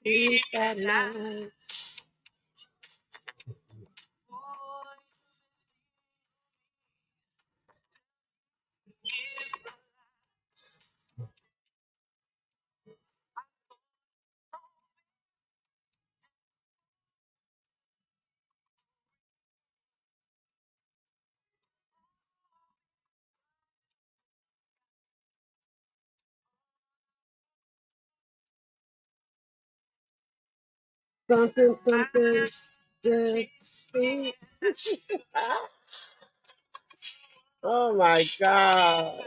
sleep at night. Something, something, just sleep. Oh my God.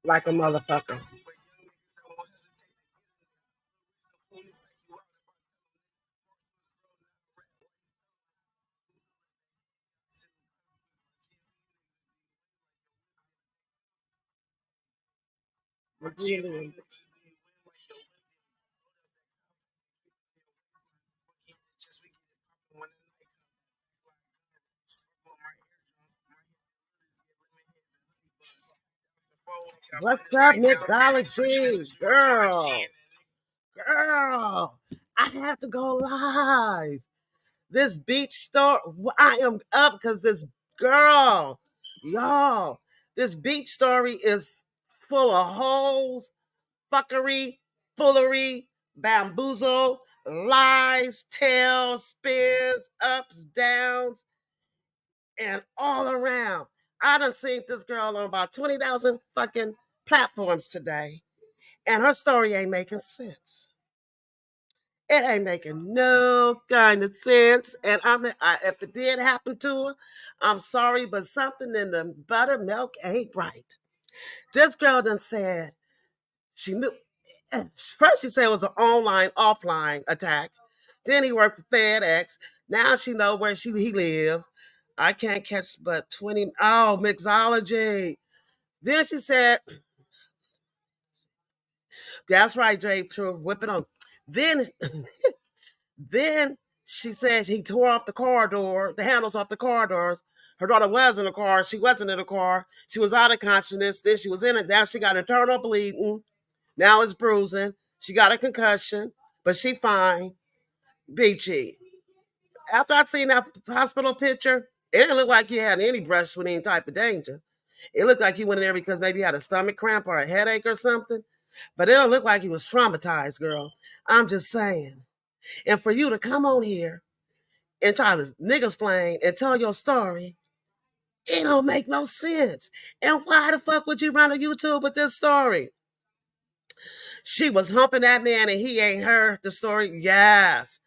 Like a motherfucker. Really. What's up, mixology? Girl. Girl. I have to go live. This beach story, I am up because this girl, y'all, this beach story is full of holes, fuckery, foolery, bamboozle, lies, tails, spins, ups, downs, and all around. I done seen this girl on about 20,000 fucking platforms today, and her story ain't making sense. It ain't making no kind of sense. And if it did happen to her, I'm sorry, but something in the buttermilk ain't right. This girl done said she knew. First, she said it was an online, offline attack. Then he worked for FedEx. Now she know where he live. I can't catch but 20. Oh, mixology. Then she said, that's right, Dre, true, whip it on. Then Then she says he tore off the car door, the handles off the car doors. Her daughter was in the car. She wasn't in the car. She was out of consciousness. Then she was in it. Now she got internal bleeding. Now it's bruising. She got a concussion, but she fine. Beachy. After I seen that hospital picture, it didn't look like he had any brush with any type of danger. It looked like he went in there because maybe he had a stomach cramp or a headache or something. But it don't look like he was traumatized, girl. I'm just saying. And for you to come on here and try to niggas plain and tell your story, it don't make no sense. And why the fuck would you run a YouTube with this story? She was humping that man and he ain't heard the story. Yes.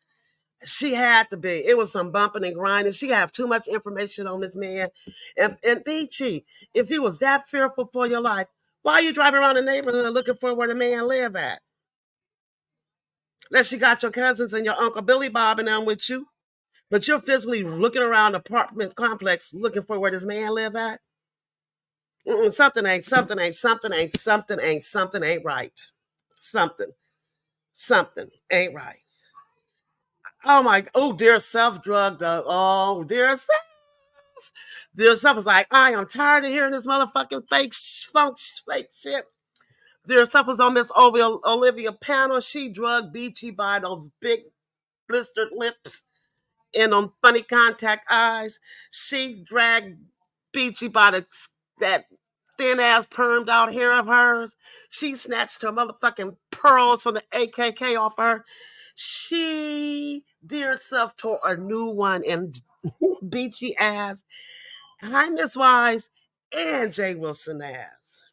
She had to be. It was some bumping and grinding. She have too much information on this man. And Beachy, if you was that fearful for your life, why are you driving around the neighborhood looking for where the man live at? Unless you got your cousins and your Uncle Billy Bob and them with you. But you're physically looking around the apartment complex looking for where this man live at. Something ain't right. Something, something ain't right. Oh my, oh, dear self drugged up. Oh, dear self. Dear self was like, I am tired of hearing this motherfucking fake shit. Dear self was on Miss Olivia panel. She drugged Beachy by those big blistered lips and on funny contact eyes. She dragged Beachy by that thin ass permed out hair of hers. She snatched her motherfucking pearls from the AKK off her. She, dear herself, tore a new one and beachy ass. Hi, Miss Wise and Jay Wilson ass.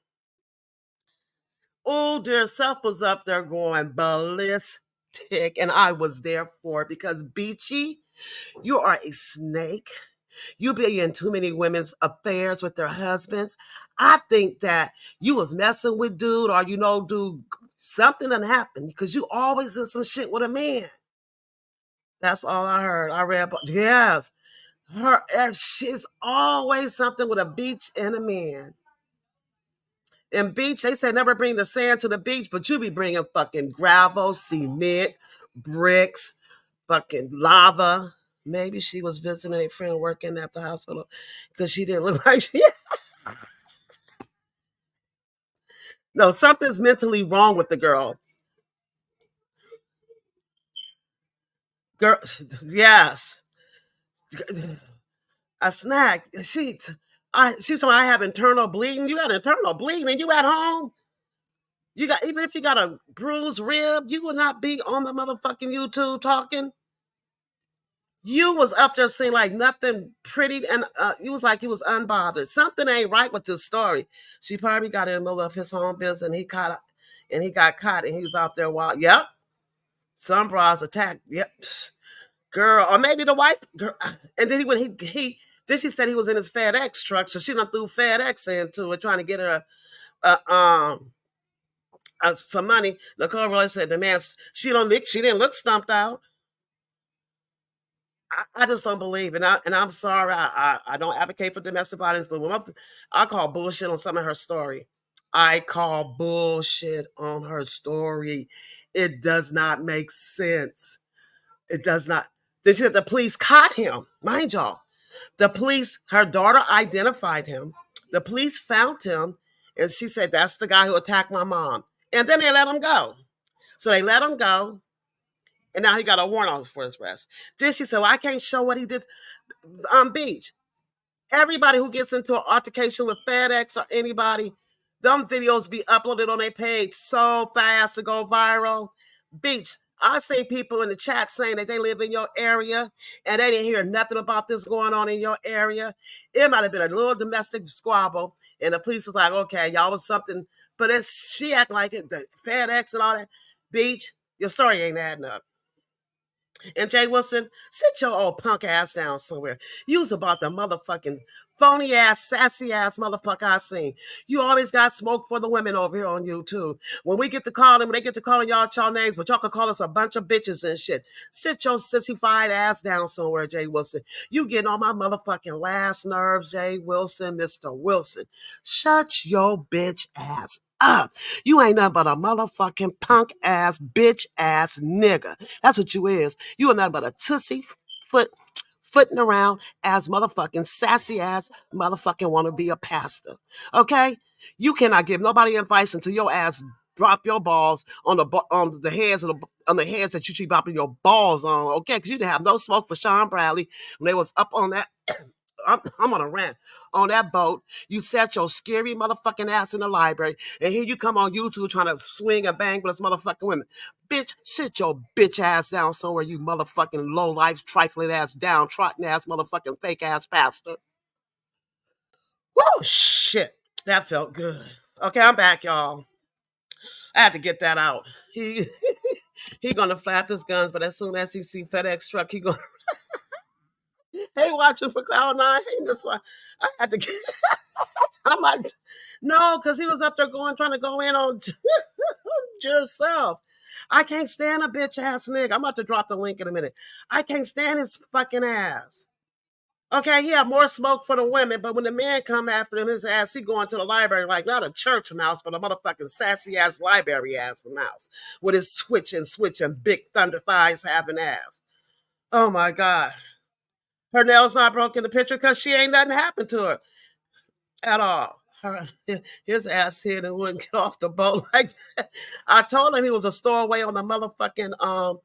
Oh, dear self was up there going ballistic, and I was there for it because Beachy, you are a snake. You be in too many women's affairs with their husbands. I think that you was messing with dude, or dude, something done happened because you always in some shit with a man. That's all I heard. I read, yes, she's always something with a beach and a man. And beach, they say never bring the sand to the beach, but you be bringing fucking gravel, cement, bricks, fucking lava. Maybe she was visiting a friend working at the hospital because she didn't look like she. No, something's mentally wrong with the girl. Girl, yes, a snack. She's told me I have internal bleeding. You got internal bleeding. You at home. You got even if you got a bruised rib, you will not be on the motherfucking YouTube talking. You was up there saying like nothing pretty, and you was like you was unbothered. Something ain't right with this story. She probably got in the middle of his home business, and he got caught, and he was out there wild. Yep, some bras attacked. Yep, girl, or maybe the wife. Girl, and then then she said he was in his FedEx truck, so she done threw FedEx into it, trying to get her some money. Nicole Roy said the man she didn't look stumped out. I just don't believe, and I'm sorry. I don't advocate for domestic violence, but I call bullshit on some of her story. I call bullshit on her story. It does not make sense. It does not. They said the police caught him. Mind y'all, her daughter identified him. The police found him, and she said that's the guy who attacked my mom. And then they let him go. So they let him go. And now he got a warrant for his arrest. Then she said, well, I can't show what he did on beach. Everybody who gets into an altercation with FedEx or anybody, them videos be uploaded on their page so fast to go viral. Beach, I see people in the chat saying that they live in your area and they didn't hear nothing about this going on in your area. It might have been a little domestic squabble, and the police was like, okay, y'all was something, but she acting like it, the FedEx and all that. Beach, your story ain't adding up. And Jay Wilson, sit your old punk ass down somewhere. You was about the motherfucking phony ass, sassy ass motherfucker I seen. You always got smoke for the women over here on YouTube. When we get to calling, when they get to calling y'all names, but y'all can call us a bunch of bitches and shit. Sit your sissified ass down somewhere, Jay Wilson. You getting on my motherfucking last nerves, Jay Wilson, Mr. Wilson. Shut your bitch ass up. You ain't nothing but a motherfucking punk ass, bitch ass nigga. That's what you is. You are nothing but a tussy footing around as motherfucking sassy ass motherfucking want to be a pastor. Okay? You cannot give nobody advice until your ass drop your balls on the heads that you keep dropping your balls on. Okay? Because you didn't have no smoke for Sean Bradley when they was up on that. I'm on a rant. On that boat, you sat your scary motherfucking ass in the library, and here you come on YouTube trying to swing and bang with this motherfucking women. Bitch, sit your bitch ass down somewhere, you motherfucking low life, trifling ass, downtrodden ass, motherfucking fake ass pastor. Whoa, shit. That felt good. Okay, I'm back, y'all. I had to get that out. He gonna flap his guns, but as soon as he see FedEx truck, he gonna hey, watching for Cloud9. Hey, this one. I had to get. I'm like, no, because he was up there trying to go in on yourself. I can't stand a bitch ass nigga. I'm about to drop the link in a minute. I can't stand his fucking ass. Okay, he had more smoke for the women, but when the man come after him, his ass, he going to the library like not a church mouse, but a motherfucking sassy ass library ass mouse with his switching, big thunder thighs having ass. Oh my God. Her nails not broke in the picture because she ain't nothing happened to her at all. His ass hit and wouldn't get off the boat like that. I told him he was a stowaway on the motherfucking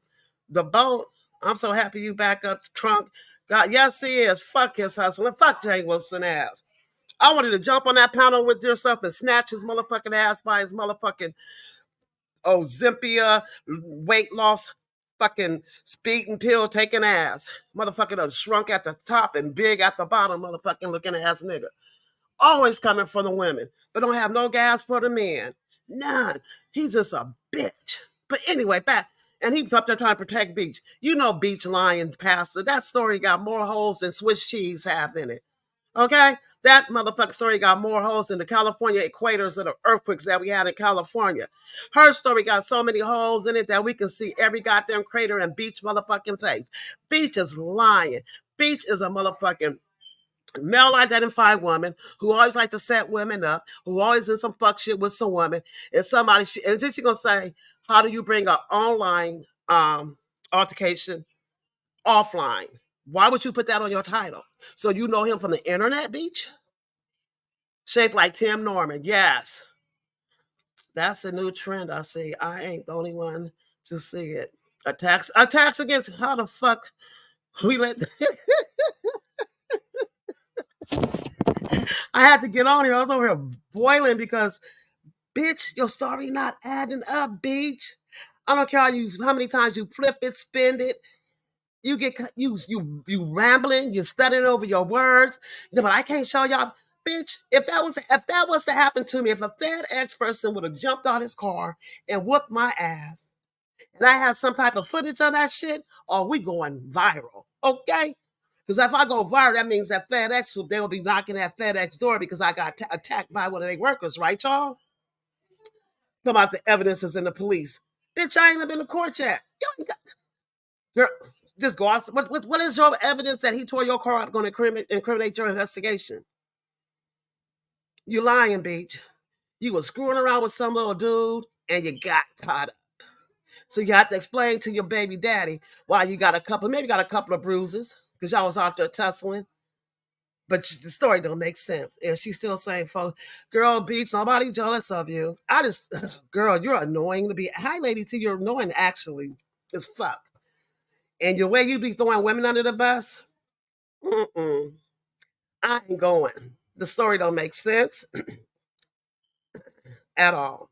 the boat. I'm so happy you back up, Crunk. God, yes, he is. Fuck his hustle and fuck Jay Wilson ass. I wanted to jump on that panel with yourself and snatch his motherfucking ass by his motherfucking Ozympia weight loss fucking speeding pill taking ass. Motherfucking shrunk at the top and big at the bottom, motherfucking looking ass nigga. Always coming for the women, but don't have no gas for the men. None. He's just a bitch. But anyway, back. And he's up there trying to protect Beach. You know Beach lying, Pastor. That story got more holes than Swiss cheese have in it. Okay? That motherfucker story got more holes than the California equators of the earthquakes that we had in California. Her story got so many holes in it that we can see every goddamn crater in Beach motherfucking face. Beach is lying. Beach is a motherfucking male identified woman who always like to set women up, who always in some fuck shit with some woman, and somebody and then she gonna say, how do you bring an online altercation offline? Why would you put that on your title? So you know him from the internet, Beach? Shaped like Tim Norman. Yes. That's a new trend I see. I ain't the only one to see it. Attacks against how the fuck we let I had to get on here. I was over here boiling because, bitch, your story not adding up, bitch. I don't care how many times you flip it, spin it. You get you rambling, you studying over your words. But I can't show y'all, bitch. If that was to happen to me, if a FedEx person would have jumped out his car and whooped my ass, and I had some type of footage of that shit, oh, we going viral, okay? Because if I go viral, that means that FedEx, they will be knocking at FedEx door because I got attacked by one of their workers, right, y'all? Talking about the evidence is in the police. Bitch, I ain't even been to court yet. You ain't got... Girl, just go out. What is your evidence that he tore your car up going to incriminate your investigation? You lying, bitch. You was screwing around with some little dude and you got caught up. So you have to explain to your baby daddy why you got maybe got a couple of bruises because y'all was out there tussling. But the story don't make sense. And she's still saying, girl, Beach, nobody jealous of you. Girl, you're annoying to be. Hi, Lady T, you're annoying actually as fuck. And your way you be throwing women under the bus, I ain't going. The story don't make sense at all.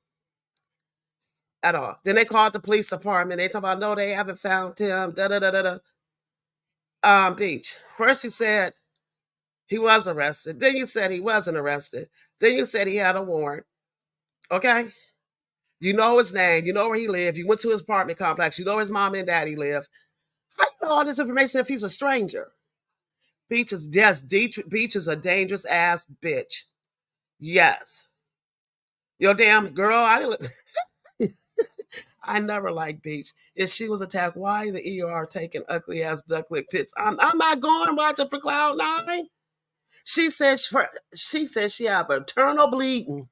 At all. Then they called the police department. They talk about, no, they haven't found him. Beach. First he said he was arrested. Then you said he wasn't arrested. Then you said he had a warrant. Okay? You know his name. You know where he lived. You went to his apartment complex. You know where his mom and daddy live. How you know all this information if he's a stranger? Beach is a dangerous ass bitch. Yes. Your damn girl, I never liked Beach. If she was attacked, why the ER taking ugly ass duck lick pits? I'm not going watching for Cloud 9. She says she have eternal bleeding.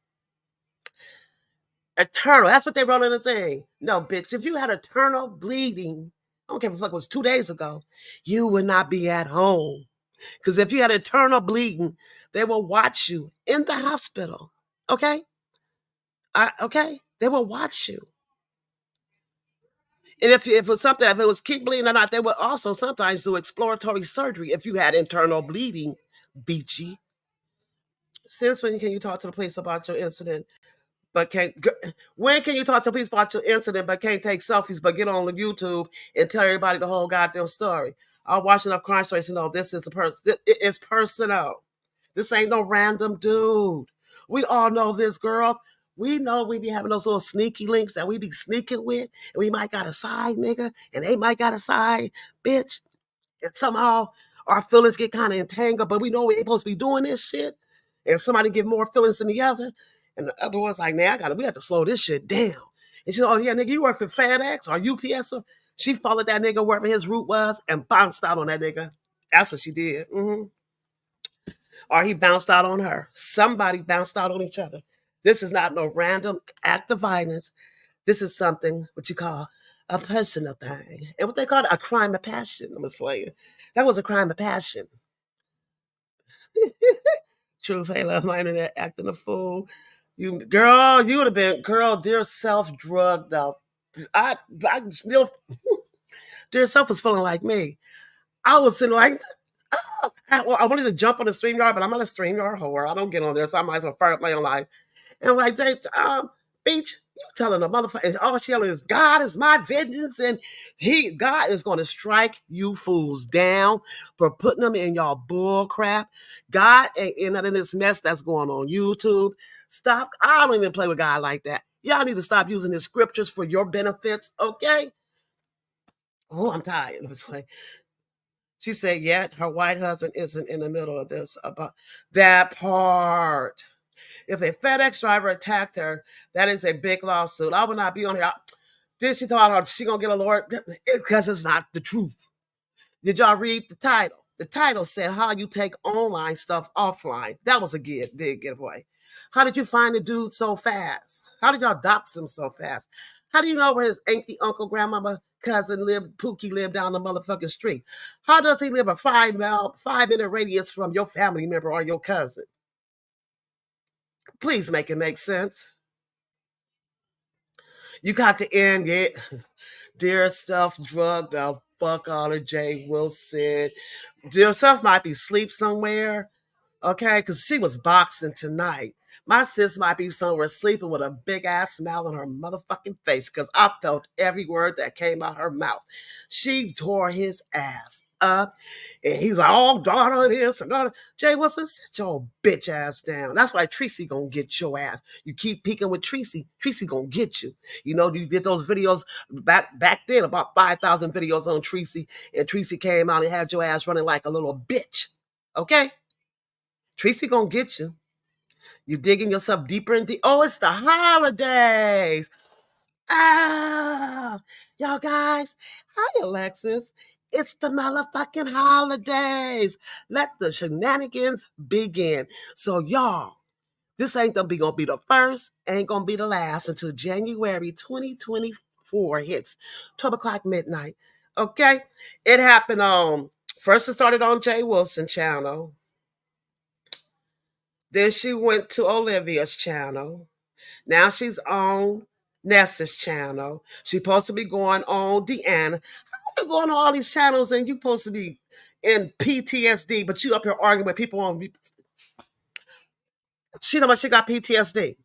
Eternal. That's what they wrote in the thing. No, bitch. If you had eternal bleeding, I don't care if it was 2 days ago, you would not be at home. Because if you had eternal bleeding, they will watch you in the hospital. Okay? Okay? They will watch you. And if it was something, if it was keep bleeding or not, they would also sometimes do exploratory surgery if you had internal bleeding, Beachy. Since when can you talk to the police about your incident? But when can you talk to police about your incident but can't take selfies but get on YouTube and tell everybody the whole goddamn story? I'll watch enough crime stories to know this is a person. It's personal. This ain't no random dude. We all know this, girls. We know we be having those little sneaky links that we be sneaking with, and we might got a side nigga, and they might got a side bitch, and somehow our feelings get kind of entangled, but we know we ain't supposed to be doing this shit, and somebody get more feelings than the other, and the other one's like, man, we have to slow this shit down. And she's, oh yeah, nigga, you work for FedEx or UPS? She followed that nigga wherever his route was and bounced out on that nigga. That's what she did. Or he bounced out on her. Somebody bounced out on each other. This is not no random act of violence. This is something what you call a personal thing. And what they call it, a crime of passion. I was playing. That was a crime of passion. Truth, hey, love my internet, acting a fool. You would have been, dear self, drugged up. I still, dear self was feeling like me. I was sitting like, I wanted to jump on the StreamYard, but I'm not a StreamYard whore. I don't get on there, so I might as well fire up my own live. And like, Jay, Beach, you telling the motherfucker, and all she yelling is, God is my vengeance, and God is going to strike you fools down for putting them in y'all bull crap. God ain't in none of this mess that's going on YouTube. Stop. I don't even play with God like that. Y'all need to stop using his scriptures for your benefits, okay? Oh, I'm tired. It's like, she said, yet her white husband isn't in the middle of this about that part. If a FedEx driver attacked her, that is a big lawsuit. I will not be on here. Did she talk about she gonna get a lawyer? Because it's not the truth. Did y'all read the title? The title said how you take online stuff offline. That was a big giveaway. How did you find the dude so fast? How did y'all dox him so fast? How do you know where his auntie, uncle, grandmama, cousin lived, Pookie lived down the motherfucking street? How does he live a 5-minute radius from your family member or your cousin? Please make it make sense. You got to end it. Dear stuff, drugged the fuck out of Jay Wilson. Dear stuff might be asleep somewhere. Okay, because she was boxing tonight. My sis might be somewhere sleeping with a big ass smile on her motherfucking face because I felt every word that came out her mouth. She tore his ass up. And he's like, oh, daughter, this, daughter. Jay Wilson, sit your bitch ass down. That's why Tracy gonna get your ass. You keep peeking with Tracy, Tracy gonna get you. You know, you did those videos back then, about 5,000 videos on Tracy, and Tracy came out and had your ass running like a little bitch. Okay? Tracy gonna get you. You digging yourself deeper and deep. Oh, it's the holidays. Ah, y'all guys. Hi, Alexis. It's the motherfucking holidays. Let the shenanigans begin. So, y'all, this ain't gonna be the first, ain't gonna be the last until January 2024 hits 12 o'clock midnight. Okay? It happened on, first it started on Jay Wilson channel. Then she went to Olivia's channel. Now she's on Nessa's channel. She's supposed to be going on Deanna. How you going on all these channels and you supposed to be in PTSD, but you up here arguing with people on. She know what she got PTSD.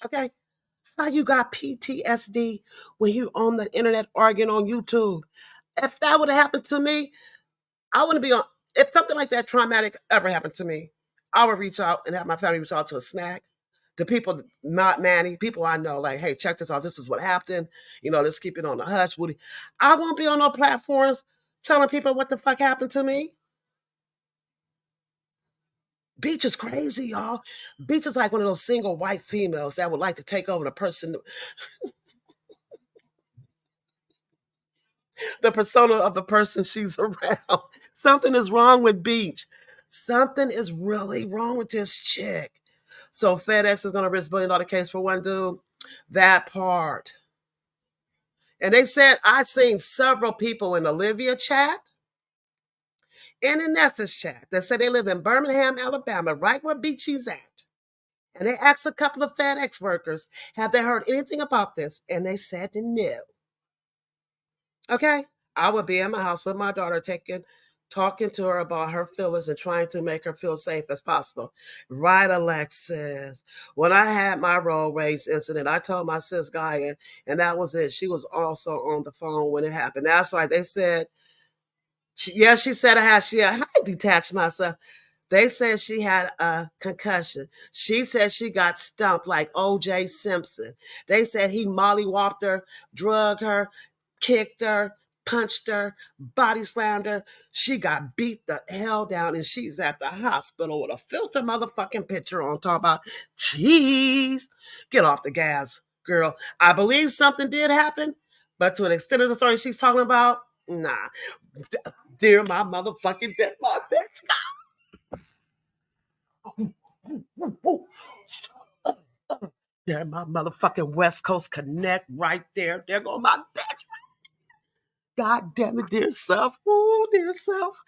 Okay? How you got PTSD when you on the internet arguing on YouTube? If that would have happened to me, I wouldn't be on. If something like that traumatic ever happened to me, I would reach out and have my family reach out to a snack. The people, not Manny, people I know, like, hey, check this out. This is what happened. You know, let's keep it on the hush. Woody. I won't be on no platforms telling people what the fuck happened to me. Beach is crazy, y'all. Beach is like one of those single white females that would like to take over the person, the persona of the person she's around. Something is wrong with Beach. Something is really wrong with this chick. So FedEx is going to risk $1 billion case for one dude. That part. And they said, I've seen several people in Olivia chat and in Nessa's chat that said they live in Birmingham, Alabama, right where Beachy's at. And they asked a couple of FedEx workers, have they heard anything about this? And they said no. Okay? I would be in my house with my daughter talking to her about her feelings and trying to make her feel safe as possible. Right, Alexis. When I had my road rage incident, I told my sis Gaia, and that was it. She was also on the phone when it happened. That's right. They said, she said I detached myself. They said she had a concussion. She said she got stumped like O.J. Simpson. They said he mollywopped her, drugged her, kicked her, punched her, body slammed her. She got beat the hell down and she's at the hospital with a filter motherfucking picture on talking about cheese. Get off the gas, girl. I believe something did happen, but to an extent of the story she's talking about, nah. Dear my motherfucking death, my bitch. There, my motherfucking West Coast Connect right there. There go my bitch. God damn it, dear self. Oh, dear self.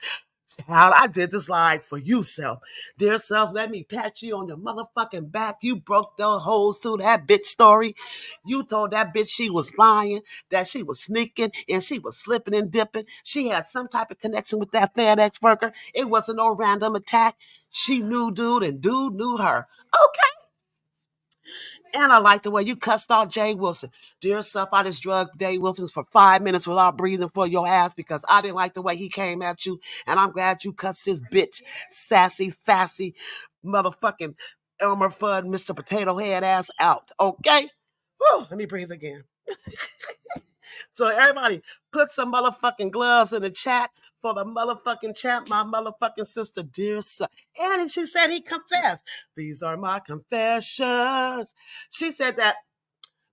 How I did this live for you, self. Dear self, let me pat you on your motherfucking back. You broke the holes to that bitch story. You told that bitch she was lying, that she was sneaking, and she was slipping and dipping. She had some type of connection with that FedEx worker. It wasn't no random attack. She knew dude, and dude knew her. Okay. And I like the way you cussed out Jay Wilson. Dear self, I just drugged Jay Wilson for 5 minutes without breathing for your ass because I didn't like the way he came at you. And I'm glad you cussed this bitch, sassy, fassy, motherfucking Elmer Fudd, Mr. Potato Head ass out. Okay? Whew, let me breathe again. So everybody, put some motherfucking gloves in the chat for the motherfucking chat, my motherfucking sister, dear son. And she said he confessed. These are my confessions. She said that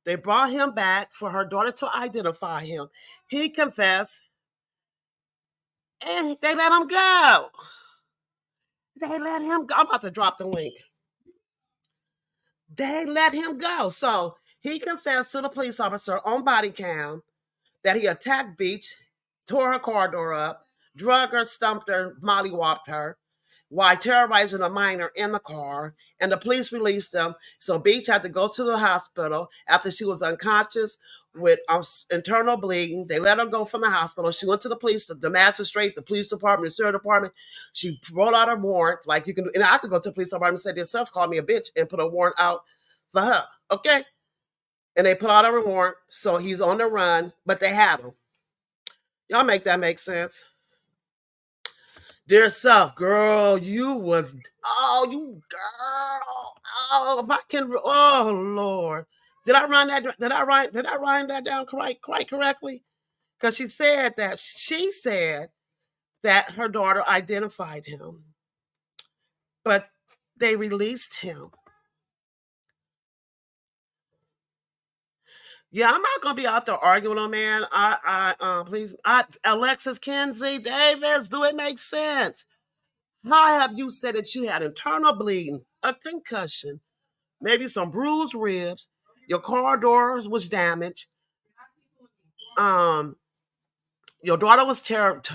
they brought him back for her daughter to identify him. He confessed, and they let him go. They let him go. I'm about to drop the link. They let him go. So he confessed to the police officer on body cam that he attacked Beach, tore her car door up, drug her, stumped her, mollywopped her, while terrorizing a minor in the car, and the police released them. So Beach had to go to the hospital after she was unconscious with internal bleeding. They let her go from the hospital. She went to the police, the magistrate, the police department, the sheriff department. She wrote out a warrant, like you can, and I could go to the police department and say, themselves called me a bitch and put a warrant out for her. Okay? And they put out a warrant, so he's on the run, but they had him. Y'all make that make sense? Dear self, girl, you was, oh, you girl, oh, if I can, oh Lord, did I write that down quite correctly? Because she said that her daughter identified him, but they released him. Yeah, I'm not gonna be out there arguing on man. Please, Alexis Kenzie Davis, do it make sense? How have you said that you had internal bleeding, a concussion, maybe some bruised ribs, your car doors was damaged, your daughter was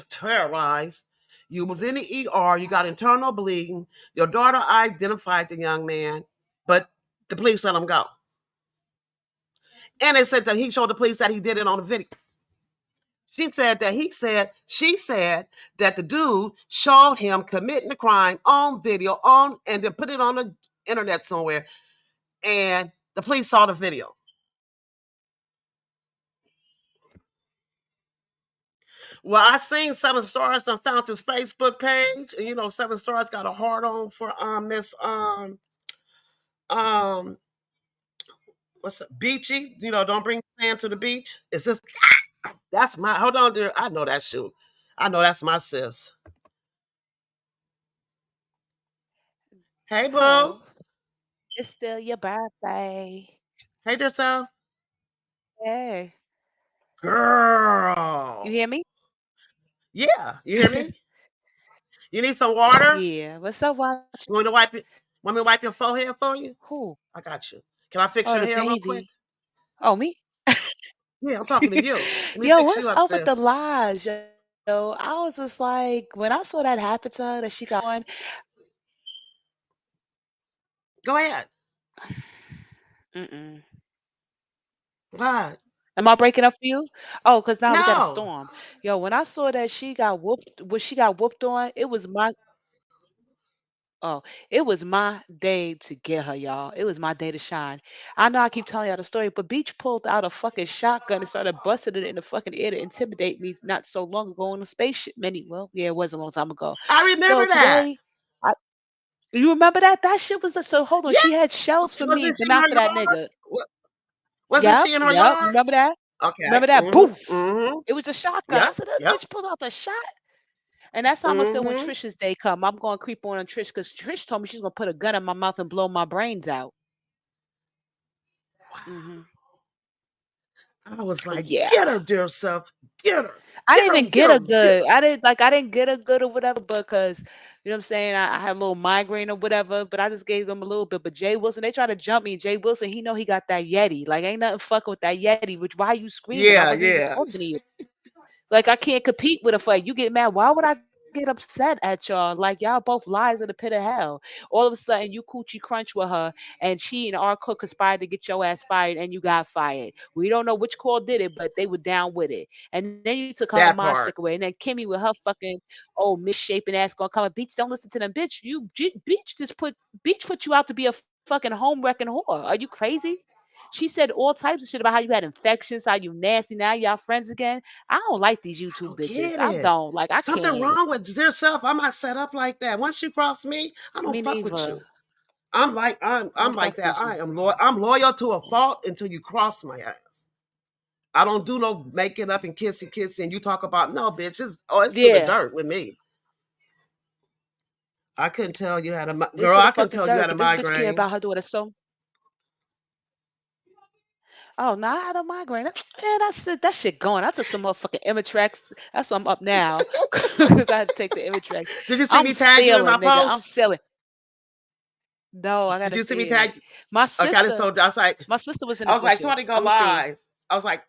terrorized, you was in the ER, you got internal bleeding, your daughter identified the young man, but the police let him go. And they said that he showed the police that he did it on the video. She said that the dude showed him committing the crime on video and then put it on the internet somewhere. And the police saw the video. Well, I seen Seven Stars and found his Facebook page. And you know, Seven Stars got a hard on for Miss what's it, Beachy. You know, don't bring sand to the beach. It's just that's my hold on, dear. I know that shoe. I know that's my sis. Hey, boo. Hello. It's still your birthday. Hey, yourself. Hey. You Girl. hear me? Yeah, you hear me? You need some water? Yeah. What's up, watch? You want to wipe it? Want me to wipe your forehead for you? Who? I got you. Can I fix Oh, your the hair real quick? baby. Oh, me? Yeah, I'm talking to you. Let me Yo, fix you what's up, up with the sis. lies, yo? I was just like, when I saw that happen to her, that she got one. Go ahead. Mm-mm. What? Am I breaking up for you? Oh, because now we got a No. storm. Yo, when I saw that she got whooped, what she got whooped on, oh, it was my day to get her, y'all. It was my day to shine. I know I keep telling y'all the story, but Beach pulled out a fucking shotgun and started busting it in the fucking air to intimidate me not so long ago on a spaceship. Well, yeah, it was a long time ago. I So remember that. today, I you remember that? That shit was so hold on. Yeah. She had shells for me, Wasn't but she in not her for that yard? nigga. Wasn't Yep, she in her yep. yard? Remember that? Okay. Remember that? Mm-hmm. Boof. Mm-hmm. It was a shotgun. I Yep. said, this Yep. bitch pulled out the shot. And that's how I'm gonna feel when Mm-hmm. Trisha's day come. I'm gonna creep on Trish because Trish told me she's gonna put a gun in my mouth and blow my brains out. Hmm. I was like, Yeah. get her, dear self. Get her. I Get didn't her. even Get get her. a Get good. her. I didn't get a good or whatever because you know what I'm saying. I had a little migraine or whatever, but I just gave them a little bit. But Jay Wilson, they try to jump me. Jay Wilson, he know he got that Yeti. Like ain't nothing fucking with that Yeti. Which why you screaming? I Yeah, wasn't even yeah. talking to you. Like I can't compete with a fight. You get mad. Why would I get upset at y'all. Like y'all both lies in the pit of hell. All of a sudden you coochie crunch with her and she and our cook conspired to get your ass fired and you got fired. We don't know which call did it, but they were down with it. And then you took her That mind part. stick away. And then Kimmy with her fucking misshapen ass gonna come and Beach, don't listen to them. Bitch, Beach put you out to be a fucking home wrecking whore. Are you crazy? She said all types of shit about how you had infections, how you nasty. Now y'all friends again. I don't like these I YouTube don't bitches. get I it. don't like. I Something can't. wrong with yourself. I'm not set up like that. Once you cross me, I don't Me fuck with neither. you. I'm like I don't I'm fuck like that. with you. I'm loyal to a fault until you cross my ass. I don't do no making up and kissy and you talk about no bitch. It's through the Yeah, dirt with me. I couldn't tell you had a it's girl. to the I couldn't fucking tell you dirt. had a But this bitch care migraine. about her daughter so. Oh no, I had a migraine. Man, I said that shit going. I took some motherfucking Imitrex. That's why I'm up now because I had to take the Imitrex. Did you see I'm me tag you in my sailing, nigga. I'm post? sailing. No, I Did gotta you see me see it. tag? My Okay, I just sister, told you. my sister was in I the was like, somebody bushes. go I'm gonna see. live. I was like,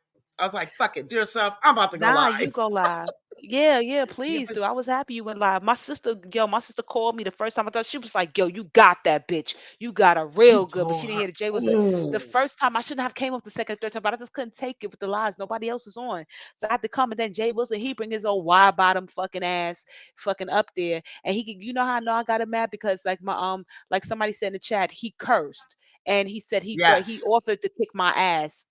fuck it, do yourself. I'm about to go Nah, you live. go live. Yeah, Yeah, please but do. I was happy you went live. My sister called me the first time I thought she was like, yo, you got that bitch. You got her you real good. But she told didn't her. hear the Jay was the Ooh, first time I shouldn't have came up the second, third time, but I just couldn't take it with the lies. Nobody else is on. So I had to come and then Jay Wilson, he bring his old wide bottom fucking ass fucking up there. And you know how I know I got him mad? Because like like somebody said in the chat, he cursed. And he said he yes. offered to kick my ass.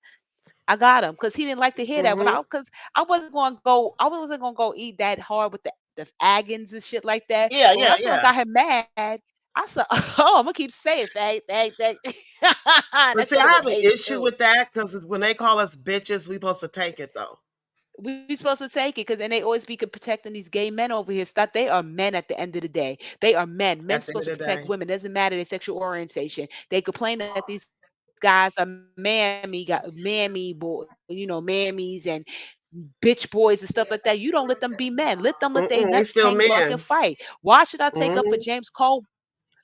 I got him because he didn't like to hear that. Mm-hmm. Because I wasn't gonna go eat that hard with the agons and shit like that. Yeah, But when yeah, I saw I yeah. got him mad, I said, "Oh, I'm gonna keep saying fag." But That see, shit I was have an amazing issue too. with that because when they call us bitches, we supposed to take it though. We supposed to take it because and they always be protecting these gay men over here. Stop. They are men at the end of the day. They are men. Men At the end supposed of to the protect day. women. Doesn't matter their sexual orientation. They complain that these guys are mammies and bitch boys and stuff like that. You don't let them be men. Let them let their Mm-mm, we nuts still hang buck and men. fight. Why should I take up for Mm-hmm. James Cole?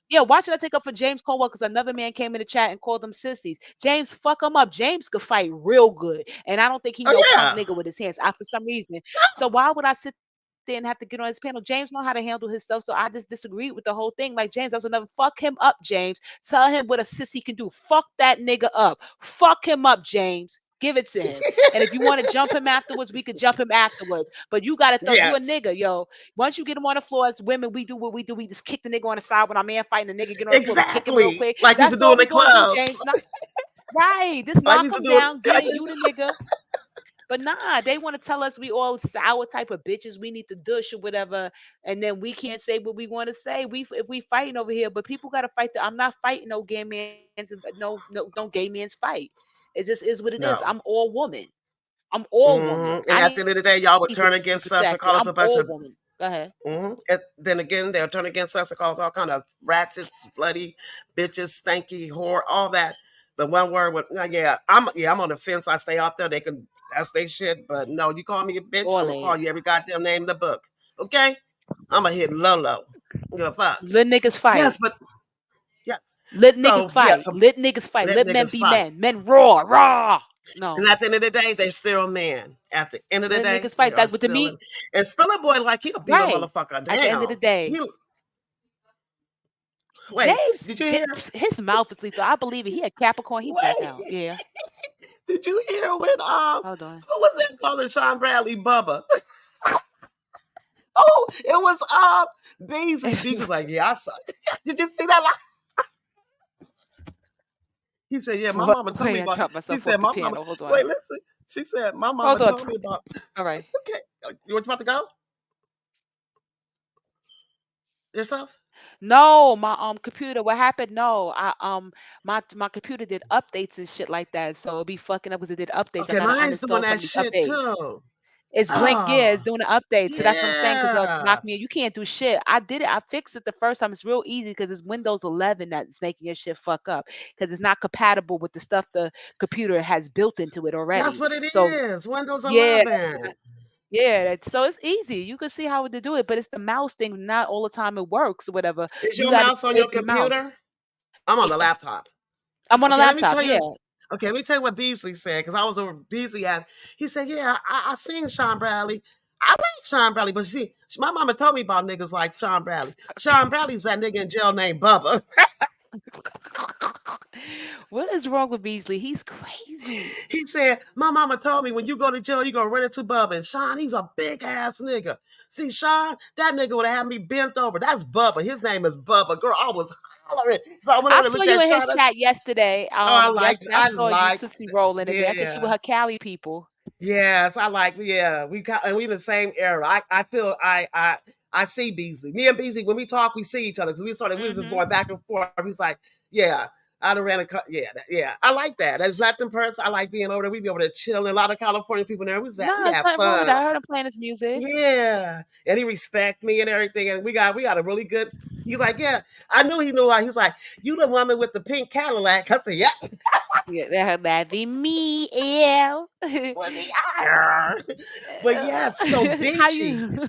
Yeah, why should I take up for James Caldwell? Because another man came in the chat and called them sissies. James, fuck him up. James could fight real good, and I don't think he Oh no punk yeah, nigga with his hands. For some reason, so why would I sit there and have to get on his panel? James know how to handle himself, so I just disagreed with the whole thing. Like James, I was another fuck him up, James. Tell him what a sissy can do. Fuck that nigga up. Fuck him up, James. Give it to him. And if you want to jump him afterwards, we could jump him afterwards. But you got to throw you a yes, nigga, yo. Once you get him on the floor, as women, we do what we do. We just kick the nigga on the side when our man fighting the nigga get on the floor. We kick him real exactly. quick. Like we used to That's do all in the we gonna do, clubs. James. Not right. Just Like we knock used to him do it. down. Like Get we it. used You to the nigga. But nah, they want to tell us we all sour type of bitches. We need to dush or whatever, and then we can't say what we want to say. If we fighting over here, but people gotta fight. I'm not fighting no gay man's no gay man's fight. It just is what it is. I'm no. all woman. I'm all woman. And I at the need end to of be the day, y'all would turn protected. I'm against us and all call us a woman. bunch of. Go ahead. And then again, they'll turn against us and call us all kind of ratchets, slutty, bitches, stanky, whore, all that. But one word with I'm on the fence. I stay out there. They can that's their shit. But no, you call me a bitch, I'm All gonna call that. you every goddamn name in the book. Okay, I'm gonna hit low. Give a fuck. Let niggas Yes, fight. but yes. Let niggas So yeah, fight. so Let niggas fight. let Let men niggas be fight. men. Men raw, raw. Because No. at the end of the day, they're still men. At the end of the Let day, niggas they fight. are That with the still in. meat. And Spiller Boy, like he'll beat a Right. motherfucker At the end of down. the day. He wait, James, did you hear? his mouth is lethal. I believe it. He a Capricorn. He black Wait, out. Yeah. did you hear when Hold on. who was that calling Sean Bradley Bubba? Oh, it was Beasley. Beasley like, yeah, I saw it. Did you see that? He said, yeah, my mama told me Wait, I about. dropped He myself said, off the my mama. piano. Hold on. Wait, listen. She said, my mama Hold on. told me about. All right. Okay, you about to go yourself? No, my computer. What happened? No, my computer did updates and shit like that. So it'll be fucking up because it did updates. I Okay, gotta mine's doing uninstall some that of these shit updates. too. It's blink, yeah, Oh, it's doing an update. So that's what I'm saying. Cause yeah. knock me. You can't do shit. I did it. I fixed it the first time. It's real easy because it's Windows 11 that's making your shit fuck up because it's not compatible with the stuff the computer has built into it That's already. what it So is. Windows yeah, 11. so it's easy. You can see how to do it, but it's the mouse thing. Not all the time it works or whatever. Is You your got to mouse on your save your mouse. computer? I'm on the Yeah, laptop. I'm on a Okay, let me laptop. tell Yeah. you. Okay, let me tell you what Beasley said because I was over Beasley had. He said, "Yeah, I seen Sean Bradley. I like Sean Bradley, but see, my mama told me about niggas like Sean Bradley. Sean Bradley's that nigga in jail named Bubba. What is wrong with Beasley? He's crazy. He said, my mama told me when you go to jail, you gonna run into Bubba. And Sean, he's a big ass nigga. See, Sean, that nigga would have had me bent over. That's Bubba. His name is Bubba. Girl, I was hollering. So I went I over and saw looked you at in his Sean. chat yesterday. Oh, I Yesterday I saw you Tootsie rolling a bit. I think she yeah. with her Cali people. Yes, yeah. We in the same era. I feel I see Beasley. Me and Beasley, when we talk, we see each other because we was just Mm-hmm. going back and forth. He's like, yeah, I done ran yeah. I like that. That's nothing personal. I like being over there. We be over there chilling. A lot of California people there. No, We there's have nothing wrong with fun. that. I heard him playing his music. Yeah, and he respect me and everything. And we got a really good. He's like, yeah, I knew he knew. He's like, you the woman with the pink Cadillac. I said, yeah. Yeah, that be me, L. Well, but yes, so How beachy. you?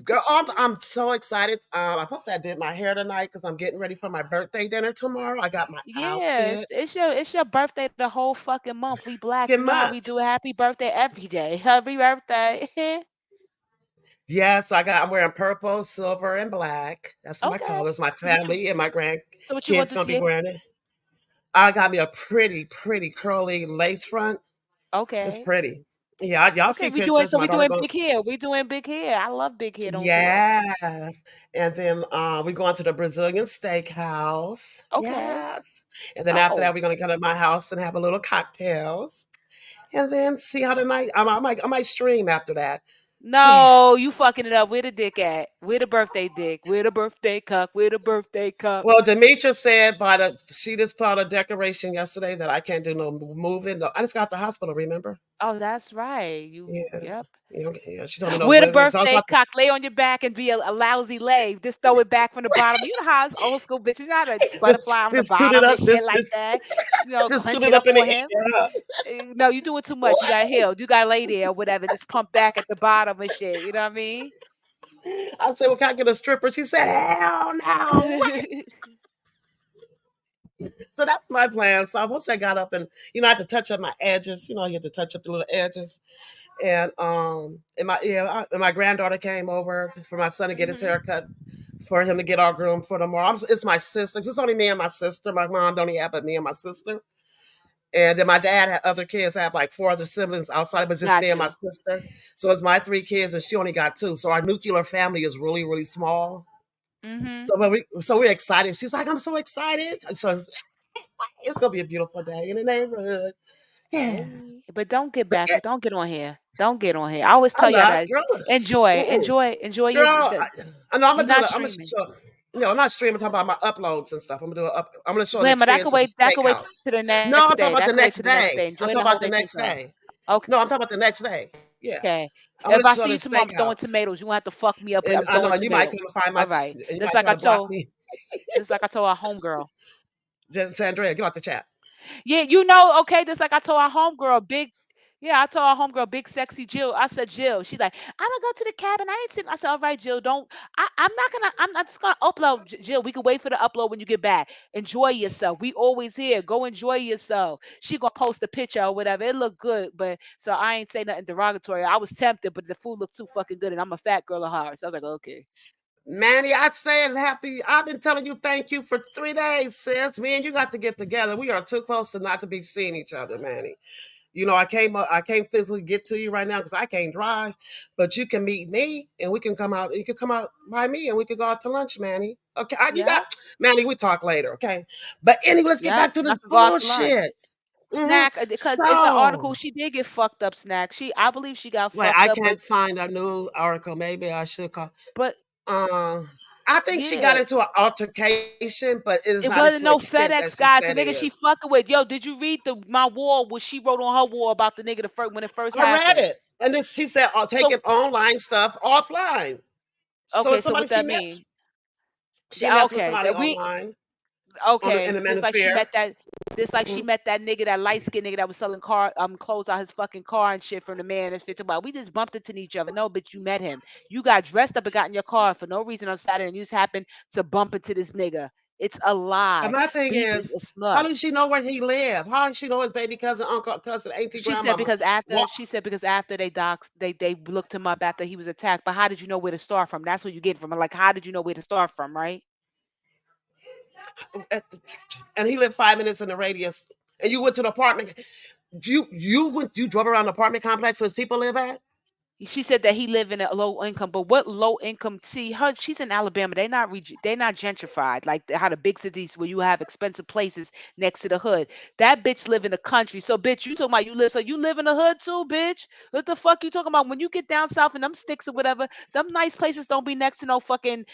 Girl, I'm so excited. I posted I did my hair tonight because I'm getting ready for my birthday dinner tomorrow. I got my Yes, outfits. it's your birthday the whole fucking month. We black. Get You know how we month. do a happy birthday every day. Happy birthday. Yes, I'm wearing purple, silver, and black. That's my Okay. colors. My So what you family and my so what you want grandkids to gonna be see? wearing it. I got me a pretty curly lace front. It's Okay. pretty. Yeah, y'all Okay, see pictures. My we daughter doing going. big hair. We doing big hair. I love big hair, don't you? Yes. And then we're going to the Brazilian steakhouse. Okay. Yes. And then after that, Oh. we're going to come to my house and have a little cocktails. And then see how the night. I might stream after that. Yeah. No, you fucking it up. Where the dick at? Where the birthday dick? Where the birthday cup? Where the birthday cup? Well, Demetra said she just put out a declaration yesterday that I can't do no moving. No, I just got the hospital. Remember? Oh, that's right. You Yeah. yep. Yeah. She told me no Where the moving. So I was birthday about cock? Lay on your back and be a lousy lay. Just throw it back from the bottom. You know how it's old school bitches. You know how to to butterfly on the just put it bottom and up. shit like that. Just put Clench it it up up in the on him. air. Huh? No, you doing too much. You gotta heal. You gotta lay there or whatever. Just pump back at the bottom and shit. You know what I mean? I said, well, can I get a stripper? She said, hell no. So that's my plan. So once I got up and I had to touch up my edges. You have to touch up the little edges. And my granddaughter came over for my son to get his hmm haircut for him to get our groom for tomorrow. It's my sister. It's only me and my sister. My mom don't even have but me and my sister. And then my dad had other kids, have like four other siblings outside, but it's just me Got and my you. sister. So it's my three kids, and she only got two. So our nuclear family is really, really small. hmm So we're excited. She's like, I'm so excited. So it's gonna be a beautiful day in the neighborhood. Yeah. Hey, but don't get But back. Don't get on here. Don't get on here. I always tell I'm y'all not, that. girl. Mm-mm. Enjoy your. Girl, I know I'm You're gonna do not it. I'm gonna streaming. show. No, I'm not streaming. I'm talking about my uploads and stuff. I'm gonna show the Glamor, experience of the that could wait steakhouse. to the next No, day. I'm talking That about could the wait to the next next day. day. Enjoy I'm the talking whole about day the to next yourself. day. Okay. No, I'm talking about the next day. Yeah, Okay. I'm If gonna I show see the you tomorrow, I'm throwing steakhouse. tomatoes. You won't have to fuck me up. And I'm I know, throwing and you might tomatoes. come and find All right. and you might try to block me. Just like I told our homegirl. Just Sandra, get off the chat. Yeah, okay, just like I told our homegirl, I told our homegirl, big sexy Jill. I said, Jill. She's like, I'm gonna go to the cabin. I didn't see. I said, all right, Jill, don't. I'm not just gonna upload, Jill. We can wait for the upload when you get back. Enjoy yourself. We always here. Go enjoy yourself. She gonna post a picture or whatever. It looked good, but so I ain't say nothing derogatory. I was tempted, but the food looked too fucking good, and I'm a fat girl at heart. So I was like, okay. Manny, I said happy. I've been telling you thank you for 3 days, sis. Me and you got to get together. We are too close to not to be seeing each other, Manny. I can't physically get to you right now because I can't drive, but you can meet me and we can come out. You can come out by me and we can go out to lunch, Manny. Okay, you Yeah, got Manny. We talk later, okay? But anyway, let's get yeah. back to I the could go out to lunch. bullshit. Hmm. Snack, because in the So, article she did get fucked up. Snack. I believe she got wait, fucked I up, can't find a new article. Maybe I should call. but Uh, I think she got yeah. into an altercation, but it is It not wasn't to the no extent that FedEx she guy. The said it nigga she is. fucking with. Yo, did you read my wall? What she wrote on her wall about the nigga the first when it first I read happened? it, and then she said, So taking online stuff offline." So okay, it's so somebody what she that met. mean? She met with Okay, somebody that we online in okay. the manosphere. Just like she Mhm. met that nigga, that light skinned nigga that was selling clothes out his fucking car and shit from the man that's 50 about. We just bumped into each other. No, bitch, you met him. You got dressed up and got in your car for no reason on Saturday, and you just happened to bump into this nigga. It's a And lie. my thing Beach is is, a how slut. does she know where he live? How does she know his baby cousin, uncle, cousin, auntie, She said grandmama? because after What? she said because after they looked him up after he was attacked. But how did you know where to start from? That's what you get from it. Like, how did you know where to start from, right? And he lived 5 minutes in the radius. And you went to the apartment. You drove around the apartment complex where his people live at? She said that he live in a low income, but what low income? See, her, she's in Alabama. They're not gentrified like how the big cities where you have expensive places next to the hood. That bitch live in the country. So, bitch, you talking about you live? So you live in the hood too, bitch? What the fuck you talking about? When you get down south and them sticks or whatever, them nice places don't be next to no fucking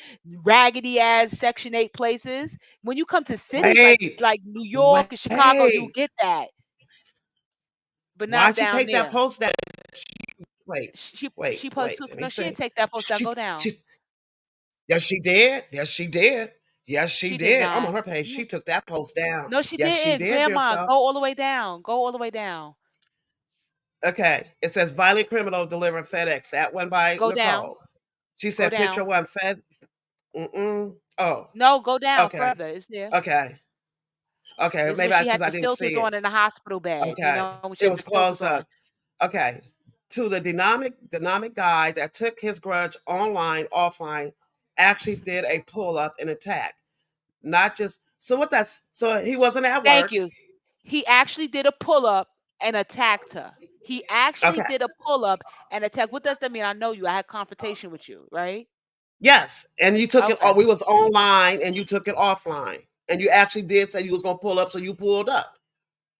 raggedy ass Section 8 places. When you come to cities Wait, like New York and Chicago, you wait. get that, but not Why'd she down take that there. post down? Wait, She put two. Let me No, she see. didn't take that post down. She, Go down. she, yes, she did. Yes, she did. Yes, she She did did. I'm on not. her page. She You took that post down. No, she Yes, she didn't. did, dear Grandma, self. go all the way down. Go all the way down. Okay. It says violent criminal delivered FedEx. That one by Go down. Nicole. She Go said picture down. one Fed. Mm-mm. Oh, No, go down okay. further. It's there. Okay. Okay. It's where Maybe she because had I the didn't see filters it. on in the hospital bed. You Okay. know, when she It had was the filters closed on. up. Okay. To the dynamic guy that took his grudge online, offline, actually did a pull up and attack. Not just so what that's so he wasn't at Thank work. you. He actually did a pull up and attacked her. He actually Okay. did a pull up and attack. What does that mean? I know you. I had confrontation with you, right? Yes. And you took it Okay. we was online and you took it offline. And you actually did say you was gonna pull up, so you pulled up.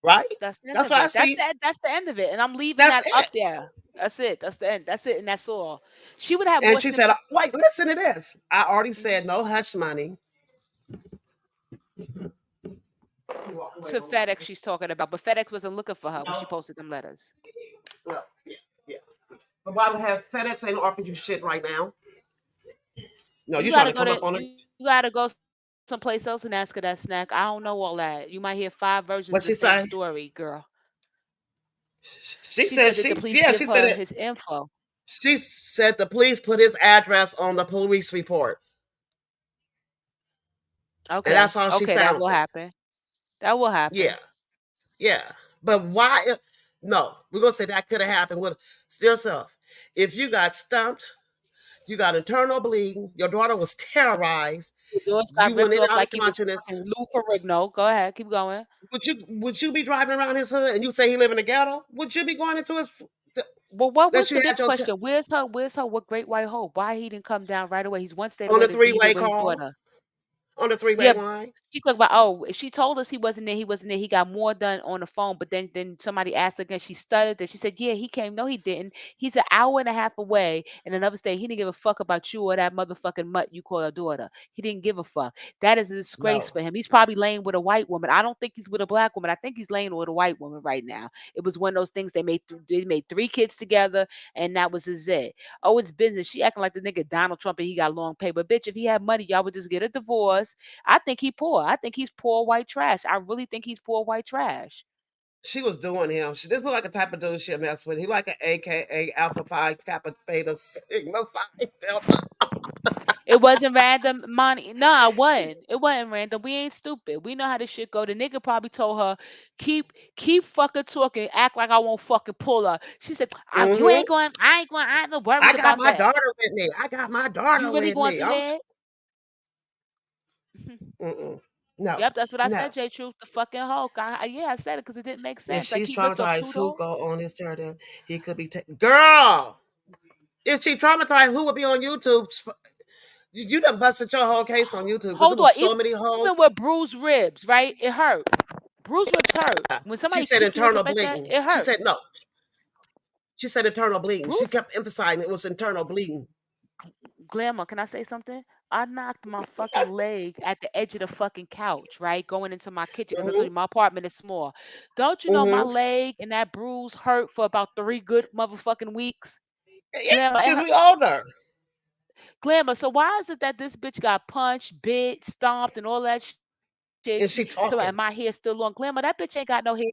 Right? That's the end That's of what I it. see. That's the end of it. And I'm leaving That's that it. up there. That's it. That's the end. That's it. And that's all. She would have And more she said, sympathy. wait, listen to this. I already Mhm. said no hush money. To FedEx she's talking about, but FedEx wasn't looking for her when she posted them letters. Well, yeah, yeah. But why would have FedEx ain't offering you shit right now? No, You you trying gotta to go come up to on it. you gotta go someplace else and ask her that snack. I don't know all that. You might hear 5 versions What of the she same say? story, girl. She She said said that the police yeah, give she said her it. his info. She said the police put his address on the police report. And that's Okay. how she Okay, that found will him. happen. That will Yeah, happen. yeah. But why? No, we're gonna say that could have happened with still self. If you got stumped, you got internal bleeding, your daughter was terrorized, Your doors got you went ripped in and off out of like he was consciousness. fucking Lou Ferrigno. Go ahead, keep going. Would you be driving around his hood and you say he live in the ghetto? Would you be going into his Well, what that was you the big had your question? Where's her? Where's her? What Great White Hope? Why he didn't come down right away? He's one state on away the to be there three-way with his call, daughter. on the three-way Yeah, line? she talked about, oh, if she told us he wasn't there, he wasn't there. He got more done on the phone. But then somebody asked again. She stuttered that she said, yeah, he came. No, he didn't. He's an hour and a half away in another state. He didn't give a fuck about you or that motherfucking mutt you call her daughter. He didn't give a fuck. That is a disgrace No. for him. He's probably laying with a white woman. I don't think he's with a black woman. I think he's laying with a white woman right now. It was one of those things they made 3 kids together, and that was his it. Oh, it's business. She acting like the nigga Donald Trump and he got long pay. But bitch, if he had money, y'all would just get a divorce. I think he poor. I think he's poor white trash. I really think he's poor white trash. She was doing him. This look like a type of dude she'll mess with. He like an AKA Alpha Pi Kappa Theta Sigma Phi Delta. It wasn't random money. No, it wasn't. It wasn't random. We ain't stupid. We know how this shit go. The nigga probably told her, keep fucking talking, act like I won't fucking pull her. She said, you Mm-hmm. ain't going, I ain't no I worried got about my that. daughter with me. I got my You daughter really with going me. through I'm that? mm-mm. No, Yep, that's what I no. said, J Truth, the fucking Hulk. Yeah, I said it because it didn't make If sense. Like she's he ripped off traumatized, who Pluto. go on his territory? He could be girl. If she traumatized, who would be on YouTube? You done busted your whole case on YouTube because it Hold on, was so many hoes. even with bruised ribs, right? It hurt. Bruised ribs hurt. When She somebody said kick you and internal stuff like that, bleeding. it She hurt. said no. She said internal bleeding. She Bruce kept emphasizing it was internal bleeding. Glamour, can I say something? I knocked my fucking leg at the edge of the fucking couch, right? Going into my kitchen because I told Mm-hmm. you my apartment is small. Don't you know my Mm-hmm. leg and that bruise hurt for about 3 good motherfucking weeks? Yeah, Glamour, it because hurt. we older. Glamour, so why is it that this bitch got punched, bit, stomped, and all that shit? And she So talking. and my hair still long. Glamour, that bitch ain't got no hair.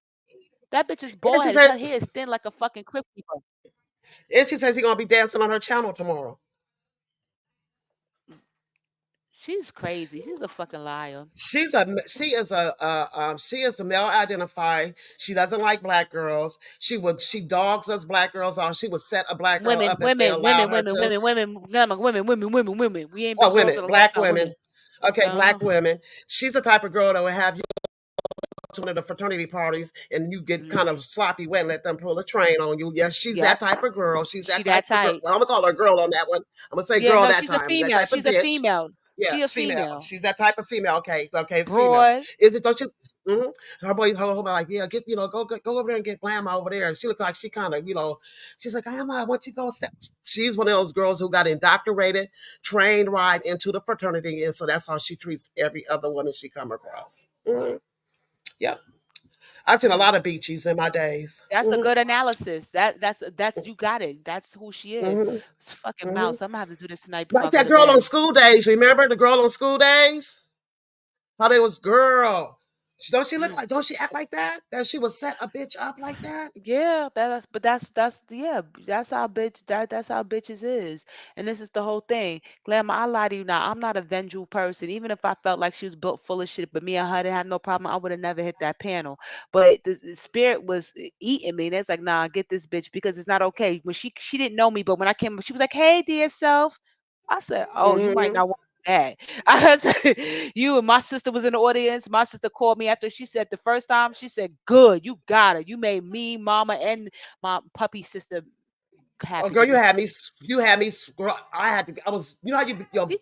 That bitch is And bald she headed. said, Her hair is thin like a fucking crypt keeper. and she says she's gonna be dancing on her channel tomorrow. She's crazy. She's a fucking liar. She is a male identified. She doesn't like black girls. She dogs us black girls off. She would set a black girl Women, up if they women, allowed women, her women, to. women, women, women. We ain't Oh, been girls women, in a long black time. women. Women. Okay, Uh huh. black women. She's the type of girl that would have you to one of the fraternity parties and you get Mm. kind of sloppy wet and let them pull a train on you. Yes, she's that Yep. type of girl. She's She that type that of girl. tight. Well, I'm gonna call her girl on that one. I'm gonna say Yeah, girl no, that she's a time. That female. type of She's a bitch. female. Yeah, She a female. female. She's that type of female. Okay, okay, female. Broad. Is it? Don't you? Mm-hmm. Her boy like, yeah, get go over there and get Grandma over there. And she looked like she kind of, she's like, Grandma, why don't you go step? She's one of those girls who got indoctrinated, trained right into the fraternity, and so that's how she treats every other woman she come across. Mm-hmm. Yep, I've seen a Mm. lot of beaches in my days. That's a Mm-hmm. good analysis. That's you got it. That's who she is. Mm-hmm. It's fucking Mm-hmm. mouse. I'm gonna have to do this tonight before Like I go that to girl on bed. School Days. Remember the girl on School Days? How they was girl. Don't she look Mm. like? Don't she act like that? That she was set a bitch up like that? Yeah, but that's yeah, that's how that's how bitches is. And this is the whole thing. Glamour, I lie to you now. I'm not a vengeful person. Even if I felt like she was built full of shit, but me and her didn't have no problem, I would have never hit that panel. But the spirit was eating me. And it's like, nah, get this bitch because it's not okay. When she didn't know me, but when I came, she was like, hey, dear self. I said, oh, you might Mm-hmm. not want that. I said, you and my sister was in the audience. My sister called me after she said the first time. She said, "Good, you got it. You made me, mama, and my puppy sister Oh, happy girl, because you had me. You had me. I had to. I was. You know how you. she,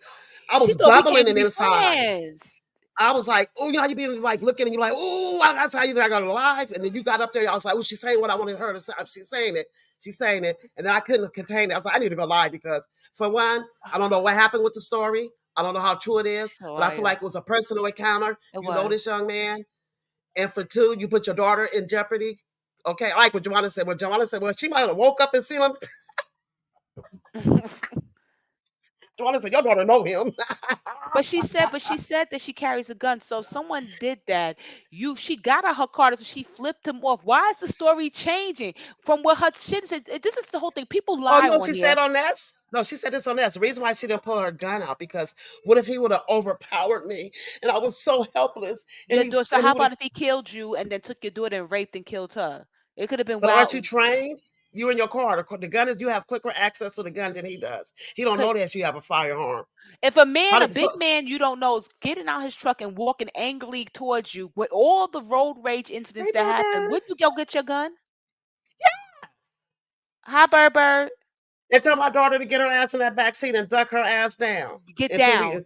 I she was thought we came bubbling to and be inside. friends." I was like, oh, you know how you be like looking and you're like, oh, that's how you think I got alive. And then you got up there. I was like, oh, she's saying what I wanted her to say. She's saying it. She's saying it. And then I couldn't contain it. I was like, I need to go live because, for one, I don't know what happened with the story. I don't know how true it is, She's a but I feel liar. like it was a personal encounter. It You know was. this young man. And for two, you put your daughter in jeopardy. Okay, I like what Joanna said. What Joanna said, well, she might have woke up and seen him. Joanna said, your daughter know him. But she said that she carries a gun. So someone did that. She got out her car. She flipped him off. Why is the story changing from what her shit said? This is the whole thing. People Oh, lie you know what on she here. said on this? No, she said this on this. The reason why she didn't pull her gun out because what if he would have overpowered me and I was so helpless and Your daughter. So he how would have. about if he killed you and then took your daughter and raped and killed her? It could have been But aren't you wild. trained? You in your car. The gun is you have quicker access to the gun than he does. He don't know that you have a firearm. If a man, How a did so? big man you don't know, is getting out his truck and walking angrily towards you with all the road rage incidents Hey, that happen, Berber. would you go get your gun? Hi, Berber. And tell my daughter to get her ass in that back seat and duck her ass down Get until down.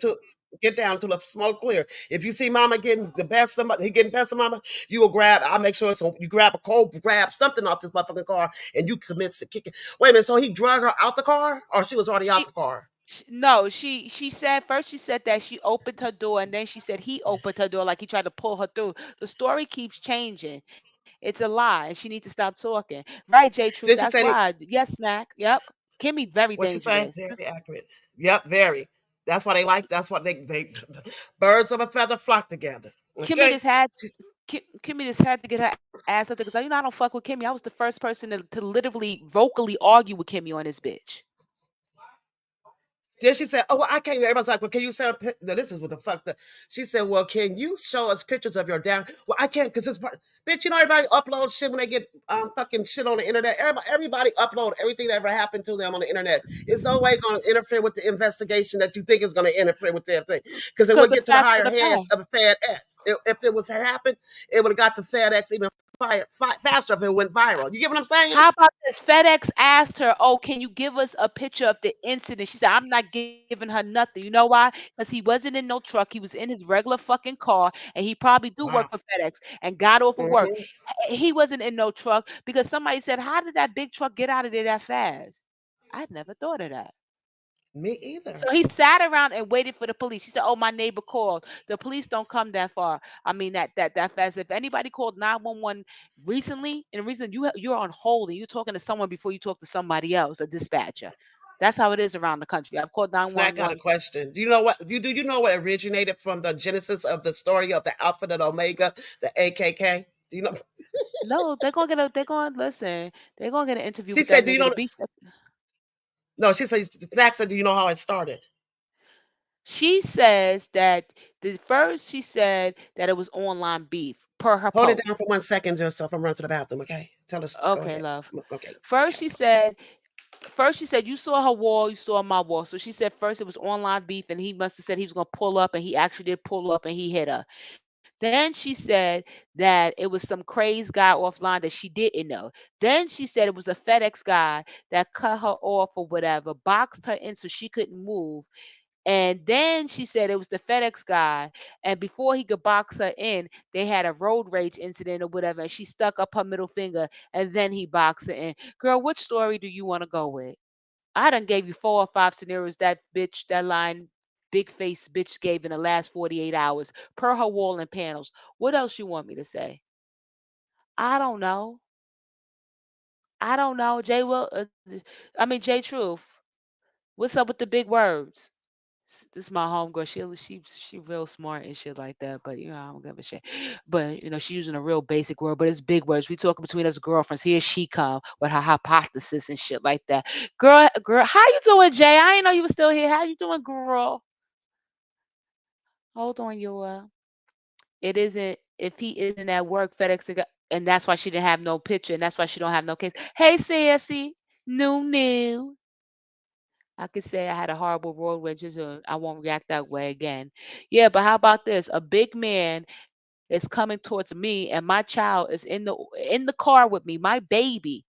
get down until the smoke clear. If you see Mama getting the best of he getting best of Mama, you will grab. I'll make sure so you grab a cold, grab something off this motherfucking car, and you commence to kick it. Wait a minute. So he drug her out the car, or she was already out She, the car? no, she said first she said that she opened her door and then she said he opened her door like he tried to pull her through. The story keeps changing. It's a lie. And she needs to stop talking. Right, J Truth. Then That's she said, why. Yes, Snack. Yep. Kimmy very "What she say? dangerous. Very accurate. Yep, very. That's why they like. That's what they birds of a feather flock together. Kimmy Okay." just had Kimmy just had to get her ass up there because I don't fuck with Kimmy. I was the first person to literally vocally argue with Kimmy on this bitch. Then she said, "Oh, well, I can't." Everybody's like, "Well, can you send?" No, this is what the fuck. She said, "Well, can you show us pictures of your down?" Well, I can't because it's bitch. You know, everybody uploads shit when they get fucking shit on the internet. Everybody upload everything that ever happened to them on the internet. It's no way going to interfere with the investigation that you think is going to interfere with their thing because it Because would the get to the facts of higher the heads past. of FedEx. If it was to happen, it would have got to FedEx even faster if it went viral. You get what I'm saying? How about this? FedEx asked her, "Oh, can you give us a picture of the incident?" She said, "I'm not giving her nothing." You know why? Because he wasn't in no truck. He was in his regular fucking car, and he probably do work Wow. for FedEx and got off of work. Hmm. He wasn't in no truck because somebody said, "How did that big truck get out of there that fast?" I'd never thought of that. Me either. So he sat around and waited for the police. He said, "Oh, my neighbor called. The police don't come that far. I mean that fast. If anybody called 911 recently, and the reason you're on hold and you're talking to someone before you talk to somebody else, a dispatcher. That's how it is around the country. I've called Snack got a 911. question. Do you know what you know what originated from the genesis of the story of the Alpha and Omega, the AKK? Do you know? No, they're gonna get a. They're gonna listen. They're gonna get an interview She with that said, "Do you nigga. The know?" beach. No, she said. Snack said, "Do you know how it started?" She says that the first she said that it was online beef per her Hold it down post. for 1 second, yourself. I'm running to the bathroom. Okay, tell us. Go Okay, ahead. love. Okay, I First got she it. said First, she said you saw her wall, you saw my wall. So she said first it was online beef, and he must have said he was gonna pull up, and he actually did pull up, and he hit her. Then she said that it was some crazed guy offline that she didn't know. Then she said it was a FedEx guy that cut her off or whatever, boxed her in so she couldn't move. And then she said it was the FedEx guy. And before he could box her in, they had a road rage incident or whatever. And she stuck up her middle finger, and then he boxed her in. Girl, which story do you want to go with? I done gave you 4 or 5 scenarios that bitch, that line, big face bitch gave in the last 48 hours per her wall and panels. What else you want me to say? I don't know. I don't know. Jay will. I mean Jay Truth. What's up with the big words? This is my homegirl. She real smart and shit like that. But I don't give a shit. But she using a real basic word, but it's big words. We talking between us girlfriends. Here she come with her hypothesis and shit like that. Girl, how you doing, Jay? I didn't know you was still here. How you doing, girl? Hold on, you. It isn't if he isn't at work, and that's why she didn't have no picture, and that's why she don't have no case. Hey, Sassy, new. I could say I had a horrible road rage, so I won't react that way again. Yeah, but how about this? A big man is coming towards me, and my child is in the car with me. My baby.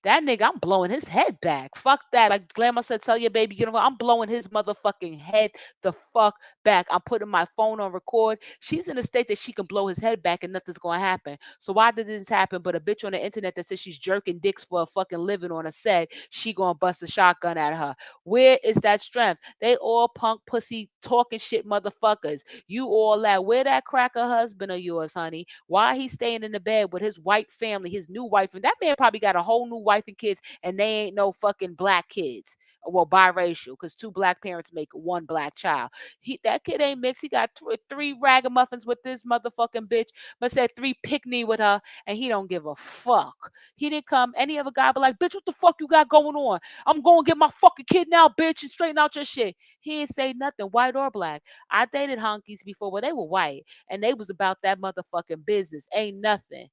That nigga, I'm blowing his head back. Fuck that. Like Glamour said, tell your baby, get over. I'm blowing his motherfucking head the fuck back. I'm putting my phone on record. She's in a state that she can blow his head back and nothing's gonna happen. So why did this happen? But a bitch on the internet that says she's jerking dicks for a fucking living on a set, she gonna bust a shotgun at her. Where is that strength? They all punk pussy talking shit motherfuckers. You all that. Where that cracker husband of yours, honey? Why he staying in the bed with his white family, his new wife? And that man probably got a whole new wife and kids, and they ain't no fucking black kids. Well, biracial, because two black parents make one black child. That kid ain't mixed. He got three ragamuffins with this motherfucking bitch, but said three pickney with her, and he don't give a fuck. He didn't come. Any other guy be like, bitch, what the fuck you got going on? I'm going to get my fucking kid now, bitch, and straighten out your shit. He ain't say nothing, white or black. I dated honkies before, but they were white, and they was about that motherfucking business. Ain't nothing.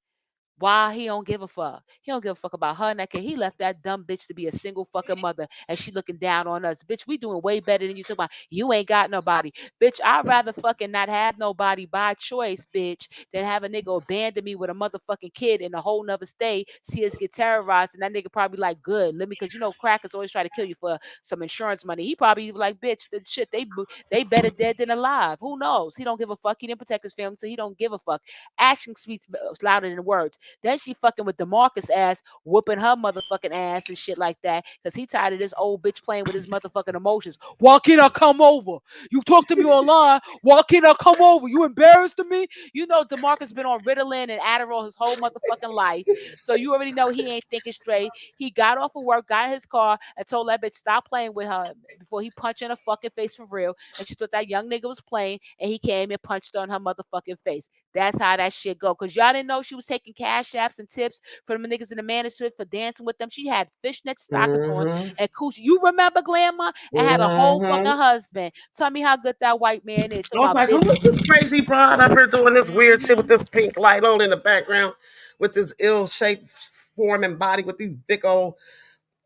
Why he don't give a fuck? He don't give a fuck about her and that kid. He left that dumb bitch to be a single fucking mother, and she looking down on us. Bitch, we doing way better than you. Talking about you ain't got nobody. Bitch, I'd rather fucking not have nobody by choice, bitch, than have a nigga abandon me with a motherfucking kid in a whole nother state, see us get terrorized, and that nigga probably like, good, let me, because crackers always try to kill you for some insurance money. He probably like, bitch, the shit, they better dead than alive. Who knows? He don't give a fuck. He didn't protect his family, so he don't give a fuck. Action speaks louder than words. Then she fucking with DeMarcus ass, whooping her motherfucking ass and shit like that, because he tired of this old bitch playing with his motherfucking emotions. Why can't I come over? You talk to me online. Why can't I come over? You embarrassed of me? DeMarcus been on Ritalin and Adderall his whole motherfucking life. So you already know he ain't thinking straight. He got off of work, got in his car, and told that bitch stop playing with her before he punched her in the fucking face for real. And she thought that young nigga was playing, and he came and punched her on her motherfucking face. That's how that shit go. Cause y'all didn't know she was taking cash apps and tips from the niggas in the management for dancing with them. She had fishnet stockings on Mm-hmm. and coochie. You remember Glamour? And had a whole fucking Mm-hmm. husband. Tell me how good that white man is. I Talking was about like, who business. is this crazy broad up here doing this weird shit with Hmm. this pink light on in the background with this ill-shaped form and body with these big old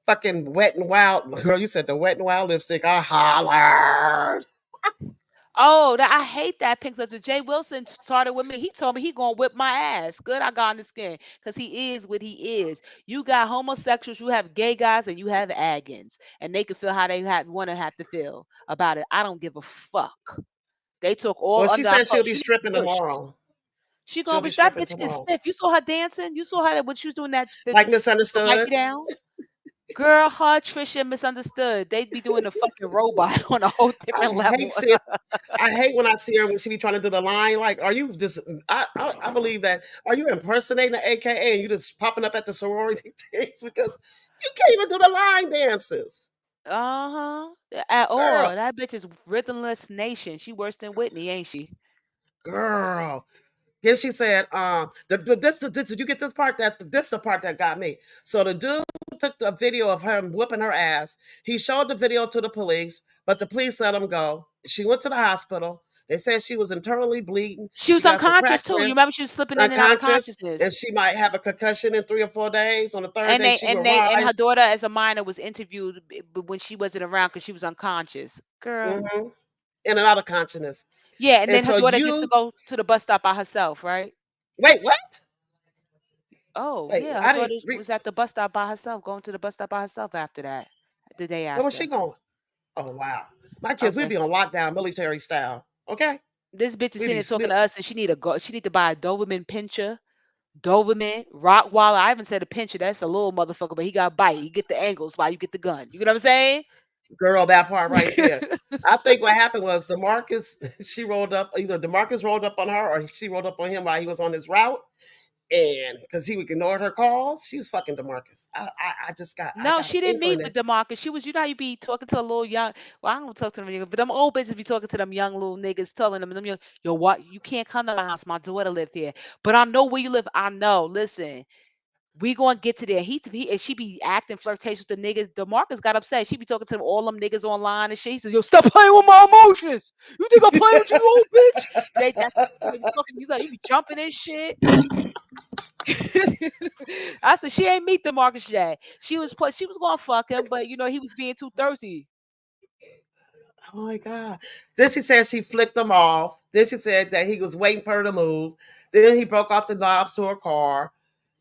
fucking wet and wild girl, you said the wet and wild lipstick. I hollered. Oh, I hate that pink lipstick. Jay Wilson started with me. He told me he gonna whip my ass. Good, I got on the skin because he is what he is. You got homosexuals, you have gay guys, and you have agons, and they can feel how they want to have to feel about it. I don't give a fuck. They took Well, all she under our said she'll clothes. be She need to stripping be pushed. tomorrow. She She'll gonna be be that stripping bitch is tomorrow. stiff. You saw her dancing. You saw her when she was doing that Like the wipe misunderstood. me down. Girl, her Trisha misunderstood. They'd be doing the fucking robot on a whole I different hate level. seeing I hate when I see her when she be trying to do the line. Like, are you just? I believe that. Are you impersonating the AKA and you just popping up at the sorority things because you can't even do the line dances, Uh-huh. At girl. all. That bitch is rhythmless nation. She worse than Whitney, ain't she? Girl. Then she said, this, did you get this part? This the part that got me. So the dude took the video of him whipping her ass. He showed the video to the police, but the police let him go. She went to the hospital. They said she was internally bleeding. She She was got some unconscious cracked too. You ribs, remember she was slipping in and out of unconscious, consciousness. and she might have a concussion in 3 or 4 days. On the third And day, they she and will they and her rise. daughter as a minor was interviewed when she wasn't around because she was unconscious. Girl. Hmm. In and out of consciousness. Yeah, and And then her so daughter gets to you go to the bus stop by herself, right? wait, what? Oh, Wait, yeah, her I daughter didn't. was at the bus stop by herself, going to the bus stop by herself after that, the day Where was she after. going? Oh wow, my kids, we Okay. be on lockdown, military style. Okay, This bitch is we sitting be there talking to us and she need to buy a Doberman Pinscher, Doberman, Rottweiler. I haven't said a Pinscher, that's a little motherfucker, but he got bite. He get the angles while you get the gun. You get what I'm saying? girl. That part right there. I think what happened was Demarcus. She rolled up. Either Demarcus rolled up on her, or she rolled up on him while he was on his route. And because he ignored her calls, she was fucking Demarcus. I No, got an she didn't inkling meet that with DeMarcus. She was, you know, how you be talking to a little young. Well, I don't talk to them, but them old bitches be talking to them young little niggas, telling them, young, yo, what? You can't come to my house. My daughter live here, but I know where you live. I know. Listen, we gonna get to there. He and she be acting flirtatious with the niggas. DeMarcus got upset. She be talking to them, all them niggas online and shit. He said, yo, stop playing with my emotions. You think I'm playing with you, old bitch? That's you talking. You be jumping and shit. I said she ain't meet DeMarcus yet. She was gonna fuck him, but you know he was being too thirsty. oh my God. Then she said she flicked him off. Then she said that he was waiting for her to move. Then he broke off the knobs to her car.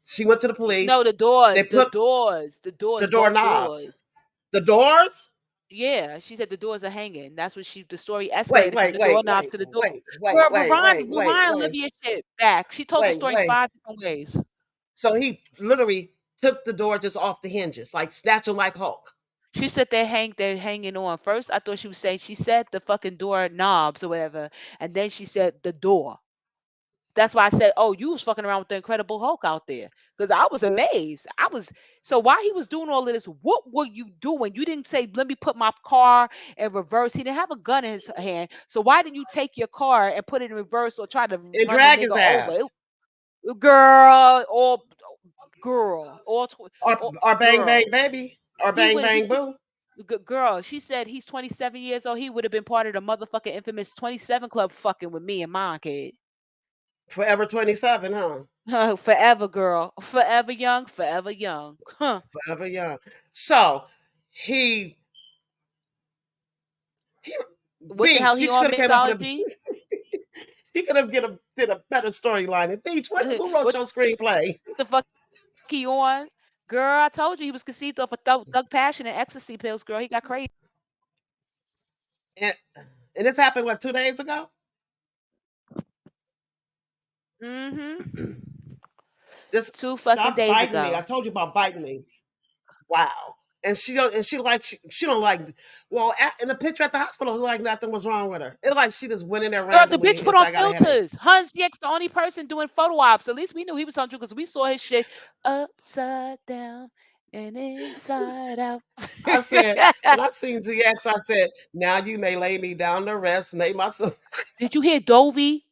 She went to the police. No, They the put doors, the both doorknobs. doors. The doors? Yeah, she said the doors are hanging. That's what the story Wait, escalated from wait, the wait, doorknob wait, to the door. wait, wait, Girl, wait, wait, wait, rewind wait, Olivia shit back. She told the wait, story wait. 5 different ways. So he literally took the door just off the hinges, like snatching like Hulk. She said they're hanging on. First, I thought she was saying she said the fucking door knobs or whatever, and then she said the door. That's why I said, "Oh, you was fucking around with the Incredible Hulk out there," because I was amazed. I was so while he was doing all of this, what were you doing? You didn't say, "Let me put my car in reverse." He didn't have a gun in his hand, so why didn't you take your car and put it in reverse or try to And run the drag his nigga over? ass. Girl, or girl, Or, or or bang bang girl, baby. Or he bang would he. bang boo. Girl, she said he's 27 years old. He would have been part of the motherfucking infamous 27 club fucking with me and mine, kid. Forever 27, huh? Forever, girl. Forever young, forever young. Huh. Forever young. So he he What the hell Beach, he he could on have came up with a mixology? he could have did a better storyline. And Beach, who wrote What your screenplay? the fuck he on? Girl, I told you he was conceived off of thug passion and ecstasy pills, girl. He got crazy. And, and this happened what 2 days ago? Mm-hmm. Just 2 fucking stop days biting me. I ago. told you about biting me. Wow. And she don't like in the picture at the hospital it looked like nothing was wrong with her. It was like she just went in there Girl, the randomly bitch and put said on I got a headache. filters. Hans X, the only person doing photo ops. At least we knew he was on because we saw his shit upside down and inside out. I said when I seen ZX, I said, now you may lay me down to rest, make myself Did you hear Dovey?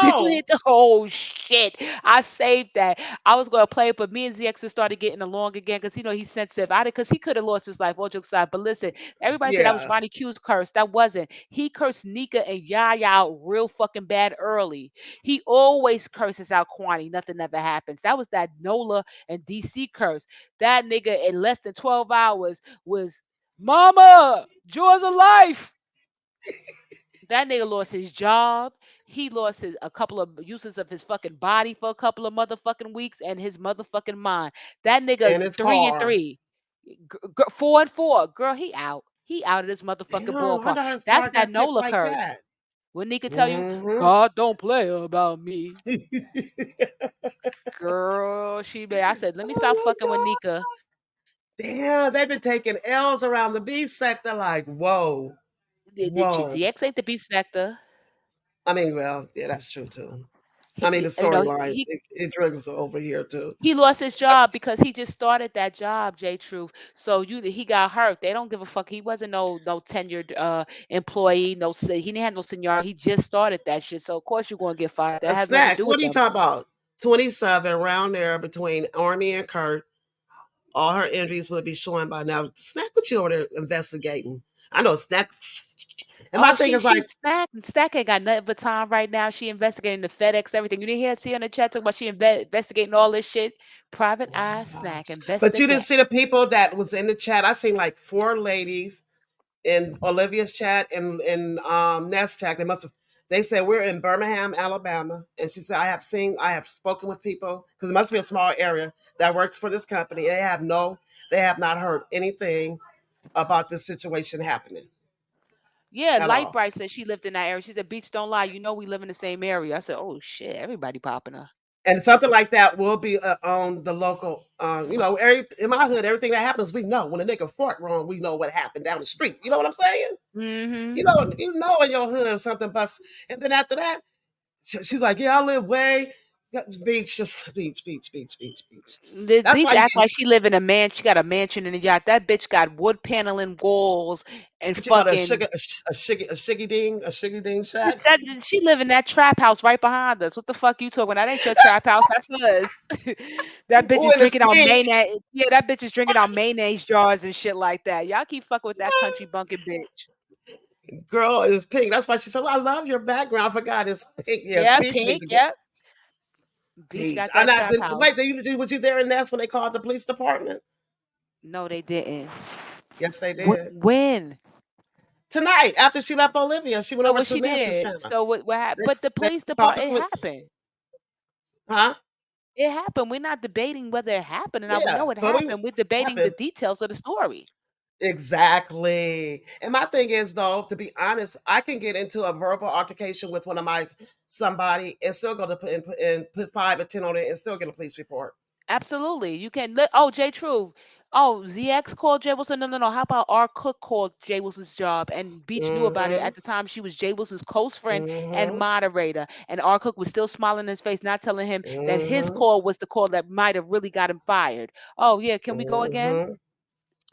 Did you no. hit the oh shit? I saved that. I was gonna play it, but me and ZX started getting along again because he's sensitive. I did because he could have lost his life, all jokes aside. But listen, everybody said that was Yeah. Ronnie Q's curse. That wasn't. He cursed Nika and Yaya out real fucking bad early. He always curses out Kwani. Nothing ever happens. That was that Nola and DC curse. That nigga in less than 12 hours was Mama, Jaws of life. That nigga lost his job. He lost a couple of uses of his fucking body for a couple of motherfucking weeks and his motherfucking mind. That nigga In his 3 and 3, car. 4 and 4. Girl, he out. He out of this motherfucking Damn, how ballpark. did his That's car that got tipped Nola like curse. that? When Nika tell you, Hmm. God don't play about me. Girl, I said, let me stop Oh fucking my with God. Nika. Damn, they've been taking L's around the beef sector like, whoa, The whoa. GX ain't the beef sector. I mean, well, yeah, that's true too. I mean, the You know, storylines, it triggers over here too. he lost his job That's, because he just started that job, J Truth. So he got hurt. They don't give a fuck. He wasn't no tenured employee. He didn't have no seniority. He just started that shit. So of course you're gonna get fired. That a has nothing to snack. do with What are you them. talking about? 27 around there between Army and Kurt. all her injuries would be showing by now. Snack, what you over there investigating? I know Snack. And my Oh, thing she is she like, Stack ain't got nothing but time right now. She investigating the FedEx, everything. You didn't hear see on the chat talking about she investigating all this shit. Private Eye wow. Snack But you didn't investigate. see the people that was in the chat. I seen like four ladies in Olivia's chat and Nest chat. They said we're in Birmingham, Alabama, and she said I have spoken with people because it must be a small area that works for this company. They have not heard anything about this situation happening Yeah, at Light all. Bright said she lived in that area. She said, "Beach don't lie. You know we live in the same area." I said, "Oh shit, everybody popping her." And something like that will be on the local. In my hood, everything that happens, we know. When a nigga fart wrong, we know what happened down the street. You know what I'm saying? Mm-hmm. You know in your hood or something. But and then after that, she's like, "Yeah, I live way beach, just beach." The That's beach why you act can like she live in a man. She got a mansion in a yacht. That bitch got wood paneling walls and what you call it, fucking. a shiggy ding shack. She live in that trap house right behind us. What the fuck you talking? That ain't your trap house. That's us. That bitch Oh, is and it's drinking out pink, mayonnaise. Yeah, that bitch is drinking out mayonnaise jars and shit like that. Y'all keep fucking with that country bunking bitch. girl. It's pink. That's why she said, well, "I love your background." I forgot it's pink. Yeah, Yeah, Peach need pink. to get Yep. Beach Peach. got I'm that not. trap house. Wait, was you there in Nest when they called the police department? No, they didn't. Yes, they did. When? Tonight, after she left Olivia, she went So over what to she Ness's did? channel. So what happened? They, But the they police called the department, it police. happened. Huh? It happened. We're not debating whether it happened or not. We Yeah, know it but we happened. We're debating the happened. details of the story. Exactly. And my thing is though, to be honest, I can get into a verbal altercation with one of my somebody and still go to put 5 or 10 on it and still get a police report. Absolutely. You can look. Oh, J Truth. Oh, ZX called Jay Wilson. No, no, no. How about R Cook called Jay Wilson's job and Beach knew about it Mm-hmm. at the time. She was Jay Wilson's close friend and Mm-hmm. moderator. And R Cook was still smiling in his face, not telling him that his Mm-hmm. call was the call that might have really got him fired. Oh, yeah. Can we go again? Mm-hmm.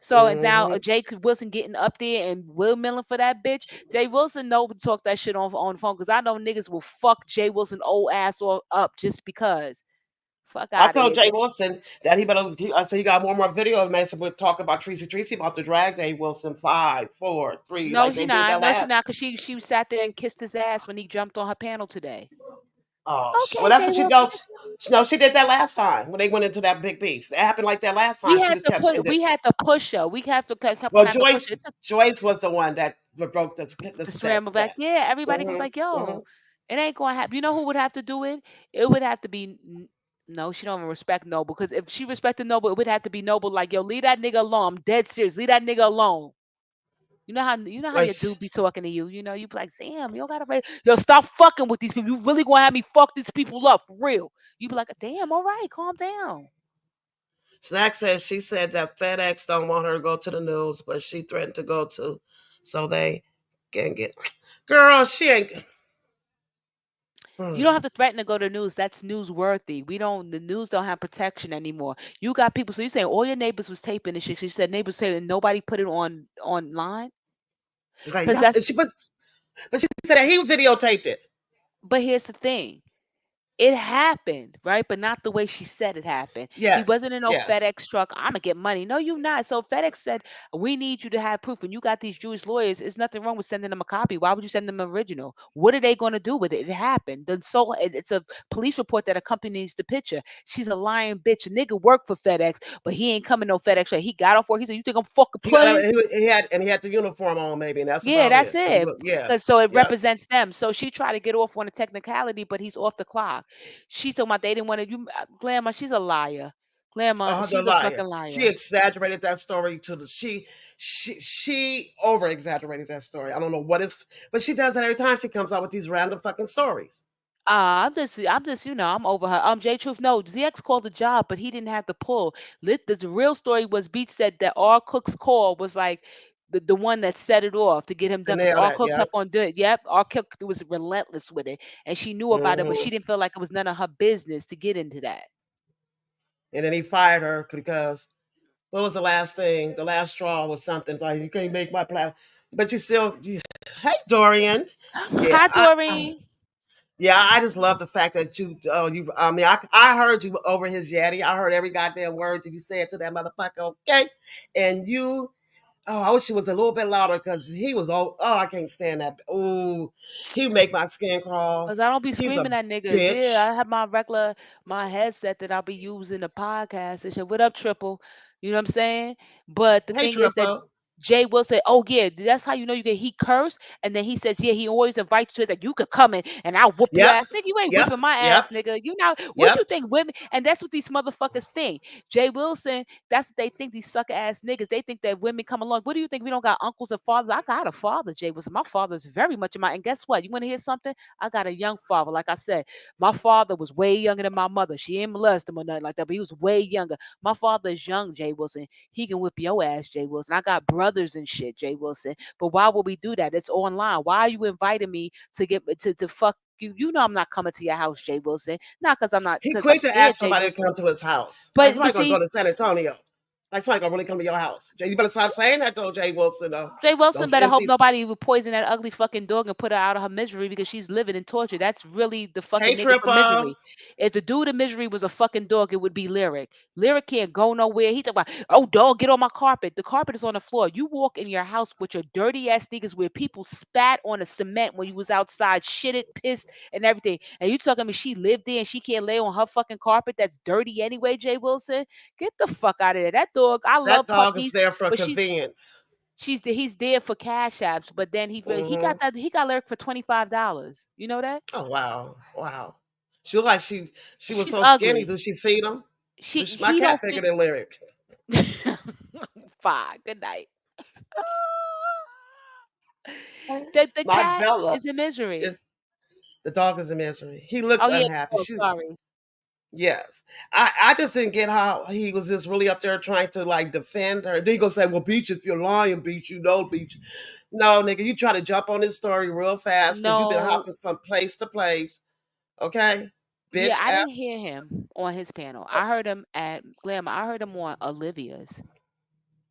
So and now Mm-hmm. Jay Wilson getting up there and Will Millen for that bitch. Jay Wilson know to talk that shit on the phone because I know niggas will fuck Jay Wilson old ass or up just because. Fuck I out of told here. Jay Wilson that he better. I said he got one more video of Mason would talk about Tracy about to drag Jay Wilson 5, 4, 3 No, like she they did not. that No, she last. not. Cause she sat there and kissed his ass when he jumped on her panel today. Oh, well, Okay, that's Jay what she Wilson. knows. No, she did that last time when they went into that big beef. It happened like that last time. She just kept. We had to push her. We have to Well, kind of push her. It took Joyce was the one that broke the to that scramble back. that. Yeah, everybody was like, Mm-hmm, mm-hmm. "Yo, it ain't gonna happen." You know who would have to do it? It would have to be. No, she don't even respect Noble. Because if she respected Noble, it would have to be Noble. Like, yo, leave that nigga alone. I'm dead serious. Leave that nigga alone. You know how Like, your dude be talking to you. You be like, damn, you don't gotta yo, stop fucking with these people. You really gonna have me fuck these people up for real. You be like, damn, all right, calm down. Snack says she said that FedEx don't want her to go to the news, but she threatened to go to, so they can get. Girl, she ain't. You don't Hmm. have to threaten to go to news. That's newsworthy. The news don't have protection anymore. You got people, so you saying all your neighbors was taping this shit. She said neighbors taping and nobody put it online? Okay, Because that's but she said that he videotaped it. but here's the thing. It happened, right? But not the way she said it happened. He Yes, wasn't in no yes. FedEx truck. I'm gonna get money. No, you not. So FedEx said, we need you to have proof. And you got these Jewish lawyers. There's nothing wrong with sending them a copy. Why would you send them an original? What are they gonna do with it? It happened. It's a police report that accompanies the picture. She's a lying bitch. A nigga worked for FedEx, but he ain't coming no FedEx truck. He got off work. He said, you think I'm fucking He got playing? he had the uniform on maybe, and that's Yeah, about that's it. But he it. looked, yeah, Cause so it yeah. represents them. So she tried to get off on a technicality, but he's off the clock. She's talking about they didn't want to. Glamour, she's a liar. Glamour, The she's a liar. fucking She liar. exaggerated that story to the she over exaggerated that story. I don't know what is, but she does that every time she comes out with these random fucking stories. I'm over her. J Truth, no, ZX called the job, but he didn't have the pull. The real story was Beach said that R Cook's call was like the one that set it off to get him To done because nail R that, Cook yeah. kept on doing it. Yep, R Cook was relentless with it, and she knew about it, but Hmm. she didn't feel like it was none of her business to get into that. And then he fired her because what was the last thing? The last straw was something like you can't make my plan, but hey Dorian, yeah, Hi, Doreen. Yeah, I just love the fact that you. I mean, I heard you over his yeti. I heard every goddamn word that you said to that motherfucker. Okay, and you. Oh, I wish he was a little bit louder because he was. Oh, I can't stand that. Oh, he make my skin crawl. Cause I don't be He's a screaming at niggas. Yeah, bitch. I have my regular my headset that I'll be using the podcast and shit. What up, Triple? You know what I'm saying? But the Hey, thing is that Trippo. Jay will say, "Oh yeah, that's how you know you get." He cursed, and then he says, "Yeah, he always invites you to that you could come in and I'll whoop your Yep, ass, nigga. You ain't yep, whipping my yep, ass, nigga. You know what yep. you think women?" And that's what these motherfuckers think. Jay Wilson, that's what they think. These sucker ass niggas, they think that women come along. What do you think? We don't got uncles and fathers. I got a father, Jay Wilson. My father's very much in my. And guess what? You want to hear something? I got a young father. Like I said, my father was way younger than my mother. She ain't molest him or nothing like that, but he was way younger. My father is young, Jay Wilson. He can whip your ass, Jay Wilson. I got brothers and shit, Jay Wilson. But why would we do that? It's online. Why are you inviting me to get to fuck you? You know I'm not coming to your house, Jay Wilson. Not because I'm not He because I'm quick to scared, ask Jay somebody to Wilson. come to his house. Like But somebody gonna go see, to San Antonio. Like somebody gonna really come to your house. Jay, you better stop saying that though, Jay Wilson. Though. Jay Wilson Those better hope empty. nobody would poison that ugly fucking dog and put her out of her misery because she's living in torture. That's really the Hey, fucking nigga from Trippo. Misery. If the dude in Misery was a fucking dog, it would be Lyric. Lyric can't go nowhere. He talk about, oh dog, get on my carpet. The carpet is on the floor. You walk in your house with your dirty ass sneakers where people spat on the cement when you was outside, shitted, pissed, and everything. And you talking me she lived there and she can't lay on her fucking carpet that's dirty anyway, Jay Wilson? Get the fuck out of there. That dog, I That love dog is puppies, there for but she's convenience. he's there for cash apps, but then Hmm. he got Lyric for $25. You know that? Oh wow, wow. She look like she was She's so skinny. ugly. Do she feed him? My He cat don't bigger fit. than Lyric. Fine. Good night. The My cat Bella is a misery. is the dog is a misery. He looks Oh yeah. unhappy. Oh, sorry. Yes. I just didn't get how he was just really up there trying to like defend her. Then he gonna say, well, Beach, if you're lying, Beach, you know, Beach. No, nigga, you try to jump on this story real fast because you've been No. hopping from place to place. Okay? Yeah, Bitch I ass. didn't hear him on his panel. I heard him at Glamour. I heard him on Olivia's.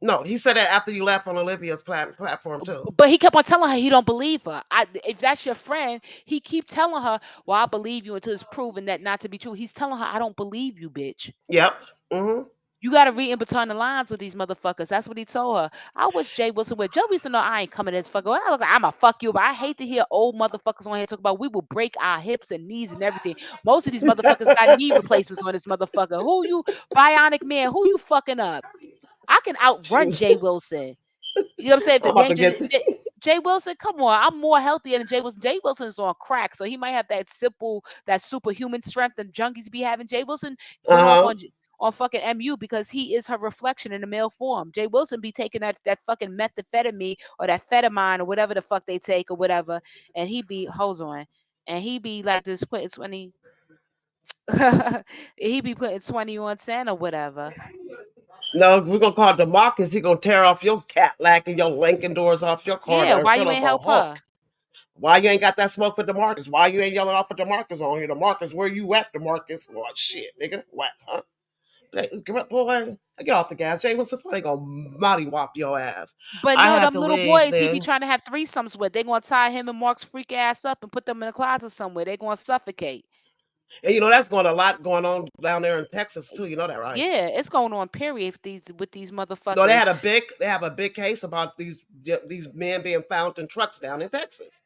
No, he said that after you left on Olivia's platform too. But he kept on telling her he don't believe her. If that's your friend, he keep telling her, "Well, I believe you until it's proven that not to be true." He's telling her, "I don't believe you, bitch." Yep. Mm-hmm. You gotta read in between the lines with these motherfuckers. That's what he told her. I wish Jay Wilson would. Joe Wilson know I ain't coming to this fucker. I'ma fuck you, but I hate to hear old motherfuckers on here talk about we will break our hips and knees and everything. Most of these motherfuckers got knee replacements on this motherfucker. Who you, bionic man? Who you fucking up? I can outrun Jay Wilson. You know what I'm saying? If I'm the about to danger, get Jay Wilson, come on, I'm more healthier than Jay Wilson. Jay Wilson is on crack, so he might have that simple, that superhuman strength that junkies be having. Jay Wilson went off uh-huh. on fucking MU because he is her reflection in the male form. Jay Wilson be taking that fucking methamphetamine or that fetamine or whatever the fuck they take or whatever, and he be hold on, and he be like just putting 20. He be putting 20 on 10 or whatever. No, we're gonna call Demarcus. He gonna tear off your Cadillac and your Lincoln doors off your car Yeah, to why put you up ain't a help Hulk. her? Why you ain't got that smoke for Demarcus? Why you ain't yelling off for Demarcus on here? Demarcus, where you at, Demarcus? What shit, nigga? What, huh? Come up, boy. Get off the gas. Jay, what's the fun? They gonna molly whop your ass. But I no, had them to little leave boys he be then. trying to have threesomes with. They gonna tie him and Mark's freak ass up and put them in a closet somewhere. They gonna suffocate. And you know that's going a lot going on down there in Texas too. You know that, right? Yeah, it's going on. Period. With these No, motherfuckers. they have a big case about these men being found in trucks down in Texas,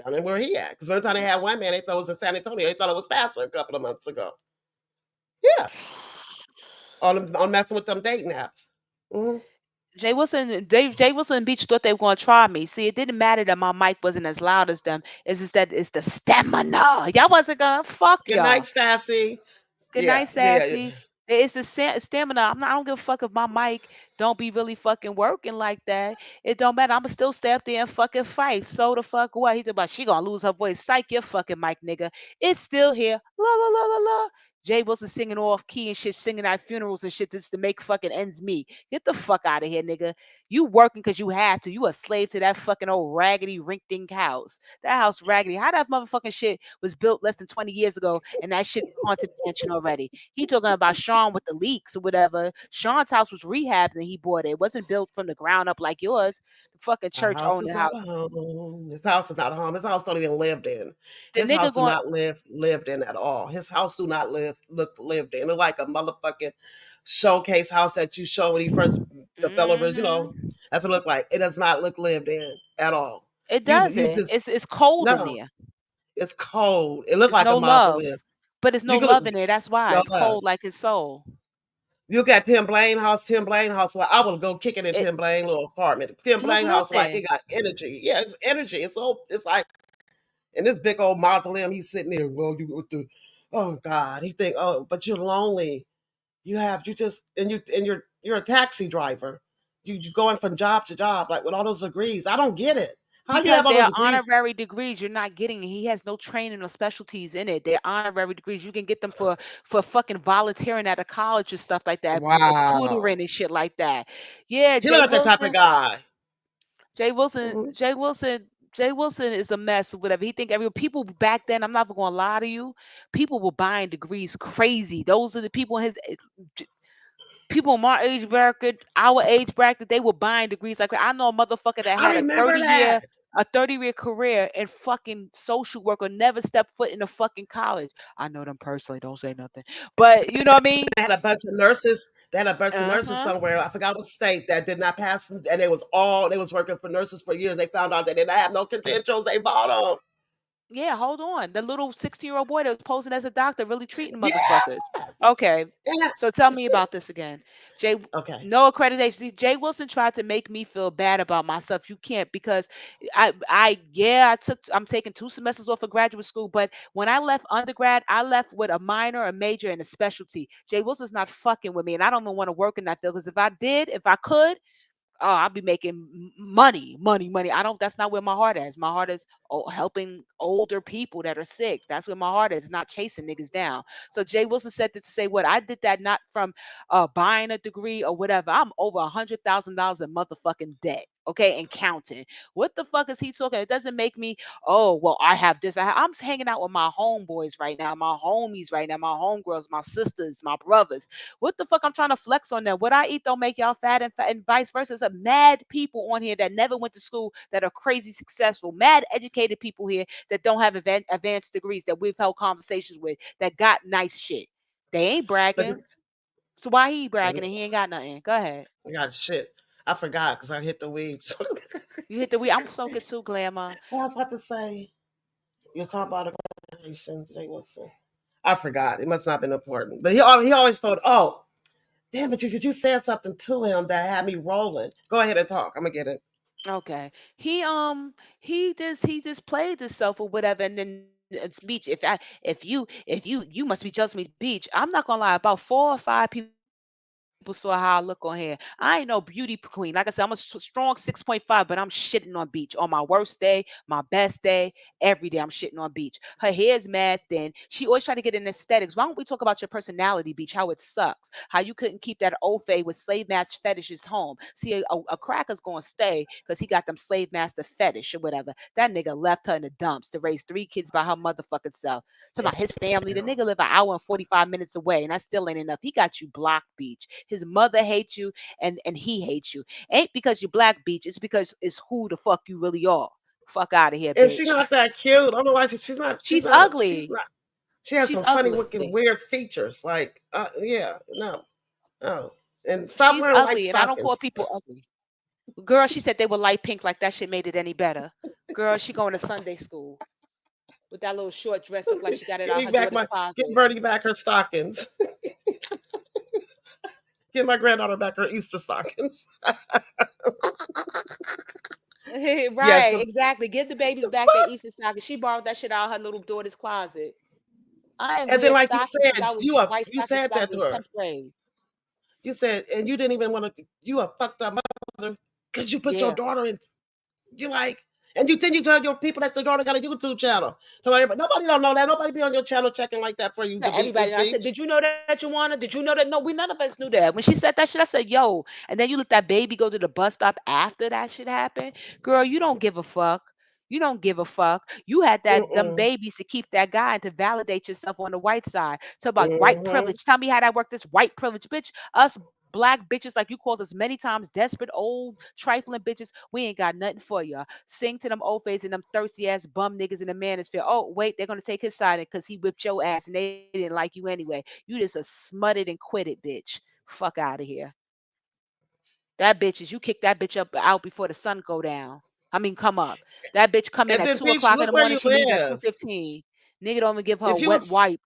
down in where he at. Because one time they had one man, they thought it was in San Antonio. They thought it was Pastor a couple of months ago. Yeah, on messing with them dating apps. Hmm. Jay Wilson and Beach thought they were gonna try me. See, it didn't matter that my mic wasn't as loud as them. It's just that it's the stamina. Y'all wasn't gonna fuck Good night, y'all. Stassi. Good Yeah, night, yeah, yeah. Sassy. It's the stamina. I don't give a fuck if my mic don't be really fucking working like that. It don't matter. I'ma still stay up there and fucking fight. So the fuck what? He talking about she gonna lose her voice. Psych your fucking mic, nigga. It's still here. La la la la la. Jay Wilson singing off key and shit, singing at funerals and shit just to make fucking ends meet. Get the fuck out of here, nigga. You working because you have to. You a slave to that fucking old raggedy rink-dink house. That house raggedy. How that motherfucking shit was built less than 20 years ago and that shit haunted mansion already? He talking about Sean with the leaks or whatever. Sean's house was rehabbed and he bought it. It wasn't built from the ground up like yours. fucking A church house owned is the not house. a home. His house is not a home. His house don't even lived in. The His nigga house do going, not lived in at all. His house do not look lived in. It's like a motherfucking showcase house that you show when you first developers. mm-hmm. That's what it look like. It does not look lived in at all. It You doesn't. just It's cold in no. there. It's cold. It looked It's like a no love, mausoleum. but it's no You could look love in there. That's why no it's love. cold like his soul. You look at Tim Blaine house. Tim Blaine house. Like, I would go kick it in It Tim Blaine little apartment. Tim who's Blaine house like looking? it got energy. Yeah, it's energy. It's so it's like in this big old mausoleum. He's sitting there. Well, you with the oh God. He think but you're lonely. You just you're a taxi driver. You going from job to job like with all those degrees. I don't get it. How you Because have all those they're degrees? honorary degrees. You're not getting it. He has no training or specialties in it. They're honorary degrees. You can get them for fucking volunteering at a college and stuff like that, Wow. tutoring and shit like that. Yeah, He look like that type of guy. Jay Wilson, Mhm. Jay Wilson, Jay Wilson is a mess or whatever. He think every people back then. I'm not gonna lie to you. People were buying degrees crazy. Those are the people in his people my age bracket, our age bracket, they were buying degrees like I know a motherfucker that I had remember that. a 30-year career in fucking social work or never stepped foot in a fucking college. I know them personally, don't say nothing. But you know what I mean? They had a bunch of nurses. They had a bunch of nurses Uh-huh. somewhere. I forgot what state that did not pass, and they was working for nurses for years. They found out they didn't have no credentials. They bought them. Yeah, hold on. The little 16-year-old boy that was posing as a doctor really treating motherfuckers. Yes. Okay. And So tell me about this again. Jay, okay. no accreditation. Jay Wilson tried to make me feel bad about myself. You can't because I'm taking 2 semesters off of graduate school, but when I left undergrad, I left with a minor, a major, and a specialty. Jay Wilson's not fucking with me, and I don't even want to work in that field because if I could, oh, I'll be making money, money, money. I don't. That's not where my heart is. My heart is helping older people that are sick. That's where my heart is. It's not chasing niggas down. So Jay Wilson said this to say what I did that not from buying a degree or whatever. I'm over $100,000 in motherfucking debt. Okay, and counting. What the fuck is he talking? It doesn't make me. Oh well, I have this. I'm hanging out with my homeboys right now, my homies right now, my homegirls, my sisters, my brothers. What the fuck I'm trying to flex on them? What I eat don't make y'all fat and vice versa. There's a mad people on here that never went to school that are crazy successful. Mad educated people here that don't have advanced degrees that we've held conversations with that got nice shit. They ain't But bragging. So why he dang bragging it, and he ain't got nothing? Go ahead. I got shit. I forgot because I hit the weeds. You hit the weed. I'm smoking too, Glamour. What I was about to say. You were talking about the graduation. Jay Wilson. I forgot. It must not have been important. But he always thought, oh, damn it, you said something to him that had me rolling. Go ahead and talk. I'm gonna get it. Okay. He just played himself or whatever and then it's beach. If you must be jealous of me, beach. I'm not gonna lie, about 4 or 5 people saw how I look on here. I ain't no beauty queen. Like I said, I'm a strong 6.5, but I'm shitting on beach on my worst day, my best day, every day. I'm shitting on beach. Her hair's mad thin. She always try to get in aesthetics. Why don't we talk about your personality, beach? How it sucks. How you couldn't keep that old fade with slave match fetishes home. See, a cracker's gonna stay because he got them slave master fetish or whatever. That nigga left her in the dumps to raise 3 kids by her motherfucking self. Talking about his family. The nigga live an hour and 45 minutes away, and that still ain't enough. He got you blocked, beach. His mother hates you, and he hates you. Ain't because you black, beach. It's because it's who the fuck you really are. Fuck out of here, And she's bitch. not that cute. I don't know why She's ugly. she's not. She has She's some funny ugly. looking weird features. Like, yeah, no, no. And stop She's wearing white ugly, and I don't call stockings. people ugly. Girl, she said they were light pink, like that shit made it any better. Girl, she going to Sunday school with that little short dress, look like she got it Give out me her back daughter's my Get closet. Bertie back her stockings. Give my granddaughter back her Easter stockings. Yes, Right, exactly. Give the babies the back their fuck. Easter stocking. She borrowed that shit out of her little daughter's closet. I ain't And then, wear like you stockings since said, I was white you stockings said since I that was to in her. 10th grade. You said, and you didn't even want to. You a fucked up mother because you put your Yeah. daughter in. You like, and you tell your people that their daughter got a YouTube channel. Tell everybody, nobody don't know that. Nobody be on your channel checking like that for you To to beat everybody. this And I said, beach. did you know that you wanted? Did you know that? No, we none of us knew that. When she said that shit, I said, yo. And then you let that baby go to the bus stop after that shit happened. Girl, you don't give a fuck. You don't give a fuck. You had that them Mm-mm. babies to keep that guy and to validate yourself on the white side. Talk about white Mm-hmm. privilege. Tell me how that worked. This white privilege, bitch. Us black bitches like you called us many times, desperate, old, trifling bitches. We ain't got nothing for you. Sing to them old face and them thirsty ass bum niggas in the manosphere. Oh, wait, they're gonna take his side because he whipped your ass and they didn't like you anyway. You just a smutted and quit it, bitch. Fuck out of here. That bitch is you kick that bitch up out before the sun go down. I mean, come up. That bitch come in And at then, two Beach, o'clock in look the where morning. you She leave at live. 2:15. Nigga don't even give her a If you wet was, wipe.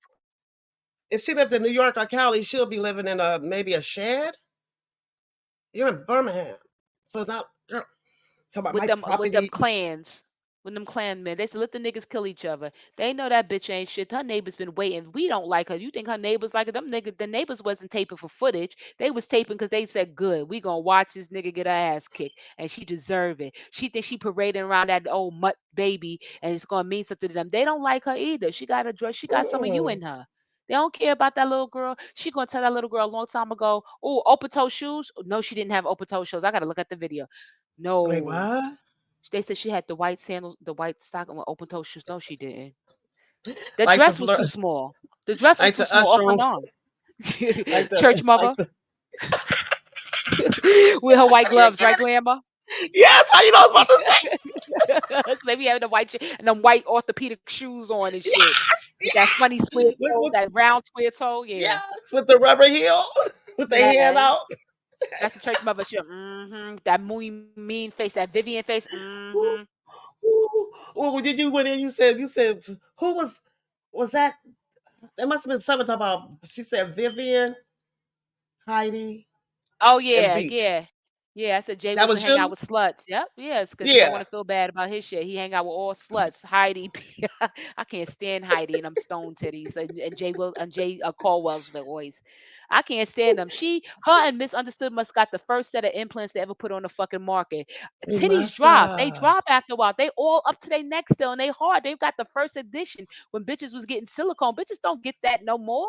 if she lived in New York or Cali, she'll be living in maybe a shed. You're in Birmingham, so it's not. Girl, so about with my them properties. clans. With them clan men. They said let the niggas kill each other. They know that bitch ain't shit. Her neighbors been waiting. We don't like her. You think her neighbors like her? Them niggas, the neighbors wasn't taping for footage. They was taping because they said, good, we gonna watch this nigga get her ass kicked. And she deserve it. She thinks she parading around that old mutt baby and it's gonna mean something to them. They don't like her either. She got a dress, she got some of you Mm-mm. in her. They don't care about that little girl. She gonna tell that little girl a long time ago, oh, open toe shoes. No, she didn't have open toe shoes. I gotta look at the video. Wait, No. what? They said she had the white sandals, the white stocking with open toe shoes. No, she didn't. The Like the dress was flirt, too small. The dress was like too the small. Up usher, and on. like Church like mother the. with her white You gloves, get right, it? Glamour? Yes, how you know I was about to say? Maybe having the white and them white orthopedic shoes on and shit. Yes, With that funny square yes, toe, that round square toe. Yeah. yes, with the rubber heel, with their hand Yes. out. That's the church mother. She, that mean face, that Vivian face. Ooh, ooh. Oh, did you went in? You said who was that? There must have been something talking about. She said Vivian, Heidi, Oh and yeah, Beach. yeah. Yeah, I said Jay That Wilson was hang out you. with sluts. Yep, yes, because he don't Yeah. want to feel bad about his shit. He hang out with all sluts. Heidi, I can't stand Heidi and them stone titties and Jay Caldwell's voice. I can't stand them. Her and Misunderstood must got the first set of implants they ever put on the fucking market. They Titties must drop. They have. drop after a while. They all up to their neck still and they hard. They've got the first edition when bitches was getting silicone. Bitches don't get that no more.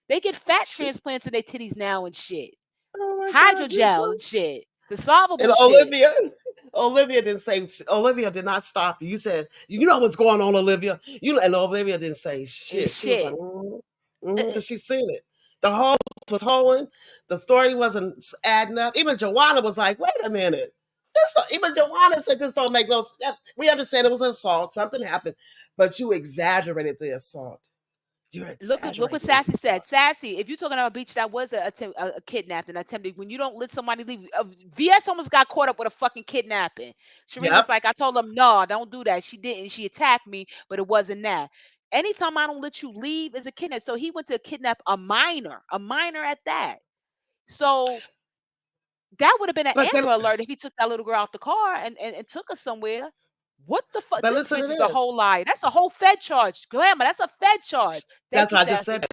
They get fat transplants in their titties now and shit, Oh my God, you so. hydrogel and shit, And dissolvable shit Olivia didn't say. Olivia did not stop you. You said, you know what's going on, Olivia. And Olivia didn't say and shit. She was like, shit. because she seen it. The whole was holding. The story wasn't adding up. Even Joanna was like, wait a minute. Even Joanna said this don't make no sense. We understand it was an assault. Something happened, but you exaggerated the assault. You're Look what exaggerating the Sassy assault. said. Sassy, if you're talking about a beach that was a kidnapped and attempted, when you don't let somebody leave, VS almost got caught up with a fucking kidnapping. Sheree was Yep. like, I told him, no, don't do that. She didn't. She attacked me, but it wasn't that. Anytime I don't let you leave is a kidnap. So he went to kidnap a minor at that. So that would have been an But then, Amber Alert if he took that little girl out the car and took her somewhere. What the fuck? but listen to Bitch is a this. whole lie. That's a whole Fed charge. Glamour, that's a Fed charge. Thank That's you, what I just Sassy. said.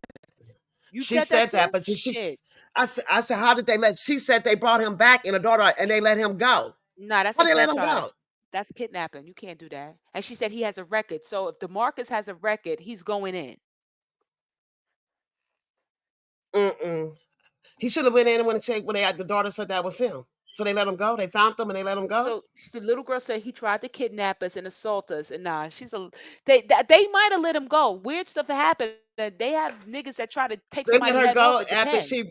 You She said that said that, too? but Shit. I said, how did they let? She said they brought him back in a daughter and they let him go. Nah, that's Why a they let Fed him go? charge. That's kidnapping. You can't do that. And she said he has a record. So if DeMarcus has a record, he's going in. Mm-mm. He should have been in when the daughter said that was him. So they let him go. They found him and they let him go. So the little girl said he tried to kidnap us and assault us, and nah, they might have let him go. Weird stuff happened. They have niggas that try to take They let somebody her head off. go It after depends. she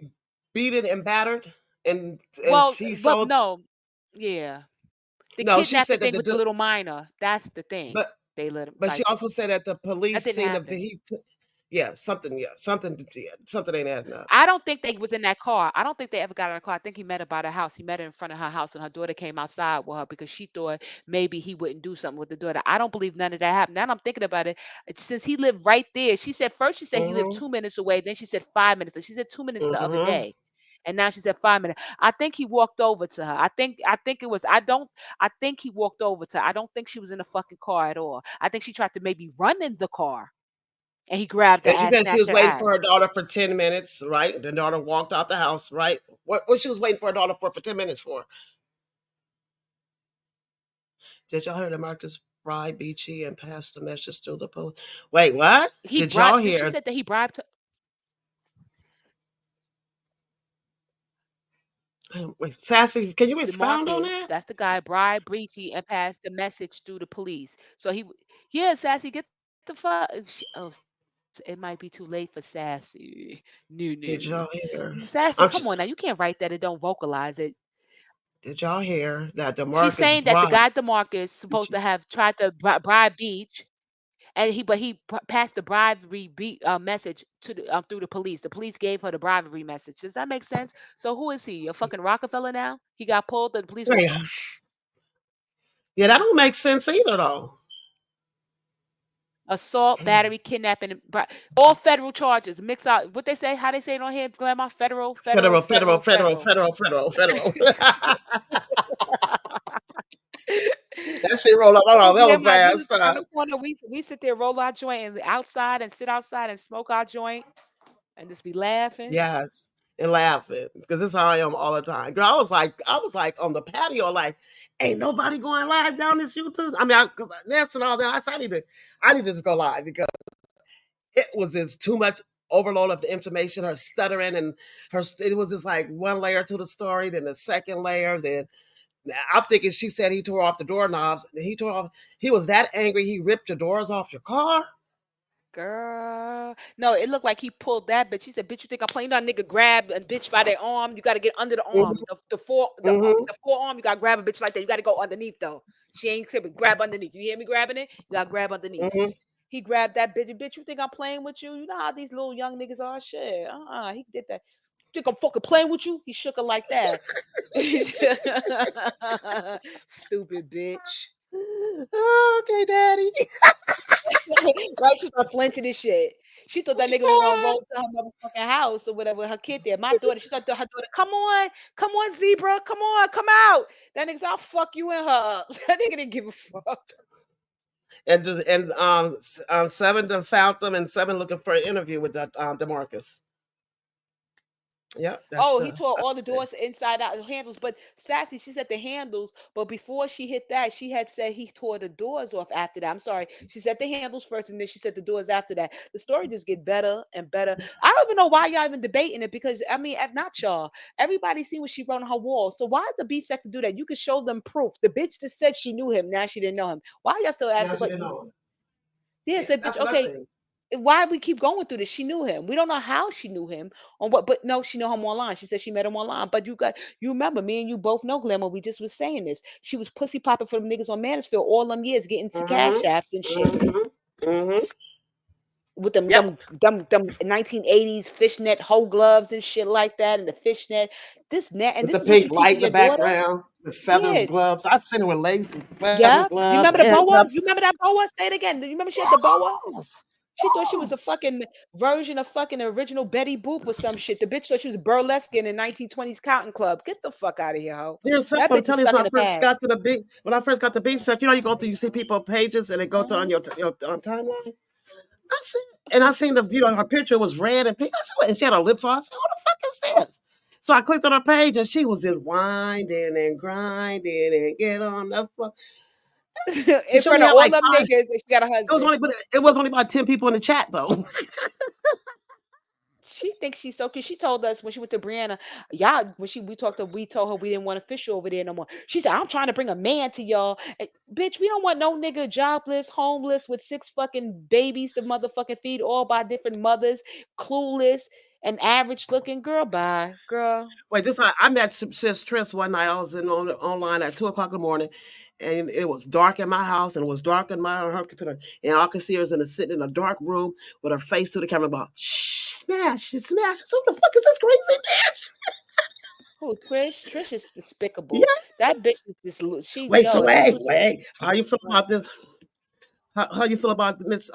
beat it and battered, and Well, she well, sold. no, yeah, the No, she kidnapping said that thing with the little minor. That's the thing. but They let him but she like also said that the that police didn't seen the happen. something ain't adding up. I don't think they was in that car. I don't think they ever got in a car. I think he met her by the house. He met her in front of her house, and her daughter came outside with her because she thought maybe he wouldn't do something with the daughter. I don't believe none of that happened. Now I'm thinking about it. Since he lived right there, she said he lived Mm-hmm. 2 minutes away. Then she said 5 minutes. And she said 2 minutes the other Mm-hmm. day. And now she said 5 minutes. I think he walked over to her. I think it was I think he walked over to her. I don't think she was in the fucking car at all. I think she tried to maybe run in the car and he grabbed her And she ass, said she snatched was her waiting ass. for her daughter for 10 minutes, right? The daughter walked out the house, right? What she was waiting for her daughter for 10 minutes for? Did y'all hear that Marcus bribed Beachy and passed the message to the police? Wait, what? He Did y'all bribed did she hear? said that he bribed her? Wait, Sassy, can you expound on DeMarcus, that? that's the guy, bribed Breachy and passed the message through the police. So yeah, Sassy, get the fuck. Oh, it might be too late for Sassy. No, Did y'all no. hear? Sassy, I'm tr- come on now. You can't write that and don't vocalize it. did y'all hear that She's DeMarcus saying that the Bryant? guy DeMarcus supposed to have tried to bribe Beach, and passed the bribery message to through the police. The police gave her the bribery message. Does that make sense? So who is he? A fucking Rockefeller now? He got pulled, and the police go, Wait, yeah, that don't make sense either, though. assault, battery, kidnapping, all federal charges. Mix out what they say, how they say it on here, Grandma. Federal, federal, Federal, federal, federal, federal, federal. federal, federal, federal. That shit roll up on Oh, hella Grandma, you live fast. around the corner. We sit there, roll our joint, and outside and sit outside and smoke our joint, and just be laughing. Yes, and laughing because this is how I am all the time. Girl, I was like on the patio, like, ain't nobody going live down this YouTube. I mean, that's and all that. I said, I need to just go live because it was just too much overload of the information. Her stuttering and it was just like one layer to the story, then the second layer, then. I'm thinking she said he tore off the doorknobs. He was that angry he ripped the doors off your car. Girl. No, it looked like he pulled that bitch. He said, bitch, you think I'm playing? You know, that nigga grab a bitch by their arm. You got to get under the arm. Mm-hmm, mm-hmm, The forearm, you got to grab a bitch like that. You got to go underneath, though. She ain't tripping. Grab underneath. You hear me grabbing it? You got to grab underneath. mm-hmm. He grabbed that bitch. Bitch, you think I'm playing with you? You know how these little young niggas are? Shit. He did that. You think I'm fucking playing with you? He shook her like that. Stupid bitch. Okay, daddy. Right? She started flinching and shit. She thought that nigga was gonna roll to her motherfucking house or whatever. Her kid there. My daughter, she thought her daughter, come on, zebra, come on, come out. That nigga said, I'll fuck you and her. That nigga didn't give a fuck. And Seven done found them, and Seven looking for an interview with that Demarcus. Yep, that's Oh, he the tore all the update. doors inside out, the handles. But Sassy, she said the handles. But before she hit that, she had said he tore the doors off after that. I'm sorry. She said the handles first, and then she said the doors after that. The story just get better and better. I don't even know why y'all even debating it because I mean, if not y'all, everybody seen what she wrote on her wall. So why the beef have to do that? You could show them proof. The bitch just said she knew him. Now she didn't know him. Why y'all still Now asking? she But didn't know. yeah, Yeah, said bitch. that's what I Okay, think. why we keep going through this? She knew him. We don't know how she knew him on what, but no, she knew him online. She said she met him online. But you remember me and you both know Glamour. We just was saying this. She was pussy popping for them niggas on Mansfield all them years, getting to cash Mm-hmm. apps and shit Mm-hmm. Mm-hmm. with them Yep. them 1980s fishnet hoe gloves and shit like that, and the fishnet. This net, and With this the is what pink you light teaching in the your daughter. background, the feather Yeah, gloves. I've seen her with lace and feather yeah. You gloves, remember the boa? handcuffs. You remember that boa? Say it again. Do you remember she had the boa? Yes. She thought she was a Yes. fucking version of fucking original Betty Boop or some shit. The bitch thought she was burlesque in a 1920s cotton club. Get the fuck out of here, ho. There's something That I'm bitch is telling you. stuck When in I the first got past. to the beef, when I first got the beef stuff, you go through, you see people pages, and it go to on Mhm. your timeline. I see, and I seen her picture was red and pink. I said, and she had her lips on. I said, who the fuck is this? So I clicked on her page, and she was just winding and grinding and get on the floor. And In she only front of had all like them 5. niggas, and she got a It was husband. only, but it was only about 10 people in the chat though. She thinks she's so cause she told us when she went to Brianna, y'all when we told her we didn't want to fish over there no more. She said, I'm trying to bring a man to y'all. Bitch, we don't want no nigga jobless, homeless with 6 fucking babies to motherfucking feed, all by different mothers, clueless and average looking. Girl, bye. Girl. Wait, this I met Sis Triss one night. I was online at 2 o'clock in the morning, and it was dark in my house, and it was dark in her computer, and all I could see her is sitting in a dark room with her face to the camera, about shh, smash, smash. So what the fuck is this crazy bitch? Who, Trish? Trish is despicable. Yeah. That bitch is just she Wait, so yo, this wait, was wait. How you feel about this? How you feel about Miss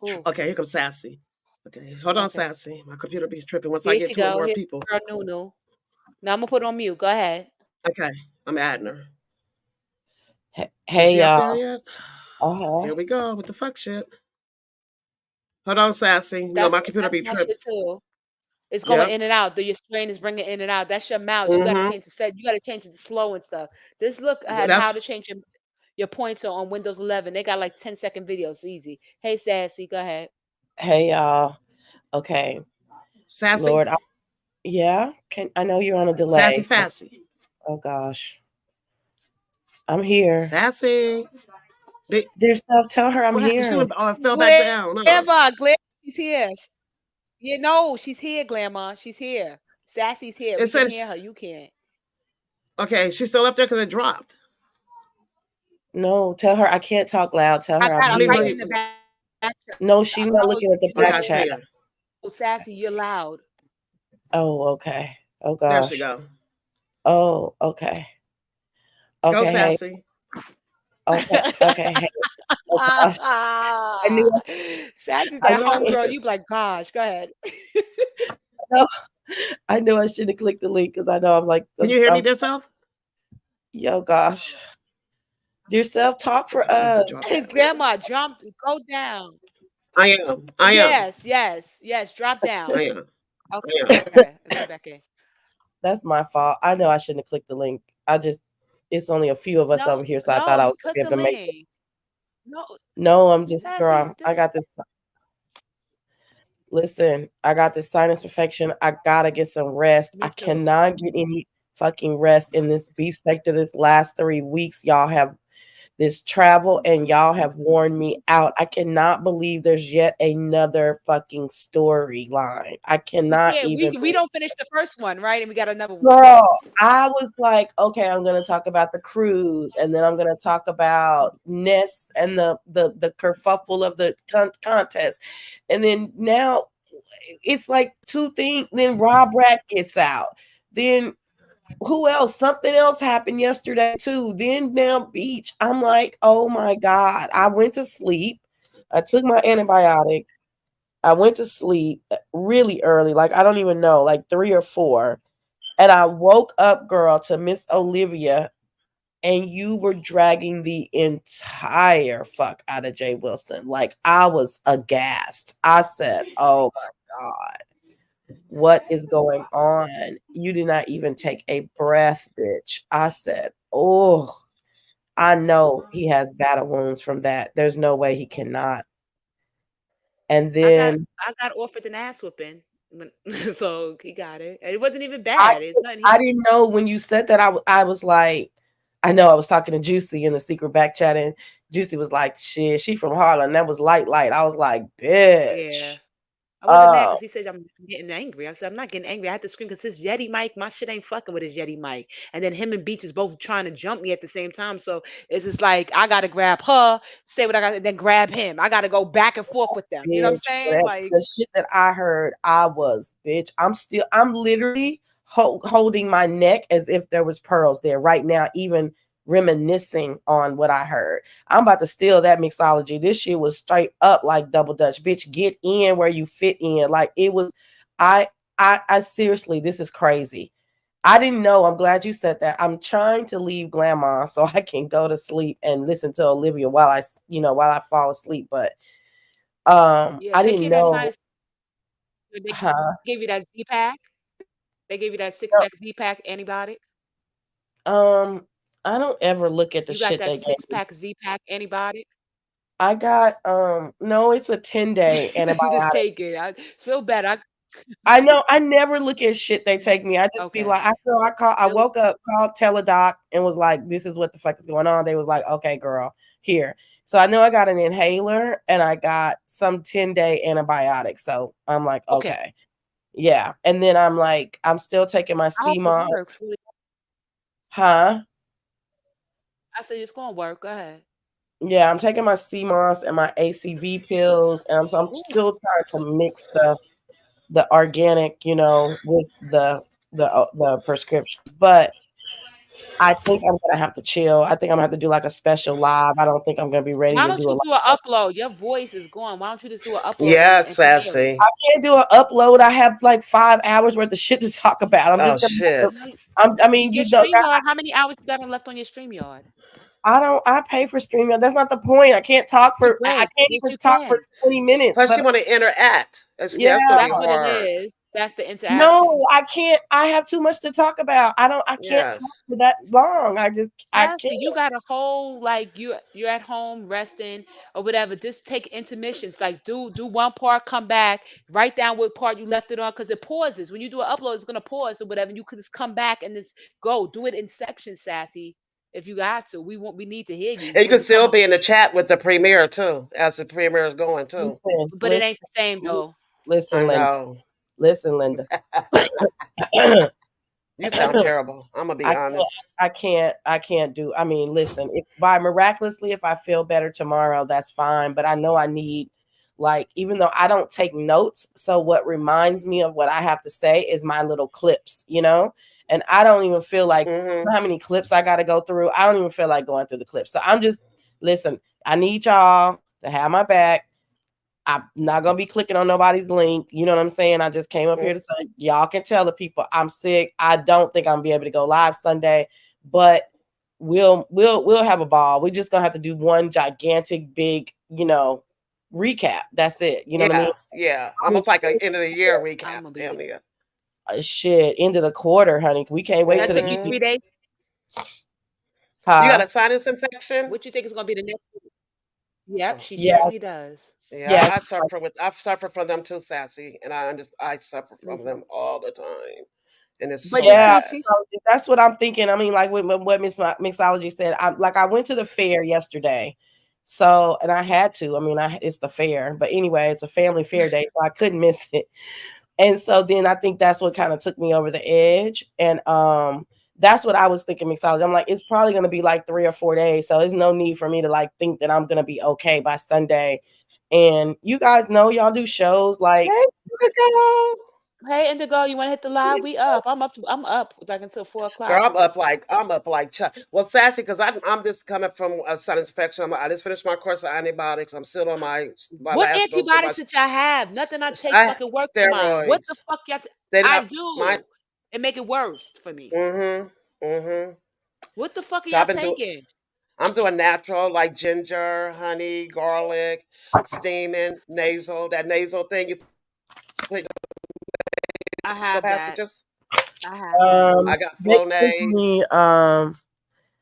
who? Okay, here comes Sassy. Okay, hold on, Okay. Sassy. My computer be tripping once I Here get she two or go. more Here's people. girl Nunu. Now I'm gonna put it on mute. Go ahead. Okay, I'm adding her. Is Hey she up there y'all. yet? Uh-huh. Here we go with the fuck shit. Hold on, Sassy. You know That's my computer that's be my tripping. shit too. It's going Yep. in and out. Your screen is bringing in and out. That's your mouse. You got to Mm-hmm. change the set. You got to change it to slow and stuff. This look at how That's to change your pointer on Windows 11. They got like 10-second videos. Easy. Hey, Sassy, go ahead. Hey y'all. Okay. Sassy. Lord, yeah. I know you're on a Sassy delay, Fassy. oh gosh. I'm here. Sassy. They, Dear self, tell her I'm what happened? She here. went. Oh, it fell back down. Glamour, she's here. You know, she's here, Glamour. She's here. Sassy's here. It We can said, hear her. You can't. okay, she's still up there because it dropped. No, tell her I can't talk loud. Tell I her got. I'm I I'm mean, here. right well, in the back. No, she's not looking at the okay, back I chat. see her. Oh, Sassy, you're loud. Oh, okay. Oh There she gosh. go. Oh, okay. Go, Okay, hey. Sassy. Okay, okay, hey. Oh gosh. I knew Sassy's I that knew homegirl. You be like, gosh, go ahead. I knew I should have clicked the link because I know I'm like Can you hear me, dear self? yo gosh. Dear self, talk for I need to us. drop down. Grandma, go down. I am. I am. Yes. Drop down. I am. I am. Okay. Let me back in. That's my fault. I know I shouldn't have clicked the link. It's only a few of us over here, so I thought I was gonna Click be the able to make it. link. No, No, I'm just Sassy, girl. I got this. Listen, I got this sinus infection. I gotta get some rest. Me I too. cannot get any fucking rest in this beef sector this last 3 weeks. Y'all have this travel and y'all have worn me out. I cannot believe there's yet another fucking storyline. I cannot Yeah, even we don't finish the first one, right? And we got another one. Girl, I was like, okay, I'm gonna talk about the cruise, and then I'm gonna talk about Ness and the kerfuffle of the contest, and then now it's like two things. Then Rob Rat gets out. Then who else? Something else happened yesterday too. Then now Beach. I'm like, oh my god! I went to sleep. I took my antibiotic. I went to sleep really early, like I don't even know, like 3 or 4. And I woke up, girl, to Miss Olivia, and you were dragging the entire fuck out of Jay Wilson. Like I was aghast. I said, "Oh my god, what is going on? You did not even take a breath, bitch." I said, "Oh, I know he has battle wounds from that. There's no way he cannot." And then I got offered an ass whooping, so he got it, and it wasn't even I bad. It's nothing. I didn't know when you said that. I was like, I know I was talking to Juicy in the secret back chat, and Juicy was like, "Shit, she from Harlem." That was light. I was like, Yeah. "Bitch." I wasn't mad Oh, because he said I'm getting angry. I said I'm not getting angry. I had to scream because his Yeti mic, my shit ain't fucking with his Yeti mic. And then him and Beach is both trying to jump me at the same time. So it's just like I gotta grab her, say what I got, and then grab him. I gotta go back and forth with them. You know what I'm bitch. saying? Like, The shit that I heard, I was, bitch. I'm literally holding my neck as if there was pearls there right now, even reminiscing on what I heard. I'm about to steal that mixology. This shit was straight up like double dutch, bitch. Get in where you fit in. Like it was, I, I seriously, this is crazy. I didn't know. I'm glad you said that. I'm trying to leave Grandma so I can go to sleep and listen to Olivia while I fall asleep. But yeah, I take didn't care of that know. sinus. They Huh? gave you that Z pack. They gave you that six No, pack Z pack antibiotic. I don't ever look at the You got shit that they gave six me. pack Z pack antibiotic. I got no, it's a 10-day Just antibiotic. take it. I feel better. I know I never look at shit they take me. I just be Okay. like, I woke up, called Teladoc and was like, this is what the fuck is going on. They was like, okay, girl, here. So I know I got an inhaler and I got some 10-day antibiotic. So I'm like, Okay. okay. Yeah. And then I'm like, I'm still taking my I hope it CMOS. works. Huh? I said it's gonna work. Go ahead. Yeah, I'm taking my CMOS and my ACV pills, and I'm Ooh. still trying to mix the organic, with the prescription. But I think I'm gonna have to chill. I think I'm gonna have to do like a special live. I don't think I'm gonna be ready Why to don't do a you do an live. upload? Your voice is gone. Why don't you just do an upload Yeah, and premiere it? Sassy. I can't do an upload. I have like 5 hours worth of shit to talk about. I'm Oh just gonna have shit. to. No, I mean, your you know, StreamYard, how many hours you got left on your StreamYard? I don't. I pay for streaming. That's not the point. I can't talk You for. I good. can't Yes, even you talk for can. 20 minutes. Plus, she But want to interact. yeah, That's gonna be That's what it hard. is. That's the interaction. no, I can't. I have too much to talk about. I can't talk Yes. for that long. I Sassy, can't. you got a whole like you're at home resting or whatever. Just take intermissions. Like do one part, come back, write down what part you left it on because it pauses. When you do an upload, it's gonna pause or whatever. And you could just come back and just go. Do it in sections, Sassy. If you got to, we need to hear you. And you when can you still come up be in the with- chat with the premiere too, as the premiere is going too. But it ain't the same though. I Listen, Linda. know. Listen, Linda. You sound terrible. I'm gonna be honest. I can't do. I mean, listen, if miraculously, if I feel better tomorrow, that's fine. But I know I need, like, even though I don't take notes, so what reminds me of what I have to say is my little clips, you know. And I don't even feel like how many clips I got to go through. I don't even feel like going through the clips. So I'm just listen. I need y'all to have my back. I'm not gonna be clicking on nobody's link. You know what I'm saying? I just came up here to say y'all can tell the people I'm sick. I don't think I'm gonna be able to go live Sunday, but we'll have a ball. We're just gonna have to do one gigantic big, recap. That's it. You know what I mean? Yeah. Almost like an end of the year recap. Damn near. Shit, end of the quarter, honey. We can't wait That till took you 3 days. You got a sinus infection? What you think is gonna be the next week? Yep, she Yeah. certainly does. Yeah, I suffer from them too, Sassy, and I suffer from them all the time, and it's so bad. So that's what I'm thinking. I mean, like what Miss Mixology said. I went to the fair yesterday, so and I had to. I mean, it's the fair, but anyway, it's a family fair day, so I couldn't miss it. And so then I think that's what kind of took me over the edge, and that's what I was thinking, Mixology. I'm like, it's probably going to be like 3 or 4 days, so there's no need for me to like think that I'm going to be okay by Sunday. And you guys know y'all do shows like. Hey, Indigo, you want to hit the live? We up. I'm up like until 4 o'clock. Girl, I'm up like well, Sassy, because I'm just coming from a sinus infection. I just finished my course of antibiotics. I'm still on my what last antibiotics did y'all have? Nothing I take fucking work for mine. What the fuck y'all? I do. It make it worse for me. What the fuck are y'all taking? I'm doing natural, like ginger, honey, garlic, steaming, nasal. That nasal thing you put. I have passages. I have that. I got Flonase.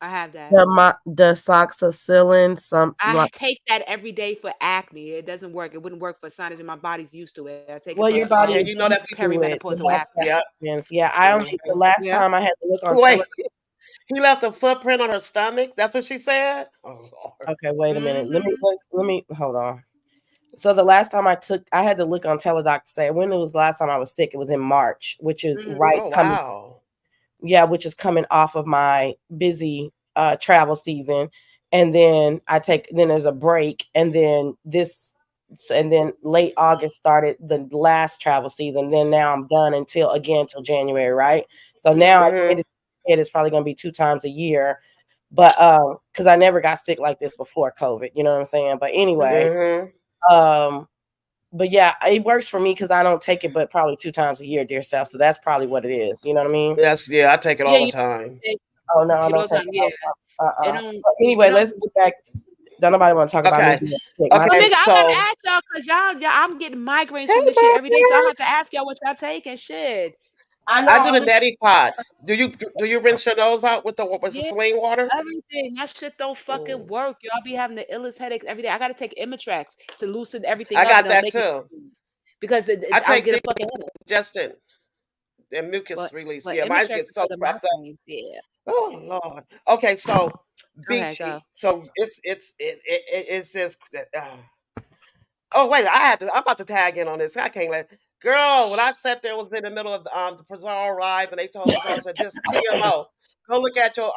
I have that. The Soxacillin. I take that every day for acne. It doesn't work. It wouldn't work for sinus, and my body's used to it. I take it. Your body, and you know that perimenopausal acne. Yeah, I only the last time I had to look on. Wait, he left a footprint on her stomach. That's what she said. Oh, Lord. Okay, wait a minute. Let me hold on. So the last time I had to look on Teladoc to say when it was the last time I was sick. It was in March, which is coming. Yeah, which is coming off of my busy travel season, and then there's a break, and then late August started the last travel season. Then now I'm done until January, right? So now it is probably going to be 2 times a year. But because I never got sick like this before COVID, you know what I'm saying? But anyway, but yeah, it works for me because I don't take it but probably 2 times a year, dear self. So that's probably what it is. You know what I mean? Yes, I take it all the time. Oh no, I don't take it all the time. Anyway, let's get back. Don't nobody want to talk about me. Okay, so I gotta ask y'all because y'all, I'm getting migraines from this shit every day. So I have to ask y'all what y'all taking. Shit. I do the neti pot. Do you rinse your nose out with the saline water? Everything. That shit don't fucking work. Y'all be having the illest headaches every day. I gotta take Imitrex to loosen everything up. I got that too. Because I get a fucking Justin. And mucus release. Yeah, mine gets so wrapped up. Yeah. Oh Lord. Okay, so Beachy. So it's just. Oh wait, I'm about to tag in on this. I can't let. Girl, when I sat there, was in the middle of the Pizarro Live, and they told us, I said, "This TMO. Go look at your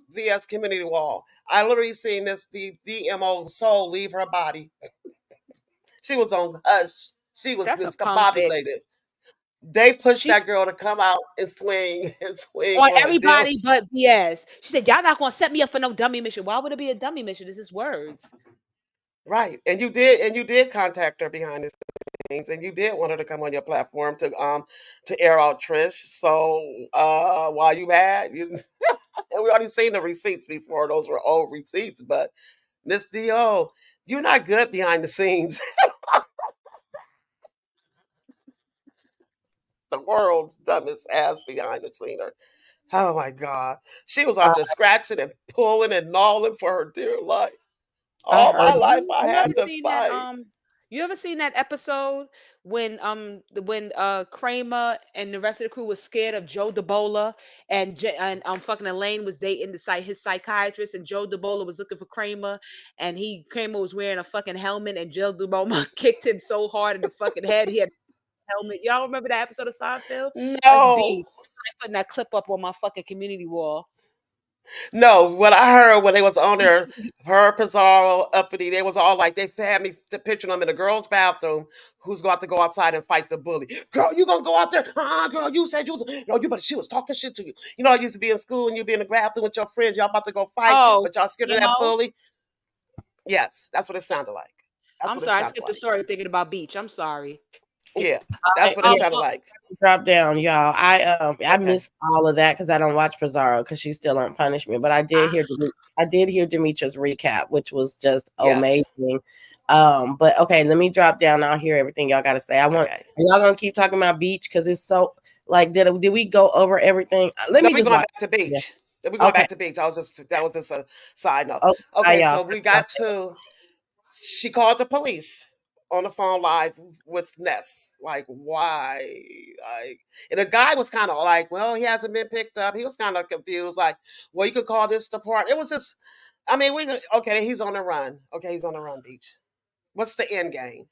VS community wall." I literally seen the DMO soul leave her body. She was on hush. She was discombobulated. They pushed that girl to come out and swing on everybody but VS. She said, "Y'all not gonna set me up for no dummy mission." Why would it be a dummy mission? This is words. Right, and you did contact her behind the scenes, and you did want her to come on your platform to air out Trish. So while you mad, and we already seen the receipts before; those were old receipts. But Miss D.O., you're not good behind the scenes. The world's dumbest ass behind the scene. Oh my God, she was out there scratching and pulling and gnawing for her dear life. All my life, I had to fight. You ever seen that episode when Kramer and the rest of the crew was scared of Joe DeBola and fucking Elaine was dating his psychiatrist and Joe DeBola was looking for Kramer and Kramer was wearing a fucking helmet and Joe DeBola kicked him so hard in the fucking head he had a helmet. Y'all remember that episode of Seinfeld? That's No, B. I'm putting that clip up on my fucking community wall. no. What I heard when they was on there, her Pizarro, Uppity, they was all like, they had me picturing them in a girl's bathroom who's going to go outside and fight the bully. Girl, you gonna go out there? Girl, you said you was, but she was talking shit to you. You know, I used to be in school and you be in the bathroom with your friends. Y'all about to go fight, Oh, but y'all scared of that bully. Yes, that's what it sounded like. I'm sorry, I skipped the story thinking about Beach. I'm sorry. Yeah, that's what it sounded like. Drop down, y'all. I missed all of that because I don't watch Pizarro because she's still on punishment. But I did hear Demetra's recap, which was just amazing. But okay, let me drop down. I'll hear everything y'all got to say. Y'all gonna keep talking about Beach because it's so like did we go over everything? Let me just go back to Beach. Yeah. We're going back to Beach. That was just a side note. Okay, so we got to. She called the police on the phone live with Ness. Like, why? Like, and the guy was kind of like, well, he hasn't been picked up. He was kind of confused. Like, well, you could call this department. It was just, I mean, he's on the run. Okay, he's on the run, Beach. What's the end game?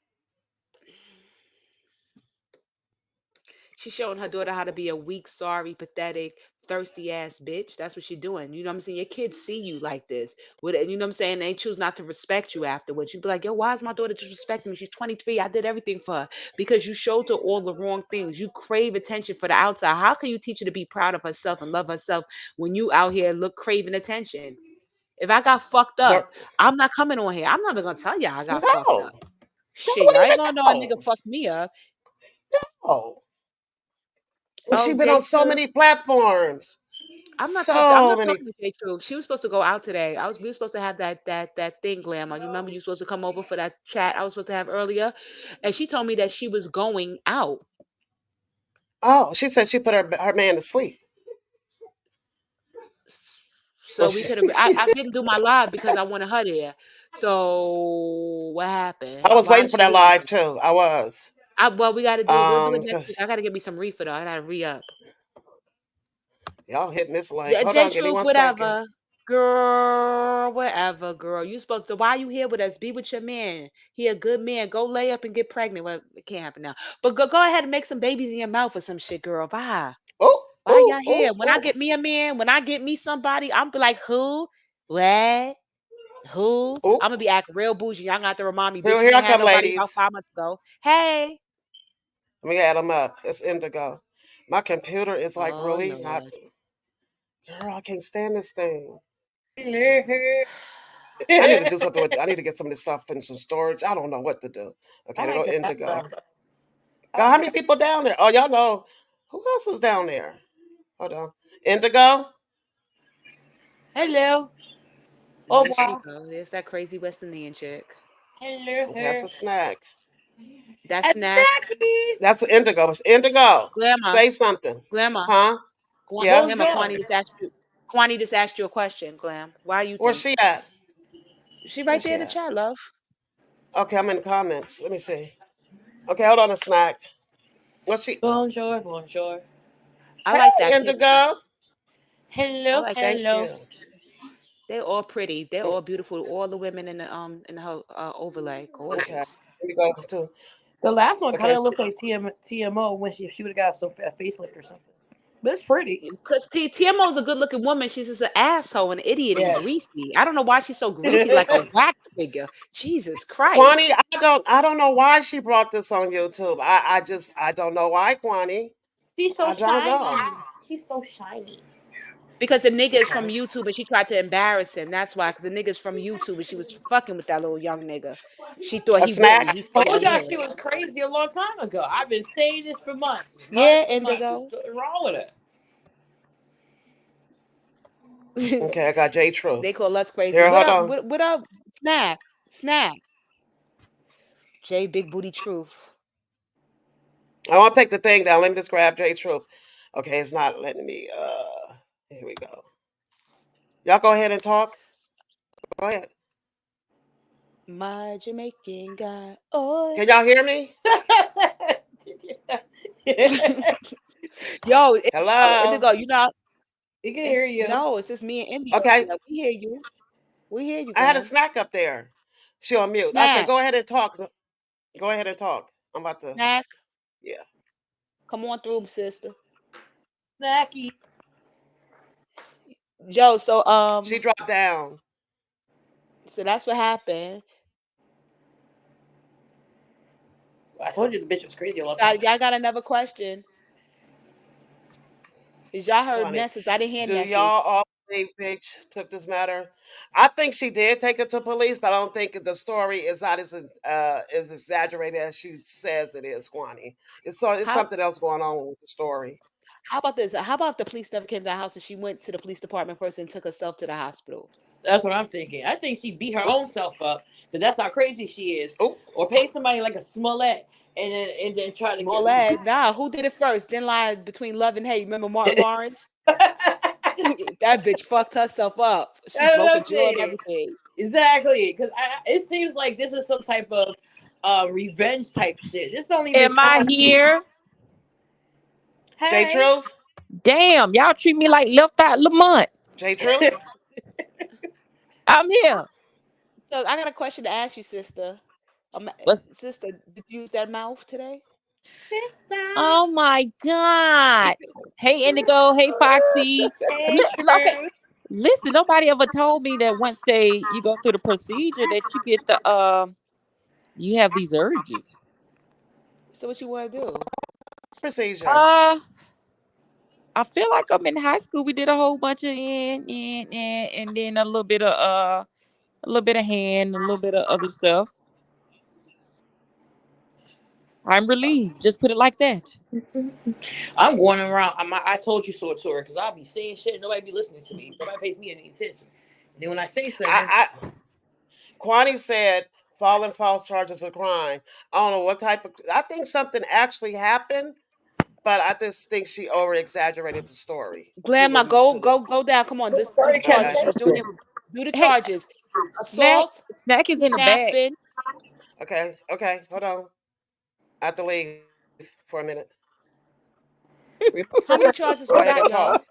She's showing her daughter how to be a weak, sorry, pathetic, thirsty ass bitch. That's what she's doing. You know what I'm saying? Your kids see you like this. You know what I'm saying? They choose not to respect you afterwards. You'd be like, yo, why is my daughter disrespecting me? She's 23. I did everything for her. Because you showed her all the wrong things. You crave attention for the outside. How can you teach her to be proud of herself and love herself when you out here craving attention? If I got fucked up, I'm not coming on here. I'm never gonna tell y'all I got fucked up. Shit, y'all ain't gonna know a nigga fucked me up. No. She's been on so many platforms. I'm not talking to J True. She was supposed to go out today. We were supposed to have that thing, Glamour. You remember you were supposed to come over for that chat I was supposed to have earlier? And she told me that she was going out. Oh, she said she put her man to sleep. So we could have. I didn't do my live because I wanted her there. So what happened? I was waiting for that live too. I was. Well, we got to do. We'll do it next week. I got to get me some reefer though. I got to re-up. Y'all hitting this link. Yeah, Hold on, give me 1 whatever. second. Girl, whatever, girl. You supposed to. Why you here with us? Be with your man. He a good man. Go lay up and get pregnant. Well, it can't happen now. But go ahead and make some babies in your mouth or some shit, girl. Bye. Why y'all here? When I get me a man, when I get me somebody, I'm be like, who? What? Who? I'm gonna be acting real bougie. Y'all gonna have to remind me. Bitch, Here I had come, nobody ladies. about 5 months ago. Hey. Let me add them up. It's Indigo. My computer is like really not. Girl, I can't stand this thing. I need to do something with it. I need to get some of this stuff in some storage. I don't know what to do. Okay, to go Indigo. God, how many people down there? Oh, y'all know. Who else is down there? Hold on. Indigo? Hello. Oh, wow. There's that crazy West Indian chick. Hello. That's a snack. That's snack. That's Indigo. It's Indigo. Glamour. Say something. Glamour. Huh? Yeah. Glamour, Kwani just asked you a question, Glam. Why you Where's she at? She right there in the chat, love. Okay, I'm in the comments. Let me see. Okay, hold on a snack. What's she? Bonjour. I like that. Indigo. Hello. Hello. They're all pretty. They're all beautiful. All the women in the overlay. Gorgeous. Okay. Let me go to the last one. Kind of looks like TMO when she would have got some facelift or something. But it's pretty. Because TMO is a good-looking woman. She's just an asshole, an idiot, and greasy. I don't know why she's so greasy, like a wax figure. Jesus Christ. Kwani, I don't know why she brought this on YouTube. I don't know why, Kwani. She's so shiny. She's so shiny. Because the nigga is from YouTube and she tried to embarrass him. That's why. Because the nigga's from YouTube and she was fucking with that little young nigga. She thought he wouldn't. He told y'all she was crazy a long time ago. I've been saying this for months. Yeah, Indigo. What's wrong with it? Okay, I got J Truth. They call us crazy. Here, what up? Snack. J Big Booty Truth. I want to take the thing down. Let me just grab J Truth. Okay, it's not letting me. Here we go. Y'all go ahead and talk. Go ahead. My Jamaican guy. Oh. Can y'all hear me? Yo, Hello? Indigo, you know, We can hear you. no, it's just me and Indigo. Okay. Yeah, we hear you. We hear you, I had a Glenn. snack up there. She on mute. I said, Snack, go ahead and talk. Go ahead and talk. I'm about to, snack, yeah. come on through, sister. Snacky. Joe, so She dropped down. so that's what happened. I told you the bitch was crazy all the Y'all, time. y'all got another question? Cause y'all heard Kwani, Nessus. I didn't hear do y'all Nessus. all believe Bitch took this matter? I think she did take it to police, but I don't think the story is not as exaggerated as she says it is, Kwani. It's How something else going on with the story. how about this? How about if the police never came to the house and she went to the police department first and took herself to the hospital? That's what I'm thinking. I think she beat her Oh, own self up because that's how crazy she is. oh, Or pay somebody like a Smollett and then try to get. Small ad. Nah, who did it first? Then lie between love and hate. Remember Martin Lawrence? That bitch fucked herself up. She That's broke what a I'm jaw and saying. everything. Exactly, because it seems like this is some type of revenge type shit. This don't even Am I sound. here? J Hey, Truth? Damn, y'all treat me like left out Lamont. J Truth? I'm here. So I got a question to ask you, sister. What's Sister, did you use that mouth today? sister. oh my God. Hey Indigo, hey Foxy. Hey, Okay, Truth. listen, nobody ever told me that once you go through the procedure that you get the you have these urges. So what you want to do? Procedure. Uh I feel like I'm in high school. We did a whole bunch of and then a little bit of hand, a little bit of other stuff. I'm relieved. Just put it like that. I'm going around. I told you so, Tori, because I'll be saying shit and nobody be listening to me. Nobody pays me any attention. And then when I say something, I Kwani said false charges of crime. I don't know what type of. I think something actually happened, but I just think she over exaggerated the story Grandma, go to the. go down. Come on, just do the started catching charges. Okay, She was doing attention. it. Do the Hey, charges. snack Assault, snack is in the back. kidnapping. okay. Hold on. I have to leave for a minute. How many Remember, charges Go we ahead got, and y'all? talk.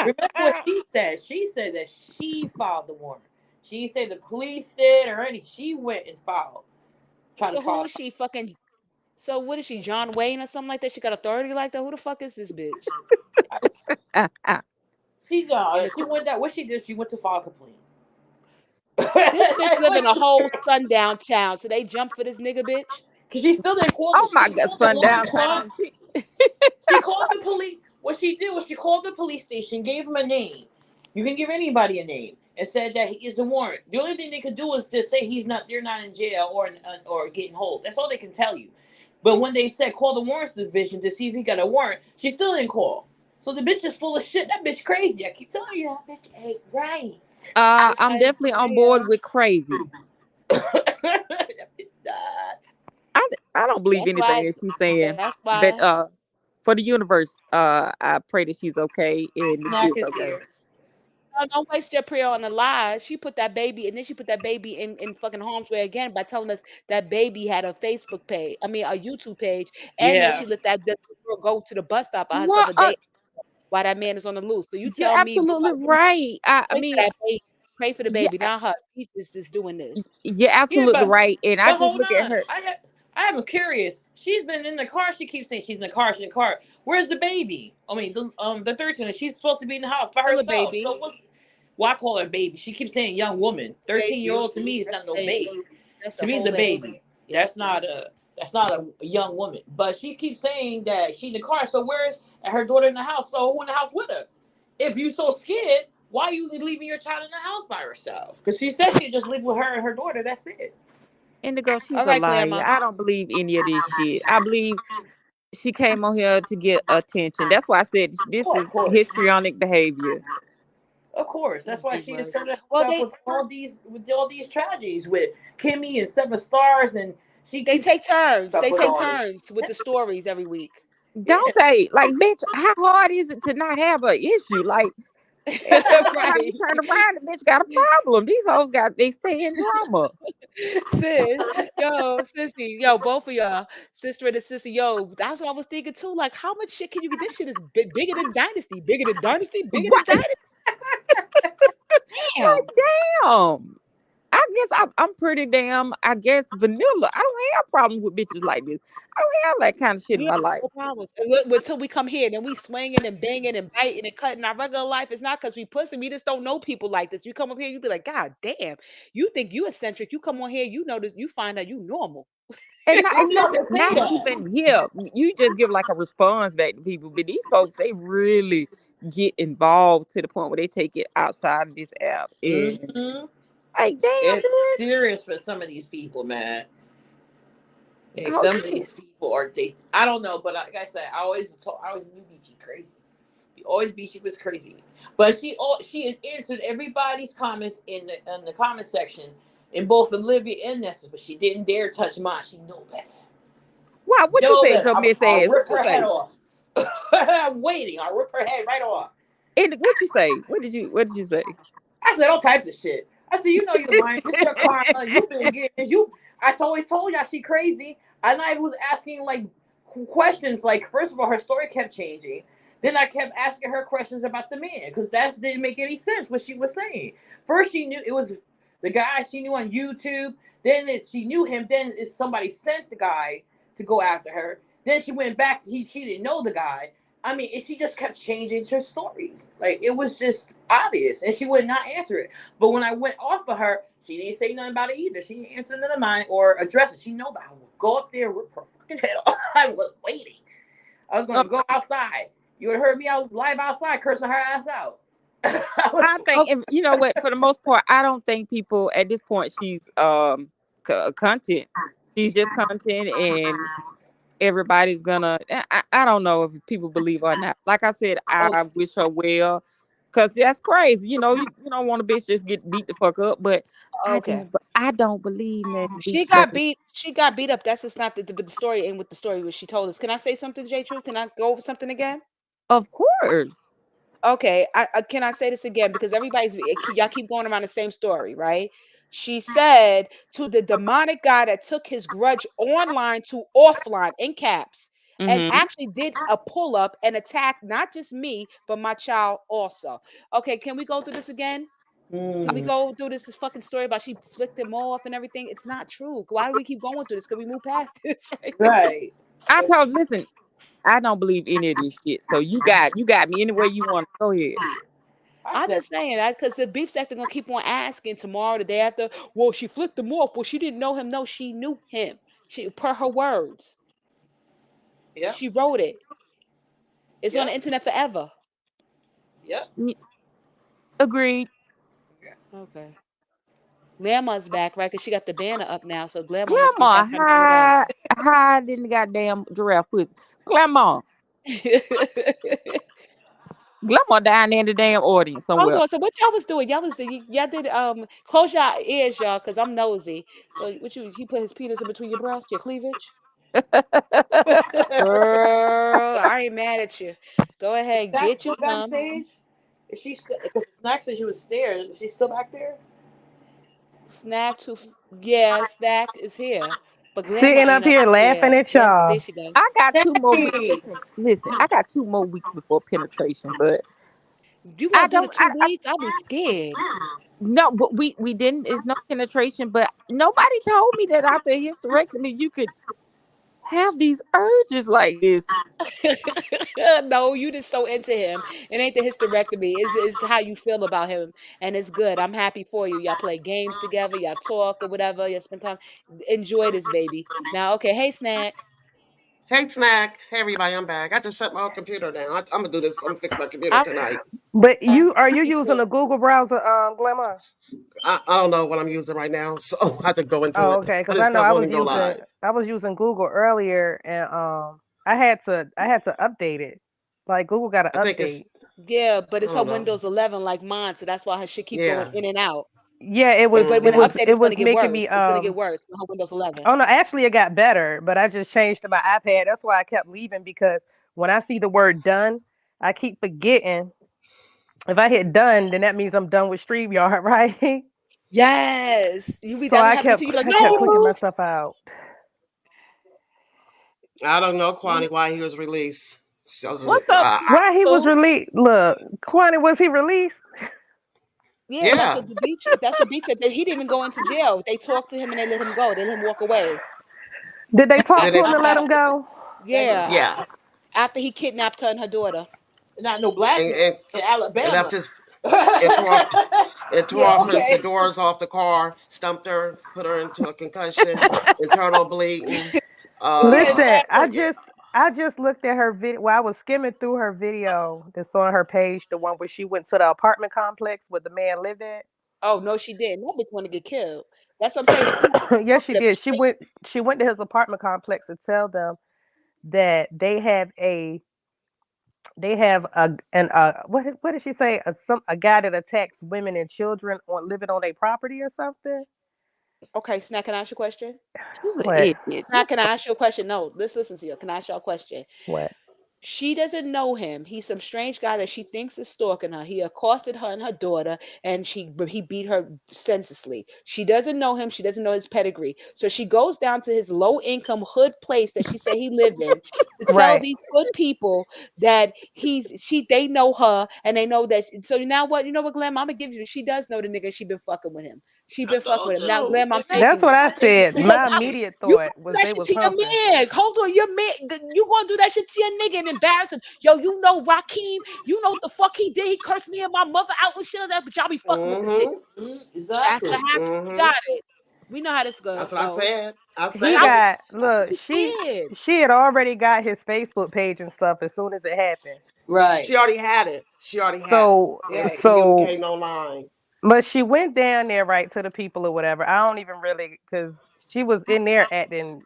remember what she said. She said that she filed the warrant. She didn't say the police did or anything. She went and filed, tried to So who file. is she? Fucking. So what is she? John Wayne or something like that? She got authority like that? Who the fuck is this bitch? In the She went that. What she did? She went to file a complaint. This bitch live in Because a whole sundown town, so they jump for this nigga bitch. she still didn't call the. Oh She my didn't God, call the law sundown enforcement. town. She called the police. What she did was she called the police station, gave him a name. You can give anybody a name, and said that he is a warrant. The only thing they could do is just say he's not. They're not in jail or getting hold. That's all they can tell you. But when they said call the warrants division to see if he got a warrant, she still didn't call. So the bitch is full of shit. That bitch crazy. I keep telling you that bitch ain't right. I'm definitely on board with crazy. That bitch died. I don't believe That's anything why. that she's saying. That's But why. for the universe, I pray that she's okay and that she Snack is is okay. here. No, don't waste your prayer on a lie. She put that baby, and then she put that baby in fucking harm's way again by telling us that baby had a Facebook page. I mean, a YouTube page, and then Yeah. she let that girl go to the bus stop by herself What a day while that man is on the loose. So you you're tell me, absolutely right. I pray for mean, that baby, pray for the yeah, baby, not her. She just doing this. you're Yeah, absolutely right. And I but just hold look at on. her. I am curious. She's been in the car. She keeps saying she's in the car. She's in the car. Where's the baby? I mean, the 13. She's supposed to be in the house by Still a herself. baby, So what's why call her baby? She keeps saying young woman. 13-year-old baby. to me is That's not no a baby. babe. That's To a me, it's whole a baby. baby. That's not a young woman. But she keeps saying that she's in the car. So where's her daughter in the house? So who in the house with her? If you so scared, why are you leaving your child in the house by herself? Because she said she'd just live with her and her daughter. That's it. Indigo, All she's a right, liar. Grandma. I don't believe any of this shit. I believe she came on here to get attention. That's why I said this Oh, of is course. histrionic behavior. Of course, These that's why big she just words. surrounded Well, herself with all these tragedies with Kimmy and Seven Stars, and she they keeps take turns. stuff They with take all this. turns with the stories every week. Yeah, Don't they? Like, bitch, how hard is it to not have an issue? Like, And every time Right. you turn around, the bitch got a problem. These hoes they stay in drama. Sis, yo, sissy, yo, both of y'all, sister and sister, yo, that's what I was thinking too. Like, how much shit can you get? This shit is bigger than Dynasty, bigger than Dynasty, bigger than Right. Dynasty. Damn. Damn. I guess I'm pretty damn, I guess, vanilla. I don't have problems with bitches like this. I don't have that kind of shit in We my have life. no problem. Until we come here, then we swinging and banging and biting and cutting our regular life. It's not because we pussy. We just don't know people like this. You come up here, you be like, God damn. You think you eccentric. You come on here, you know this. You find out you normal. And I listen, never say not that. even here. You just give like a response back to people. But these folks, they really get involved to the point where they take it outside of this app. And Mhm. like, damn, It's bitch. serious for some of these people, man. Hey, How some of these people are I don't know, but like I said, I always knew Beachy crazy. Beachy was crazy, but she answered everybody's comments in the comment section in both Olivia and Nessa's, but she didn't dare touch mine. She know better. Wow, what you Know said, better. your miss I'll ass? rip What you her head say? off. I'm waiting. I'll rip her head right off. And what you say? What did you say? I said all types of shit. I said, you know you're lying. This your karma. You've been getting you. I always told y'all she crazy. And I was asking like questions. Like first of all, her story kept changing. Then I kept asking her questions about the man because that didn't make any sense what she was saying. First she knew it was the guy she knew on YouTube. Then she knew him. Then somebody sent the guy to go after her. Then she went back. She didn't know the guy. I mean, she just kept changing her stories. Like it was just obvious, and she would not answer it. But when I went off of her, she didn't say nothing about it either. She didn't answer none of mine or address it. She know that I would go up there, rip her fucking head off. I was waiting. I was going to go outside. You would have heard me. I was live outside cursing her ass out. I think, and you know what? For the most part, I don't think people at this point. She's content. She's just content, and everybody's gonna. I don't know if people believe her or not. Like I said, I wish her well, cause that's crazy. You know, you don't want a bitch just get beat the fuck up, but Okay. I don't believe that. She got beat. She got beat up. That's just not the story. And with the story, what she told us. Can I say something, J Truth? Can I go over something again? Of course. Okay, I can I say this again because y'all keep going around the same story, right? She said to the demonic guy that took his grudge online to offline in caps and Mm-hmm. actually did a pull up and attack not just me but my child also. Okay, can we go through this again? Can we go through this fucking story about she flicked him off and everything? It's not true. Why do we keep going through this? Can we move past this? Right. Listen, I don't believe any of this shit. So you got me any way you want to. Go ahead. I'm just saying that because the beef sector gonna keep on asking tomorrow, the day after. Well, she flipped him off. Well, she didn't know him. No, she knew him. She per her words. Yep. She wrote it. It's on the Yep. internet forever. Yep. Agreed. Okay. Grandma's back, right? Because she got the banner up now, so Grandma must be Grandma, back hunting with us. hide in the goddamn giraffe pussy. Grandma down there in the damn audience Hold somewhere. on. So what y'all was doing? Y'all did close your ears, y'all, because I'm nosy. So what he put his penis in between your breasts, your cleavage? Girl, I ain't mad at you. Go ahead, get you some. backstage? Is she still? Because Snack said she was there. Is she still back there? Snack is here, but Grandma Sitting ain't up up here laughing there. at Grandma, there y'all. she goes. I got 2 more weeks. Hey. Listen, I got 2 more weeks before penetration, but You I gonna do the don't. 2 weeks? I'll be scared. No, but we didn't. It's no penetration, but nobody told me that after a hysterectomy you could have these urges like this. No, you just so into him. It ain't the hysterectomy. It's how you feel about him, and it's good. I'm happy for you. Y'all play games together. Y'all talk or whatever. Y'all spend time. Enjoy this, baby. Now, okay. Hey, Snack. Hey, Snack. Hey, everybody. I'm back. I just shut my computer down. I'm gonna do this. I'm gonna fix my computer I, tonight. But uh, are you me using too. a Google browser, Glamour? I don't know what I'm using right now, so I have to go into Oh, it. okay. I Because I just know got won't even go live. I was using Google earlier, and I had to update it. Like Google got to I think it's. update. Yeah, but I it's her don't know. Windows 11 like mine, so that's why her shit keep going Yeah. in and out. Yeah, But when the update, it it's gonna was get making worse. me It's gonna get worse with her Windows 11. Oh no, actually it got better, but I just changed to my iPad. That's why I kept leaving because when I see the word done, I keep forgetting If I hit done, then that means I'm done with StreamYard, right? Yes. You be So done I having kept to, you like, I kept clicking no. myself out. I don't know, Kwani, why he was released. What's up, Why he was Michael? released? Look, Kwani, was he released? Yeah, that's Yeah. what the beach. That's the beach that he didn't even go into jail. They talked to him and they let him go. They let him walk away. Did they talk Did to it? him to let him go? Yeah, Yeah. after he kidnapped her and her daughter. And, and left his and tore off the doors off the car, stumped her, put her into a concussion, internal bleeding. Listen, I just looked at her video. Well, I was skimming through her video that's on her page, the one where she went to the apartment complex where the man lived at. Oh no, she didn't. That bitch want to get killed. That's what I'm saying. Yes, she The did. She play- went. She went to his apartment complex to tell them that they have what did she say? A guy that attacks women and children on living on their property or something. Okay, Snack, can I ask you a question? She's an What? idiot. Snack, can I ask you a question? No, let's listen to you. Can I ask you a question? What? She doesn't know him. He's some strange guy that she thinks is stalking her. He accosted her and her daughter, and he beat her senselessly. She doesn't know him. She doesn't know his pedigree. So she goes down to his low income hood place that she said he lived in to tell Right. these hood people that they know her and they know that. So now what? You know what, Glenn? I'm gonna give you. She does know the nigga. She been fucking with him. She I been fucking told with him. Now, you. Glenn, I'm That's taking what this I said. because My immediate you thought do was that they shit was to your humping. man. Hold on, your man. You gonna do that shit to your nigga and embarrass him? Yo, you know Rakeem. You know what the fuck he did? He cursed me and my mother out and shit like that. But y'all be fucking with this nigga. That's what happened. We got it. We know how this That's what I goes. said. I He I said was it. got look. scared. She had already got his Facebook page and stuff as soon as it happened. She already had it. So It was so, communicating online. but she went down there right to the people or whatever. I don't even really because she was in there acting.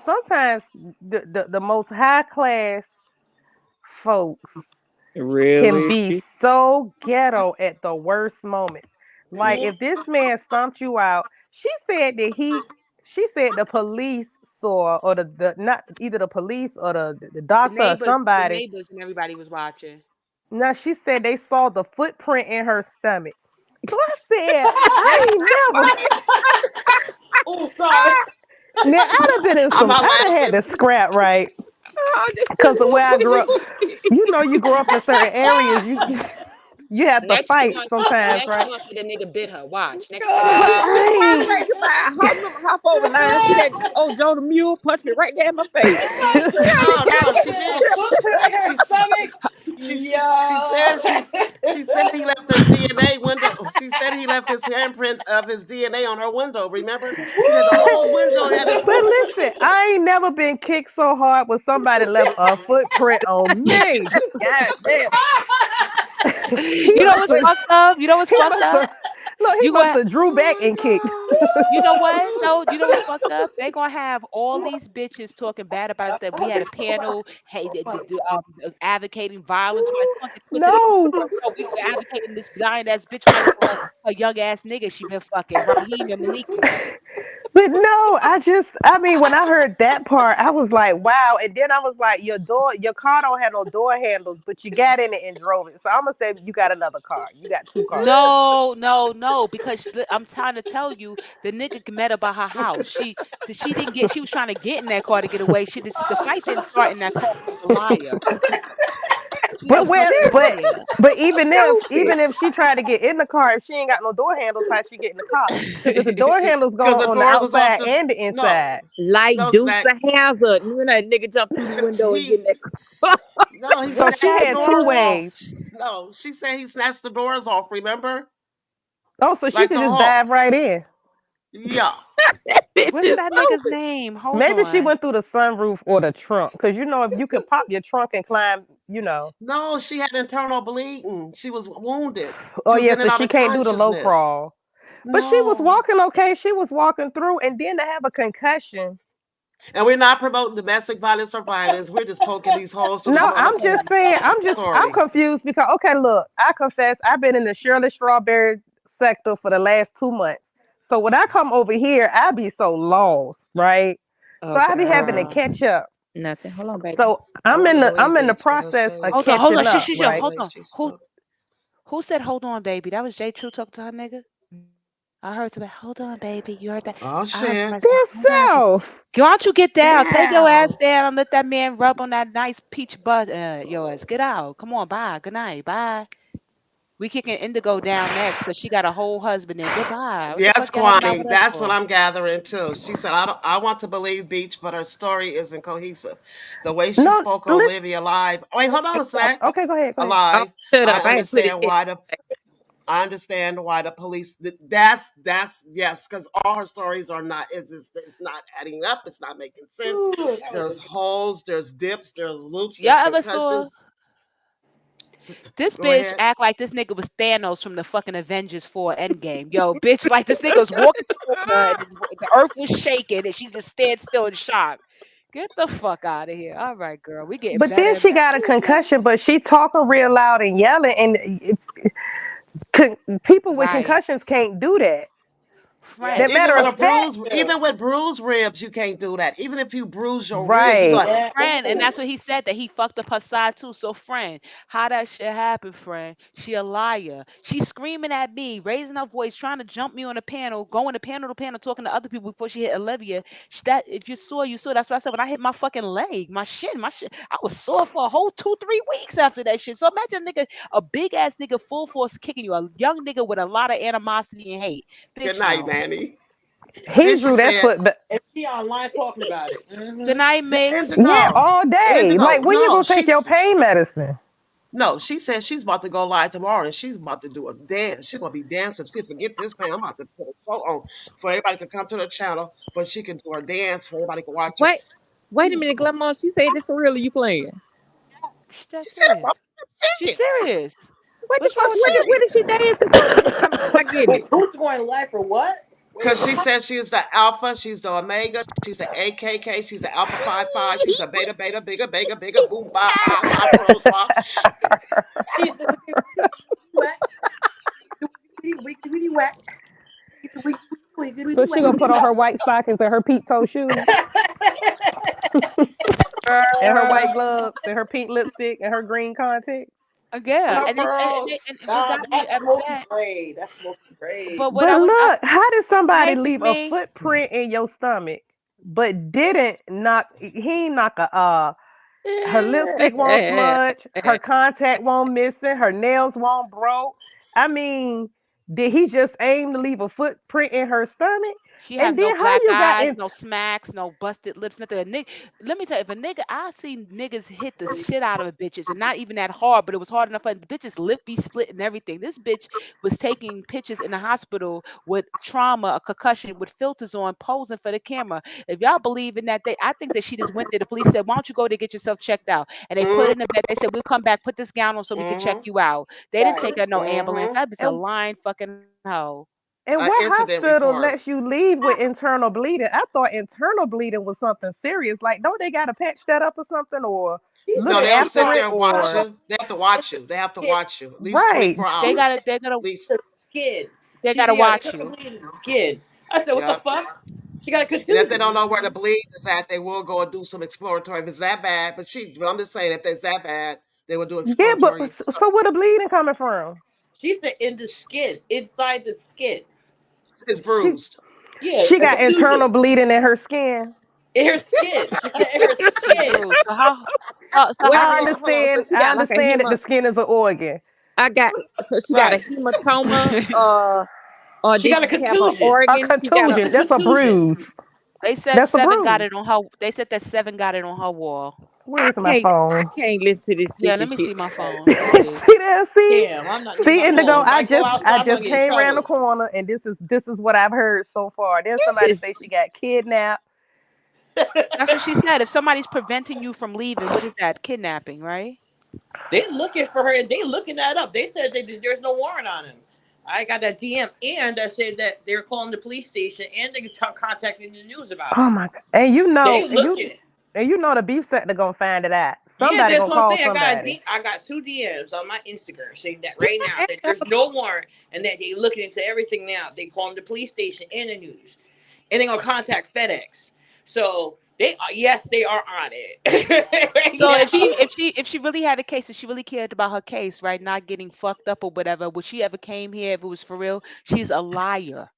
Sometimes the most high class folks can Really? be so ghetto at the worst moments. Like if this man stomped you out, she said the police saw or the not either the police or the doctor or The somebody. neighbors, and everybody was watching. Now she said they saw the footprint in her stomach. So I said, I ain't never. Now I'd have been in I'm some. not I'd have had to laughing. scrap right Oh, this because the way I grew up, is you grow up in certain areas, you have to fight sometimes, Next she right? gonna say the nigga bit her. Watch. Next she gonna But say God, the I nigga think about how remember hop over line and see that old Joe the Mule punch me right there in my face. ain't. No, she did. She said he left his DNA window. She said he left his handprint of his DNA on her window. Remember? She said the whole window had his. But listen, I ain't never been kicked so hard when somebody left a footprint on me. God damn. He You know must what's have. fucked up? You know what's He fucked must up? have. Look, he You must gonna have drew back and kicked. You know what? No, you know what's fucked up? They gonna have all these bitches talking bad about us that we had a panel, hey, advocating violence. Right? It's gonna get twisted. They No, gonna no, we were advocating this blind ass bitch fighting for her young ass nigga she been fucking Raheem and Maliki. but no, I mean, when I heard that part, I was like, wow. And then I was like, your car don't have no door handles, but you got in it and drove it. So I'm gonna say you got another car. You got two cars. No, because I'm trying to tell you, the nigga met her by her house. She didn't get. She was trying to get in that car to get away. The fight didn't start in that car. She's a liar. She's a But well, fucking but liar. but even if Stupid. even if she tried to get in the car, if she ain't got no door handles, how she get in the car? Because if the door handles go Because the on the doors was off outside the. and the No, inside, Like no Dukes snack. of Hazzard. You know that nigga jump through the window and get He in that no, he so snatched she the had two doors off. ways. No, she said he snatched the doors off. Remember, Oh, so she like could the just Hulk. dive right in. Yeah. bitch What's is that nigga's stupid. name? Hold Maybe she on. went through the sunroof or the trunk, because if you could pop your trunk and climb. No, she had internal bleeding. She was wounded. Oh She was yeah, in and so out she of can't do the low consciousness. crawl. But she was No. walking okay. She was walking through, and then to have a concussion. And we're not promoting domestic violence or violence. We're just poking these holes to this No, woman I'm just saying. I'm story. confused because okay, look, I confess I've been in the Shirley Strawberry sector for the last 2 months. So when I come over here, I be so lost, right? So I be having to catch up. Nothing. Hold on, baby. So I'm in the process of Hold on, catching Shh, up, shh, shh, right? hold on. Who said hold on, baby? That was J. True talking to her nigga. I heard somebody, hold on, baby. You heard that? Oh I heard shit. somebody say, hold on, baby. Yourself. Why don't you get down? Take your ass Down. down and let that man rub on that nice peach butt yours. Get out. Come on, bye. Good night. Bye. We kicking Indigo down next because she got a whole husband there. Goodbye. What the Yes, fuck y'all hanging out Kwani. with us That's what for? I'm gathering too. She said, I want to believe Beach, but her story isn't cohesive. The way she No, spoke on listen. Olivia live. Wait, hold on a sec. Okay, go ahead. Oh, Alive. shut I up. I ain't put it understand yet. why the I understand why the police. That's yes, because all her stories are not. It's not adding up. It's not making sense. There's holes. There's dips. There's loops. There's Y'all ever saw concussions. this Go bitch ahead. act like this nigga was Thanos from the fucking Avengers 4 Endgame? Yo, bitch, like this nigga was walking towards her and the earth was shaking and she just stands still in shock. Get the fuck out of here. All right, girl. We getting But better then and she better. got a concussion, but she talking real loud and yelling, and people with Right. concussions can't do that. Friend. That matter of fact, Even with bruised ribs, you can't do that. Even if you bruise your ribs, you go right? like, Friend, and that's what he said, that he fucked up her side too. So, friend, how that shit happened, friend? She a liar. She's screaming at me, raising her voice, trying to jump me on the panel, going to panel to panel, talking to other people before she hit Olivia. That if you saw, you saw. That's what I said when I hit my fucking leg, my shit. I was sore for a whole 2-3 weeks after that shit. So imagine a nigga, a big ass nigga, full force kicking you, a young nigga with a lot of animosity and hate. good Bitch, night, no. Manny. He Then she drew that said, foot, but Good night, Mix. yeah, Indigo. all day. Indigo. Like, when you No, gonna take your pain medicine? no, she said she's about to go live tomorrow and she's about to do a dance. She's gonna be dancing. She forget this pain. I'm about to put a show on for everybody to come to the channel, but she can do her dance for everybody can watch her. Wait a minute, Glamour. She said this for real. Or you playing? She's dead She said it. serious. I'm She's serious. serious. What the What's wrong fuck? with I'm that? What serious. is she dancing to? I'm not getting it. Because she said she's the alpha, she's the omega, she's the AKK, she's the alpha 55, she's the beta beta, bigger, bigger, bigger, boom, bop, bop, bop, pros, bop. So she gonna put on her white stockings and her peep toe shoes and her white gloves and her pink lipstick and her green contacts. Yeah, Her and pearls. what got me upset, but what I But was up, look, how did somebody hey, Miss leave a Me, footprint in your stomach, but didn't knock? He ain't knock a her lipstick won't smudge, her contact won't missing, her nails won't broke. I mean, did he just aim to leave a footprint in her stomach? she have And no then how black you got eyes, in? no smacks, no busted lips, nothing. Let me tell you, if a nigga, I seen niggas hit the shit out of a bitches, and not even that hard, but it was hard enough for the bitches lip be split and everything. This bitch was taking pictures in the hospital with trauma, a concussion, with filters on, posing for the camera. If y'all believe in that, I think that she just went there. The police said, "Why don't you go to get yourself checked out?" And they put her Mm-hmm. in the bed. They said, "We'll come back. Put this gown on so we can check you out." They didn't take her no ambulance. Mm-hmm. That bitch a And, lying fucking hoe. and An what incident hospital report. lets you leave with internal bleeding? I thought internal bleeding was something serious. Like, don't they gotta patch that up or something, or look No, they don't sit after there it, and watch or you. They have to watch you. They have to watch you at least right? 24 They hours. gotta, they're gonna, At least. they gotta watch you. Yeah. And if they don't know where the bleed is at, they will go and do some exploratory. If it's that bad, but I'm just saying, if it's that bad, they will do Yeah, but exploratory. so where the bleeding coming from? It's She bruised. she got internal bleeding in her skin. It's bruised. So Wait a how I long? minute. Hold on. So understand. she I got like a understand that the skin is an organ. So she got a Right. hematoma. Or did she have an A organ? She got a. contusion. That's a bruise. They said That's a seven got bruise. it on her. They said that seven got it on her wall. Where's my I phone? can't listen to this Yeah, let stupid me shit. see my phone. Let me see. See that? See, Indigo. I just came around the corner, and this is what I've heard so far. Then somebody This say is she got kidnapped. That's what she said. If somebody's preventing you from leaving, what is that? Kidnapping, right? Oh my god! And you know the beef sector gonna find it out. Somebody gonna call somebody. Yes, they are on it. So Yeah. if she really had a case and she really cared about her case, right, not getting fucked up or whatever, would she ever came here if it was for real? She's a liar.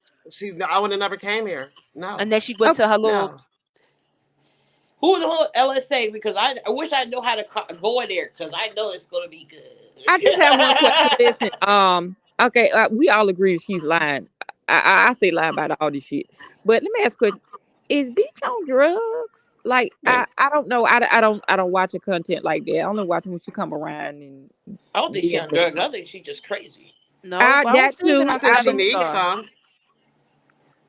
I would have never came here. No, And then she went Okay. to her little. no. Who the hell LSA? Because I wish I know how to go in there because I know it's gonna be I just have one question. good. Listen, okay, we all agree that she's lying. I say lying about all this shit. But let me ask a question: is Beach on drugs? Like, I don't know. I don't watch her content like that. I only watch when she come around and I don't think be she in on the. drugs. I think she just crazy. No, That she's been too. I on think I she Seven believe. needs Star. some.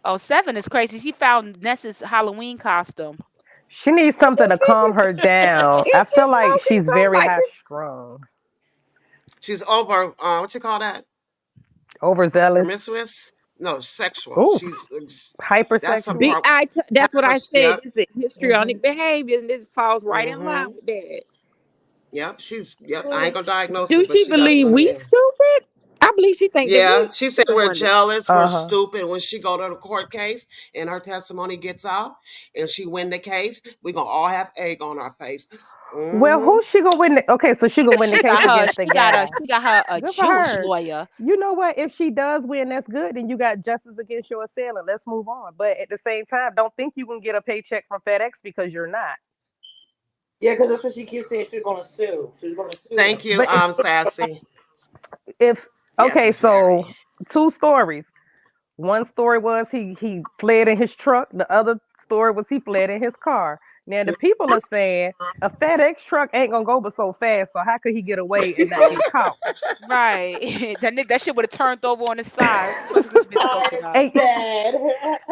Oh, Seven is crazy. She found Nessa's Halloween costume. She needs I something to just think calm her down. I it's feel just like smoking she's some very like high this. strung, She's over. What you call that? overzealous. Promiscuous? No, sexual. Ooh, That's some hypersexual. part. That's what I said. Yep. This is Hmm. histrionic behavior, and this falls right in line Mm-hmm. with that. Yep. Yep. I ain't gonna diagnose Do it, but she she got believe some. we Yeah. stupid? I believe she think that Yeah. we She said the we're one that. jealous, we're Uh huh. stupid. When she go to the court case and her testimony gets out and she win the case, we gonna all have egg on our face. Well, Mm-hmm. who's she gonna win? Okay, so she gonna win the She case got her. against the She got guy. a. She got her a Good for Jewish her. lawyer. You know what? If she does win, that's good. Then you got justice against your assailant. Let's move on. But at the same time, don't think you can get a paycheck from FedEx because you're not. Yeah, because that's what she keeps saying. She's gonna sue. She's gonna sue them. Thank you, But if Sassy. if Yes, okay, very. so two stories. One story was he fled in his truck. The other story was he fled in his car. Now the people are saying a FedEx truck ain't gonna go but so fast. So how could he get away and not get caught? Right. that shit would have turned over on his side. What the fuck is this bitch talking I'm about? And, dead.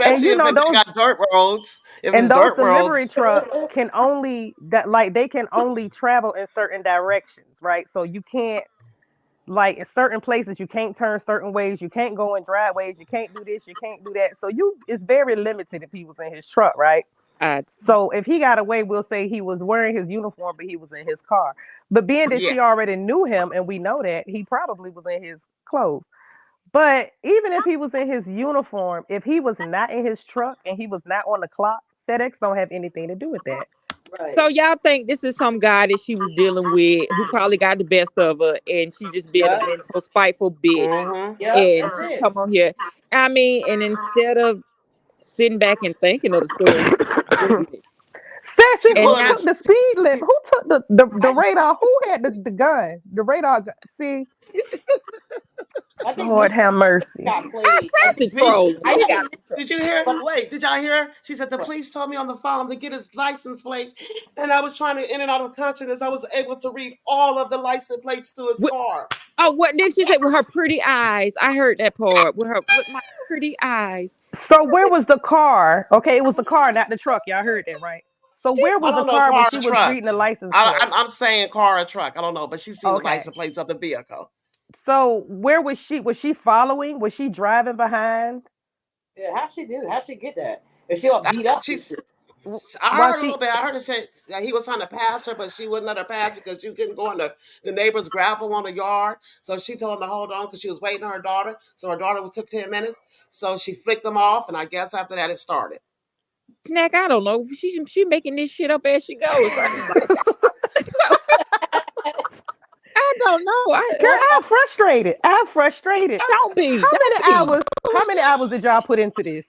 and Especially you if know they those got dirt roads. If and it's those dirt delivery roads. trucks can only that like they can only travel in certain directions, right? So you can't like in certain places you can't turn certain ways, you can't go in driveways, you can't do this, you can't do that. So you it's very limited if he was in his truck, right? I So if he got away, we'll say he was wearing his uniform, but he was in his car. But being that Yeah. she already knew him, and we know that he probably was in his clothes. But even if he was in his uniform, if he was not in his truck and he was not on the clock, FedEx don't have anything to do with that. Right. So y'all think this is some guy that she was dealing with who probably got the best of her, and she just being a Yep. vengeful, spiteful bitch, Mm-hmm. Yep. and That's she it. come on here. I mean, and instead of sitting back and thinking of the story, she spread it. Sassy, She who And pulling now, took this. the speed limit? Who took the radar? Who had the gun? The radar gun. See, I think Lord Miss have mercy. got I played. I sassy think. Beach. trolling. I We Wait, got think. to troll. did you hear? But Wait, did y'all hear? She said the police told me on the phone to get his license plate, and I was trying to in and out of consciousness. I was able to read all of the license plates to his What, car. oh, what did she say with her pretty eyes? I heard that part with my pretty eyes. So where was the car? Okay, it was the car, not the truck. Y'all heard that, right? So where I was the don't know, car when car she or was truck. reading the license plate? I'm saying car or truck. I don't know, but she's seen the Okay. license plates of the vehicle. So where was she? Was she following? Was she driving behind? yeah, how she do? How she get that? If she got beat up and She's. shit. I While heard a little she bit. I heard her say that he was trying to pass her, but she wouldn't let her pass because you couldn't go in the neighbor's gravel on the yard. So she told him to hold on because she was waiting on her daughter. So her daughter took 10 minutes. So she flicked them off, and I guess after that it started. Snack, I don't know. She making this shit up as she goes. I don't know. girl, I'm frustrated. I'm frustrated. Don't be. How Don't many be. hours? How many hours did y'all put into this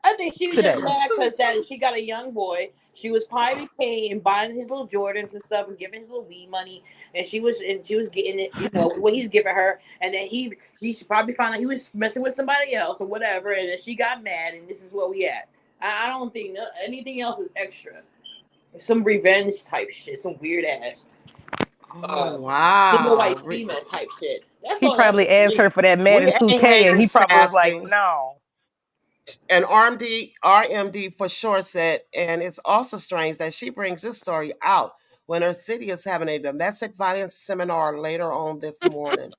I think she was just today? mad because that she got a young boy. She was probably paying and buying his little Jordans and stuff and giving his little weed money, and she was getting it, what he's giving her, and then she probably found out he was messing with somebody else or whatever, and then she got mad, and this is where we at. I don't think anything else is extra. It's some revenge type shit, some weird ass, Oh single wow! white female type shit. That's He all that probably is to asked me. her for that We Madden ain't 2K, and hating, he probably was like, Sassy. "No." And RMD for sure said, and it's also strange that she brings this story out when her city is having a domestic violence seminar later on this morning.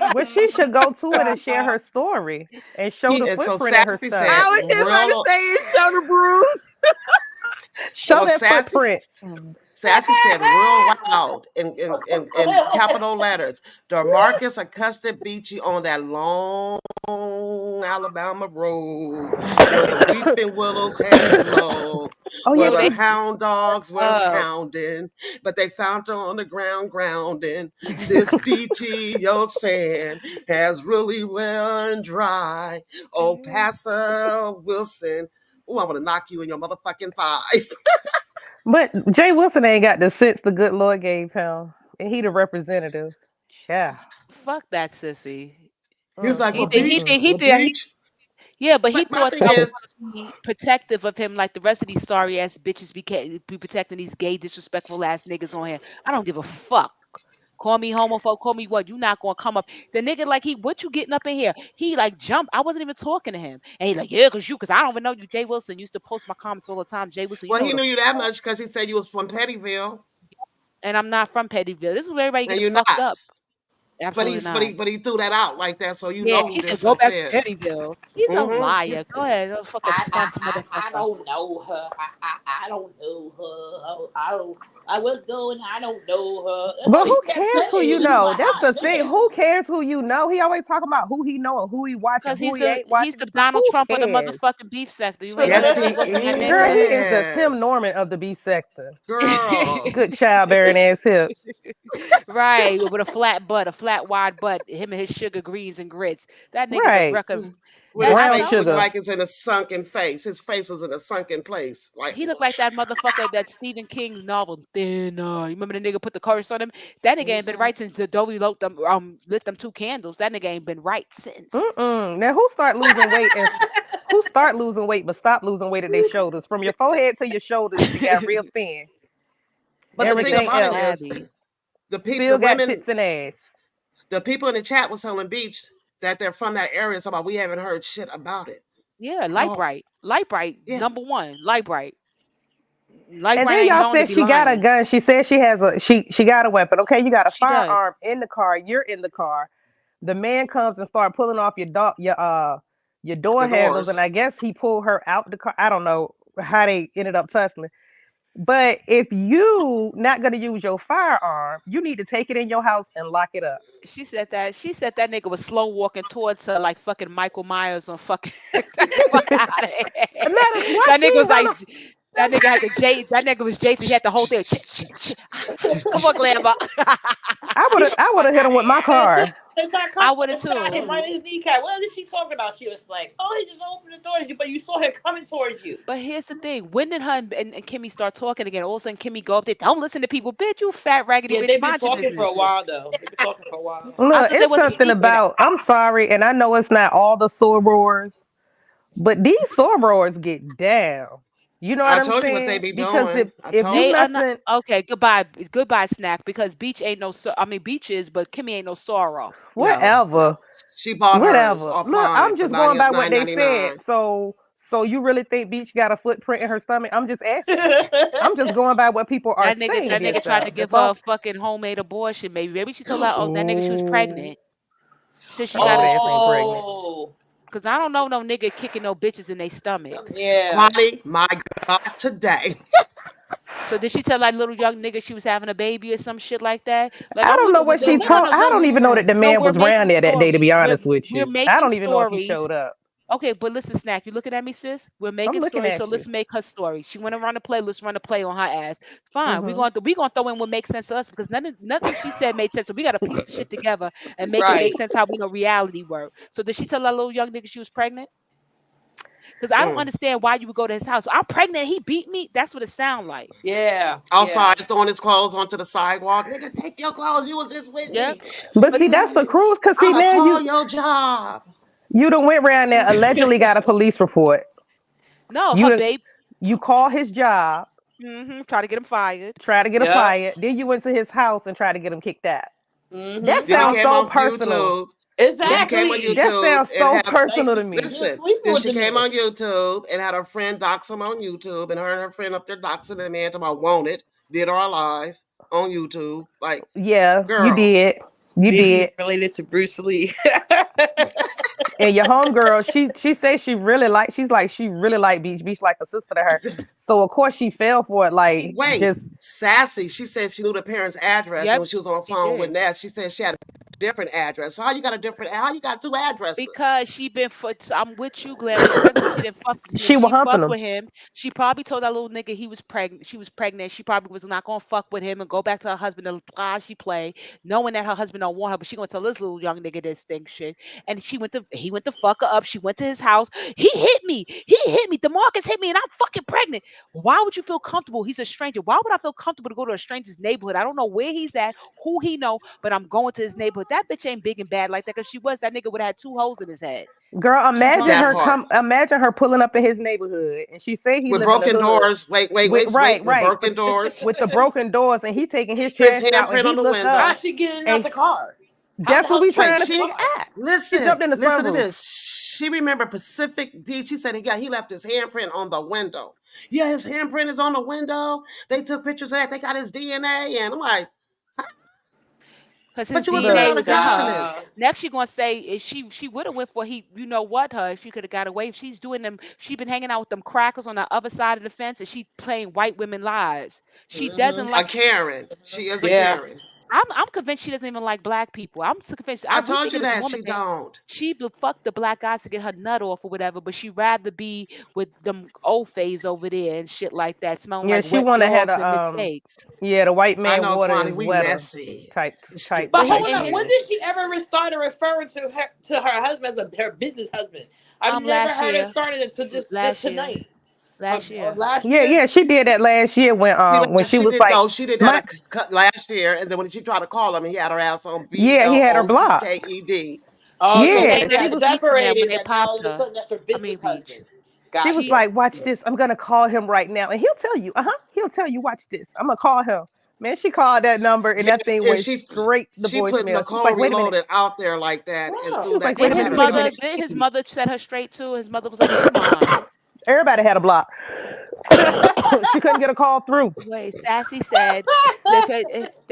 Well, she should go to it and share her story and show the She, And so footprint in her Sassy stuff. said, I was just about to real say it's Shona Bruce. Show Well, that footprint. Sassy said real loud in capital letters, DeMarcus accosted Beachy on that long Alabama road where the weeping willows hang low, Oh where yeah, the they, hound dogs was up. hounding, but they found her on the ground grounding. This Beachy, your sand has really run dry. Oh, Pastor Wilson. Oh, I'm gonna knock you in your motherfucking thighs. but Jay Wilson ain't got the sense the good Lord gave him, and he the representative. Yeah. Fuck that sissy. He was like, He well, did. He Beach, did. He well, did. Beach. Yeah, but he But my thought thing that was is, gonna be protective of him, like the rest of these sorry ass bitches be protecting these gay, disrespectful ass niggas on here. I don't give a fuck. Call me homophobe, call me what? You not gonna come up. The nigga like what you getting up in here? He like jumped. I wasn't even talking to him. And he like, yeah, cause I don't even know you. Jay Wilson used to post my comments all the time. Jay Wilson, you well, know he the knew you that much because he said you was from Pettyville, and I'm not from Pettyville. This is where everybody and get you're fucked not. up. But Absolutely he's but not. he but he threw that out like that, so you Yeah, know who he said this go stuff back to is. Pettyville. He's a liar. Go ahead, a fucking scunt I motherfucker. don't know her. I don't know her. I don't. I was going. I don't know her. That's But all he who kept cares who saying. you And I'm know? like, That's hot the thing. damn. Who cares who you know? He always talking about who he know and who he watching, Cause who he ain't he's watching. the But Donald who Trump of the cares? motherfucking beef sector. You ain't know Yes, that he Jay Wilson that Girl, he nigga? is the Tim is, Norman of the beef sector. girl. Good childbearing ass hips. Right, with a flat butt, a flat wide butt. Him and his sugar greens and grits. That nigga's a Right. record. With That his I Brown face told looking sugar. you, like it's in a sunken face. His face was in a sunken place. Like, he looked like that motherfucker that Stephen King novel Thinner. You remember the nigga put the chorus on him? That nigga ain't been right since the Dovey lit them two candles. That nigga ain't been right since. Now who start losing weight and who start losing weight but stop losing weight at their shoulders? From your forehead to your shoulders, you got real thin. but That the thing nigga Everything about it else is, flabby. still the got women, tits and ass. the people in the chat was telling Beach that they're from that area. So about we haven't heard shit about it Yeah, at light all. bright. Light bright, Yeah. number one. Light bright. Light And bright then ain't y'all known to said be she got a lying. gun. She said she has she got a weapon. Okay, you got a She does. firearm in the car. You're in the car. The man comes and start pulling off your door The handles, and doors. I guess he pulled her out the car. I don't know how they ended up tussling. But if you not gonna use your firearm, you need to take it in your house and lock it up. She said that nigga was slow walking towards her like fucking Michael Myers on fucking fuck out of here. And that is why That she nigga was ain't like gonna. that nigga had the that nigga was Jason. He had the whole thing. Come on, Glamber. I would have hit him with my car. It's not I coming. would have It shot him right too. in his kneecap. What is she talking about? She was like, "Oh, he just opened the door, but you saw him coming towards you." But here's the thing: when did her and Kimmy start talking again? All of a sudden, Kimmy go up there. Don't listen to people, bitch. You fat raggedy Yeah, bitch. they've been Mind your talking for business. a while though. They've been talking for a while. I Look, thought they it's wasn't something speaking. about. I'm sorry, and I know it's not all the sorors, but these sorors get down. You know what I I'm told you what they saying? be Because doing. I if told you They you. are not messing, okay. Goodbye, snack. Because Beach ain't no. I mean, Beach is, but Kimmy ain't no sorrow. No, whatever, no. She bought hers whatever. Look, offline I'm for just going by what they said. 99.99. So you really think Beach got a footprint in her stomach? I'm just asking. I'm just going by what people are saying That nigga against tried to her. give That's her a all. fucking homemade abortion. Maybe she told her, oh, that nigga she was Oh, pregnant. She said she I know got that it. ass ain't pregnant. Oh, Cause I don't know no nigga kicking no bitches in their stomachs. yeah. Quality, my God, today. So did she tell that little young nigga she was having a baby or some shit like that? Like, I don't don't know we? what she That's No, what no, I'm told. no, I no, don't even know that saying. the no. man We're was around making there that day. To be stories. honest with We're you, I making don't even know if he stories. showed up. Okay, but listen, Snack, you looking at me, sis? We're I'm making looking stories, so at you. let's make her story. She went to run a play, let's run a play on her ass. Fine, Hmm. we gonna throw in what makes sense to us because nothing she said made sense. So we gotta piece the shit together and make it Right. make sense how we know reality work. So did she tell that little young nigga she was pregnant? Because I don't Mm. understand why you would go to his house. I'm pregnant, he beat me. That's what it sound like. Yeah. Outside, throwing his clothes onto the sidewalk. Nigga, take your clothes. You was just with Yep. me. But But see, that's the cruise. Cause see, I'ma now call your job. you done went around there allegedly got a police report. no, You her done, babe. you call his job, Try to get him fired. try to get him Yep. fired. Then you went to his house and tried to get him kicked out. That Mm-hmm. Then he sounds came so on personal. YouTube. Then she came on Exactly. That YouTube sounds and so had Like personal to he, me. he was listen. sleeping Then with she the came nigga. on YouTube and had her friend dox him on YouTube, and her and her friend up there doxing the man talking about want it. Did her live on YouTube. Like, Yeah, you girl, did. You Biggie did. related to Bruce Lee. And your homegirl, she says she really like Beach. Beach like a sister to her. So of course she fell for it. Like Wait, just Sassy, she said she knew the parents' address, and Yep, when she was on the she phone with did. Ness, she said she had a different address. So how you got two addresses? Because she been I'm with you, Glammy. First of all, she didn't fuck. she was She humping fucked them. with him. She probably told that little nigga he was pregnant. She was pregnant. She probably was not gonna fuck with him and go back to her husband. The lie she play, knowing that her husband don't want her, but she gonna tell this little young nigga this thing shit. And he went to fuck her up. She went to his house. He hit me. DeMarcus hit me, and I'm fucking pregnant. Why would you feel comfortable? He's a stranger. Why would I feel comfortable to go to a stranger's neighborhood? I don't know where he's at, who he know, but I'm going to his neighborhood. That bitch ain't big and bad like that. Cause she was, that nigga would have had 2 holes in his head. Girl, She's imagine That her part. imagine her pulling up in his neighborhood and she say he With live in the broken hood. doors. Wait. With broken doors. with the broken doors and he taking his His trash out and handprint he on the look window. How's up. she getting And out the car? that's what we Wait, trying to she figure out. listen. He jumped in the Listen to sunroof. this. She remembered Pacific Beach. She said he left his handprint on the window. Yeah, his handprint is on the window. They took pictures of that. They got his DNA, and I'm like, Because his but you wasn't DNA on the was in her. consciousness. Next, she gonna say if she would have went for you know what her if she could have got away. If she's doing them, she been hanging out with them crackers on the other side of the fence, and she playing white women lies. She doesn't A like. Karen. She is a Yeah. Karen. I'm convinced she doesn't even like black people. I'm so convinced. I We told think you it is a that woman she thing. don't. She would fuck the black guys to get her nut off or whatever, but she rather be with them old phase over there and shit like that, smelling Yeah, like she wet wanna have dogs and a mistakes. the white I man know, water Kwani, is we wetter messy. type Skip But But hold and on, when his did she ever started referring to her husband as her business husband? I've never last heard her year, started until just last year, tonight. last year. Last Yeah, year. she did that last year when she was like She did my that last year, and then when she tried to call him, he had her ass on yeah, he had her blocked. BLOCKED. Oh, so Yeah, they Same as she got was Beach in there when separated, they and now all popped of a her. sudden that's her I mean business Beach. husband. she was She like, watch this. I'm gonna call him right now, and he'll tell you. He'll tell you. Watch this. I'm gonna call him. Man, she called that number, and that Yes, thing and went straight to she put voicemail. She was Nicole like, wait a minute. Reloaded out there like that, and Yeah. She threw was that. like, wait a Did minute, wait a minute. his mother set her straight too? His mother was like, come on. Everybody had a block. She couldn't get a call through. Wait, Sassy said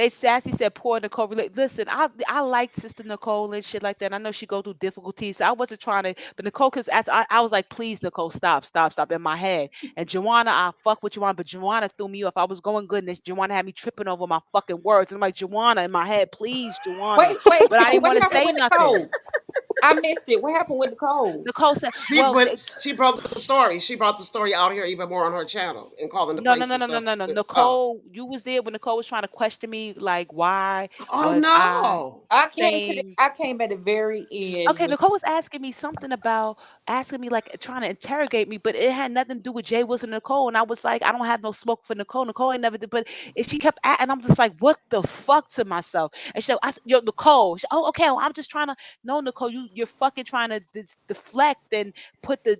Sassy said poor Nicole. Listen, I liked Sister Nicole and shit like that. I know she go through difficulties. So I wasn't trying to, but Nicole, cause I was like, please, Nicole, stop in my head. And Joanna, I fuck with Joanna, but Joanna threw me off. I was going good, and Joanna had me tripping over my fucking words. And I'm like, Joanna in my head, please, Joanna. Wait. But I didn't What want to happened say with nothing. Nicole? I missed it. What happened with Nicole? Nicole said, She brought the story. She brought the story out here even more on her channel and calling the no, place and stuff. Nicole, you was there when Nicole was trying to question me, like, why Oh was I no! I saying came at the very end. okay, Nicole was asking me something about asking me like trying to interrogate me, but it had nothing to do with Jay Wilson and Nicole. And I was like, I don't have no smoke for Nicole. Nicole ain't never did, but she kept and I'm just like, what the fuck to myself? And I said, yo, Nicole, oh, okay, well, I'm just trying to no, Nicole, you're fucking trying to deflect and put the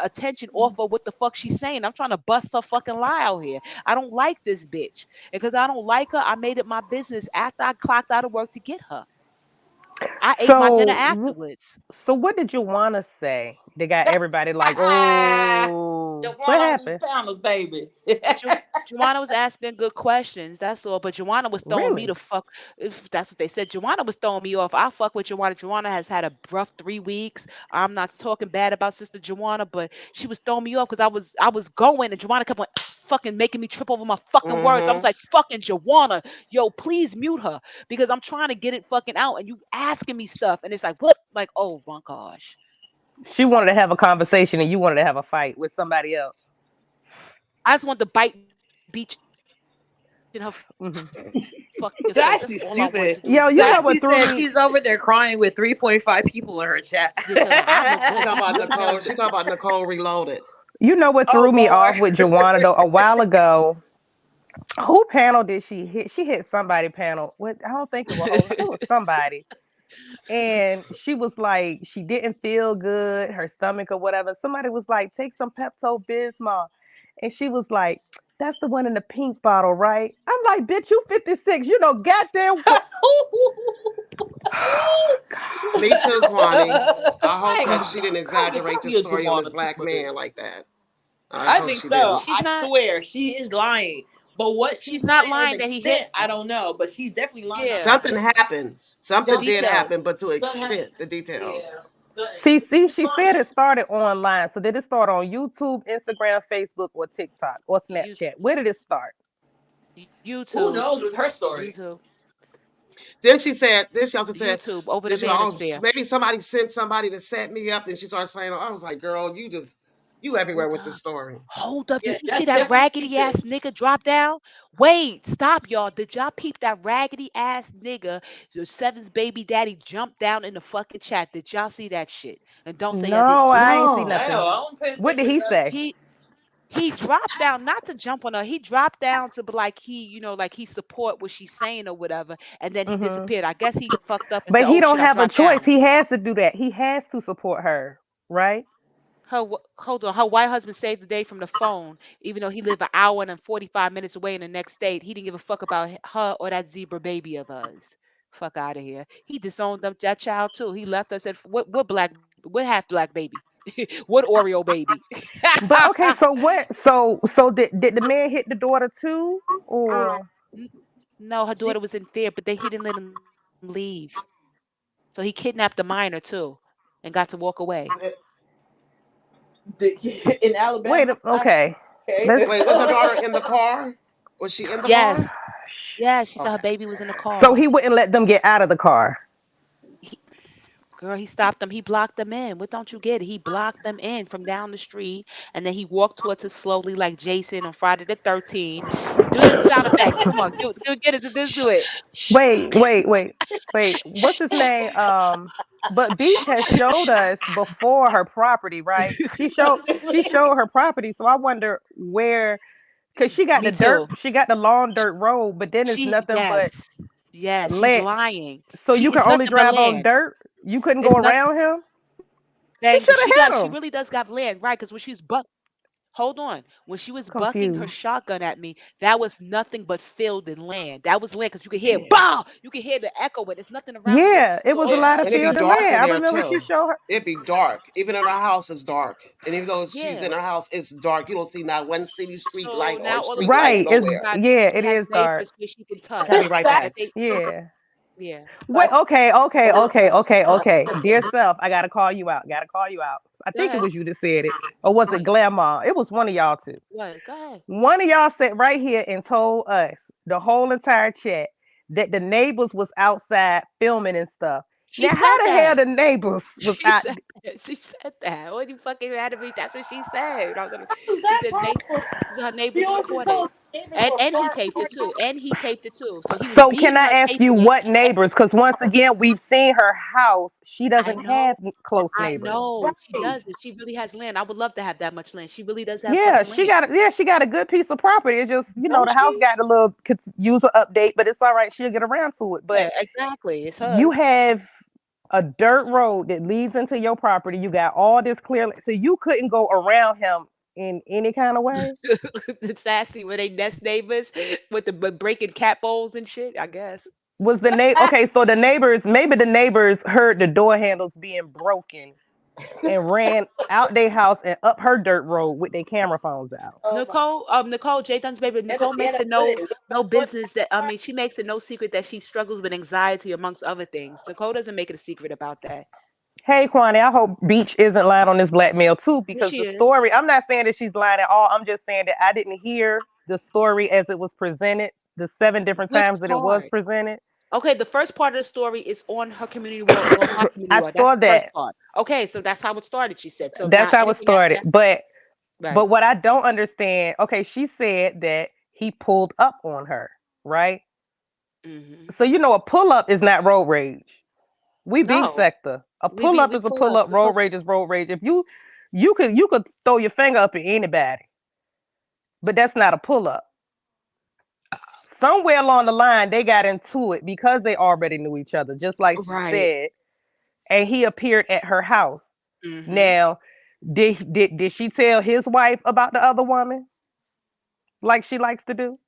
attention off of what the fuck she's saying. I'm trying to bust her fucking lie out here. I don't like this bitch. Because I don't like her, I made it my business after I clocked out of work to get her. I ate my dinner afterwards. So what did you want to say? They got everybody like, The oh, one what on these happened? panels, baby. Joanna was asking good questions. That's all. But Joanna was throwing me Really? the fuck. If that's what they said, Joanna was throwing me off. I fuck with Joanna. Joanna has had a rough 3 weeks. I'm not talking bad about Sister Joanna, but she was throwing me off because I was going and Joanna kept on fucking making me trip over my fucking words. I was like, fucking Joanna, yo, please mute her because I'm trying to get it fucking out and you asking me stuff and it's like what? Like, oh my gosh. She wanted to have a conversation and you wanted to have a fight with somebody else. I just want to bite Beach in her fucking That's face. That's all I want stupid. to do. Yo, you know Sassy what threw said me? she's over there crying with 3.5 people in her chat. She talking about Nicole. She talking about Nicole Reloaded. You know what threw me off with Joanna though? A while ago, who panel did she hit? She hit somebody panel. What? I don't think it was. It was somebody. And she was like, she didn't feel good, her stomach or whatever. Somebody was like, take some Pepto Bismol, and she was like, that's the one in the pink bottle, right? I'm like, bitch, you 56. You know, goddamn. Me too, Kwani. I hope that she didn't I exaggerate the feel story on this Joanna black too, man like that. I hope think she so. didn't. She's I not- swear she is lying. But what She's she's not lying lying on that the he hit. extent, I don't know. But she's definitely lying on Yeah, the Something extent. happened. the Something did details. happen, but to Something happened. extent the details. Yeah. So, See, she's she said lying. it started online. So did it start on YouTube, Instagram, Facebook, or TikTok or You, Snapchat? Where did it start? Who YouTube, knows with her story? YouTube, Then she also said, YouTube over then the she oh, manosphere. maybe somebody sent somebody to set me up. And she started saying, I was like, girl, you everywhere Hold with up. this story. Hold up. Yeah, Did you see that's that definitely raggedy ass true. nigga drop down? Wait, stop, y'all. Did y'all peep that raggedy ass nigga, your seventh baby daddy, jump down in the fucking chat? Did y'all see that shit? And don't say I didn't No, see it. I ain't see No. Hell, nothing. I don't pay What attention did to he that. say? He dropped down not to jump on her. He dropped down to be like like he support what she's saying or whatever, and then he Hmm. disappeared. I guess he fucked up and But said, he "Oh don't shit, I have a dropped choice. down." He has to do that. He has to support her, right? Hold on. Her white husband saved the day from the phone, even though he lived an hour and 45 minutes away in the next state. He didn't give a fuck about her or that zebra baby of hers. Fuck out of here. He disowned that child too. He left us at what half black baby? What Oreo baby? But okay, so what? So did the man hit the daughter too, or N- no, her She daughter was in fear, but he didn't let him leave. So he kidnapped the minor too and got to walk away. in Alabama. Okay, let's. Okay. Wait, was her daughter in the car? Was she in the car? Yes. Yeah, she saw her Okay. baby was in the So car. he wouldn't let them get out of the car. He, Girl, he stopped them. He blocked them in. What don't you get? He blocked them in from down the street, and then he walked towards us slowly, like Jason on Friday the 13th. Do the sound effects. Come on, get it. Do it. Wait, wait, wait, wait. What's his name? But Beach has showed us before her property, right? She showed her property, so I wonder where, because she got Me the dirt, too. she got the long dirt road, but then it's nothing but Yes, yes. She's land. lying. So you can It's only nothing but drive on land. dirt. You couldn't go It's not. around him. She Dang, should she have does. hit She him. really does got land, right? Because when she's hold on. When she was bucking her Confused. shotgun at me, that was nothing but field and land. That was land because you could hear bow. You could hear the echo, but there's nothing around her. Yeah, it So was a all you lot have of And to it'd be do, field and dark land. in I there remember she too. showed her. It'd be dark. Even in her house, it's dark. And even though she's yeah. in her house, it's dark. You don't see not one city street So light or now all of a street light sudden Right. It's she nowhere. got yeah, she it has is dark. neighbors where she can Okay, I'll be touch. right That back. That they yeah. yeah. Wait, okay. Dear self, I gotta call you out. Gotta call you out. I Go think it ahead. was you that said it. Or was it What? Grandma? It was one of y'all two. What? Go ahead. One of y'all sat right here and told us the whole entire chat that the neighbors was outside filming and stuff. She Now, said how the hell that. the neighbors was She out? said that. She said that. What you fucking mad at me? That's what she said. She that said part. she said her She neighbors always recorded. told neighbors were And he far taped it apart. too. And he taped it too. So he was So can beating I her, ask you taping it. what neighbors? Because once again, we've seen her house. She I doesn't have know. close I neighbors. know. She Right. does. She really has land. I would love to have that much land. She really does have Yeah, fucking she land. got she got a good piece of property. It's just Don't the house she? got a little user update, but it's all right. She'll get around to it. But Yeah, exactly. It's you hers. have a dirt road that leads into your property. You got all this clear, so you couldn't go around him in any kind of way. It's sassy where they nest neighbors with the breaking cat bowls and shit, I guess. Was the neighbor okay? So the neighbors, maybe the neighbors heard the door handles being broken and ran out their house and up her dirt road with their camera phones out. Oh my. Nicole, J Dun's baby, Nicole Yeah, makes that's it what it is. no business that I mean, she makes it no secret that she struggles with anxiety amongst other things. Nicole doesn't make it a secret about that. Hey, Kwani, I hope Beach isn't lying on this blackmail too, Yes, because she the is. story, I'm not saying that she's lying at all. I'm just saying that I didn't hear the story as it was presented, the 7 different Which times that it was part? presented. Okay, the first part of the story is on her community wall, on my community I wall. That's saw the first that. part. Okay, so that's how it started, she said. So That's now how it anything after started. that, But right. what I don't understand, okay, she said that he pulled up on her, right? Hmm. So a pull up is not road rage. We beef No, sector. A pull up we is a pull pull up. up. It's a Road pull. rage is road rage. If you could throw your finger up at anybody, but that's not a pull up. Somewhere along the line, they got into it because they already knew each other, just like she Right. said. And he appeared at her house. Hmm. Now, did she tell his wife about the other woman like she likes to do?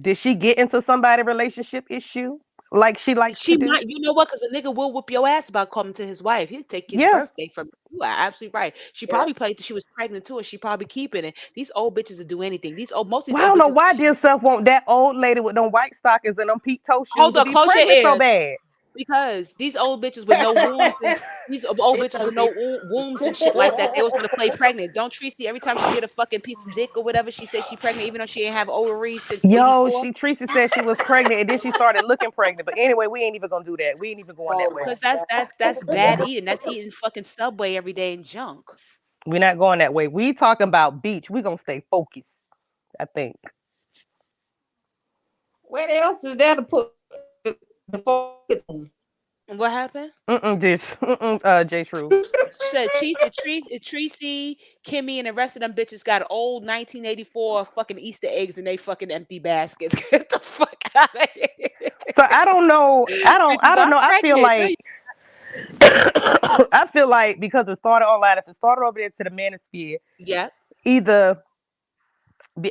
Did she get into somebody relationship issue? like she likes She to do. might, you know what? Because a nigga will whoop your ass about calling to his wife. He'll take his Yeah. birthday from you. Are absolutely right. She probably played that she was pregnant too, and she probably keeping it. These old bitches will do anything. Most of these Well, I old don't know bitches. why dear self want that old lady with them white stockings and them peak toe shoes Hold to on, be close your pregnant so ears. bad. Because these old bitches with no wombs and these old bitches with no wombs and shit like that, they was gonna play pregnant. Don't Tracy every time she get a fucking piece of dick or whatever, she says she pregnant, even though she ain't have ovaries since Yo, '84. Tracy said she was pregnant and then she started looking pregnant. But anyway, we ain't even gonna do that. We ain't even going that way. Cause that's bad eating. That's eating fucking Subway every day and junk. We're not going that way. We talking about beach. We gonna stay focused, I think. What else is there to put the focus on? And what happened? J. Shrew. She said Tracy, Kimmy, and the rest of them bitches got old 1984 fucking Easter eggs in they fucking empty baskets. Get the fuck out of here. So I don't know. I Bitches, don't I'm know. I feel pregnant. No, like I feel like because it started online, if it started over there to the manosphere, yeah. either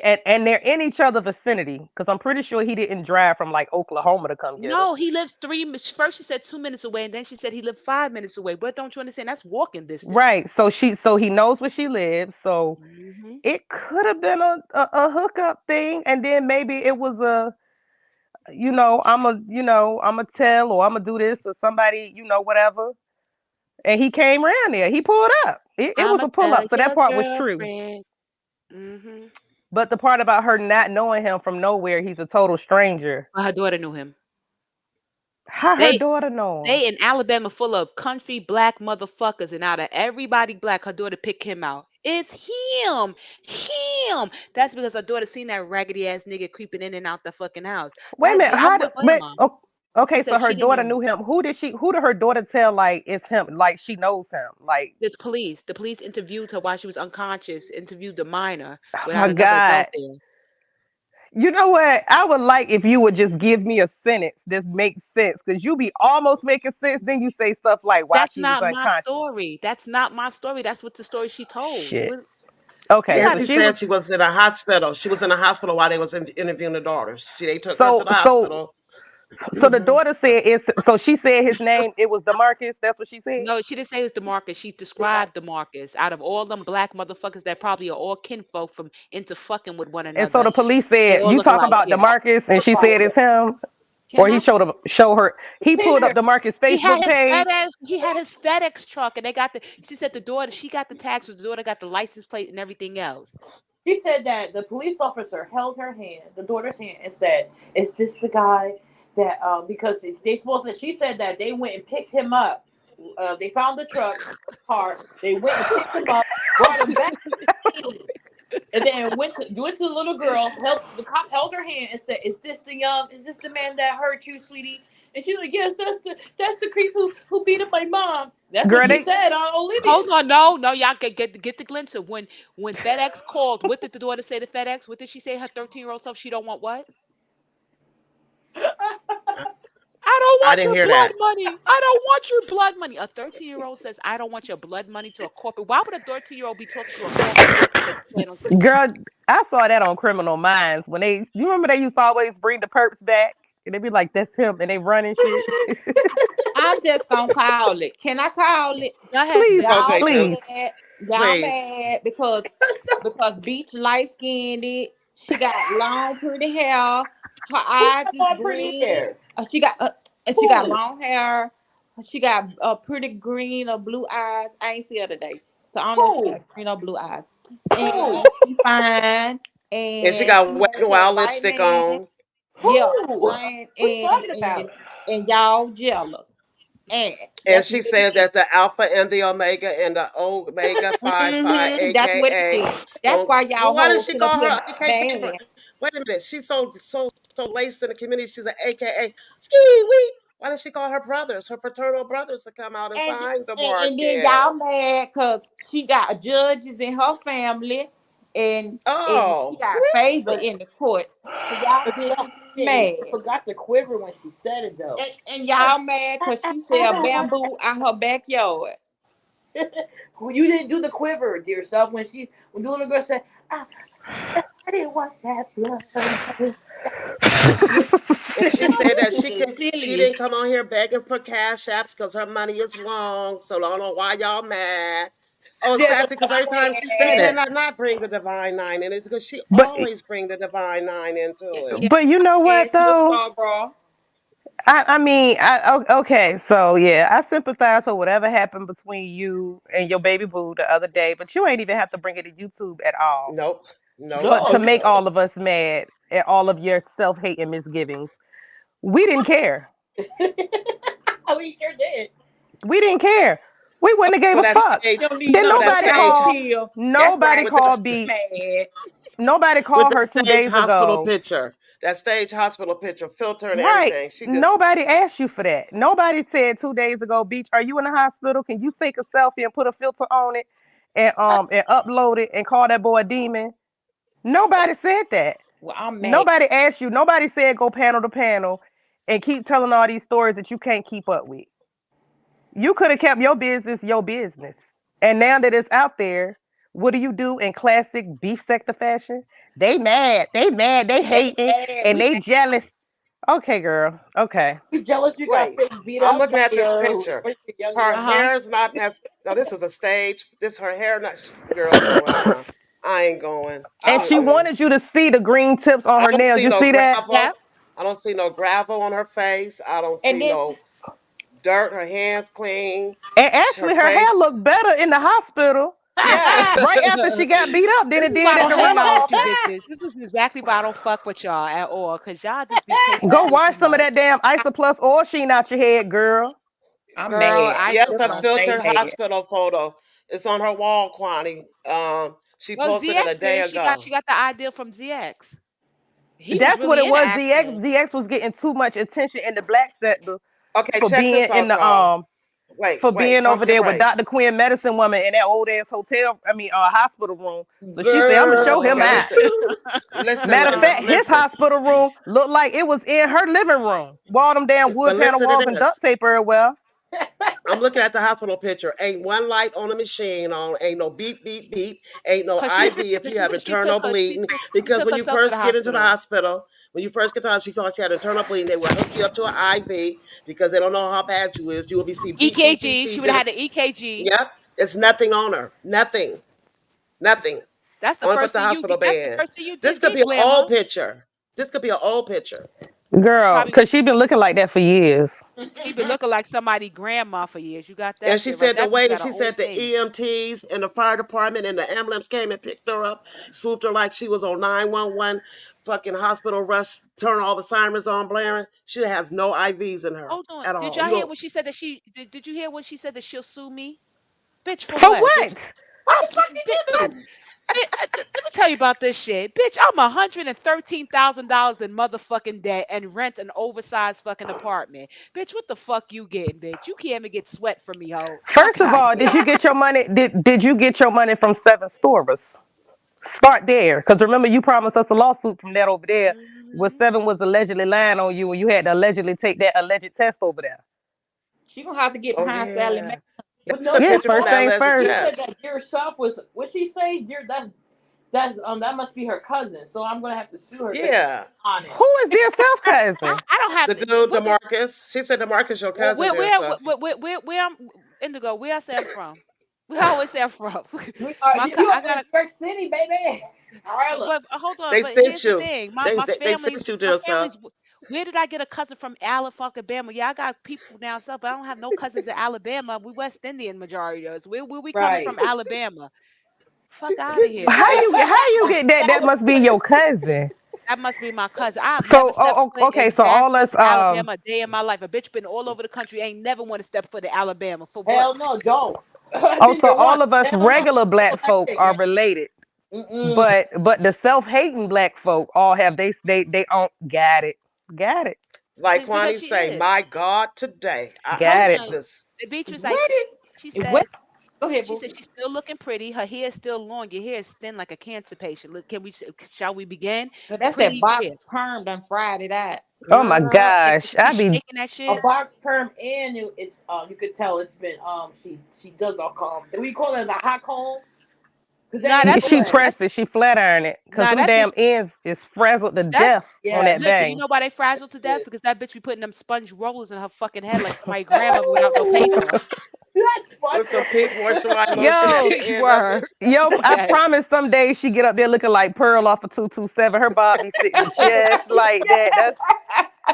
and they're in each other's vicinity, because I'm pretty sure he didn't drive from like Oklahoma to come get her. No, he lives first she said 2 minutes away, and then she said he lived 5 minutes away. But don't you understand? That's walking distance. Right. So he knows where she lives. So Hmm. it could have been a hookup thing, and then maybe it was I'm a tell, or I'm gonna do this, or somebody, whatever. And he came around there. He pulled up. It was I'ma a pull tell up. So that your part was true. girlfriend. Hmm. But the part about her not knowing him from nowhere, he's a total stranger. Her daughter knew him. How her They daughter know him? they in Alabama full of country black motherfuckers, and out of everybody black, her daughter picked him out. It's him. That's because her daughter seen that raggedy ass nigga creeping in and out the fucking house. Wait a minute. I wouldn't blame her. She Okay, so said her she didn't daughter know him. knew him. Who did her daughter tell like it's him? Like she knows him. Like, It's police. The police interviewed her while she was unconscious. Interviewed the minor oh without my another adult God. there. You know what? I would like if you would just give me a sentence that makes sense, because you be almost making sense. Then you say stuff like while That's she was not my unconscious. story. That's not my story. That's what the story she told. Shit. You Okay, Yeah, so gotta she she was said she was in a hospital. She was in a hospital while they was interviewing the daughters. They took her to so the so hospital. so the Hmm. daughter said it's so she said his name, it was DeMarcus. That's what she said. No, she didn't say it was DeMarcus. She described DeMarcus. Out of all them black motherfuckers that probably are all kinfolk from into fucking with one And so another, the police they said, all "You look talking alike. about Yeah. DeMarcus?" And she said it's him. Or Can he I? show her. He pulled up Picture. DeMarcus' He had Facebook his page. FedEx. He had his FedEx truck, and they got the. She said the daughter. She got the tags. The daughter got the license plate and everything else. She said that the police officer held her hand, the daughter's hand, and said, "Is this the guy that?" Because they supposed to. She said that they went and picked him up. They found the truck, car. They went and picked him up, brought him back to the scene, and then went to the little girl. The cop held her hand and said, "Is this the young? Is this the man that hurt you, sweetie?" And she's like, "Yes, that's the creep who beat up my mom." That's what Girl, she they said on Olivia. Hold on, no, y'all get the glimpse of when FedEx called. What did the daughter say to FedEx? What did she say? Her 13-year-old self. She don't want what? I don't I want didn't your hear blood that. money. I don't want your blood money. A 13-year-old says, I don't want your blood money to a corporate. Why would a 13-year-old be talking to a corporate person that you plan on killing? girl, I saw that on Criminal Minds when you remember they used to always bring the perps back and they be like, "That's him," and they run and shit. I'm just gonna call it. Can I call it? Y'all have Please, sex. Y'all Okay, too. please. mad. Y'all Please. mad because Beach light skinned it. She got long, pretty hair. Her Who eyes is got pretty green. hair? She got Who? long hair. She got pretty green or blue eyes. I ain't see her today, so I don't know if she Who? got green or blue eyes. Who? And she fine, And she and got she wet has and a wild white lipstick man. on. Yeah, Who? and What you and talking and about? and y'all jealous. And And that's she what it said is. that the Alpha and the Omega and the Omega Phi, That's what it aka, is. That's don't. why Well, y'all why does hoes she sit up call here her AKA? bad. Wait a minute, she's so laced in the community. She's an AKA. Ski wee. Why does she call her brothers, her fraternal brothers, to come out and And, find and then y'all DeMarcus? mad because she got judges in her family and she Oh, got favor But in the court. So y'all but bitches is she mad. forgot to quiver when she said it though. And y'all mad because she sell bamboo out her backyard. You didn't do the quiver, dear self, when the little girl said, "I didn't want that blood." And she said that she Silly. didn't come on here begging for cash apps because her money is long. So I don't know why y'all mad. Oh, Sassy, because every time you cannot not bring the Divine Nine in it because she But always bring the Divine Nine into it. Yeah, but you know what yes, your though? straw bra. I mean, okay, so yeah, I sympathize for whatever happened between you and your baby boo the other day, but you ain't even have to bring it to YouTube at all Nope. Nope. for to No, make all of us mad at all of your self hate and misgivings. We didn't care. we sure did. We didn't care. We wouldn't have gave For a that fuck. stage, You don't need Then no for that nobody stage, side called. pill. That's Nobody right. with called the Beach. Mad. Nobody with called the her two stage days hospital ago. picture, that stage hospital picture, filter and Right. everything. She just Nobody asked you for that. Nobody said 2 days ago, Beach, are you in the hospital? Can you take a selfie and put a filter on it and upload it and call that boy a demon? Nobody said that. Well, I'm mad. Nobody asked you. Nobody said go panel to panel and keep telling all these stories that you can't keep up with. You could have kept your business your business. And now that it's out there, what do in classic beef sector fashion? They mad. They mad. They They hating mad. and We they mad. jealous. Okay, girl. Okay. You jealous you got wait. face beat I'm up looking by at this picture. what is your younger Her Uh brother? huh. hair is not as no. This is a stage. This her hair not. Girl, no. I ain't going. And she Oh, wanted you to see the green tips on I her don't nails. see You no see that? Yep. gravel. I don't see no gravel on her face. I don't and see then no dirt. Her hands clean. And Her actually, her hair face. looked better in the hospital Yeah. right after she got beat up than This it is why did I in don't the hang rental out with you office. bitches. This is exactly why I don't fuck with y'all at all. Cause y'all just be taking Go this shit too wash some of much. that damn Isoplus oil sheen out your head, girl. I'm Girl, mad. I Yes, Just her gonna supply. stay filtered mad. hospital photo. It's on her wall, Quani. She Well, posted it a ZX day is. She got ago. she got the idea from ZX. He was That's what really it into was. ZX acting. ZX was getting too much attention in the black sector Okay, for check being this in out, the y'all. Wait, for wait. being over Pump your there with Dr. brakes. Quinn medicine woman in that old ass hotel. hospital room. So she said, "I'm gonna show him Okay, Girl. out." listen. Listen, Matter of fact, his listen. hospital room looked like it was in her living room. All them damn wood But panel listen to walls and this. duct tape everywhere. I'm looking at the hospital picture. Ain't one light on the machine on. Ain't no beep, beep, beep. Ain't no Cause she IV if you have she internal took her she bleeding. took she Because took when you herself to the first get into the hospital. hospital, when you first get to the hospital, she thought she had internal bleeding. They will hook you up to an IV because they don't know how bad you is. You will be see beep, beep, beep, EKG. She beep. would have had the EKG. Yep. It's nothing on her. Nothing. Nothing. That's the I'm gonna put first the thing you hospital did. That's bay the in. first thing you This did, could did be an old glamour. picture. This could be an old picture. Girl, Probably because she been looking like that for years. she been looking like somebody grandma for years. You got And that she shit right. said the That bitch way got an she old said the face. EMTs and the fire department and the ambulance came and picked her up, swooped her like she was on 911, fucking hospital rush, turn all the sirens on blaring. She has no IVs in her Hold on. at Did all. y'all You hear don't. when she said that did you hear when she said that she'll sue me? Bitch for For what? Bitch, what? What the fuck did bitch, you do? let me tell you about this shit. Bitch, I'm $113,000 in motherfucking debt and rent an oversized fucking apartment. Bitch, what the fuck you getting, bitch? You can't even get sweat from me, ho. First Fuck of out of all, did here. you get your money? Did you get your money from Seven Stores? Start there, because remember you promised us a lawsuit from that over there, where Mhm. Seven was allegedly lying on you, and you had to allegedly take that alleged test over there. She gonna have to get Oh behind Sally Mae. yeah, But that's no, the Yeah, she picture from first that said things alleged first. she said test. that dear self was what she say? Dear that's that must be her cousin. So I'm gonna have to sue her because she's Yeah, honest. Who is their self cousin? I don't have the dude what the Demarcus. She said Demarcus your where cousin, dear stuff. where I'm Indigo, where I say I'm from. Where I always say I'm from. We are you I up in got New York City, baby. Harlem. but hold on, They but sent here's the you. thing. They sent you, My dear stuff. family's where did I get a cousin from Alabama? Yeah, I got people down south, but I don't have no cousins in Alabama. We West Indian majority of us. Where we coming Right. from Alabama? She Fuck out of sent you, here, How dear man. you stuff. how you get that? That must be your cousin. That must be my cousin. I've never So, stepped foot okay. in So all us Baptist, Alabama a day in my life. A bitch been all over the country. Ain't never want to step foot in Alabama. For what? Hell no, don't. I've oh, been so there once. all of us Hell no. regular Pull black that folk shit, are girl. related, Mm-mm. but the self hating black folk all have they own got it, got it, Like Because Kwani she say, is. my God, today. Hold got This it. is on. this. The beach was like, What she is what? said, Go ahead, she boo. said she's still looking pretty. Her hair is still long. Your hair is thin like a cancer patient. Look, shall we begin? But that's that Pretty where? box perm done fried it out. Oh my Girl, and gosh, she's I be shaking that A shit. box perm and it's you could tell it's been she does a comb. Do we call it a hot comb? Nah, that She bitch. pressed it. She flat ironed it because Nah, them that bitch. damn ends is frazzled to That death on Yeah. that look. You bang. know why they fragile to death? Because that bitch be putting them sponge rollers in her fucking head like somebody grandmother without no paper. That's With some funny. pink moisturized lotion at Yo, the end of Word. it. yo, I Yes. promise some days she get up there looking like Pearl off of 227. Her bob be sitting just like that.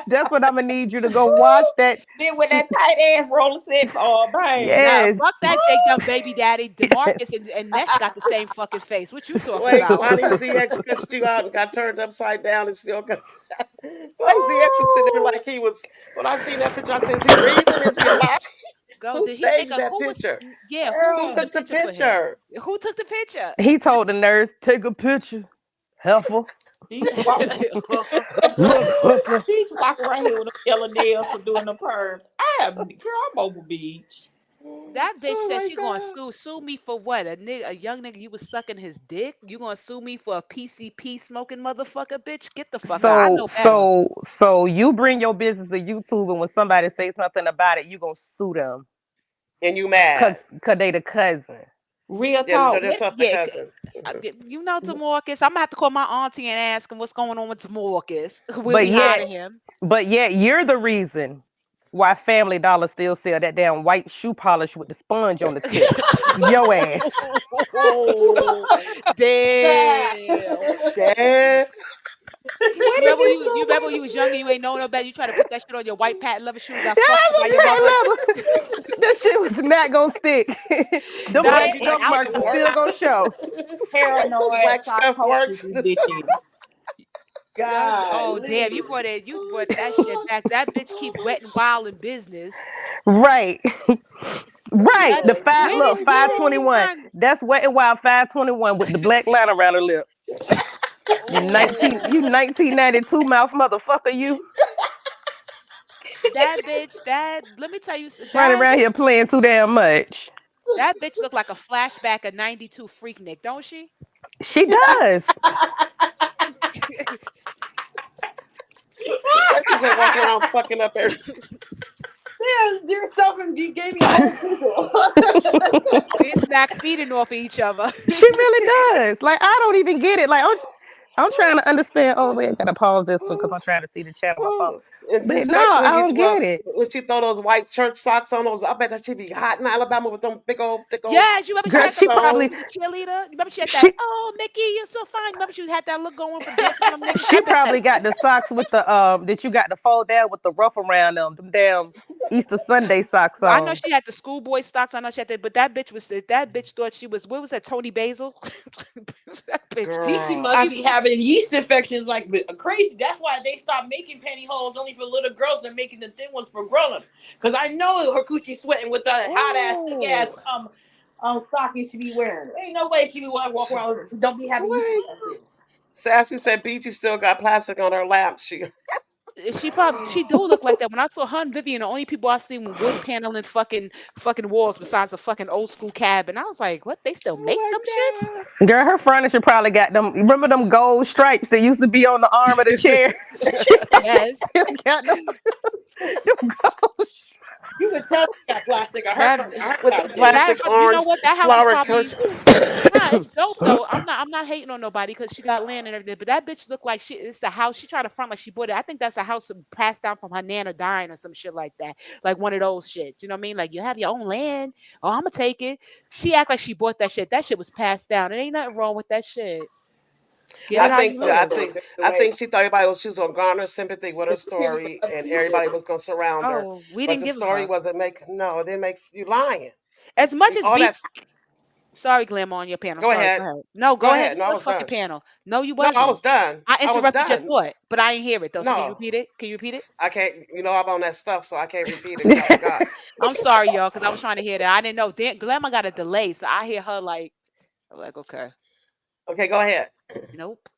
That's what I'm gonna need you to go watch that. Then with that tight ass roller set, oh bang. Nah, Yes. fuck that Jake Young baby daddy. Demarcus and Ness got the same fucking face. What you talking Wait, about? Bonnie ZX cussed you out and got turned upside down and still got like ZX was sitting there like he was. When I seen that picture, I said, "Is he breathing? Is he alive? Go. Who Did he take staged a that who was picture? yeah, who Who took the took the picture for him? picture?" Who took the picture? He told the nurse, take a picture. Helpful. He's walking, Look, hooker. he's walking around here with them yellow nails for doing the perms. Girl, I'm over beach. That bitch Oh said my she gonna god! sue me for what? A young nigga you was sucking his dick? You gonna sue me for a PCP smoking motherfucker, bitch? Get the fuck out. I So know better. so so you bring your business to YouTube, and when somebody say something about it, you gonna sue them And you cause mad? cause they the cousin. Real Yeah, no, talk. they're What something Yeah, cousin. you know Demarcus. I'm gonna have to call my auntie and ask him what's going on with Demarcus. Where But we yet, hiding him? you're the reason why Family Dollar still sell that damn white shoe polish with the sponge on the tip. Your ass. Damn. Dad, where You did remember you you so remember when you was younger, you ain't know no better. You try to put that shit on your white patent leather shoe, got Yeah, fucked up by your I mother. was mad level. That shit was not gonna stick. Them Nah, wax, black you scuff wax I stuff marks are still works. gonna show. Those paranoid wax stuff psychosis works. is bitching? oh damn, you brought that shit back. That bitch keep wet and wild in business. Right. Right. That The five where look, did he 521. find That's Wet and Wild 521 with the black line around her lip. You oh 1992 mouth motherfucker, you that bitch that let me tell you running that around here playing too damn much. that bitch look like a flashback of 92 Freaknik, don't she? She does. Like she's been walking around fucking up every. There's something you gave me a whole visual. They snack feeding off of each other. She really does. Like I don't even get it. Like I'm trying to understand. Oh wait, I gotta pause this one because I'm trying to see the chat on my phone. And But no, especially I when you don't get it. when she throw those white church socks on those, I bet that she'd be hot in Alabama with them big old thick old Yeah, you remember she Girl, had the she look when she probably stones. was a cheerleader? You remember she had that, she oh Mickey, you're so fine. Remember she had that look going for dancing with them niggas? she That bitch had probably got the socks with the that you got to fold down with the ruff around them damn Easter Sunday socks I know on. she had the schoolboy stocks. I know she had that, but that bitch thought she was what was that, Tony Basil? That bitch. Niecy Girl, must be having yeast infections like crazy. That's why they stopped making pantyhose only for little girls and making the thin ones for grown-ups. Because I know her coochie sweating with that hot ass, thick ass Oh, stockings she be wearing. Ain't no way she be walk around don't be having yeast wait. infections. Sassy said Beachy still got plastic on her lamp. she do look like that. When I saw her and Vivian, the only people I seen with wood paneling fucking walls besides a fucking old school cabin. I was like, what? They still Oh make my them shits? Girl, her furniture probably got them. Remember them gold stripes that used to be on the arm of the chairs? She probably Yes. still got them gold. You can tell she got plastic. That I heard with the about it did. that plastic you know orange what? That house is flower probably cushion. nah, it's dope though. I'm not hating on nobody because she got land and everything. But that bitch looked like it's the house. She tried to front like she bought it. I think that's a house passed down from her nana dying or some shit like that. Like one of those shit. You know what I mean? Like you have your own land. Oh, I'm gonna take it. She act like she bought that shit. That shit was passed down. There ain't nothing wrong with that shit. Get I it how think you I live. think That's the I way. think she thought everybody was she was gonna garner sympathy with her The people story love and people. everybody was gonna surround her. Oh, we But didn't the give a story fuck. wasn't make no, it didn't make you lying. As much as All beat. that's Sorry, Glamour, on your panel. go Sorry, go ahead. ahead. No, Go go ahead. ahead. You No, I was was fucking done. panel. No, you No, I wasn't. was done. I I was interrupted your done. thought, but I didn't hear it though. So can you No. repeat it? Can you repeat it? I can't I'm on that stuff, so I can't repeat it because I forgot. I'm sorry, y'all, because I was trying to hear that. I didn't know. Glamour got a delay, so I hear her like, I'm like, okay, Okay, go ahead. nope.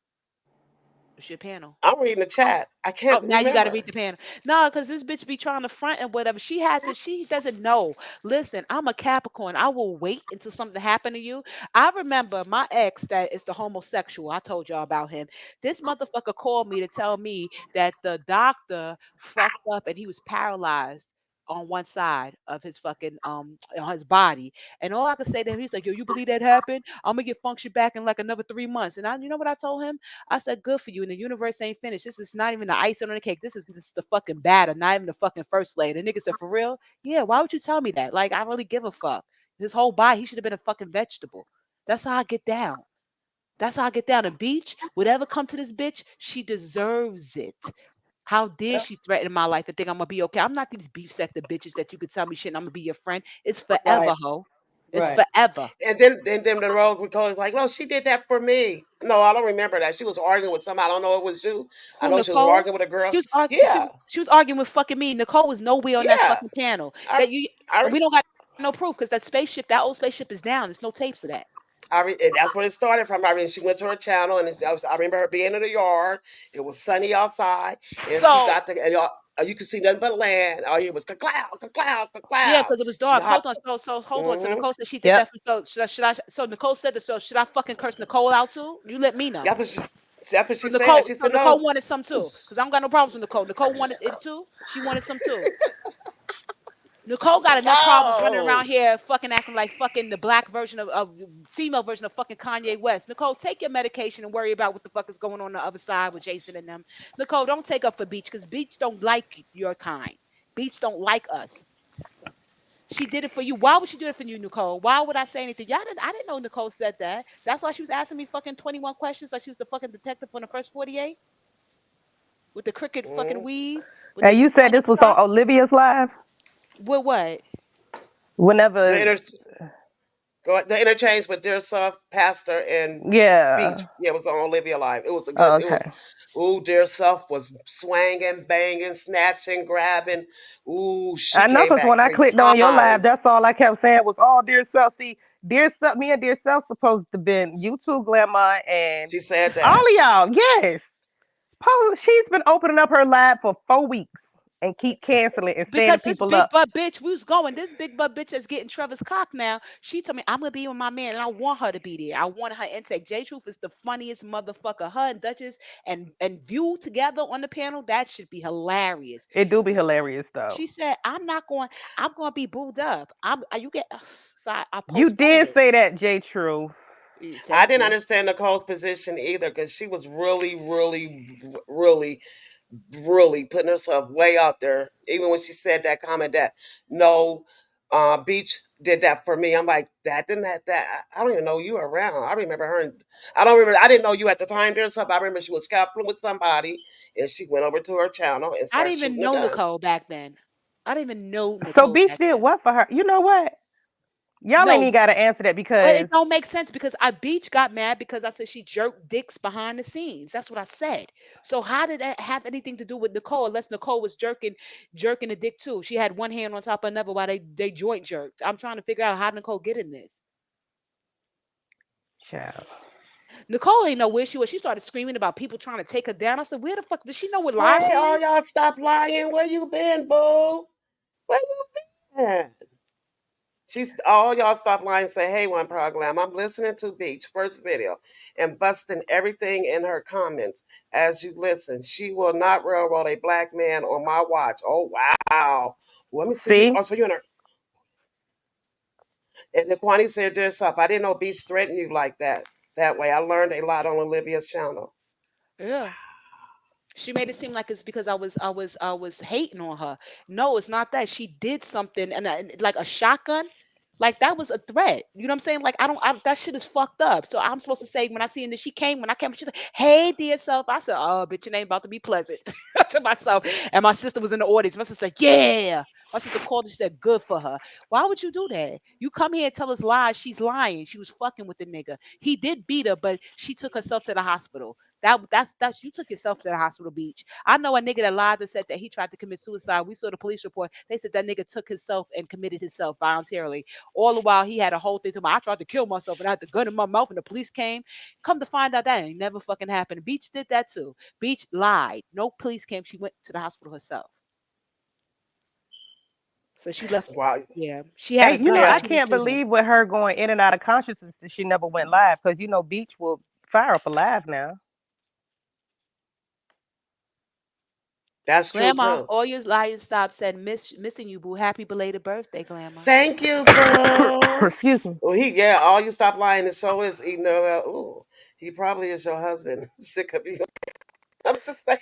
It's your panel. I'm reading the chat. I Oh, can't now you got to read remember. the panel. No, because this bitch be trying to front and whatever. She had to. She doesn't know. Listen, I'm a Capricorn. I will wait until something happen to you. I remember my ex that is the homosexual. I told y'all about him. This motherfucker called me to tell me that the doctor fucked up and he was paralyzed. on one side of his fucking on his body. And all I could say to him, he's like, yo, you believe that happened? I'm gonna get function back in like another 3 months. And you know what I told him? I said, good for you. And the universe ain't finished. This is not even the icing on the cake. This is just the fucking batter, not even the fucking first layer. The nigga said, for real? Yeah, why would you tell me that? Like, I really give a fuck. His whole body, he should have been a fucking vegetable. That's how I get down. That's how I get down. The beach, whatever come to this bitch, she deserves it. How dare she threaten my life and think I'm gonna be okay? I'm not these beef sector bitches that you could tell me shit and I'm gonna be your friend. It's Right. forever, ho. It's Right. forever. And then the road Nicole was like, no, she did that for me. No, I don't remember that. She was arguing with somebody. I don't know it was you. I Who, know she was Nicole? arguing with a girl. She was arguing. Yeah, She was arguing with fucking me. Nicole was nowhere on that yeah. fucking panel. I That you and I we don't got no proof because that spaceship, that old spaceship is down. There's no tapes of that. and that's where it started from. I mean, she went to her channel, and I remember her being in the yard. It was sunny outside, and she So got the and you could see nothing but land. All you was cloud, cloud, yeah, cloud. because it was She dark. Hold hopped. on. So hold on. So Mm-hmm. Nicole said she did that Yep. for should I so Nicole said this, so should I fucking curse Nicole out too? You let me know. That's what So she said. Nicole She so said Nicole no. wanted some too. Because I don't got no problems with Nicole. Nicole wanted it too. She wanted some too. Nicole got enough problems running No. around here fucking acting like fucking the black version of female version of fucking Kanye West. Nicole, take your medication and worry about what the fuck is going on the other side with Jason and them. Nicole, don't take up for Beach because Beach don't like your kind. Beach don't like us. She did it for you. Why would she do it for you, Nicole? Why would I say anything? I didn't know Nicole said that. That's why she was asking me fucking 21 questions like she was the fucking detective on the first 48 with the crooked fucking Mm. weave, with And the you said onion this was on socks. Olivia's live. With what? The Whenever, inter the interchange with Dear Self, Pastor, and Beach. yeah. Yeah, it was on Olivia Live. It was a good. Oh, It was. okay. Ooh, Dear Self was swanging, banging, snatching, grabbing. Ooh, she I know came because back when I 3 clicked on your live, times. that's all I kept saying was, "Oh, dear self." See, dear self, me and dear self supposed to been YouTube Glamour and She said all that. of y'all. Yes, she's been opening up her live for 4 weeks and keep canceling and standing Because this people big up. butt bitch, we was going. This big butt bitch is getting Trevor's cock now. She told me I'm gonna be with my man, and I want her to be there. I want her intake. J Truth is the funniest motherfucker. Her and Duchess and View together on the panel. That should be hilarious. It do be hilarious though. She said, "I'm not going. I'm going to be booed up. You get." So I You postponed did it. say that, J. True. I Thank didn't you. understand Nicole's position either because she was really, really, really, really putting herself way out there. Even when she said that comment that no, Beach did that for me. I'm like, that didn't have that. I don't even know you were around. I remember her. I don't remember. I didn't know you at the time. There's something. I remember she was scuffling with somebody, and she went over to her channel and I started didn't even shooting a know gun. Nicole back then. I didn't even know So Nicole Beach back did then. what for her? You know what? Y'all ain't No, even got to answer that but because it don't make sense because I Beach got mad because I said she jerked dicks behind the scenes. That's what I said. So how did that have anything to do with Nicole? Unless Nicole was jerking a dick too. She had one hand on top of another while they joint jerked. I'm trying to figure out how Nicole get in this. child. Nicole ain't know where she was. She started screaming about people trying to take her down. I said, where the fuck does she know what live Hey, she all in? y'all stop lying. Where you been, boo? Where you been? She's all y'all stop lying and say, hey, one program. I'm listening to Beach, first video, and busting everything in her comments as you listen. She will not railroad a black man on my watch. Oh wow. Let me see you. See? Oh, so you're in her. And Kwani said to herself, I didn't know Beach threatened you like that way. I learned a lot on Olivia's channel. Yeah. She made it seem like it's because I was hating on her. No, it's not that. She did something and like a shotgun. Like that was a threat. You know what I'm saying? Like that shit is fucked up. So I'm supposed to say when I see and then when I came, she's like, "Hey, dear self." I said, "Oh, bitch, it ain't about to be pleasant." To myself, and my sister was in the audience. My sister said, "Yeah." My sister called and she said, "Good for her." Why would you do that? You come here and tell us lies. She's lying. She was fucking with the nigga. He did beat her, but she took herself to the hospital. That's you took yourself to the hospital, Beach. I know a nigga that lied that said that he tried to commit suicide. We saw the police report. They said that nigga took himself and committed himself voluntarily. All the while he had a whole thing to him. I tried to kill myself and I had the gun in my mouth and the police came. Come to find out that ain't never fucking happened. Beach did that too. Beach lied. No police came. She went to the hospital herself. So she left. Wow. Yeah, she had a And gun, but Yeah. I she didn't can't kill him. believe with her going in and out of consciousness that she never went live because Beach will fire up a live now. That's true Grandma, too. all your lions stop said missing you, boo. Happy belated birthday, Grandma. Thank you, boo. Excuse me. Well, yeah, all you stop lying to show is eating the. Ooh, he probably is your husband. Sick of you. I'm just saying.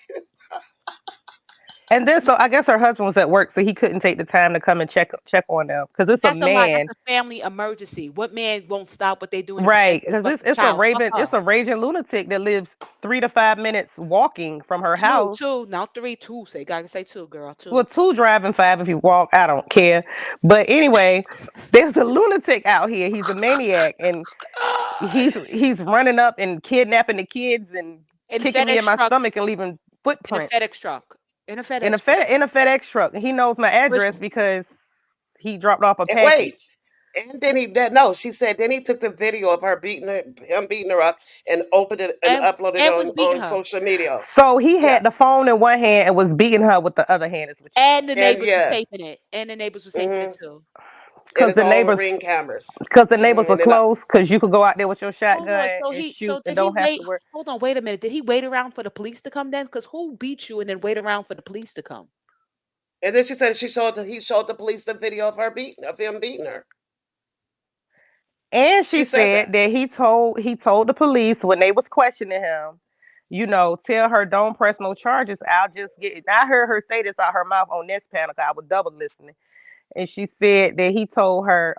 And then, so I guess her husband was at work, so he couldn't take the time to come and check on them because it's a That's a lot. That's man, a family emergency. What man won't stop what they doing to right? protect their Because fucking it's a child? Fuck raven, it's her. a raging lunatic that lives 3 to 5 minutes walking from her house. Two, not three, two. Say, gotta say two, girl, Well, two. 2 driving 5 if you walk. I don't care. But anyway, there's a lunatic out here. He's a maniac, and God. he's running up and kidnapping the kids and In kicking me in FedEx my trucks, stomach and leaving in a footprints FedEx truck, in a FedEx truck. In a FedEx truck. And he knows my Which address because he dropped off a And wait, package. and then no, she said then he took the video of her him beating her up, and opened it and uploaded it and was beating on her, social media. So he Yeah, had the phone in one hand and was beating her with the other hand. Is what you're and saying? the and neighbors was yeah, taping it, and the neighbors was taping it hmm too. and Because it's the all on the neighbors, Ring cameras. because the neighbors were And then close. Because you could go out there with your Hold on, shotgun so and he, shoot so and did he don't have wait? to work. Hold on, wait a minute. Did he wait around for the police to come then? Because who beat you and then wait around for the police to come? And then she said he showed the police the video of him beating her. And she She said said that. that he told the police when they was questioning him, tell her don't press no charges. I'll just get. I heard her say this out her mouth on this panel. 'Cause I was double listening, and she said that he told her.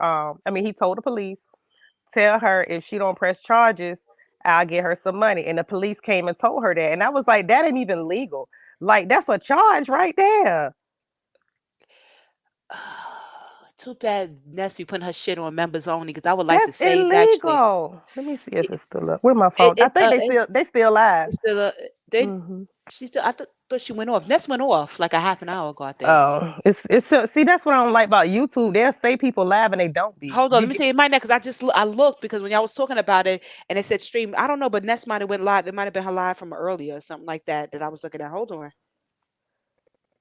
He told the police, tell her if she don't press charges, I'll get her some money. And the police came and told her that, and I was like, that ain't even legal. Like that's a charge right there. Too bad Nessie putting her shit on members only because I would like to That's save that shit. illegal. Let me see if It, it's still up. Where my phone? I think they still live. it's still they Hmm. she still thought she went off. Ness went off like a half an hour ago, I think. Oh, see that's what I don't like about YouTube. They'll say people live and they don't be. Hold on, let me see. It might not because I looked because when y'all was talking about it and it said stream, I don't know, but Ness might have went live. It might have been her live from earlier or something like that I was looking at. Hold on.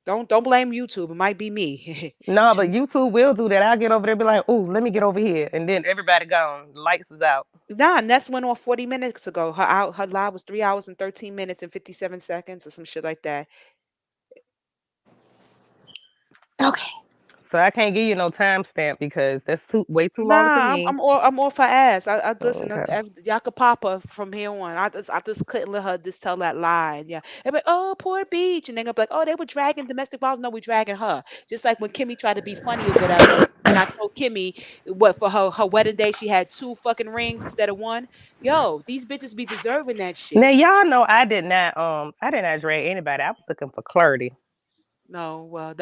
Don't blame YouTube. It might be me. No, but YouTube will do that. I'll get over there and be like, oh, let me get over here. And then everybody gone. Lights is out. Nah, Ness went off 40 minutes ago. Her live was 3 hours and 13 minutes and 57 seconds or some shit like that. Okay. So I can't give you no timestamp because that's way too long for Nah, me. I'm off her ass. I listen. Okay. Y'all could pop her from here on. I just couldn't let her just tell that lie. And yeah, and like, oh, poor Beach, and then gonna be like, oh, they were dragging domestic violence. No, we dragging her. Just like when Kimmy tried to be funny or whatever, and I told Kimmy what for her wedding day she had 2 fucking rings instead of 1. Yo, these bitches be deserving that Now shit. y'all know I did not drag anybody. I was looking for clarity. No, well,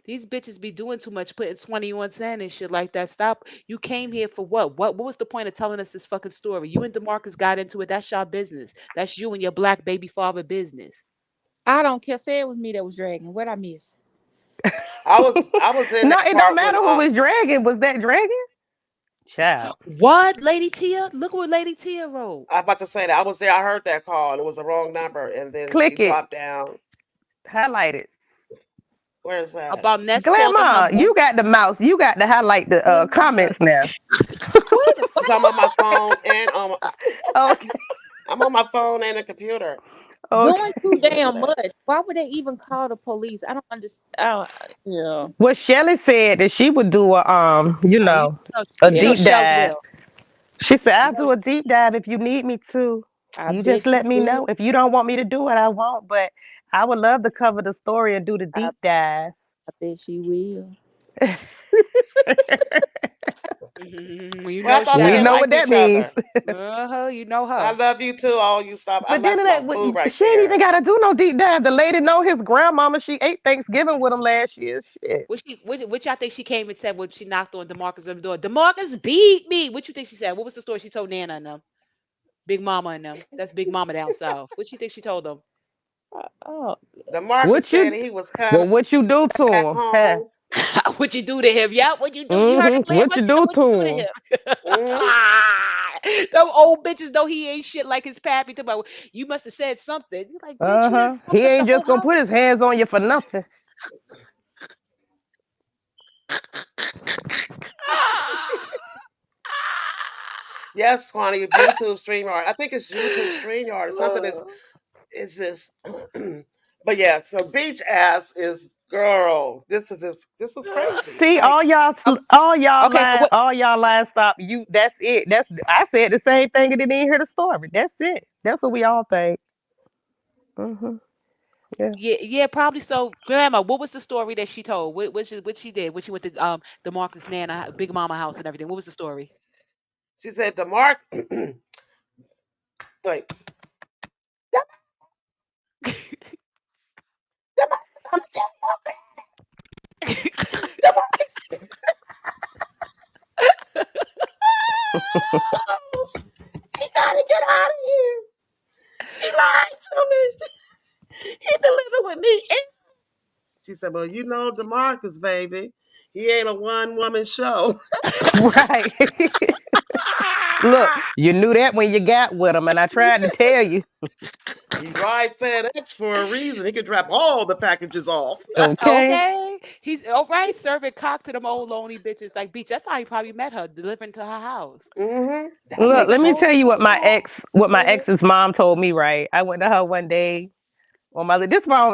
these bitches be doing too much, putting 20 on 10 and shit like that. Stop. You came here for what? What was the point of telling us this fucking story? You and DeMarcus got into it. That's your business. That's you and your black baby father business. I don't care. Say it was me that was dragging. What I miss? I was in No, that it don't part when matter who was dragging. Was that dragging? Child. What, Lady Tia? Look what Lady Tia wrote. I was about to say that I was there. I heard that call and it was the wrong number, and then she Click it. dropped down. Highlight it. Where is that? About Ness calling Grandma, her you got the mouse. You got to highlight the comments now. Because I'm on my phone and Okay. I'm on my phone and a computer. Okay. Doing too Where's it damn at? much. Why would they even call the police? I don't understand. Yeah. Well, Shelly said that she would do a Oh, a you know deep Shells dive. will. She said, You I'll know, do a deep dive if you need me to. I You just bet let she me will. know. If you don't want me to do it, I won't. But I would love to cover the story and do the I, deep dive. I bet she will. you Well, I know thought she they We got didn't know a what like that each means. other. you know I her. love you too. All you stop. But then That's my boo right she ain't there. even got to do no deep dive. The lady know his grandmama. She ate Thanksgiving with him last year. Shit. Which I think she came and said when she knocked on Demarcus' door. Demarcus beat me. What you think she said? What was the story she told Nana and them? Big Mama and them. That's Big Mama down south. What she think she told them? Oh, The Marcus What said you he was coming well, what you do to back him? Huh? home. What you do to him? Yeah, what you do? You heard the What grandma? you She said, do what to you do to him? Mm, him? Them old bitches know he ain't shit like his pappy. Talking about, you must have said something. You like, bitch, you done He fucked up the ain't whole just gonna house. put his hands on you for nothing. yes, Squanny, YouTube StreamYard. I think it's YouTube StreamYard or something. It's just But yeah, so beach ass is girl. This is crazy. See, Like, all y'all, Oh, okay, so lying, what? all y'all lying. Stop. You. That's it. I said the same thing and didn't hear the story. That's it. That's what we all think. Hmm. Yeah. Yeah, probably so. Grandma, what was the story that she told? What she did? What she went to the Marcus Nana Big Mama house and everything? What was the story? she said to Mark, like, "Dem- Dem- I'm telling you, Demarcus, he gotta get out of here. He lied to me. He been living with me. She said, well, you know DeMarcus, baby. He ain't a one-woman show. Right. Look, you knew that when you got with him, and I tried to tell you. He ride FedEx for a reason. He could drop all the packages off. Okay. Okay, he's all right serving cock to them old lonely bitches like Beach. That's how he probably met her, delivering to her house. That Look, makes let me sense tell you what too. my ex's mom told me. Right, I went to her one day. Well,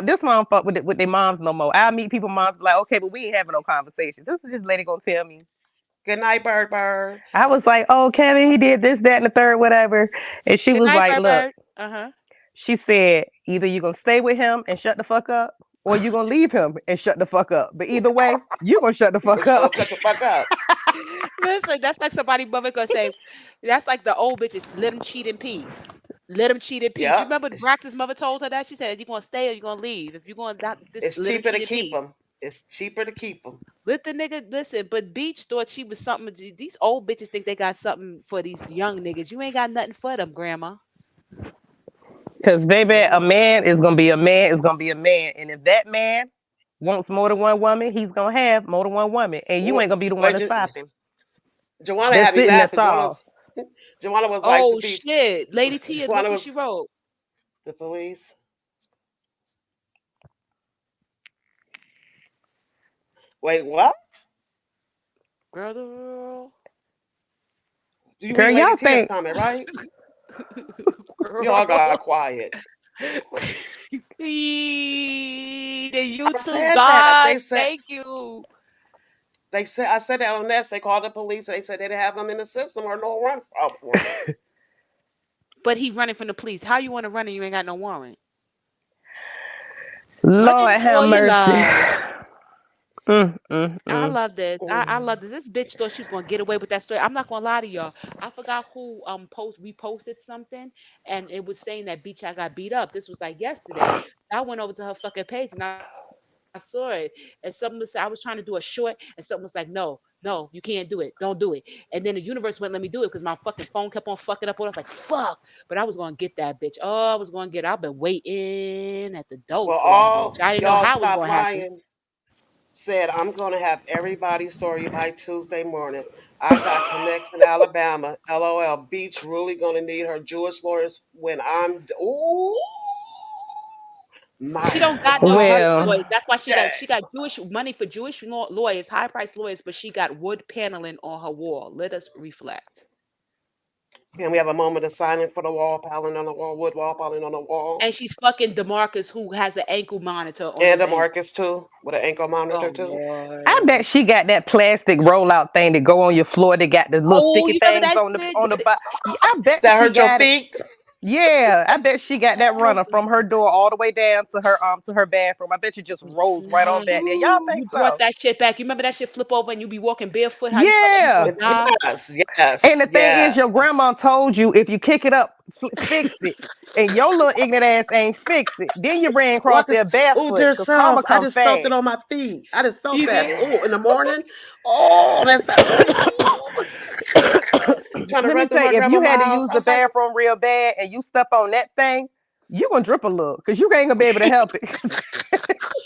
this mom fuck with their moms no more. I meet people moms like, okay, but we ain't having no conversations. This is just lady gonna tell me. Good night, Bird Bird. I was like, oh, Kevin, he did this, that, and the third, whatever. And she Good was night, like, Bird look, Bird. Uh-huh. she said, either you're gonna stay with him and shut the fuck up, or you're gonna leave him and shut the fuck up. But either way, you're gonna shut the fuck It's gonna up. shut the fuck up. Listen, that's like somebody mother gonna say, that's like the old bitches, let them cheat in peace. Let them cheat in peace. You Yep. remember Braxton's mother told her that? She said, you gonna stay or you gonna leave. If you're gonna not, just It's let them cheaper to cheat in keep peace. them. It's cheaper to keep them. Let the nigga listen, but Beach thought she was something. These old bitches think they got something for these young niggas. You ain't got nothing for them, grandma. Cause baby, a Yeah. man is gonna be a man is gonna be a man. And if that man wants more than one woman, he's gonna have more than one woman. And you ain't gonna be the one Wait, to stop him. Joanna That's had me it and that's laughing. all. Joanna was like the Oh beach. shit. Lady Tia, look Joanna what she was wrote. the police. Wait, what? Girl. You Girl, read Lady y'all Tia's think comment, right? We all Girl. got quiet. The I YouTube said that. God, thank you. I said that on Nest. They called the police. They said they didn't have him in the system or no run out for him. But he running from the police. How you want to run and you ain't got no warrant? Running Lord have for your mercy. life. Mm, mm, I mm. love this. I love this. This bitch thought she was gonna get away with that story. I'm not gonna lie to y'all. I forgot who reposted something and it was saying that Beach I got beat up. This was like yesterday. I went over to her fucking page and I saw it. And something was I was trying to do a short and something was like, no, you can't do it. Don't do it. And then the universe wouldn't let me do it because my fucking phone kept on fucking up. And I was like, fuck. But I was gonna get that bitch. Oh, I was gonna get I've been waiting at the door Well, for that bitch. all I didn't know y'all how it was stop gonna happen. lying. Said I'm gonna have everybody's story by Tuesday morning. I got connects in Alabama. LOL. Beach really gonna need her Jewish lawyers when I'm. Ooh, She my don't got no Jewish Well, lawyers. That's why she God. got Jewish money for Jewish lawyers, high priced lawyers, but she got wood paneling on her wall. Let us reflect. Can we have a moment of silence for the wall piling on the wall, wood wall piling on the wall, And she's fucking Demarcus, who has an ankle monitor on and his the ankle. Marcus too with an ankle monitor Oh too? I Lord. bet she got that plastic rollout thing that go on your floor. That got the little Oh, sticky you remember things that on the shit? bottom. I bet That she hurt your got it. feet? Yeah, I bet she got that Oh runner from her door all the way down to her bathroom. I bet you just rolls right on snap. back there. Y'all think You brought so? that shit back. You remember that shit flip over and you be walking barefoot? How you felt like you Yeah. gonna die? Yes, And yes, the thing is, your yes. grandma told you if you kick it up, fix it. And your little ignorant ass ain't fix it. Then you ran across What there is? Oh, barefoot dear because karma self, I come just felt it fast. on my feet. I just felt You that. did? Oh, in the morning. Oh, that's that. Ooh. Trying to Let me run through tell my you, if you grandmama's had to house. use I the was like, bathroom real bad and you step on that thing, you gonna drip a little because you ain't gonna be able to help it.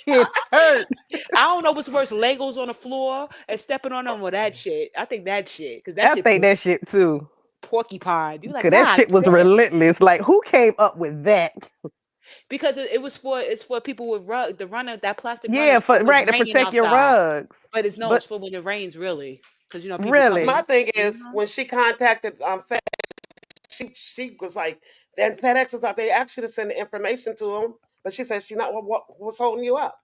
Shit hurt. I don't know what's worse, Legos on the floor and stepping on them or that shit. I think that shit, because that I shit think that shit too. porcupine. You like, Cause that God shit was damn. relentless. Like, who came up with that? Because it was it's for people with the runner, that plastic runner Yeah, is for for when it's right to raining protect your outside. rugs. But it's no, it's But for when it rains really. Because people come really, my in. thing is Mhm. when she contacted FedEx, she was like, then FedEx is out. They actually send the information to them. But she said she's not what was holding you up.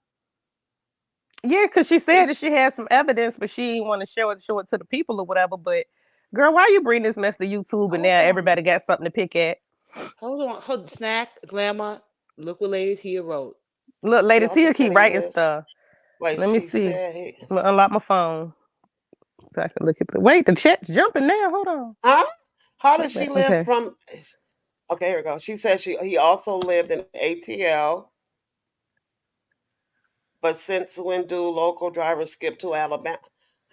Yeah, because she said that Beach. she had some evidence, but she didn't want to show it to the people or whatever. But girl, why you bring this mess to YouTube and Hold now on. everybody got something to pick at? Hold Snack, Glamour. Look what Lady Tia wrote. Look, She Lady also Tia said keep he writing lives. stuff. Wait, Let me she see. said he. I'm gonna unlock my phone so I can look at the. Wait, the chat's jumping now. Hold on. Huh? How Wait does a she minute. live Okay. from? Okay, here we go. She said he also lived in ATL, but since when do local drivers skip to Alabama?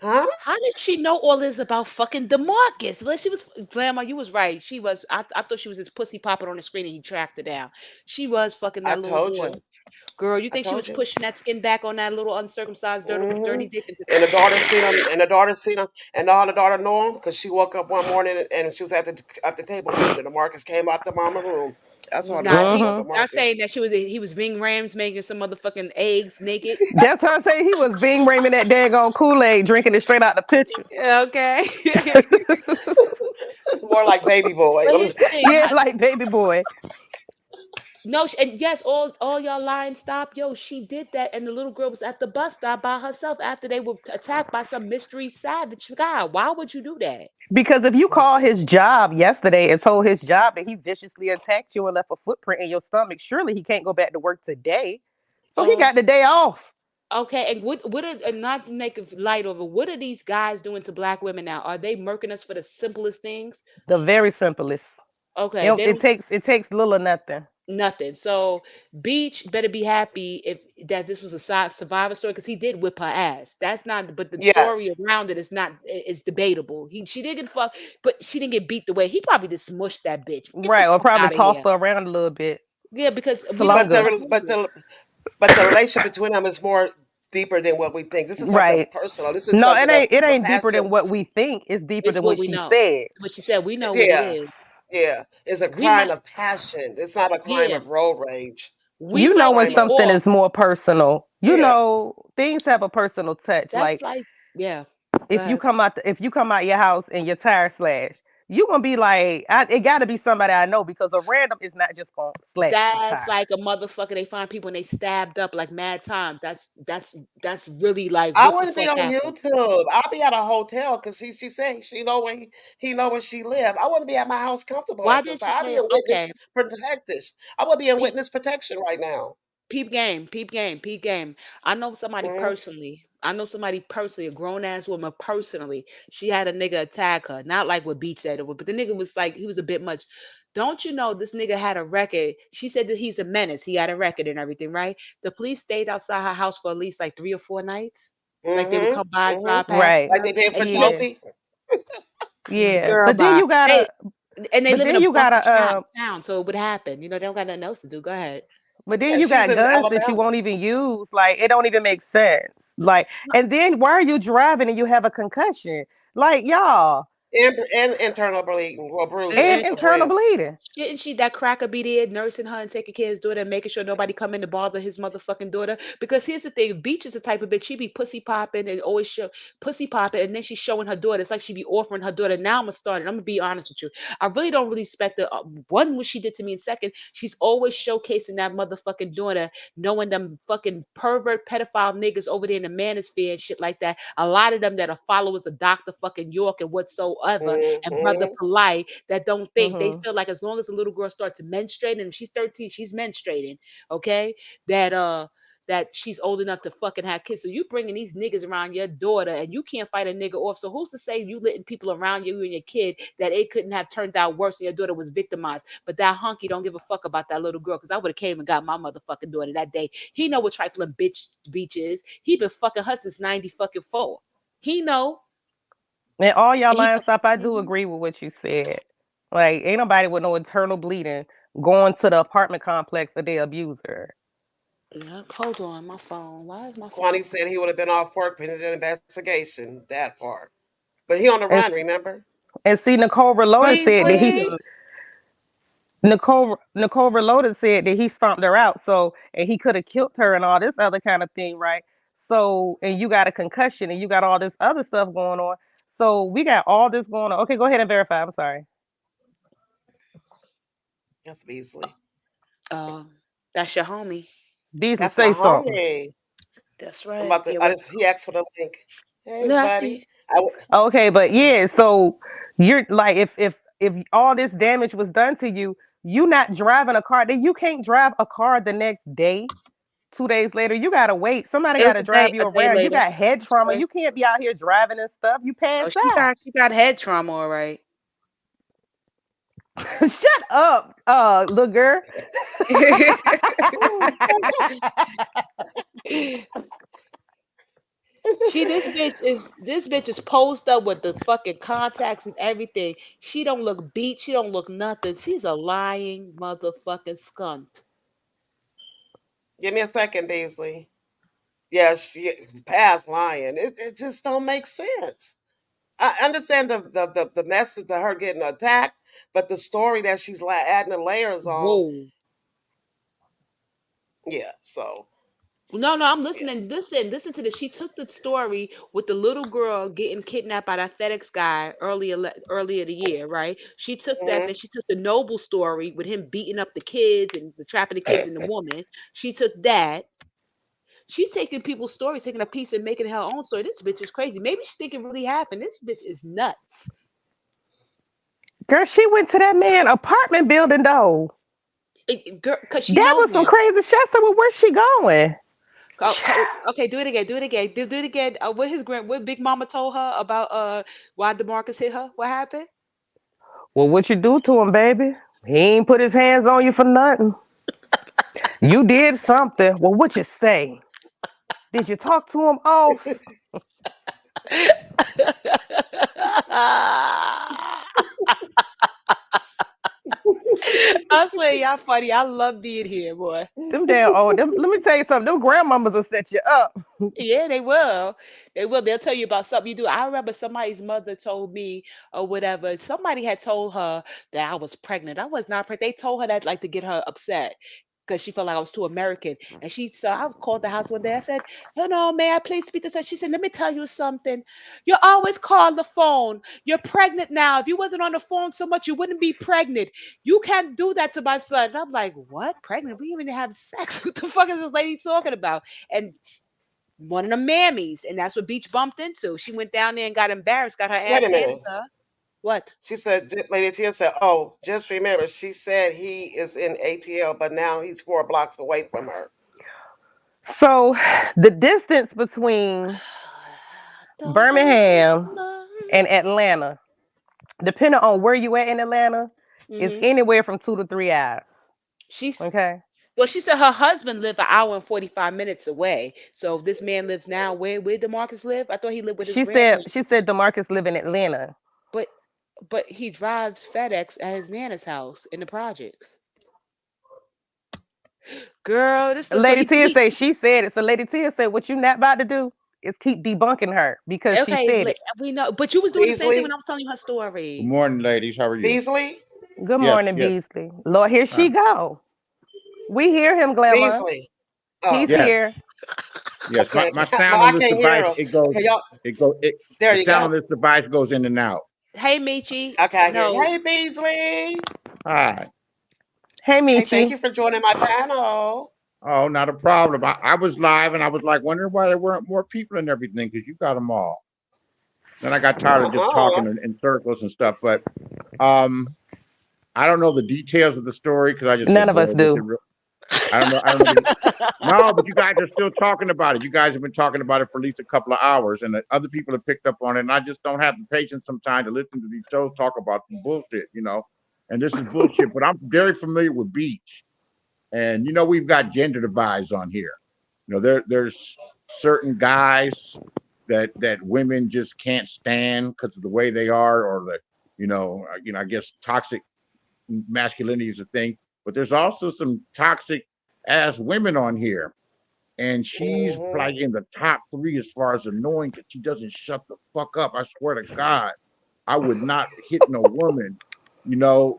Huh? How did she know all this about fucking Demarcus? Unless she was Glamour, you was right. She was. I thought she was his pussy popping on the screen and he tracked her down. She was fucking I that little told boy. you. Girl, you I think she told was you. pushing that skin back on that little uncircumcised dirty Hmm. dick? And the daughter seen him, and the daughter seen him, and all the daughter know him because she woke up one morning and she was at the table waiting, and the Marcus came out the mama room. That's all I Nah, know he about the Mm-hmm. not saying Marcus. that he was being Rams making some motherfucking eggs naked. That's her saying he was Bing Raymond that daggone Kool-Aid, drinking it straight out the pitcher. Okay. More like baby boy. But Let me. here's the thing. Yeah, like baby boy. No, and yes, all y'all lying. Stop, yo. She did that, and the little girl was at the bus stop by herself after they were attacked by some mystery savage guy. Why would you do that? Because if you call his job yesterday and told his job that he viciously attacked you and left a footprint in your stomach, surely he can't go back to work today. So he Um. got the day off. Okay, and what are and not to make a light over, what are these guys doing to black women now? Are they murking us for the simplest things? The very simplest. Okay, they don't It takes little or nothing. nothing. So Beach better be happy if that this was a survivor story because he did whip her ass. That's not, but the story Yes. around it is not. It's debatable. She did get fucked, but she didn't get beat the way he probably just smushed that bitch. Get the Right. Or fuck probably out of here. tossed her around a little bit. Yeah, because we don't But we Slunga. don't the know but this. the but the relationship between them is more deeper than what we think. This is something Right. personal. This is No, it something ain't it of ain't deeper than passion. what we think. It's deeper It's than what what we she know. said. But she said we know what it Yeah, is. yeah. It's a We crime might, of passion. It's not a crime yeah, of road rage. we You It's a know might when crime be of something off. is more personal. You yeah. know, things have a personal touch. That's Like like, yeah. Go if you ahead. come out if you come out your house and your tire slash, you gonna be like, it gotta be somebody I know because a random is not just gonna slash your That's tire. like a motherfucker. They find people and they stabbed up like mad times. That's really like I what the wouldn't be fuck on happened. YouTube. I'll be at a hotel because she said she know where he know where she live. I wouldn't be at my house comfortable Why at did this she time. I'd be say in witness okay? protection. I would be in Peep, witness protection right now. peep game, peep game, peep game. I know somebody Hmm. personally. I know somebody personally, a grown ass woman personally. She had a nigga attack her, not like what Beach said it would, but the nigga was like he was a bit much. Don't you know this nigga had a record? She said that he's a menace. He had a record and everything, right? The police stayed outside her house for at least like 3 or 4 nights. Like they would Hmm. come by, Hmm. drive past Right. Like her, they did for and she Yeah. Toby. Yeah. Girl, But then bye. you they gotta and they but live in then a you bunker gotta town, so it would happen. You know, they don't got nothing else to do. Go ahead. but then Yeah, you she's got in guns that you Alabama. won't even use. Like it don't even make sense. Like and then why are you driving and you have a concussion? Like y'all, And internal bleeding. Well, and bruises And of internal ribs. bleeding. shouldn't she that cracker be there nursing her and taking care of his daughter and making sure nobody come in to bother his motherfucking daughter? Because here's the thing, Beach is the type of bitch she be pussy popping and always show pussy popping and then she's showing her daughter. It's like she be offering her daughter. Now I'm gonna start it. I'm gonna be honest with you. I really don't really expect the one what she did to me, and second, she's always showcasing that motherfucking daughter, knowing them fucking pervert pedophile niggas over there in the manosphere and shit like that. A lot of them that are followers of Dr. fucking York and whatsoever and Brother Hmm. Polite that don't think they Hmm. feel like as long as a little girl starts to menstruate and if she's 13, she's menstruating, okay? That that she's old enough to fucking have kids. So you bringing these niggas around your daughter and you can't fight a nigga off. So who's to say you letting people around you and your kid that it couldn't have turned out worse and your daughter was victimized? But that hunky don't give a fuck about that little girl because I would have came and got my motherfucking daughter that day. He know what trifling bitch is. He been fucking her since 90 fucking 4. He know. And all y'all And he lying stuff, I do Mhm. agree with what you said. Like, ain't nobody with no internal bleeding going to the apartment complex that they abuse her. Yeah, hold on, my phone. Why is my phone? Kwani said he would have been off work pending an investigation. That part. But he on the And run, remember? and see, Nicole Reloaded said that Weasley. Nicole Reloaded said that he stomped her out, so and he could have killed her and all this other kind of thing, right? So and you got a concussion and you got all this other stuff going on. So we got all this going on. Okay, go ahead and verify. I'm sorry. That's Beasley. Um, That's your homie. Beasley, That's my say something. homie. That's I'm right. about to. Yeah, He asked for the link. Hey, no, I buddy. see. Okay, but yeah, so you're like, if all this damage was done to you, you not driving a car, then you can't drive a car the next day. 2 days later, you gotta wait. Somebody It was gotta drive you a day around. You later. got head I'm trauma. sorry. You can't be out here driving and stuff. You Oh, pass out. she got head trauma, all right. Shut up, little girl. This bitch is posed up with the fucking contacts and everything. She don't look beat. She don't look nothing. She's a lying motherfucking skunt. Give me a second, Beasley. Yeah, she past lying. It just don't make sense. I understand the message of her getting attacked, but the story that she's adding the layers on, Whoa. yeah. So No, I'm yeah. listening. Listen to this. She took the story with the little girl getting kidnapped by that FedEx guy earlier the year, right? She took that. Then Mhm. she took the Noble story with him beating up the kids and the trapping the kids and the woman. She took that. She's taking people's stories, taking a piece and making it her own story. This bitch is crazy. Maybe she think it really happened. This bitch is nuts. Girl, she went to that man apartment building though. Girl, cause she That know was some him. crazy shit. I said, well, where's she going? Okay, do it again. Do it again. Do it again. What Big Mama told her about why DeMarcus hit her? What happened? Well, what you do to him, baby? He ain't put his hands on you for nothing. You did something. Well, what you say? Did you talk to him off? I swear y'all funny. I love being here, boy. Them damn old. Let me tell you something. Them grandmamas will set you up. Yeah, they will. They will. They'll tell you about something you do. I remember somebody's mother told me or whatever. Somebody had told her that I was pregnant. I was not pregnant. They told her that like to get her upset because she felt like I was too American. And I called the house one day. I said, may I please speak to her? She said, let me tell you something. You always call the phone. You're pregnant now. If you wasn't on the phone so much, you wouldn't be pregnant. You can't do that to my son. And I'm like, what? Pregnant? We even have sex. What the fuck is this lady talking about? And one of the mammies, and that's what Beach bumped into. She went down there and got embarrassed, got her Wait ass a handed minute. to her. What? She said, Lady Tia said, "Oh, just remember, she said he is in ATL, but now he's 4 blocks away from her." So the distance between Birmingham and Atlanta, depending on where you at in Atlanta, is anywhere from 2 to 3 hours. She's Okay. well, she said her husband lived an hour and 45 minutes away. So this man lives now. Where DeMarcus live? I thought he lived with his grandparents. She said DeMarcus live in Atlanta. But he drives FedEx at his nana's house in the projects. Girl, this so Lady Tia he said she said it. So Lady Tia said, what you not about to do is keep debunking her because she okay, said it. we know, but you was doing the same thing Beasley, when I was telling you her Good story. morning, ladies. How are you? Beasley, Good Yes, morning, yes. Beasley. Lord, here she go. We hear him, Glamour. Beasley. He's Yes, here. yes. Okay. My Well, sound I on this can't hear device, him. Okay, y'all. There the you sound on go. this device goes in and out. Hey, Michi. Okay, I hear you. No, Hey, Beasley. Hi. Hey, Hey, thank Michi. you for joining my panel. Oh, not a problem. I was live and I was like wondering why there weren't more people and everything because you got them all. Then I got tired of just talking in circles and stuff. But I don't know the details of the story because I just None get of us bored with do. it. I don't know. I don't know. No, but you guys are still talking about it. You guys have been talking about it for at least a couple of hours, and other people have picked up on it. And I just don't have the patience sometimes to listen to these shows talk about some bullshit, And this is bullshit. But I'm very familiar with Beach, and we've got gender divides on here. There's certain guys that women just can't stand because of the way they are, or I guess toxic masculinity is a thing. But there's also some toxic ass women on here. And she's like in the top 3 as far as annoying because she doesn't shut the fuck up. I swear to God, I would not hit no woman,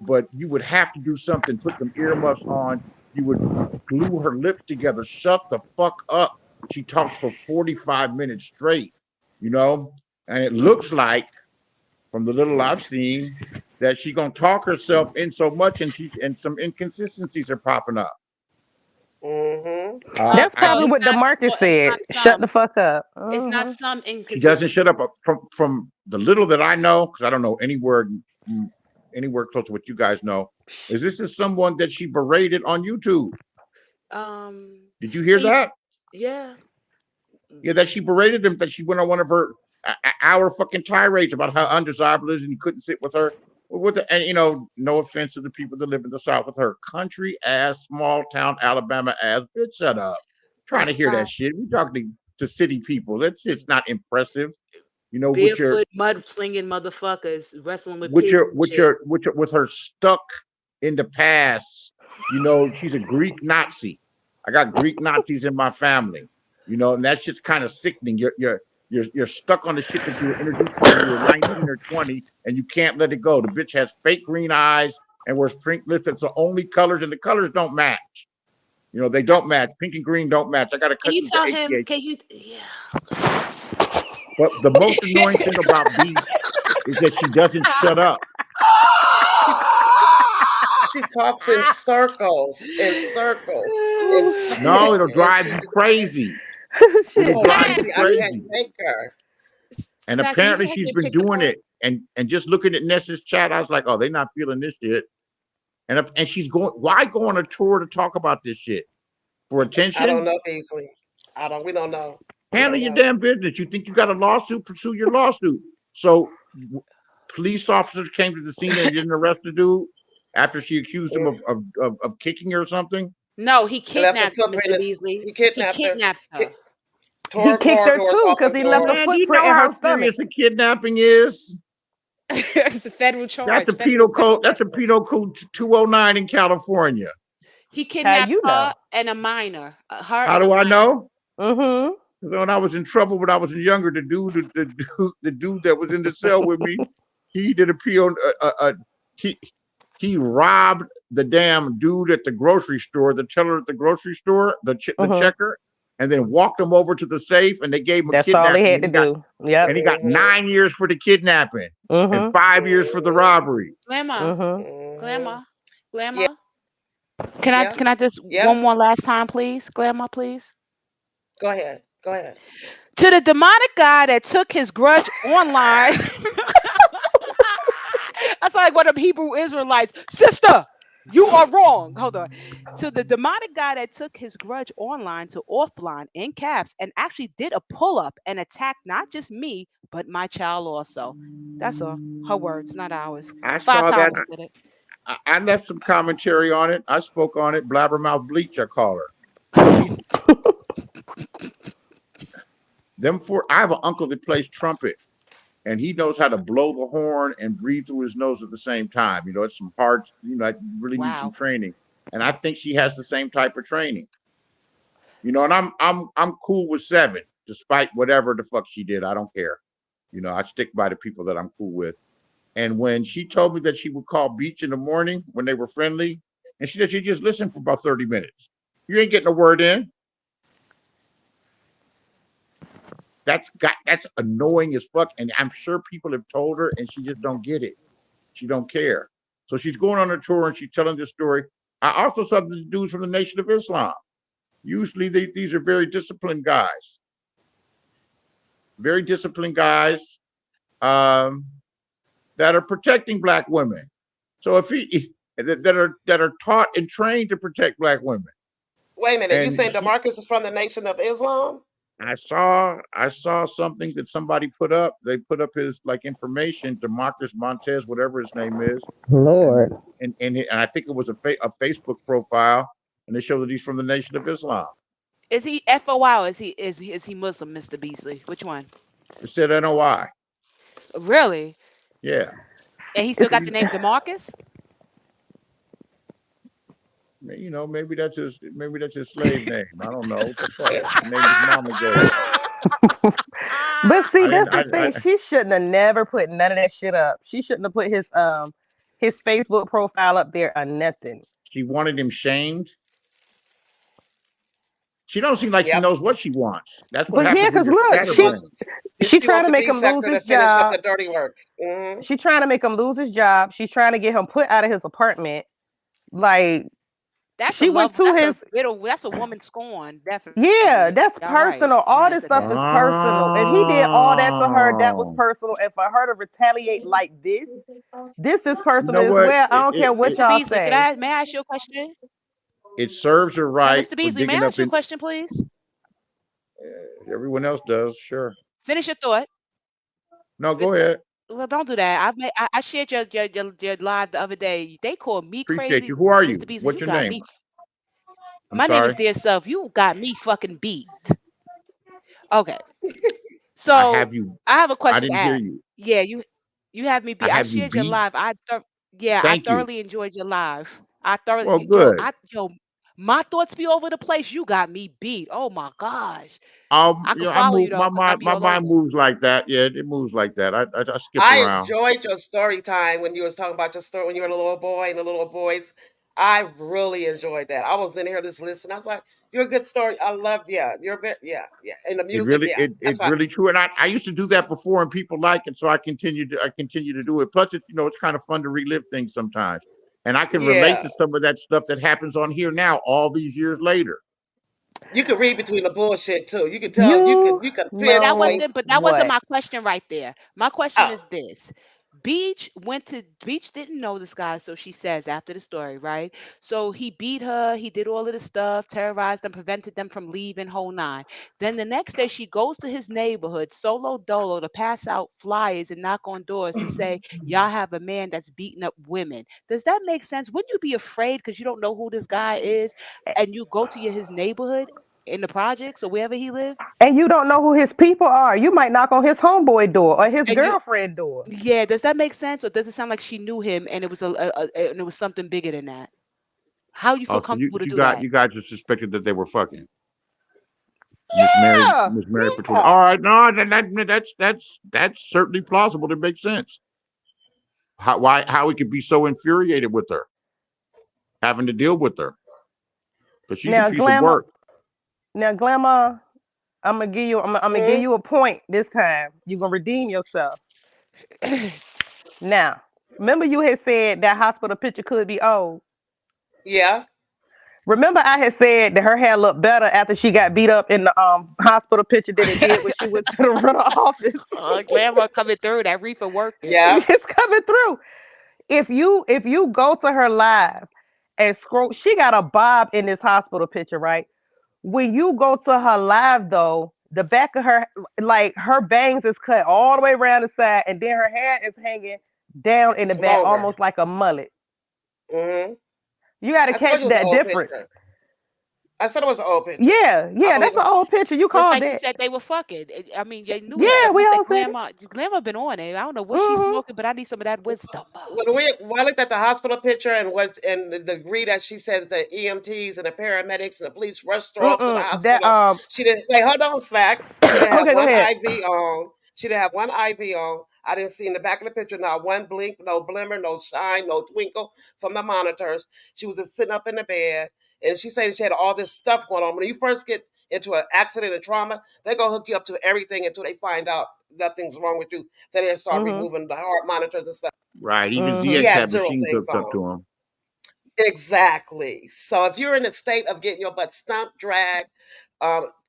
but you would have to do something, put some earmuffs on. You would glue her lips together, shut the fuck up. She talks for 45 minutes straight, and it looks like, from the little I've seen, that she's gonna talk herself in so much, and some inconsistencies are popping up. Mm-hmm. That's I probably it's what not. DeMarcus It's said. not Shut the some. fuck up. It's not Mm-hmm. some she doesn't shut inconsistency. up from the little that I know, because I don't know anywhere close to what you guys know. Is this is someone that she berated on YouTube? Did you hear Can you? that? Yeah. Yeah, that she berated him, that she went on one of her hour fucking tirades about how undesirable it is and he couldn't sit with her. And no offense to the people that live in the South, with her country ass, small town Alabama ass bitch, shut up. Trying to It's hear that not shit. We talking to city people. That's it's not impressive. With your barefoot mud slinging motherfuckers wrestling with with pigs your and with shit. your with her stuck in the past. She's a Greek Nazi. I got Greek Nazis in my family. And that's just kind of sickening. You're stuck on the shit that you were introduced to when you were 19 or 20, and you can't let it go. The bitch has fake green eyes and wears pink lips. It's the only colors, and the colors don't match. They don't match. Pink and green don't match. I got to Can cut you you to tell him? ACH. Can you? Yeah. But the most annoying thing about Beach is that she doesn't shut up. She talks in circles, No, it'll and drive she you crazy. It'll Shit. drive you crazy. I can't crazy. take her. And Snack, can you apparently hand she's me a been pick the doing card? it. And just looking at Ness's chat, I was like, oh, they're not feeling this shit. And she's going, why go on a tour to talk about this shit? For I don't attention? know, Beasley. We don't know. Handle your damn business. You think you got a lawsuit? Pursue your lawsuit. So police officers came to the scene and didn't arrest the dude after she accused him of kicking her or something? No, he He left a kidnapped footprint. Mr. Beasley. He kidnapped her. her. Tore He kicked her doors, too because open he left a doors. Man, do you footprint know in how her stomach. serious a kidnapping is? It's a federal charge. That's a penal code. That's a penal code 209 in California. He kidnapped you know? her and a minor. How do I know? Mm-hmm. When I was in trouble when I was younger, the dude that was in the cell with me, he did a PO. He robbed the damn dude at the grocery store, the teller at the grocery store, the checker, and then walked him over to the safe, and they gave him a kidnapping. That's all he had to do. Yep. And he got 9 years for the kidnapping and 5 years for the robbery. Glamour. Yeah. Can I just one more last time, please? Glamour, please. Go ahead. To the demonic guy that took his grudge online. That's like one of the Hebrew Israelites. Sister, you are wrong. Hold on. To the demonic guy that took his grudge online to offline in caps and actually did a pull-up and attacked not just me, but my child also. That's her words, not ours. I 5 saw that. times did it. I left some commentary on it. I spoke on it. Blabbermouth Bleach, I call her. I have an uncle that plays trumpet, and he knows how to blow the horn and breathe through his nose at the same time. It's some hard, I really need some training. And I think she has the same type of training. And I'm cool with 7, despite whatever the fuck she did. I don't care. I stick by the people that I'm cool with. And when she told me that she would call Beach in the morning when they were friendly, and she said she just listened for about 30 minutes. You ain't getting a word in. That's annoying as fuck. And I'm sure people have told her, and she just don't get it. She don't care. So she's going on a tour and she's telling this story. I also saw the dudes from the Nation of Islam. Usually these are very disciplined guys. Very disciplined guys. That are protecting Black women. So that are taught and trained to protect Black women. Wait a minute, you saying DeMarcus is from the Nation of Islam? I saw something that somebody put up. They put up his information, DeMarcus Montez, whatever his name is. Lord. And I think it was a Facebook profile, and they show that he's from the Nation of Islam. Is he FOI or is he Muslim, Mr. Beasley? Which one? It said NOI. Really? Yeah. And he still got the name DeMarcus? Maybe that's his slave name. I don't know. The name his mama gave. But see, that's the thing. She shouldn't have never put none of that shit up. She shouldn't have put his Facebook profile up there or nothing. She wanted him shamed. She don't seem like she knows what she wants. That's what happens. Yeah, because look, she trying to make him lose his job. The dirty work. She's trying to make him lose his job. She's trying to get him put out of his apartment. Like, That's a She went love. to his. That's a woman scorn, definitely. Yeah, that's Y'all right. personal. All Yes, this it stuff is. is personal. If he did all that to her, that was Oh, personal. And for her to retaliate like this is you personal know as what? well. I don't care what Mr. y'all Beasley, say. may I ask you a question? It serves her Now, right Mr. for Beasley, may digging I up ask you a in. question, please? Everyone else does, sure. Finish your thought. No, Fin- go ahead. Well, don't do that. I shared your live the other day. They called me Appreciate crazy. you. Who are Mr. you? Beasley, What's you your got name? me. I'm My name is sorry. Dear Self. You got me fucking beat. Okay. I So have you. I have a I question to didn't hear ask. you. Yeah, you have me I beat. I have you shared your beat. live. I Thank you. thoroughly enjoyed your live. Well, good. My thoughts be over the place. You got me beat. Oh my gosh. I You could know, I follow you move though, my because I mind. be My all mind over. moves like that. Yeah, it moves like that. I skip I around. enjoyed your story time when you was talking about your story when you were a little boy and the little boys. I really enjoyed that. I was in here just listening. I was like, "You're a good story. I love. Yeah, you're very. Yeah, yeah. And the It music. really, Yeah, that's it's why. really true. And I used to do that before, and people like it, so I continue to do it. Plus, it's kind of fun to relive things sometimes, and I can relate Yeah, to some of that stuff that happens on here now, all these years later. you could read between the bullshit too. You could tell. You You could But that know pinpoint. wasn't but that wasn't what? my question right there. My question Oh, is this. Beach didn't know this guy, so she says after the story, right? So he beat her, he did all of the stuff, terrorized them, prevented them from leaving, whole nine. Then the next day she goes to his neighborhood, solo dolo, to pass out flyers and knock on doors to say, y'all have a man that's beating up women. Does that make sense? Wouldn't you be afraid because you don't know who this guy is and you go to his neighborhood in the projects or wherever he lived? And you don't know who his people are. You might knock on his homeboy door or his And you girlfriend door. Yeah, does that make sense, or does it sound like she knew him and it was and it was something bigger than that? How you Oh, feel so you comfortable to you do got that? you guys just suspected that they were fucking Yeah, Miss Mary Patricia. yeah. All right, no, that's certainly plausible. It makes sense. How he could be so infuriated with her, having to deal with her, because she's a Now, piece of glamour. work. Now, glamour. I'm gonna give mm, you a point this time. You're gonna redeem yourself. Now, remember you had said that hospital picture could be old. yeah. Remember I had said that her hair looked better after she got beat up in the hospital picture than it did when she went to the rental office. Glamour coming through that reefer working. Yeah. It's coming through. If you go to her live and scroll, she got a bob in this hospital picture, right? When you go to her live though, the back of her, like her bangs is cut all the way around the side, and then her hair is hanging down in the back, Longer. almost like a mullet. hmm You got to I told catch you it was an that old difference. picture. I said it was an old picture. Yeah, I yeah, believe that's it. an old picture. You Just called like you that. said, they were fucking. I mean, you knew that. Yeah, So Yeah. you we said all said it. Glamour been on it. I don't know what she's Hmm. smoking, but I need some of that wisdom. When I looked at the hospital picture and the degree that she said the EMTs and the paramedics and the police rushed her off to the That hospital, she didn't wait, hold on, Slack. She didn't have okay, go one ahead. IV on. She didn't have one IV on. I didn't see in the back of the picture not one blink, no glimmer, no shine, no twinkle from the monitors. She was just sitting up in the bed. And she said she had all this stuff going on. When you first get into an accident and trauma, they're gonna hook you up to everything until they find out nothing's wrong with you. Then they start Hmm. removing the heart monitors and stuff. Right. Even She Hmm. ZX had had zero machines things hooked up on. to him. Exactly. So if you're in a state of getting your butt stumped, dragged,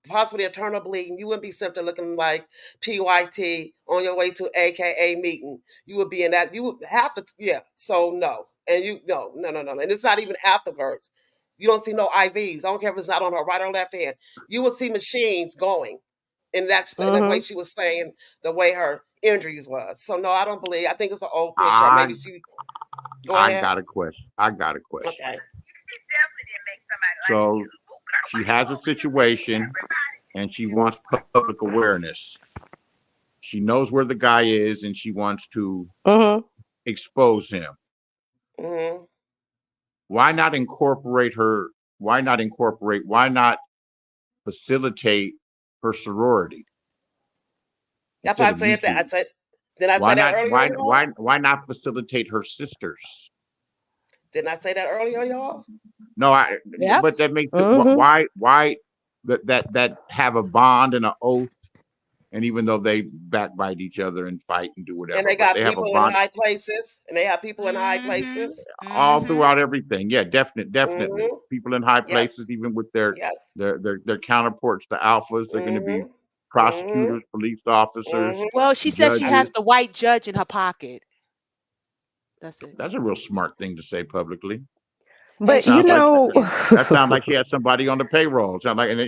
possibly a internal bleeding, you wouldn't be simply looking like PYT on your way to AKA meeting. You would be in that. You would have to, yeah. So no, and no, and it's not even afterwards. You don't see no IVs. I don't care if it's not on her right or left hand. You will see machines going, and that's the way Hmm. she was saying the way her injuries was. So no, I don't believe. I think it's an old picture. I Maybe she. Go I ahead. got a question. I got a question. Okay. So she has a situation and she wants public awareness. She knows where the guy is and she wants to Hmm. expose him. hmm Why not incorporate her? Why not facilitate her sorority That's instead why I of said that. YouTube? Did I say that earlier, y'all? Why not facilitate her sisters? Didn't I say that earlier, y'all? No, Yep. but that makes it Hmm. why that have a bond and an oath And even though they backbite each other and fight and do And whatever, they but got they have a people in bond high places. And they have people in high Mm-hmm. places. all Mm-hmm. throughout everything. Yeah, definitely. Mm-hmm. People in high Yep. places, even with their Yes. their counterparts, the alphas, they're going to be Mm-hmm. Mm-hmm. prosecutors, police officers, Mm-hmm. Well, she said she I judges. has mean, the white judge in her pocket. That's it. That's a real smart thing to say publicly. And But she you Sounds like and know, yeah. that sounds like she had somebody on the payroll. Sound like, and then,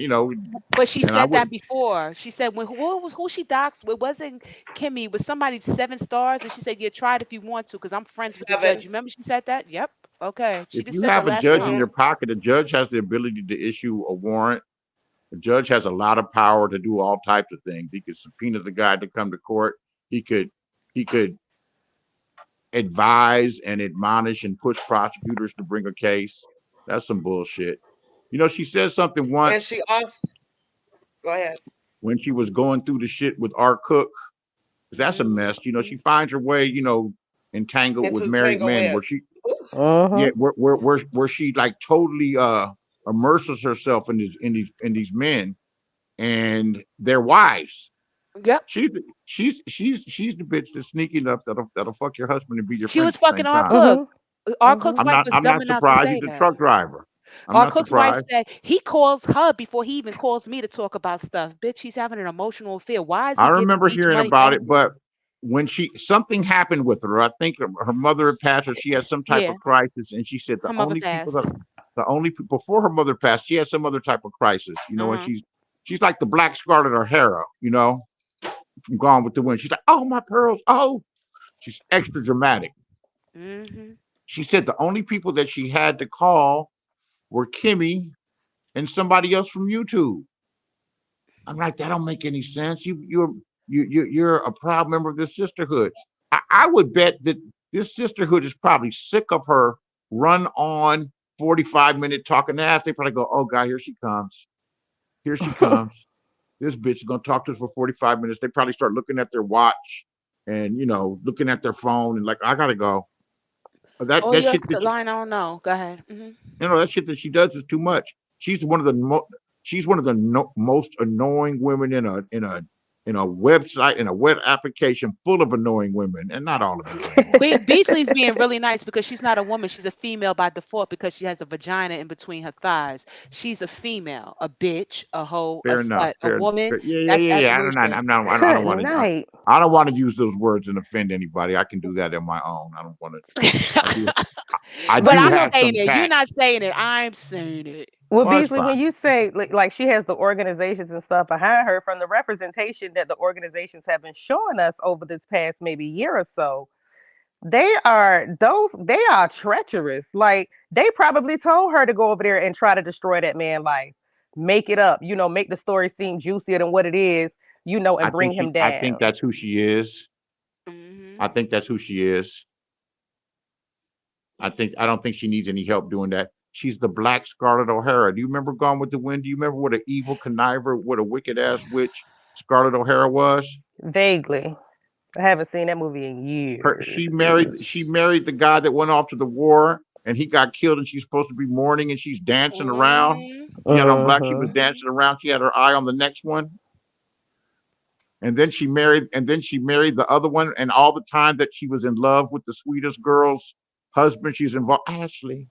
But she and I said that would before. She said when who she doxed, it wasn't Kimmy, it was somebody 7 stars, and she said, "Yeah, try it if you want to, because I'm friends with the judge." 7. You remember she said that? Yep. Okay. She if just you said that have a last judge month. in your Mm-hmm. pocket, a judge has the ability to issue a warrant. The judge has a lot of power to do all types of things. He could subpoena the guy to come to court. He could he could advise and admonish and push prosecutors to bring a case. That's some bullshit. She said something And once she also, go ahead. when she was going through the shit with R. Cook, 'cause that's a mess. Mm-hmm. She finds her way, entangled with Into married Tango men where Webs. she, Oof. yeah, mm-hmm. where she like totally immerses herself in these men and their wives. Yep. She's the bitch that's sneaky enough that'll fuck your husband and be your She friend was at the fucking same R. time. Cook. Mm-hmm. R. Mm-hmm. Cook's wife was I'm dumb not enough to surprised. say He's a that. truck driver. I'm R. not Cook's wife surprised. said he calls her before he even calls me to talk about stuff. Bitch, he's having an emotional affair. Why is I he giving remember Beach hearing money for about it, but anything? when something happened with her, I think her mother had passed her. She had some type Yeah, of crisis, and she said her mother passed. the only people before her mother passed, she had some other type of crisis, and Uh-huh. she's like the Black Scarlet O'Hara, from Gone with the Wind. She's like, oh my pearls, oh, she's extra dramatic. Mm-hmm. She said the only people that she had to call were Kimmy and somebody else from YouTube. I'm like, that don't make any sense. You're a proud member of this sisterhood. I would bet that this sisterhood is probably sick of her run on 45-minute talking ass. They probably go, oh God, here she comes. Here she comes. This bitch is gonna talk to us for 45 minutes. They probably start looking at their watch and looking at their phone and like, I gotta go. That Oh, that you're shit that the line. I don't know. Go ahead. Mm-hmm. that shit that she does is too much. She's one of the most annoying women in a website in a web application full of annoying women, and not all of them are annoying. Beasley's being really nice because she's not a woman. She's a female by default because she has a vagina in between her thighs. She's a female, a bitch, a hoe, a Fair enough. slut, a woman. Yeah. That's I don't evolution. know. I don't Good want to. night. I don't want to use those words and offend anybody. I can do that on my own. I don't want to. I do. I But do I'm have saying some it. You're tact. not saying it. I'm saying it. Well, Well, it's Beasley, when fine. you say like she has the organizations and stuff behind her, from the representation that the organizations have been showing us over this past maybe year or so, they are treacherous. Like they probably told her to go over there and try to destroy that man life, make it up, make the story seem juicier than what it is, and bring him I think down. that's who she is. Hmm. I think that's who she is. I don't think she needs any help doing that. She's the Black Scarlet O'Hara. Do you remember Gone with the Wind? Do you remember what an evil conniver, what a wicked ass witch Scarlet O'Hara was? Vaguely. I haven't seen that movie in years. She married the guy that went off to the war and he got killed and she's supposed to be mourning and she's dancing around. Hmm. She had on black, she was Mm-hmm. dancing around. She had her eye on the next one. And then she married the other one. And all the time that she was in love with the sweetest girl's husband, she's involved. Ashley.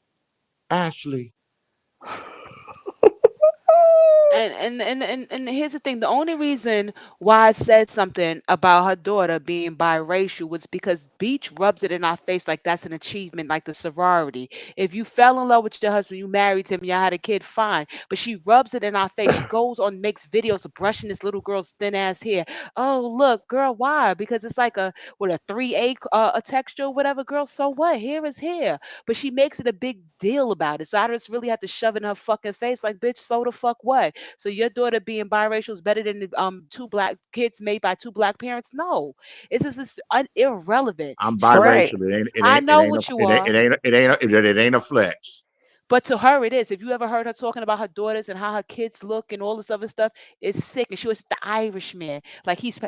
And here's the thing. The only reason why I said something about her daughter being biracial was because Beach rubs it in our face like that's an achievement, like the sorority. If you fell in love with your husband, you married him, y'all had a kid, fine. But she rubs it in our face. She goes on, makes videos of brushing this little girl's thin ass hair. Oh, look, girl, why? Because it's like a 3A a texture, whatever. Girl, so what? Hair is hair. But she makes it a big deal about it. So I just really have to shove it in her fucking face, like, bitch, so the fuck what? So your daughter being biracial is better than the, two black kids made by two black parents? No, it's just irrelevant. I'm She could. Right. biracial. It I ain't it know ain't a what you it ain't are, it ain't it ain't a flex. but to her it is. If you ever heard her talking about her daughters and how her kids look and all this other stuff, it's sick. And she was the Irishman, like he's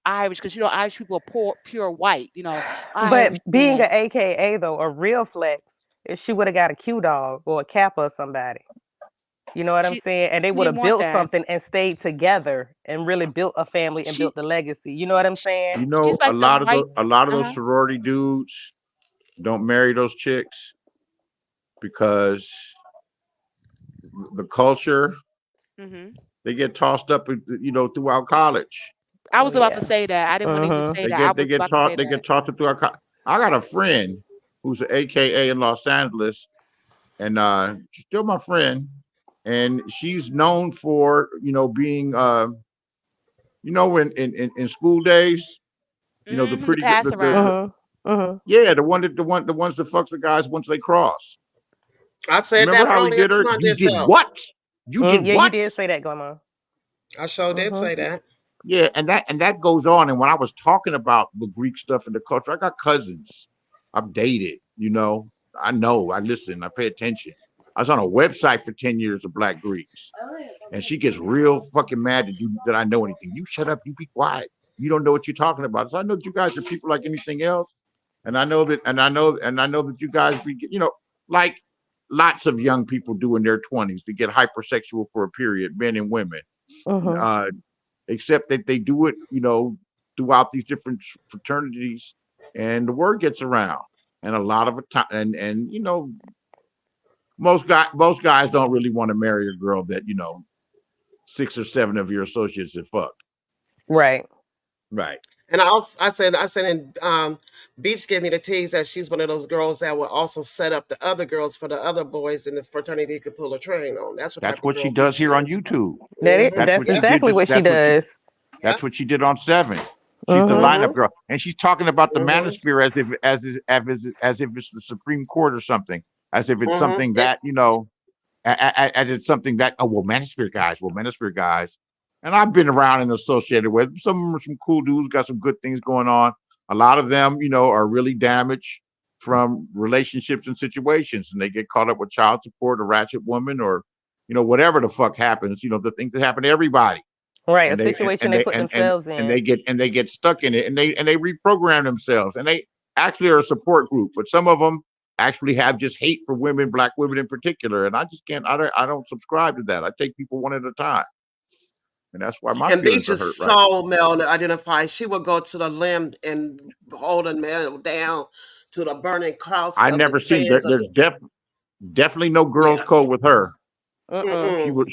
Irish because Irish people are poor, pure white. But being Irishman. an AKA though, a real flex, if she would have got a Q dog or a Kappa or somebody. You know what I'm She saying? And they she would didn't have want built that. something and stayed together and really built a family and She built the legacy. You know what I'm saying? You she's know, like the white. a lot of those Uh-huh. sorority dudes don't marry those chicks because the culture, Mhm. they get tossed up, throughout college. I was Oh about to yeah. say that. I didn't want to even Mhm. say that. I was about to say They get that. tossed up throughout college. I got a friend who's an AKA in Los Angeles, and she's still my friend, and she's known for being in school days, the Mhm. The pretty good pass around. Mhm. Mhm. yeah, the ones that fucks the guys once they cross. I said Remember that how he earlier did to her? my You dear did self. what? You did Yeah, you what? did say that, Grandma. I sure did Mhm. say that. Yeah, and that goes on. And when I was talking about the Greek stuff and the culture, I got cousins. I've dated, I know, I listen, I pay attention. I was on a website for 10 years of Black Greeks. And she gets real fucking mad that I know anything. You shut up, you be quiet. You don't know what you're talking about. So I know that you guys are people like anything else. And I know that you guys be, like lots of young people do in their 20s to get hypersexual for a period, men and women. Mhm. Uh, except that they do it, throughout these different fraternities, and the word gets around. And a lot of the time, and most guys don't really want to marry a girl that 6 or 7 of your associates have fucked. Right. Right. And I said, and Beach gave me the tease that she's one of those girls that will also set up the other girls for the other boys in the fraternity could pull a train on. That's what That's type of what she girl does Beach here on is. YouTube. Mm-hmm. That's Yep. exactly what she does. That's what she did on 7. She's the Mhm. lineup girl, and she's talking about the Mm-hmm. manosphere as if it's the Supreme Court or something, as if it's Mm-hmm. something that as it's something that manosphere guys. And I've been around and associated with some of them are some cool dudes, got some good things going on. A lot of them, are really damaged from relationships and situations, and they get caught up with child support, a ratchet woman, or whatever the fuck happens. The things that happen to everybody, Right. A and they situation they put themselves and in. they get stuck in it, and they reprogram themselves, and they actually are a support group. But some of them actually have just hate for women, Black women in particular, and I just can't. I don't subscribe to that. I take people one at a time, and that's why my And feelings Beach are is hurt right so male identified. She will go to the limb and hold a man down to the burning cross I of the never see sins of there's definitely no girls yeah. code with her. Mm-mm. Mm-mm.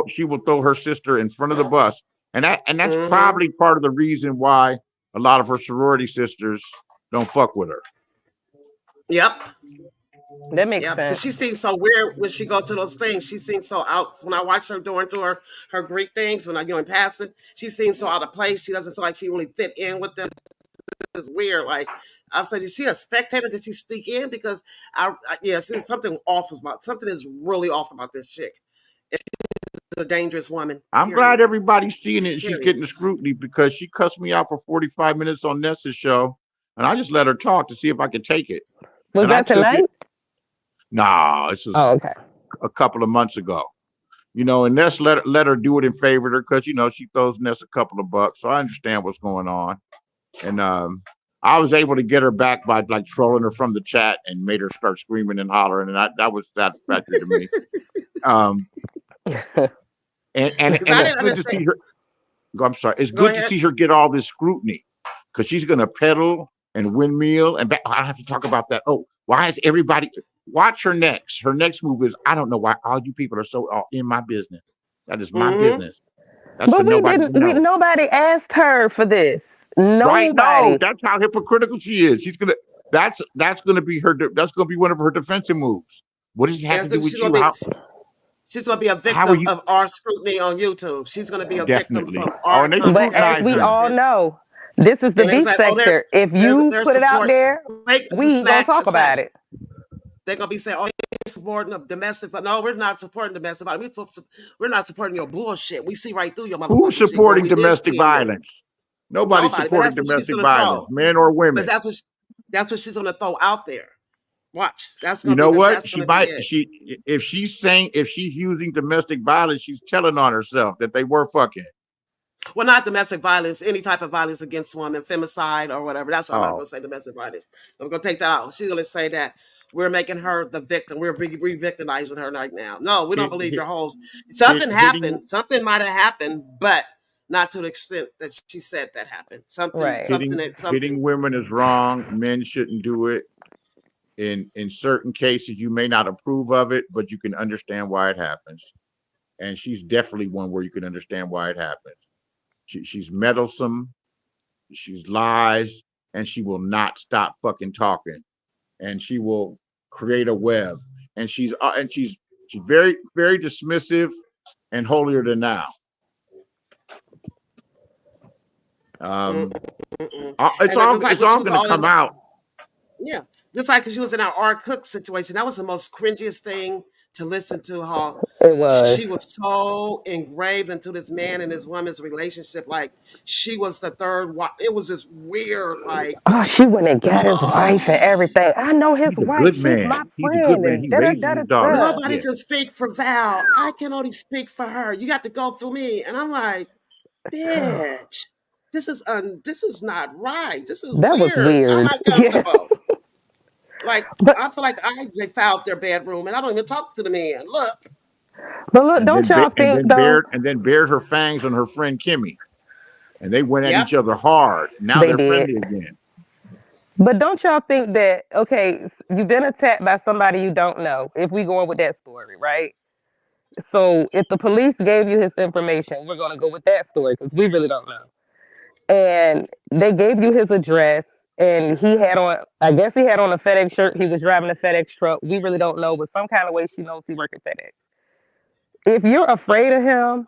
She would throw her sister in front of the bus, and that's Mm-hmm. probably part of the reason why a lot of her sorority sisters don't fuck with her. Yep. That makes Yeah, because sense. she seems so weird when she go to those things. She seems so out. When I watch her doing to her Greek things, when I in passing, she seems so out of place. She doesn't seem like she really fit in with them. It's weird. Like I said, is she a spectator? Did she sneak in? Because there's something off about something is really off about this chick. She's a dangerous woman. I'm glad Period. everybody's seeing it and she's Period. getting the scrutiny because she cussed me out for 45 minutes on Nessa's show, and I just let her talk to see if I could take it. Was And I that took it. tonight? Nah, this was Oh, okay. a couple of months ago. And Ness let her do it and favored her because she throws Ness a couple of bucks. So I understand what's going on. And I was able to get her back by like trolling her from the chat and made her start screaming and hollering, and that was satisfactory to me. Um, and Because I it's didn't good to understand. see her. I'm sorry. It's Go good to ahead. see her get all this scrutiny because she's going to pedal and windmill. And I have to talk about that. Oh, why is everybody watch her next? Her next move is I don't know why all you people are so all in my business. That is my Mm-hmm. business. That's for But we nobody to didn't. know. Nobody asked her for this. Right? No, Nobody. that's how hypocritical she is. That's gonna be that's gonna be one of her defensive moves. What does it have to And do so with you? she's gonna be a How are victim you? of our scrutiny on YouTube. She's gonna be a victim Definitely. from Oh, our and they But as scrutinize we her. all content. know, this is the And it's beach like, sector. If you they're put it out support. there, Wait, the we gonna snack, talk the snack. about it. They're gonna be saying, "Oh, you're supporting of domestic," but no, we're not supporting domestic violence. We're not supporting your bullshit. We see right through your Who's motherfucking shit. What supporting we didn't domestic see in you. violence? Nobody's Nobody, but supporting that's what she's domestic gonna violence, throw. men or Because women. that's what she's gonna throw out there. Watch. That's You gonna be know what? that's gonna be it. If she's using domestic violence, she's telling on herself that they were fucking. Well, not domestic violence, any type of violence against women, femicide or whatever. That's what I'm not Oh, going to say domestic violence. I'm going to take that out. She's going to say that we're making her the victim. We're re-victimizing her right now. No, we don't hit, believe hit, your holes. Something hitting. happened. Something might have happened, but not to the extent that she said that happened. Right. Hitting women is wrong. Men shouldn't do it. In certain cases, you may not approve of it, but you can understand why it happens. And she's definitely one where you can understand why it happens. She's meddlesome, she's lies, and she will not stop fucking talking. And she will create a web. And she's very, very dismissive and holier than thou. Mm-mm. It's all going to come out. Yeah, just like she was in our R. Cook situation. That was the most cringiest thing to listen to. How It was. she was so engraved into this man and his woman's relationship, like she was the third wife. It was just weird. Like, Oh, she went and got his wife and everything. I know his He's a wife. good She's man. my He's a good friend. man. And He da da raises da his da daughter. da. nobody Yeah. can speak for Val. I can only speak for her. You got to go through me, and I'm like, bitch, this is not right. This is That was weird. I'm weird. not Yeah. comfortable. Like, But I feel like they fouled their bedroom, and I don't even talk to the man. Look, look, And don't then y'all think though? bared her fangs on her friend Kimmy. And they went at yep. each other hard. Now They they're did. friendly again. But don't y'all think that, okay, you've been attacked by somebody you don't know, if we going with that story, right? So if the police gave you his information, we're going to go with that story because we really don't know. And they gave you his address, and he had on, I guess he had on a FedEx shirt. He was driving a FedEx truck. We really don't know, but some kind of way she knows he worked at FedEx. If you're afraid of him,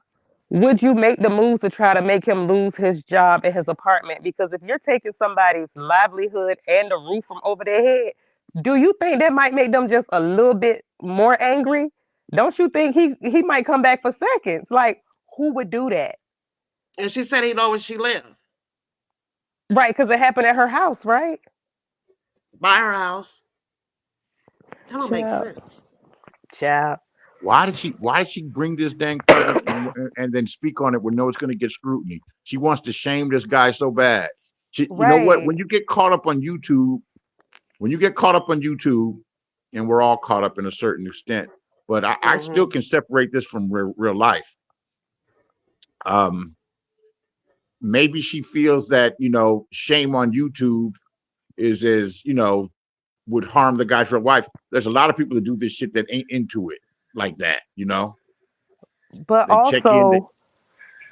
would you make the moves to try to make him lose his job and his apartment? Because if you're taking somebody's livelihood and the roof from over their head, do you think that might make them just a little bit more angry? Don't you think he might come back for seconds? Like, who would do that? And she said he know where she lived, Right, because it happened at her house, right? by her house. That don't make Child, sense. child. Why did she bring this dang part up and then speak on it when no it's going to get scrutiny? She wants to shame this guy so bad. You know what? Right. When you get caught up on YouTube, and we're all caught up in a certain extent, but I still can separate this from real life. Maybe she feels that, shame on YouTube is as, would harm the guy's real wife. There's a lot of people that do this shit that ain't into it like that, But They check in. also,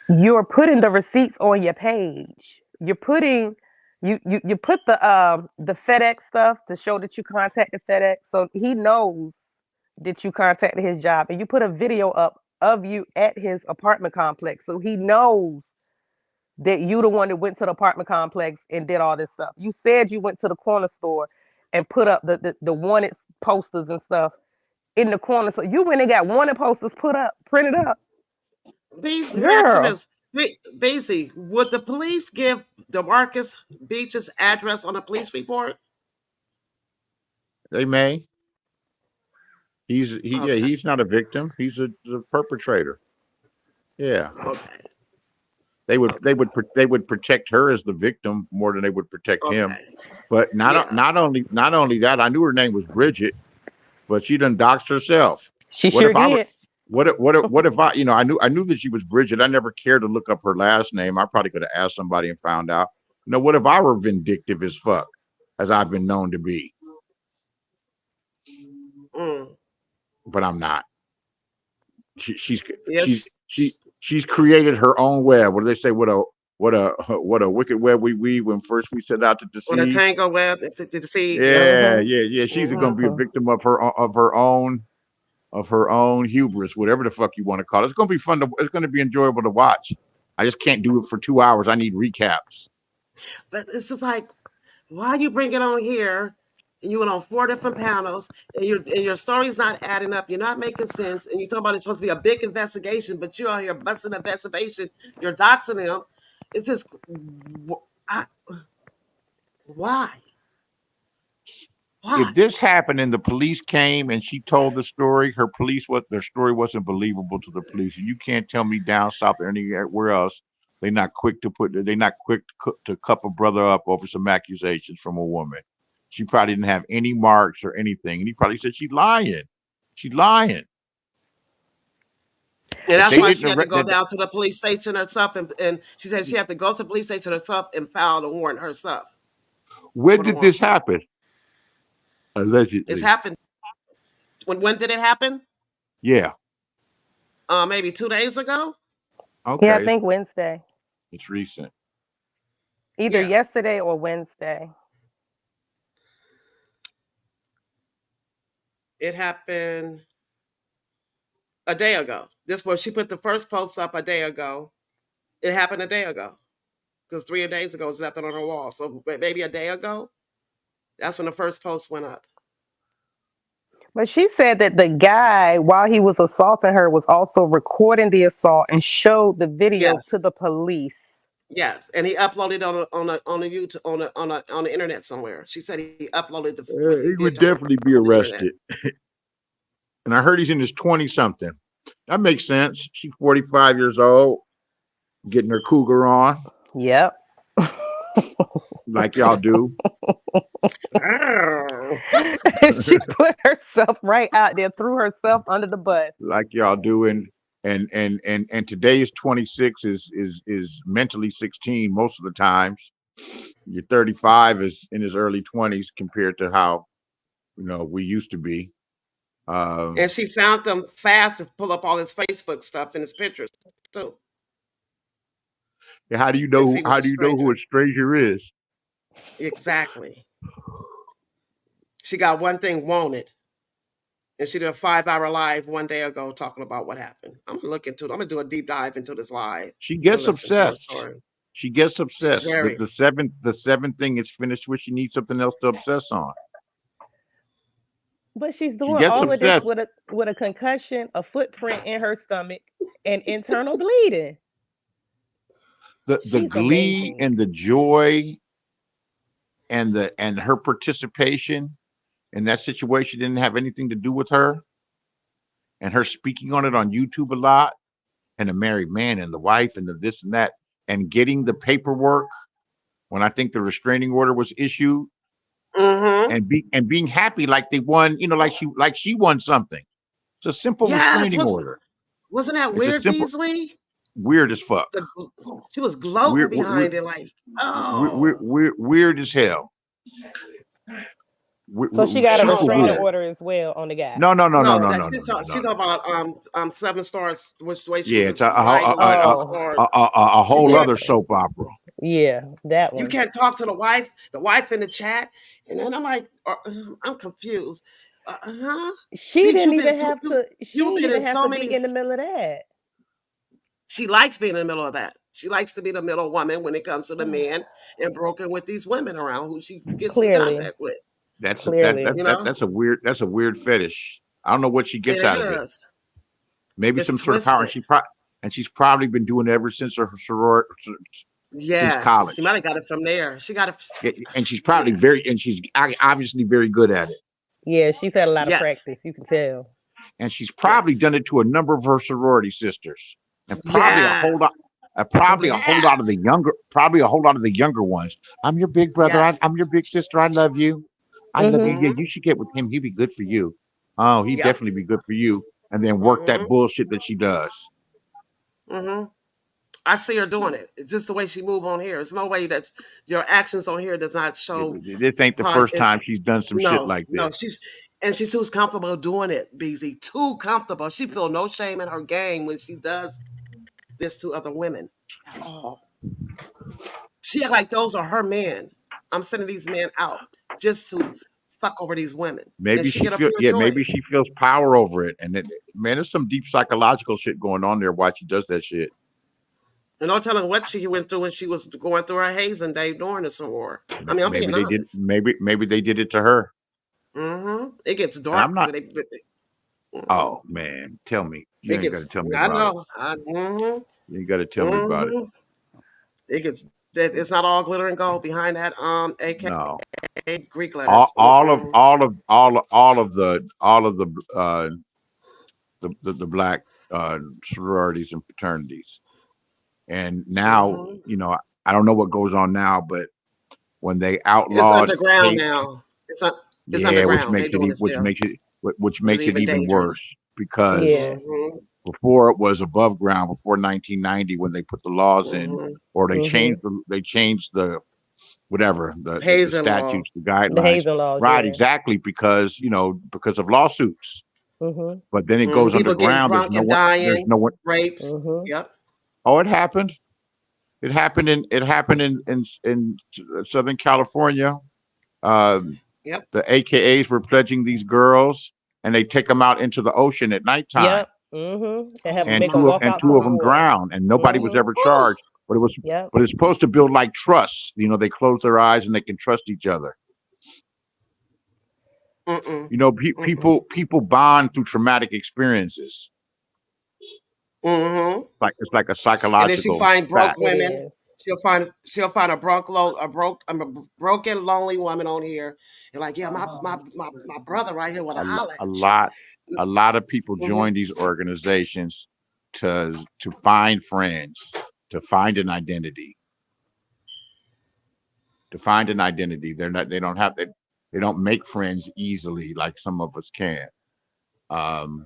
you're putting the receipts on your page. You're putting you put the FedEx stuff to show that you contacted FedEx, so he knows that you contacted his job, and you put a video up of you at his apartment complex, so he knows that you the one that went to the apartment complex and did all this stuff. You said you went to the corner store and put up the wanted posters and stuff in the corner, so you went and got wanted posters printed up. Beasley, let me ask you Girl, this. Beasley, would the police give DeMarcus Beach's address on a police report? They may. Okay. He's not a victim. He's a perpetrator. Yeah. Okay. They would protect her as the victim more than they would protect him. Okay. But not only that, I knew her name was Bridget, but she done doxed herself. she What sure if I were, did. what if I, I knew that she was Bridget. I never cared to look up her last name. I probably could have asked somebody and found out. What if I were vindictive as fuck, as I've been known to be? But I'm not. She's Yes. created her own web. What do they say? What a wicked web we weave when first we set out to On a deceive. tango web to deceive. Yeah. She's going to be a victim of her own hubris, whatever the fuck you want to call it. It's going to be fun. It's going to be enjoyable to watch. I just can't do it for 2 hours. I need recaps. But it's just like, why you bring it on here? And you went on 4 different panels, and your story's not adding up. You're not making sense, and you're talking about it's supposed to be a big investigation, but you're out here busting investigation. You're doxing them. It's just why? If this happened and the police came and she told the story, their story wasn't believable to the police. And you can't tell me down south or anywhere else They're not quick to cup a brother up over some accusations from a woman. She probably didn't have any marks or anything, and he probably said she's lying. She's lying. And If that's they why didn't she had to arrest go that, down to the police station herself, and she said she had to go to the police station herself and file the warrant herself when for the did this warrant. happen? It's Allegedly. happened. When did it happen? Yeah. Maybe 2 days ago. Yeah, I Okay. think Wednesday. It's recent. Either Yeah, yesterday or Wednesday. it happened a day ago. This was she put the first post up a day ago. It happened a day ago because 3 days ago it was nothing on her wall. So maybe a day ago. That's when the first post went up. But she said that the guy, while he was assaulting her, was also recording the assault and showed the video Yes, to the police. yes, and he uploaded on the YouTube on the internet somewhere. She said he uploaded what he He did would to her definitely be on the internet. arrested. And I heard he's in his 20 something. That makes sense. She's 45 years old, getting her cougar on Yep. like y'all do. She put herself right out there, threw herself under the bus. Like y'all do. And today is 26 is mentally 16 most of the times. Your 35 is in his early 20s compared to how we used to be. And she found them fast to pull up all his Facebook stuff and his pictures too. How do you If know? he was How a do you know who stranger. a stranger is? Exactly. She got one thing wanted. And she did a 5-hour live one day ago talking about what happened. I'm gonna look into it. I'm gonna do a deep dive into this live She and gets listen to her obsessed. story. She gets She's obsessed. very The seventh thing is finished with. She needs something else to obsess on. But she's She doing gets all of this obsessed. with a concussion, a footprint in her stomach, and internal bleeding. The She's glee amazing. and the joy and her participation in that situation didn't have anything to do with her, and her speaking on it on YouTube a lot, and the married man and the wife and the this and that, and getting the paperwork when I think the restraining order was issued, Mm-hmm. and being happy like they won, like she won something. It's a simple Yes, restraining order. wasn't that It's a weird, simple Beasley? weird as fuck. She was gloating Weird, behind it like, oh. weird as hell. So she got a Super restraining weird. order as well on the guy. No. She's talking about 7 stars, which way she Yeah, was it's a riding Oh. 7 stars. a whole then other soap opera. Yeah, that you one. can't talk to the wife in the chat, and then I'm like, I'm confused. She Bitch, didn't you've even been have you to. She you've didn't been even in have so to many. be in the middle of that. She likes being in the middle of that. She likes to be the middle woman when it comes to the men and broken with these women around who she gets in Clearly, contact with. That's clearly. You know, that's a weird fetish. I don't know what she it gets out of it. is. Maybe It's some sort of power, twisted. and she's probably been doing it ever since her sorority, since Yes, she college. might have got it from there. She got it. Yeah, and she's probably she's obviously very good at it. Yeah, she's had a lot of Yes, practice. You can tell. And she's probably yes, done it to a number of her sorority sisters, and probably a yes, whole lot. Probably a whole lot of yes, the younger ones. I'm your big brother. yes, I'm your big sister. I love you. I love you. Mm-hmm. Yeah, hmm you should get with him. He'd be good for you. Oh, he'd yep, definitely be good for you. And then work that hmm bullshit that she does. hmm I see her doing it. It's just the way she move on here. There's no way that your actions on here does not show. This ain't the first time she's done some shit No, like no, this. she's too comfortable doing it, BZ. Too comfortable. She feel no shame in her game when she does this to other women at all. She act like those are her men. I'm sending these men out just to fuck over these women. And Maybe she she get a pure joy. maybe she feels power over it. And man, there's some deep psychological shit going on there while she does that shit. And no telling what she went through when she was going through her hazing day during the soror. I mean, I'm Maybe being they did. honest. Maybe they did it to her. It gets And dark I'm not. when they. Oh man, tell me. You It ain't got to gets. tell me I about it. know. You ain't got to tell me about it. It gets. It's not all glitter and gold behind that. AK No. Greek letters. All of the black sororities and fraternities And now, Mhm. you know, I don't know what goes on now, but when they It's outlawed underground tapes, now. It's yeah, underground. They doing it which still. makes it which It's makes it even even dangerous. worse because Yeah. Mhm. before it was above ground before 1990 when they put the laws in, Mhm. or they Mm-hmm. changed the whatever the Hazing law. statutes, the The guidelines, hazing laws, right? yeah. Exactly, because because of lawsuits. Mm-hmm. But then it goes People getting underground. drunk and dying, There's no one. rapes. Mm-hmm. Yep. Oh, it happened. It happened in Southern California. Um, Yep. the AKAs were pledging these girls, and they take them out into the ocean at nighttime, Yep. Mm-hmm. And have Oh them and make them my walk out to two the of them God. water. drowned, and nobody was Mm-hmm. ever Whew. charged. Yep. But it's supposed to build like trust. They close their eyes and they can trust each other. Mm-mm. Mm-mm. People bond through traumatic experiences. Mm-hmm. It's like a And then she psychological find broke fact. It women. is. She'll find a broken, lonely woman on here, and like, yeah, my brother right here with a holler A at you. lot a lot of people Mm-hmm. join these organizations to find friends, to find an identity, They don't have they don't make friends easily like some of us can. Um,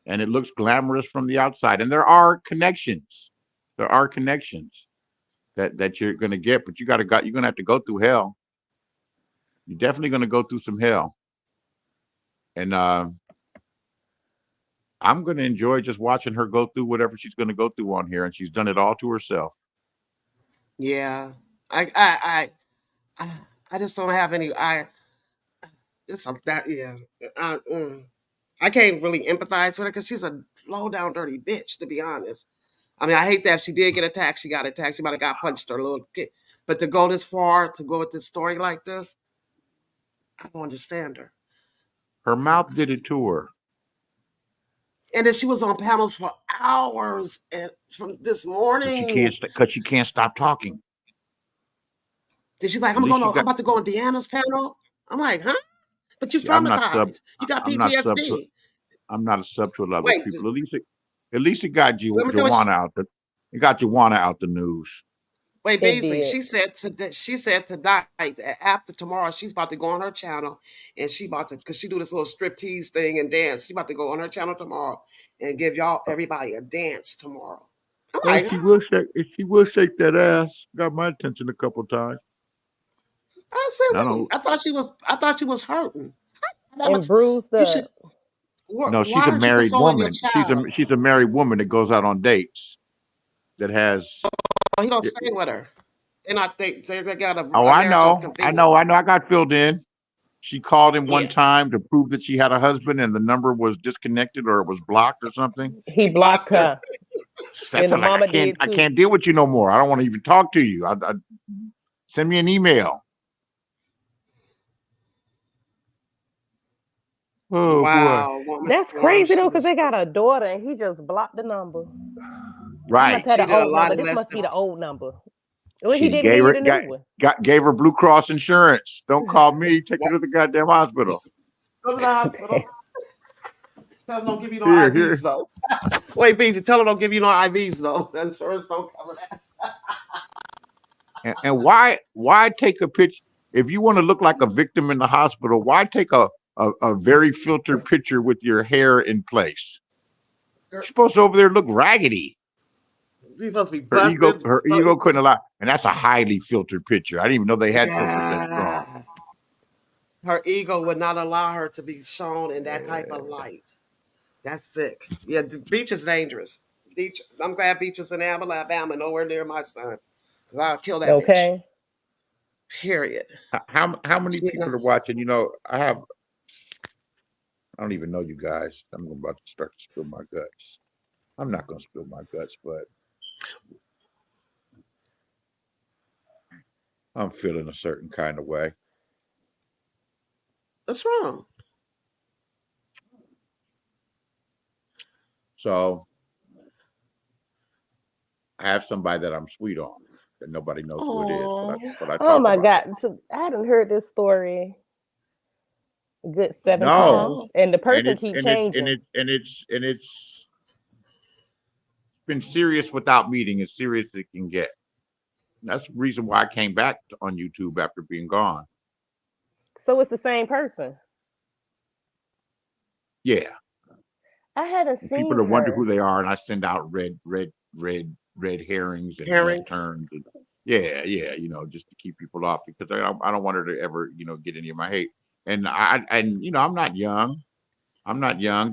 and it looks glamorous from the outside, and there are connections. There are connections that you're going to get, but you're going to have to go through hell. You're definitely going to go through some hell, and I'm going to enjoy just watching her go through whatever she's going to go through on here, and she's done it all to herself. Yeah, I I just don't have any. It's that yeah. I, mm. I can't really empathize with her because she's a low down dirty bitch. To be honest, I mean, I hate that if she did get attacked. She got attacked. She might have got punched her little kid. But to go this far, to go with this story like this, I don't understand her. Her I don't. mouth did it to her. And then she was on panels for hours and from this But morning. she can't stop talking. Then she's like, At least she I'm got. about to go on Deanna's panel. I'm like, huh? But you See, I'm not sub. traumatized. You got I'm not sub to. PTSD. I'm not a sub to a lot of those Wait, people. At least it got let me tell you. Joanna out. It got Joanna out the news. Wait, It Beasley. did. She said tonight that after tomorrow she's about to go on her channel and she about to because she do this little strip tease thing and dance. She about to go on her channel tomorrow and give everybody a dance tomorrow. I'm Oh, like, huh? she will shake that ass. Got my attention a couple times. I said, I wait. don't. I thought she was hurting. That And much. bruised You should. up. No, she's Why a aren't you married consoling your woman. child? She's a married woman that goes out on dates. That has. Oh, he don't stay with her. They got Oh, a marriage on convenience. I got filled in. She called him one Yeah, time to prove that she had a husband, and the number was disconnected or it was blocked or something. He he blocked blocked her. her. That's And the like mama did I too. can't deal with you no more. I don't want to even talk to you. Send me an email. Oh boy. Wow, woman That's Storm, crazy she though, because was they got a daughter and he just blocked the number. He must Right. have she the did a old lot number. of This less must than be the old number. Well, he She didn't give you the new got, one. gave her Blue Cross insurance. Don't call me. Take her to the goddamn hospital. go to the hospital. Tell them don't give you no IVs Here. though. Wait, BZ, tell them don't give you no IVs though. The insurance don't cover that. And why take a picture if you want to look like a victim in the hospital? Why take a very filtered picture with your hair in place? You're supposed to over there look raggedy. You supposed to be busted. Her ego couldn't allow, and that's a highly filtered picture. I didn't even know they had filters that strong. Yeah. Her ego would not allow her to be shown in that type of light. That's sick. Yeah, the beach is dangerous. I'm glad Beach is in Alabama, nowhere near my son. Because I'll kill that bitch. Okay. Period. How many She people not- are watching? I don't even know you guys. I'm about to start to spill my guts. I'm not going to spill my guts, but I'm feeling a certain kind of way. What's wrong? So I have somebody that I'm sweet on that nobody knows who it is, Oh, but I Oh talk my about God. So I hadn't heard this story a good 7 No, times. oh, And the and person it keep and it and changing. it and it's been serious without meeting, as serious as it can get. That's the reason why I came back on YouTube after being gone. So it's the same person. Yeah. I haven't And seen people that wonder who her. they are, and I send out red herrings and Herrings. turns. And yeah, you know, just to keep people off because I don't want her to ever, you know, get any of my hate. And you know, I'm not young.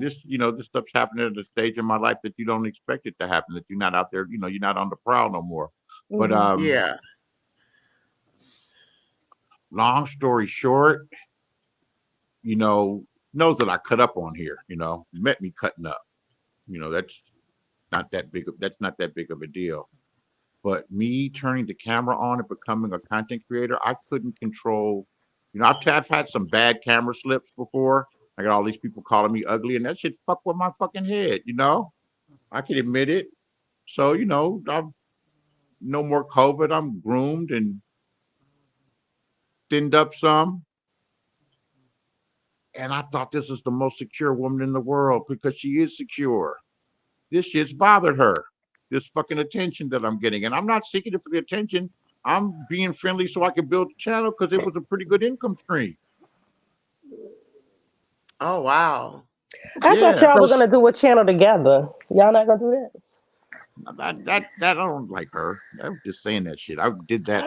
This, you know, this stuff's happening at a stage in my life that you don't expect it to happen. That you're not out there, you know, you're not on the prowl no more. But Mhm. Yeah. long story short, you know, knows that I cut up on here. You know, met me cutting up. You know, that's not that big of a deal. But me turning the camera on and becoming a content creator, I couldn't control. You know, I've had some bad camera slips before. I got all these people calling me ugly, and that shit fuck with my fucking head. You know, I can admit it. So you know, I'm no more COVID. I'm groomed and thinned up some, and I thought this was the most secure woman in the world because she is secure. This shit's bothered her. This fucking attention that I'm getting, and I'm not seeking it for the attention. I'm being friendly so I can build a channel because it was a pretty good income stream. Oh wow. I thought Yeah, y'all So were gonna do a channel together. Y'all not gonna do that? that I don't like her. I was just saying that shit. I did that.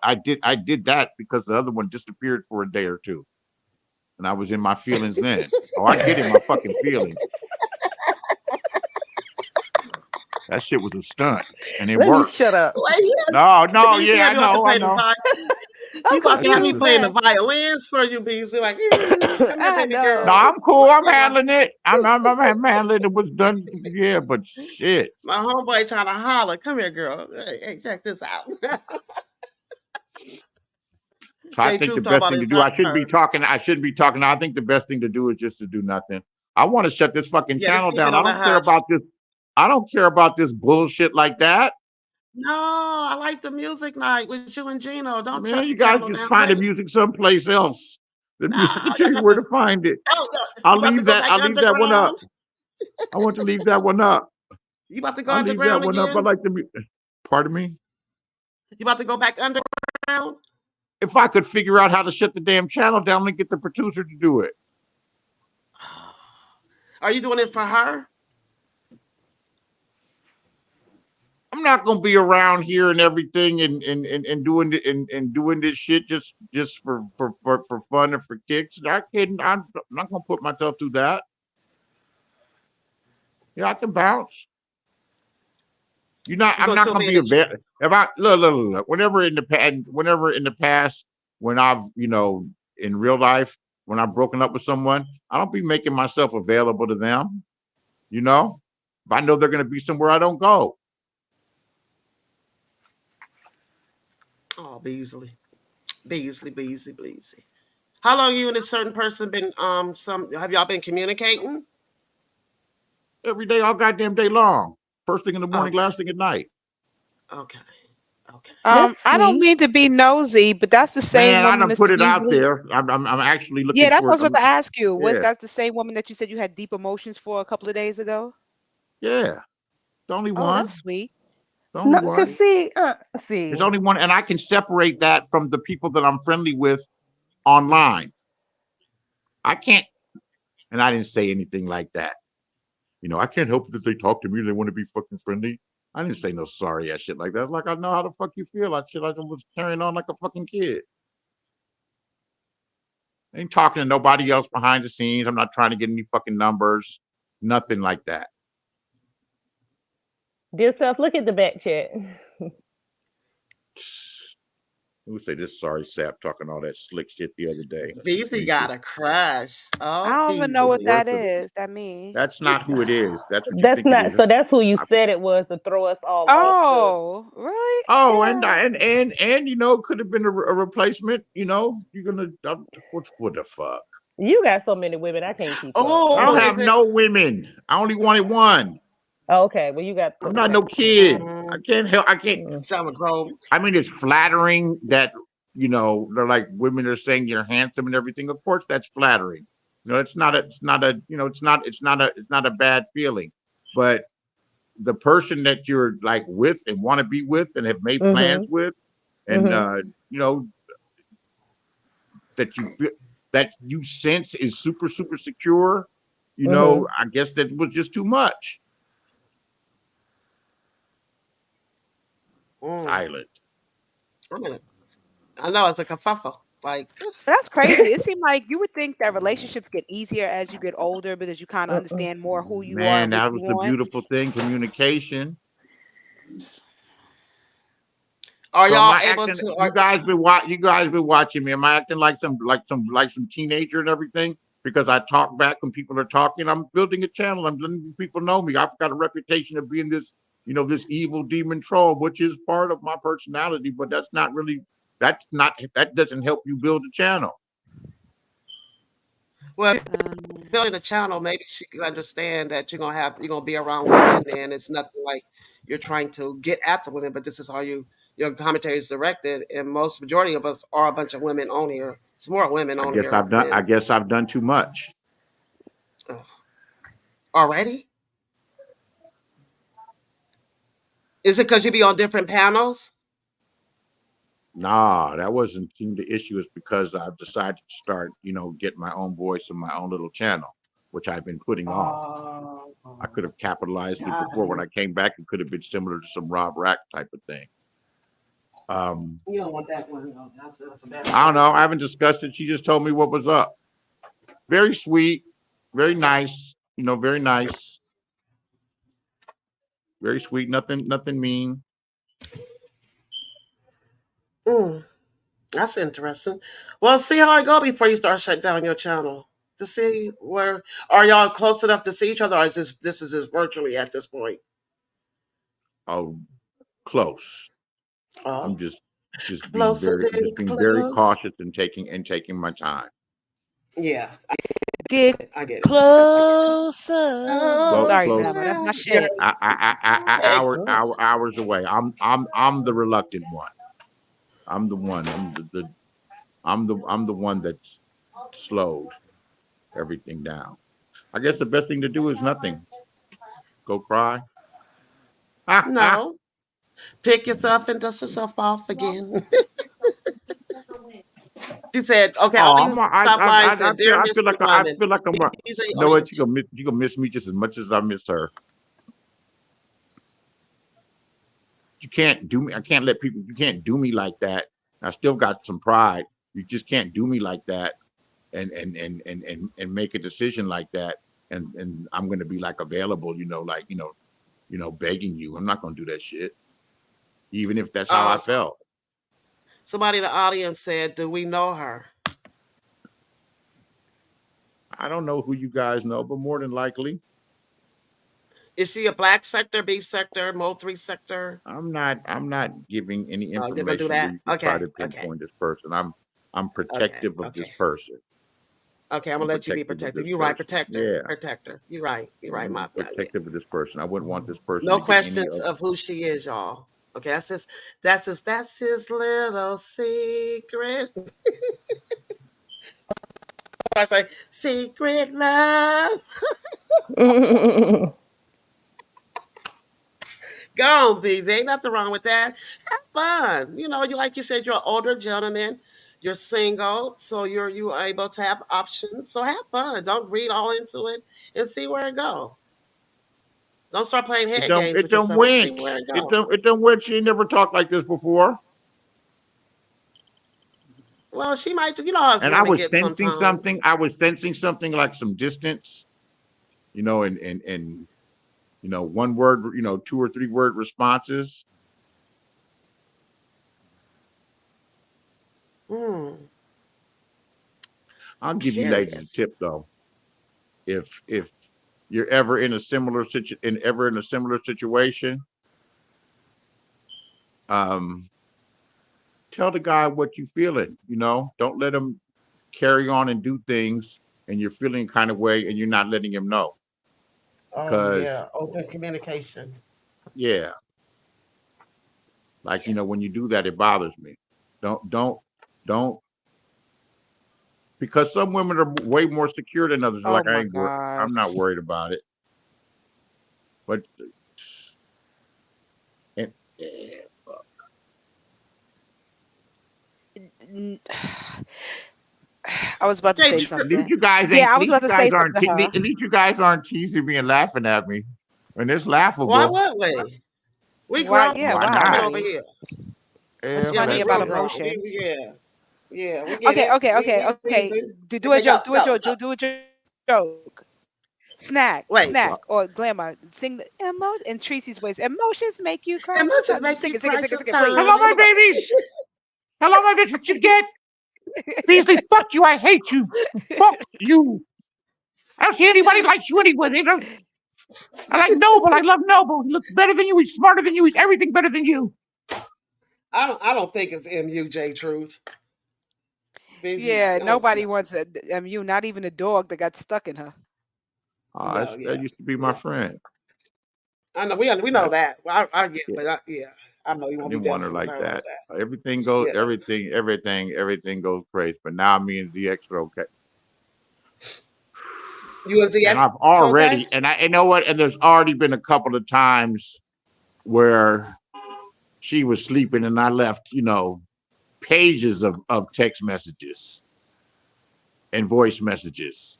I did that because the other one disappeared for a day or two, and I was in my feelings then. Oh, I get in my fucking feelings. That shit was a stunt, and it Let me worked. shut up. wait, No, BC yeah, have you about to I play the know. violin? I'm You about to have me confused playing the now. violins for you, BC. Like, come here, I baby girl. No, know. I'm cool. I'm Yeah, handling it. I'm handling it. Was done. Yeah, but shit. my homeboy trying to holler. Come here, girl. Hey, check this out. So I Jay think the Truth talking best about thing to his do. I shouldn't be her. talking. I shouldn't be talking. I think the best thing to do is just to do nothing. I want to shut this fucking Yeah, just channel keep it down. I on the don't care hush. about this. I don't care about this bullshit like that. No, I like the music night with you and Gino. Don't Man, shut you the guys channel just down. find the music someplace else. The No, music will you tell you got where to. to find it. Oh, no. You about to go back I'll leave that one up. underground? I want to leave that one up. You about to go I'll leave that underground one up. I again? like the music. Pardon me? You about to go back underground? If I could figure out how to shut the damn channel down and get the producer to do it. Are you doing it for her? I'm not gonna be around here and everything and doing and doing this shit just for fun and for kicks. I'm not gonna put myself through that. Yeah, I can bounce. You I'm gonna not still gonna be in be a the bad. If I look, whenever in the past, when I've in real life when I've broken up with someone, I don't be making myself available to them. You know, if I know they're gonna be somewhere, I don't go. Oh, Beasley. How long you and this certain person been have y'all been communicating? Every day, all goddamn day long. First thing in the morning, Okay. last thing at night. Okay. That's I don't mean to sweet. be nosy, but that's the same Man, I woman, done put Mr. it out Beasley. there. I'm actually Yeah, looking that's what I for was about to ask you. Was yeah, that the same woman that you said you had deep emotions for a couple of days ago? yeah. The only Oh, that's one. sweet. The only No, one. cause see, There's only one, and I can separate that from the people that I'm friendly with online. I can't, and I didn't say anything like that. I can't help it if they talk to me. They want to be fucking friendly. I didn't say no sorry ass shit like that. Like I know how the fuck you feel. I was carrying on like a fucking kid. Ain't talking to nobody else behind the scenes. I'm not trying to get any fucking numbers. Nothing like that. dear self, look at the back chat. Who say this sorry sap talking all that slick shit the other day? Beasley got a crush. I Oh, don't even know what Beasley. that Worth is. That mean? That's not who it is. That's what you That's think it not. is. So that's who you said it was to throw us all off. Oh, really? Oh, Yeah. and could have been a replacement. You're gonna what the fuck? You got so many women, I can't keep up. I Oh, don't is have it? no women. I only wanted one. Oh, okay, well you got. I'm not Okay. no kid. I Mm, can't help. I can't. Mm. sound grown. I mean, it's flattering that they're like women are saying you're handsome and everything. Of course, that's flattering. It's not a bad feeling. But the person that you're like with and want to be with and have made plans with, and you know that you sense is super secure. You know, I guess that was just too much. Silent. I know it's a kerfuffle. Like, So that's crazy. It seemed like you would think that relationships get easier as you get older because you kind of understand more who you are Man, and what that you was the want. beautiful thing, communication. are So am y'all I able acting? to? You guys been watching me. Am I acting like some teenager and everything? Because I talk back when people are talking. I'm building a channel. I'm letting people know me. I've got a reputation of being this, you know, this evil demon troll, which is part of my personality. But that's not really. That doesn't help you build a channel. Well, building a channel, maybe she can understand that you're gonna be around women, and it's nothing like you're trying to get at the women, but this is how your commentary is directed, and most majority of us are a bunch of women on here. It's more women I on guess here I've done. I than guess I've done too much. already. Is it because you be on different panels? Nah, that wasn't the issue. Is because I've decided to start, you know, get my own voice and my own little channel, which I've been putting off. I could have capitalized it before when I came back. It could have been similar to some Rob Rack type of thing. You don't want that one. No, that's a bad I don't know. I haven't discussed it. She just told me what was up. Very sweet, very nice. You know, very nice, very sweet. Nothing mean. That's interesting. Well, see how it go before you start shutting down your channel. To see where are y'all close enough to see each other, or is this is just virtually at this point? Oh, close. I'm Oh, just closer than being very close. cautious and taking my time. Yeah, Get I get it. closer. Oh, Sorry, Close. Nella. That's my yeah, shit. hey, close. Hours away. I'm the reluctant one. I'm the one. I'm the one that's slowed everything down. I guess the best thing to do is nothing. Go cry. No, pick yourself and dust yourself off again. She said, "Okay, I'm Oh, gonna use stop lines and dear I feel Mr. like I Woman." feel like I'm. These are You know only what? She gonna miss me just as much as I miss her. You can't do me. I can't let people. You can't do me like that. I still got some pride. You just can't do me like that and make a decision like that. And I'm gonna be like available. You know, like begging you. I'm not gonna do that shit. Even if that's how I felt. somebody in the audience said, "Do we know her?" I don't know who you guys know, but more than likely, Is she a black sector, B sector, Mo 3 sector? I'm not giving any Oh, you're gonna do information where that? you can try Okay, to okay, pinpoint this person. I'm okay, protective of this okay. person. Okay, I'm I'm gonna let you be protective of protective. this You're right, person. protector, Yeah, protector. You're right. You're right, I'm my yeah. protective of this person. I wouldn't want this person No to get any questions of. of who she is, y'all. Okay, that's his little secret. I say secret love. Go on, B. There ain't nothing wrong with that. Have fun. You know, like you said, you're an older gentleman. You're single, so you are able to have options. So have fun. Don't read all into it and see where it go. Don't start playing head games It with don't yourself. Just see went. where it go. It don't went. She ain't never talked like this before. Well, she might. You know how us And I women was get sensing sometimes. something. I was sensing something like some distance. You know, and one word. Two or three word responses. Hmm. I'll give you ladies a Curious. tip though. If you're ever in a similar situation, um, tell the guy what you feeling. Don't let him carry on and do things, and you're feeling kind of way, and you're not letting him know. Oh Because yeah, open communication. yeah, like when you do that, it bothers me. Don't because some women are way more secure than others. They're Oh like, my God. I'm not worried about it. But Yeah. N- I was about to Jay say Trill. At least something. you guys Yeah, ain't. I At was least about you to say guys aren't. something to her. At least you guys aren't teasing me and laughing at me, and it's Why laughable. would we? We Why? grown. Yeah, Why why? Get not? over Really? here. It's Yeah, Yeah, funny we that's about real it. grown. emotions. Yeah, we get Okay, it. okay, okay, We okay. teasing. Do a Okay, go, joke. Do a go, joke. go. Do a joke. Snack, Wait. snack, or glamour. Sing the in Tracy's voice. Emotions make you cry Emotions sometimes. make Sing you it, sing it, cry sing it, sing it, please. Hello, sometimes. my babies. Hello, my babies. What you get? Beasley, fuck you. I hate you. Fuck you. I don't see anybody like you anyway. They don't. I like Noble. I love Noble. He looks better than you. He's smarter than you. He's everything better than you. I don't think it's MUJ Truth. Yeah, No, nobody wants you, not even a dog that got stuck in her. no, That used to be my friend. I know we know that. Well, I get, Yeah. but I know you I won't be didn't want her dancing like around that. like that. Everything goes, Yeah. everything goes crazy. But now me and DX are okay. You and ZX And I've okay? already, and I, you know what? And there's already been a couple of times where she was sleeping, and I left, pages of text messages and voice messages.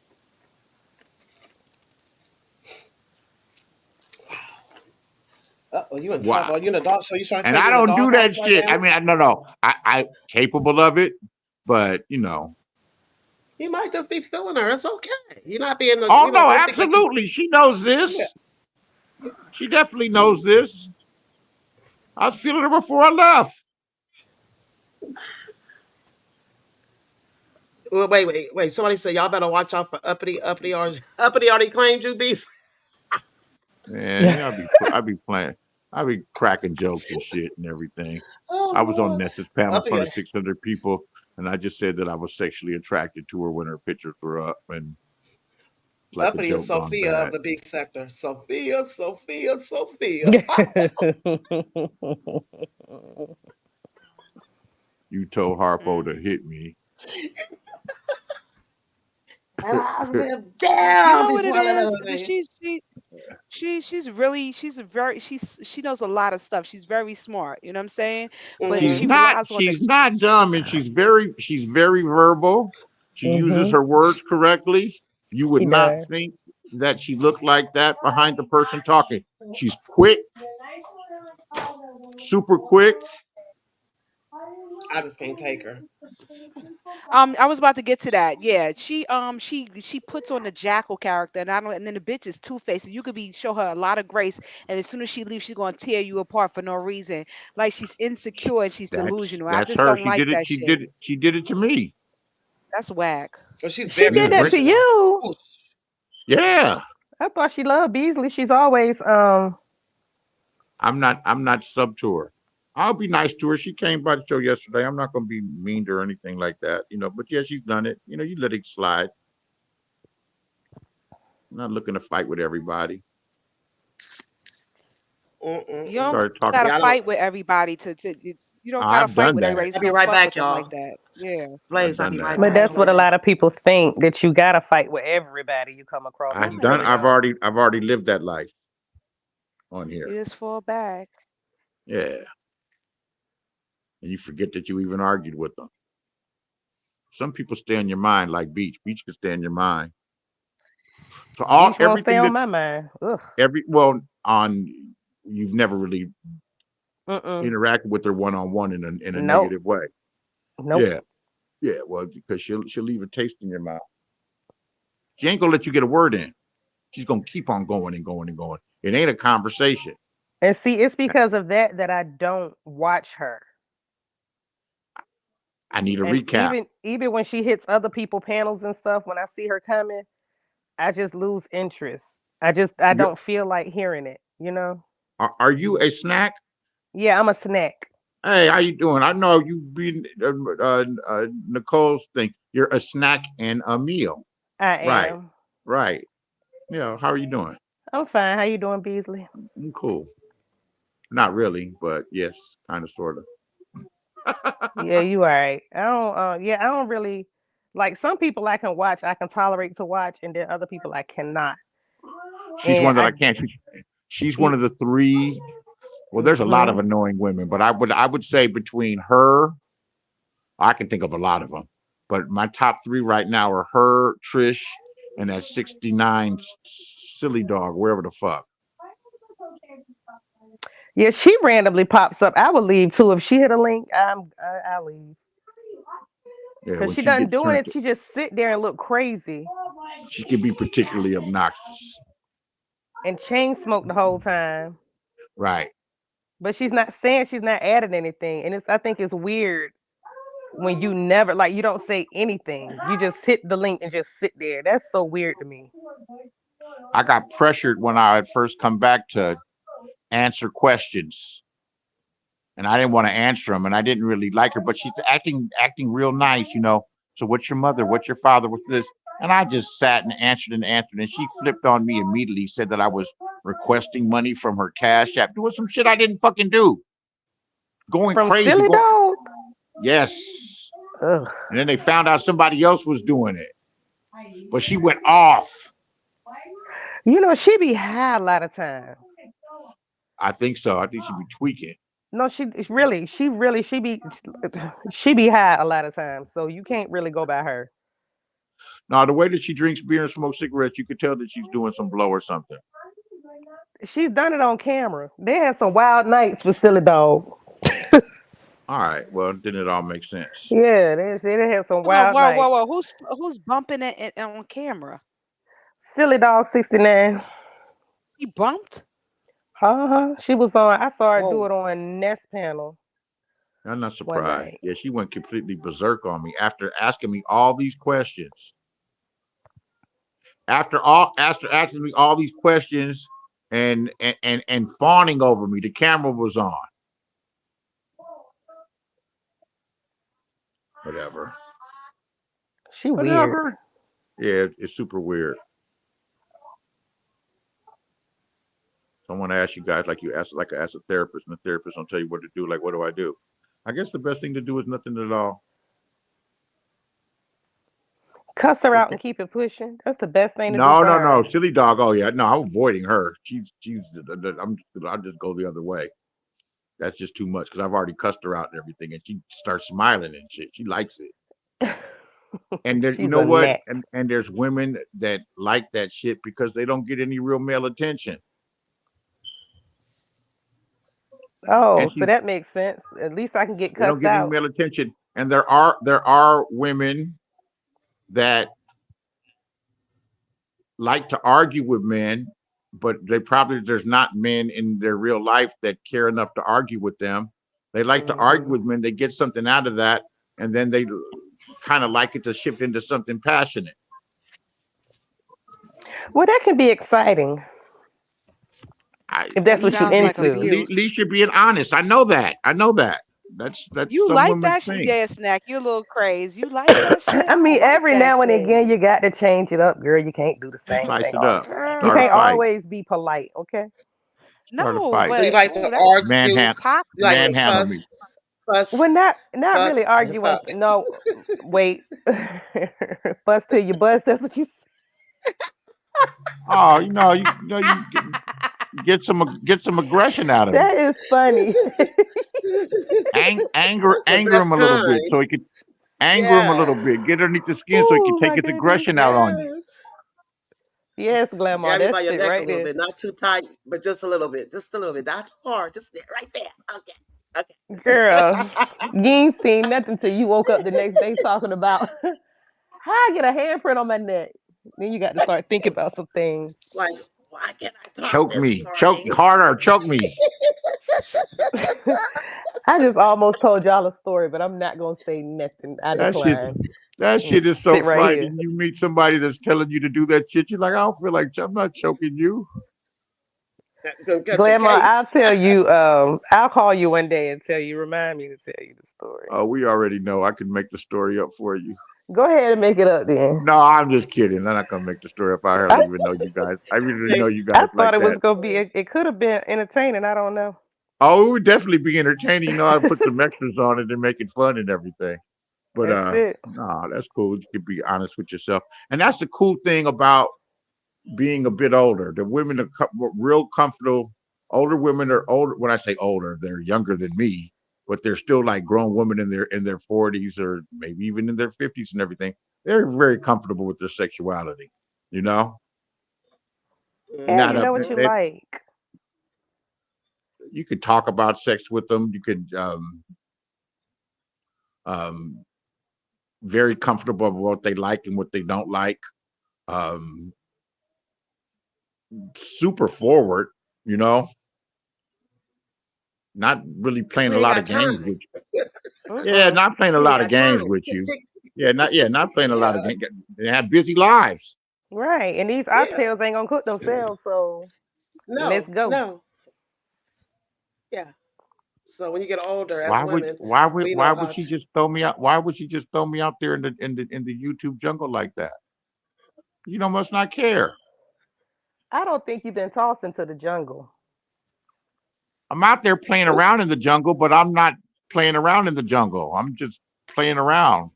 Oh, you in Wow. trouble? You in the dog? So you trying to And say I you in the don't do doghouse that right shit. now? I mean, no. I capable of it, but You might just be feeling her. It's okay. You're not being. Oh no, Don't think like you. absolutely. She knows this. Yeah. She definitely knows this. I was feeling her before I left. Well, wait. Somebody said y'all better watch out for uppity already claimed you, Beast. Man, I'd be playing. I'd be cracking jokes and shit and everything. Oh I was on Lord. Nessa's panel in front Uppity, of 600 people, and I just said that I was sexually attracted to her when her pictures were up, and like a uppity is joke gone Sophia of bad. the big sector. Sophia. You told Harpo to Mm. hit me. I live You down know what before it I let is? her be. She knows a lot of stuff. She's very smart. You know what I'm saying? But She's she Mm-hmm. not. relies on the She's not dumb, and she's very verbal. She uses Mm-hmm. her words correctly. You would She not does. think that she looked like that behind the person talking. She's quick, super quick. I just can't take her. I was about to get to that. Yeah, she puts on the jackal character, and then the bitch is two faced. You could show her a lot of grace, and as soon as she leaves, she's gonna tear you apart for no reason. Like she's insecure and she's delusional. I That's just her. don't like that shit. She did it to me. That's whack. Well, she's She very You did that bring, to delusional. you. Ooh, yeah. I thought she loved Beasley. She's always I'm not sub to her. I'll be nice to her. She came by the show yesterday. I'm not gonna be mean to her or anything like that, But yeah, she's done it. You let it slide. I'm not looking to fight with everybody. You don't Started talking. gotta Yeah, I don't. fight with everybody you don't gotta I've fight done with that. everybody to I'll be don't right fuck back, with them like y'all. that. Yeah. I've Blaze, I'll done be that. right but back. that's what a lot of people think, that you gotta fight with everybody you come across No, on I've the you done. internet. don't. I've already lived that life on You here. just fall back. Yeah, and you forget that you even argued with them. Some people stay in your mind like Beach. Beach can stay in your mind. So Beach won't stay everything on that my mind. Ugh. on you've never really Mm-mm. interacted with her one on one in a Nope. negative way. Nope. Yeah. Well, because she'll leave a taste in your mouth. She ain't gonna let you get a word in. She's gonna keep on going and going and going. It ain't a conversation. And see, it's because of that I don't watch her. I need a And recap. even when she hits other people panels and stuff, when I see her coming, I just lose interest. I You- don't feel like hearing it. Are you a snack? Yeah, I'm a snack. Hey, how you doing? I know you been Nicole's thing. You're a snack and a meal. I Right, am. right. How are you doing? I'm fine. How you doing, Beasley? I'm cool. Not really, but yes, kind of, sort of. Yeah, you all right. I don't really like, some people I can watch, I can tolerate to watch, and then other people I cannot. She's And one that I can't. She's one y- of the three Well, there's a lot of Mhm. annoying women, but I would say between her, I can think of a lot of them, but my top three right now are her, Trish, and that 69 silly dog, wherever the fuck. Yeah, she randomly pops up. I would leave too if she hit a link. I'll leave Yeah, because when she she doesn't gets doing turned, it. She just sit there and look crazy she can be particularly obnoxious. and chain smoke the whole time. Right. But she's not saying, she's not adding anything, and I think it's weird when you never, like, you don't say anything. You just hit the link and just sit there. That's so weird to me. I got pressured when I had first come back to answer questions, and I didn't want to answer them, and I didn't really like her, but she's acting real nice, you know. So what's your mother? What's your father? What's this? And I just sat and answered, and she flipped on me immediately, said that I was requesting money from her Cash App, doing some shit I didn't fucking do, going From crazy. Silly Dog? Yes. Ugh. And then they found out somebody else was doing it, but she went off. You know, she be high a lot of times. I think so. I think she'd be tweaking. No, she be high a lot of times. So you can't really go by her. Now, the way that she drinks beer and smokes cigarettes, you could tell that she's doing some blow or something. She's done it on camera. They had some wild nights with Silly Dog. All right. Well, then it all makes sense. Yeah, they had some So wild nights. whoa, who's bumping it on camera? Silly Dog 69. He bumped? She was on. I saw her do Whoa. it on Nest panel I'm not one surprised. night. Yeah, she went completely berserk on me after asking me all these questions. After asking me all these questions and fawning over me, the camera was on. Whatever. She weird. Whatever. Yeah, it's super weird. So I want to ask you guys, like I ask a therapist, and the therapist will tell you what to do. Like, what do I do? I guess the best thing to do is nothing at all. Cuss her out Okay. and keep it pushing. That's the best thing to do No, for no, her. no, silly dog. Oh yeah, no, I'm avoiding her. I'll just go the other way. That's just too much because I've already cussed her out and everything, and she starts smiling and shit. She likes it. And there, you She's know a what? net. And there's women that like that shit because they don't get any real male attention. Oh, And so that makes sense. At least I can get they don't cussed get any out. male attention. And there are women that like to argue with men, but there's not men in their real life that care enough to argue with them. They like to argue with men. They get something out of that, and then they kind of like it to shift into something passionate. Well, that can be exciting if that's That what you're sounds like into. At abuse. least you're being honest. I know that. That's You some like women's that shit? thing. Yeah, Snack. You a little crazy. You like that shit? I mean, don't like every that now and shit. again, you got to change it up, girl. You can't do the same Spice thing. it up. You Girl. Start a can't fight. always be polite, okay? Start a No, fight. So you but like to ooh, that's argue, toxic. you like to Manhandle me. fuss, Well, not really fuss, and arguing. fuck. No, wait. Bust till you bust. That's what you say. Oh, you get some aggression out of him. That is funny. Anger That's the him best a little bit kind. so he could anger him a little Yeah. bit. Get underneath the skin so he can Oh take my his goodness. aggression out on you. Yes. Yes, Glamour. Grab you by That's your it neck a right little there. bit, not too tight, but just a little bit. Just a little bit. Not too hard. Just there, right there. Okay. Girl, you ain't seen nothing till you woke up the next day talking about how I get a handprint on my neck. Then you got to start thinking about some things. Like, why can't I talk Choke this me. Choke morning? harder. Choke me. I just almost told y'all a story, but I'm not gonna say nothing. I That shit. decline. That shit is so Sit right frightening. here. You meet somebody that's telling you to do that shit. You're like, I don't feel like I'm not choking you. Gonna cut your Glamour, I'll case. tell you. I'll call you one day and tell you. Remind me to tell you the story. Oh, we already know. I can make the story up for you. Go ahead and make it up then. No, I'm just kidding. I'm not gonna make the story up. I I, don't even know you guys. I really Hey, know you I guys thought like it was that. gonna be. It could have been entertaining. I don't know. Oh, it would definitely be entertaining. You know how to put some extras on it and make it fun and everything. But That's it. no, that's cool. You can be honest with yourself, and that's the cool thing about being a bit older. The women are real comfortable older women are older. When I say older, they're younger than me, but they're still like grown women in their 40s or maybe even in their 50s and everything. They're very comfortable with their sexuality. You know, Yeah, not you up. know what you They, like. you could talk about sex with them. You could um, very comfortable with what they like and what they don't like. Um, super forward. You know, not really Because playing we a ain't lot of got games time. with you. Yeah, not playing a We ain't lot of got time. games with Tick, you. tick. Not playing a lot of Yeah, games. They have busy lives. Right. And these yeah. oxtails ain't gonna cook themselves, so let's No, go. no. Yeah. So when you get older, as women, we know Why would how she to. just throw me out? Why would she just throw me out there in the YouTube jungle like that? You know, must not care. I don't think you've been tossed into the jungle. I'm out there playing Ooh, around in the jungle, but I'm not playing around in the jungle. I'm just playing around.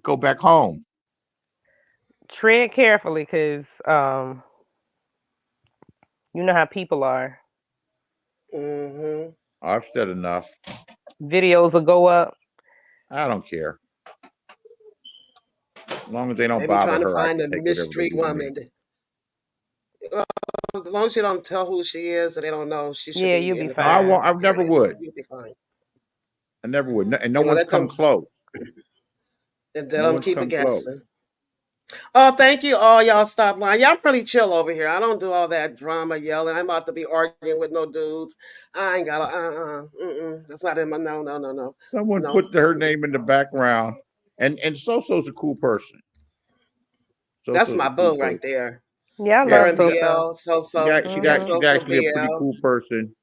Go back home. Tread carefully, cause you know how people are. mm-hmm. I've said enough. Videos will go up. I don't care. As long as they don't They be bother trying to her, I find can a take whatever they mystery do to me. woman. Well, as long as you don't tell who she is and they don't know, she should Yeah, be you'll in be the I family. fine. won't. I never Period. would. You'll be fine. I never would. And no You know, one's let come them close. and let No them one's keep it come close. guessing. Oh, thank you all. Y'all stop lying. Y'all pretty chill over here. I don't do all that drama yelling. I'm about to be arguing with no dudes. I ain't got that's not in my no. Someone No. put her name in the background, and So's a cool person. That's So's a my cool boo right person. there. Yeah, I Yeah, Her love and she's So. BL, so actually a pretty BL. cool person.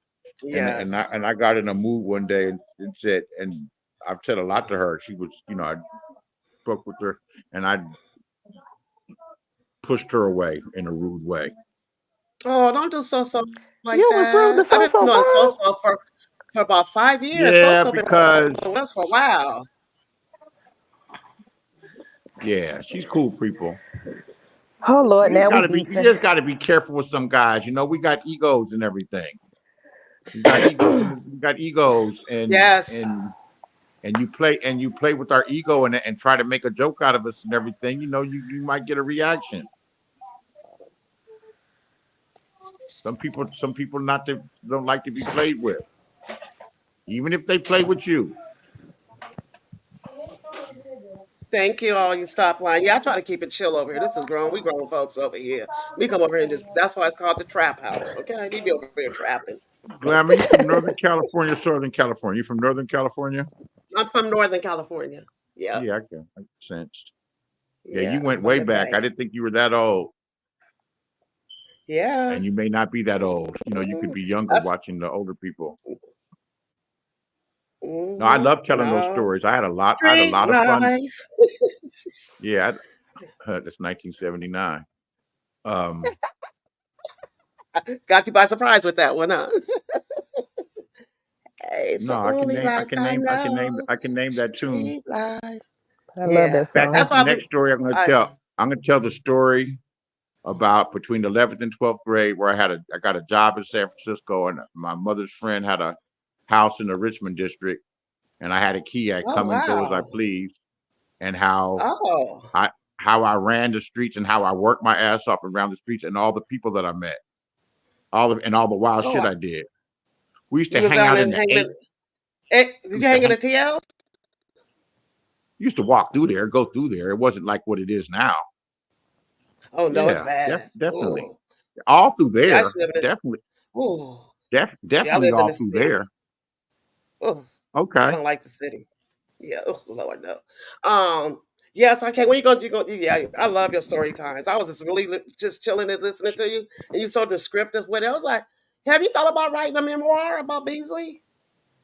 Yes. And I got in a mood one day and said, and I've said a lot to her. She was, you know, I spoke with her and I pushed her away in a rude way. Oh, don't do so like You was rude to that. I've been So knowing Ball. for about 5 years. Yeah, So been because with us for a while. yeah, she's cool people. Oh Lord, now we You beefing. just gotta be careful with some guys. You know, we got egos and everything. We got egos. We got egos, Yes. and you play with our ego and try to make a joke out of us and everything. You know, you might get a reaction. Some people don't like to be played with, even if they play with you. Thank you all. You stop lying. Yeah, I try to keep it chill over here. This is grown. We grown folks over here. We come over here and just that's why it's called the trap house. Okay. We be over here trapping. Glamour, you from Northern California, Southern California? You from Northern California? I'm from Northern California. Yeah. Yeah, I sensed. Yeah, you Yeah. went From way the back. I Bay. didn't think you were that old, Yeah. and you may not be that old. You know, you could be younger That's watching the older people. No, I mm-hmm. love telling those No. stories. I had a Street lot of fun. life. Yeah, that's 1979. Um, Got you by surprise with that one, huh? Hey, it's the no, only life I know. I can name that tune. Street life. I love Yeah. that In fact, song. That's that's the why next story I'm going to I tell. I'm going to tell the story about between the 11th and 12th grade where I got a job in San Francisco and my mother's friend had a house in the Richmond district and I had a key. I oh come and go as I wow. please, and how Oh. I ran the streets and how I worked my ass off and around the streets and all the people that I met, all the wild Oh shit I did. We used to you was hang down out in in the hanging eight. in did We you used to hang in hang. the TL? Used to walk through there, go through there. It wasn't like what it is now. Oh no, it's Yeah, bad. definitely. Oh. All through Yeah, I used there. to live in this. Definitely, Oh. Yeah, I definitely lived in all the through city. there. Oh, I Okay. don't like the city. Yeah, oh Lord no. Yes, I can't. When you go. Yeah, I love your story times. I was just really just chilling and listening to you, and you so descriptive with it. I was like, have you thought about writing a memoir about Beasley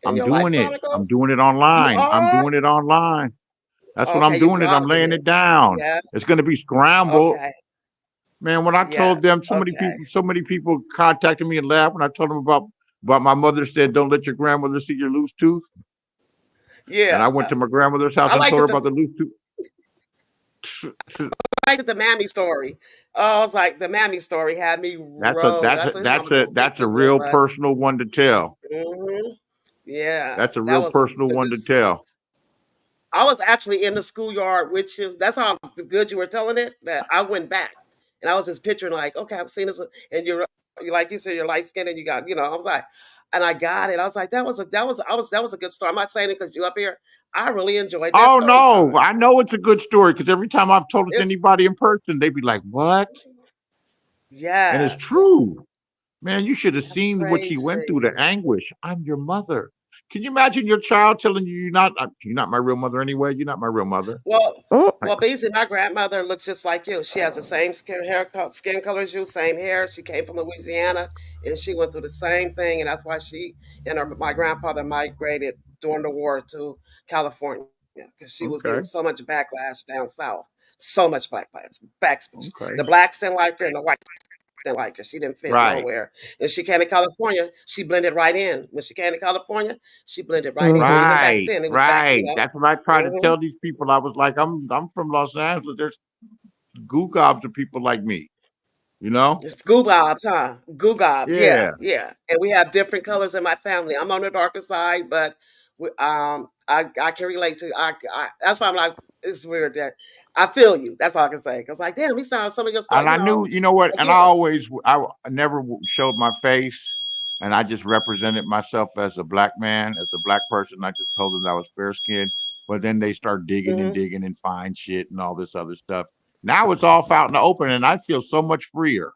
and I'm your life doing it. I'm chronicles? doing it You online. I'm are doing it online. That's what okay. I'm You doing it. I'm blogging laying it. it down. Yes. It's going to be scrambled. Okay. Man, when I Yes. told them, Okay. so many people contacted me and laughed when I told them about my mother said, "Don't let your grandmother see your loose tooth." And Yeah. I went to my grandmother's house I and like told her that. about the loose tooth. like the Mammy story. Oh, I was like, the Mammy story had me roll. That's what I'm gonna that's fix a this one, real but personal one to tell. yeah, That's a that real was personal the one to tell. I was actually in the schoolyard with you. That's how good you were telling it. That I went back and I was just picturing like, okay, I'm seeing this, and you like you said, you're light skinned and you got, I was like, and I got it. I was like, that was a good story. I'm not saying it because you up here. I really enjoyed that Oh story no, time. I know it's a good story because every time I've told it to It's anybody in person, they'd be like, "What?" And it's yes, true. Man, you should have that's seen what she went through, the crazy. anguish. I'm your mother. Can you imagine your child telling you you're not my real mother anyway? You're not my real mother. Well, Mm. Like, basically, my grandmother looks just like you. She has the same skin color as you, same hair. She came from Louisiana, and she went through the same thing, and that's why she and my grandfather migrated during the war to California because she was getting okay, so much backlash down south, so much backlash. okay, The blacks didn't like her, and the whites didn't like her. She didn't fit right, nowhere. And she came to California. She blended right in. When she came to California, she blended right in. Mhm. Even back right, then, it was back, right. That's what I try to Mhm. tell these people. I was like, I'm from Los Angeles. There's goo gobs of people like me. You know? It's goo gobs, huh? Goo gobs, yeah, Yeah. yeah. And we have different colors in my family. I'm on the darker side, but I can relate to. That's why I'm like, it's weird that I feel you. That's all I can say. Cause like, damn, we sound some of your stuff, And I knew, you know what? And I again. always, I never showed my face, and I just represented myself as a black man, as a black person. I just told them that I was fair skinned. But then they start digging and Hmm. digging and find shit and all this other stuff. Now it's all out in the open, and I feel so much freer.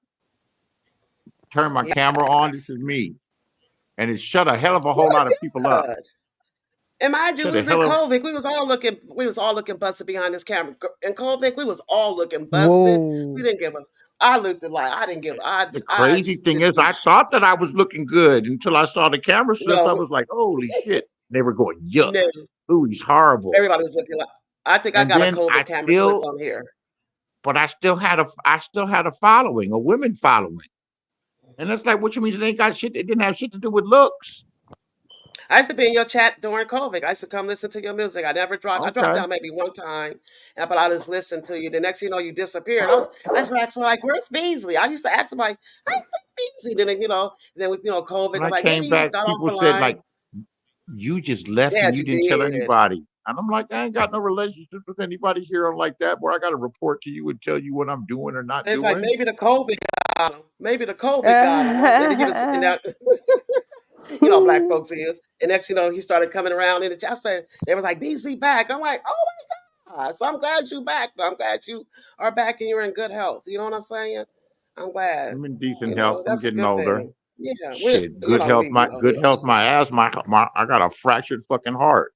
Turn my camera on. This Yes, is me, and it shut a hell of a well, whole lot of people up. good. And mind you, Shut we a was in hell of COVID. We was all looking busted behind this camera. In COVID, we was all looking busted. We Whoa. didn't give a. I looked at like I didn't give. the I crazy just thing didn't is. do. I thought that I was looking good until I saw the camera strips. I No, was like, holy shit. They were going, yuck. no. Ooh, he's horrible. Everybody was looking like. I think I And got a then COVID camera slip on here. I still had a following, a women following. And it's like, what you mean it ain't got shit? It didn't have shit to do with looks. I used to be in your chat during COVID. I used to come listen to your music. I never dropped. I dropped Okay. down maybe one time, but I just listened to you. The next thing you know, you disappeared. I was asking like, "Where's Beasley?" I used to ask him like, "I think Beasley." Then with COVID, I When was I like, came maybe he just back, got off people the said, like, line. you just left Yeah, and you you didn't tell did. anybody. And I'm like, I ain't got no relationship with anybody here on like that where I got to report to you and tell you what I'm doing or not It's like doing. maybe the COVID got him. Maybe the COVID got him. And then you just and that, black folks is. And next, he started coming around in the chat. I said, they was like, Beasley back. I'm like, oh my God. So I'm glad you back. I'm glad you are back and you're in good health. You know what I'm saying? I'm glad. I'm in decent health. I'm That's a getting good older. thing. Yeah, Shit, good health. we Good health. My ass. I got a fractured fucking heart.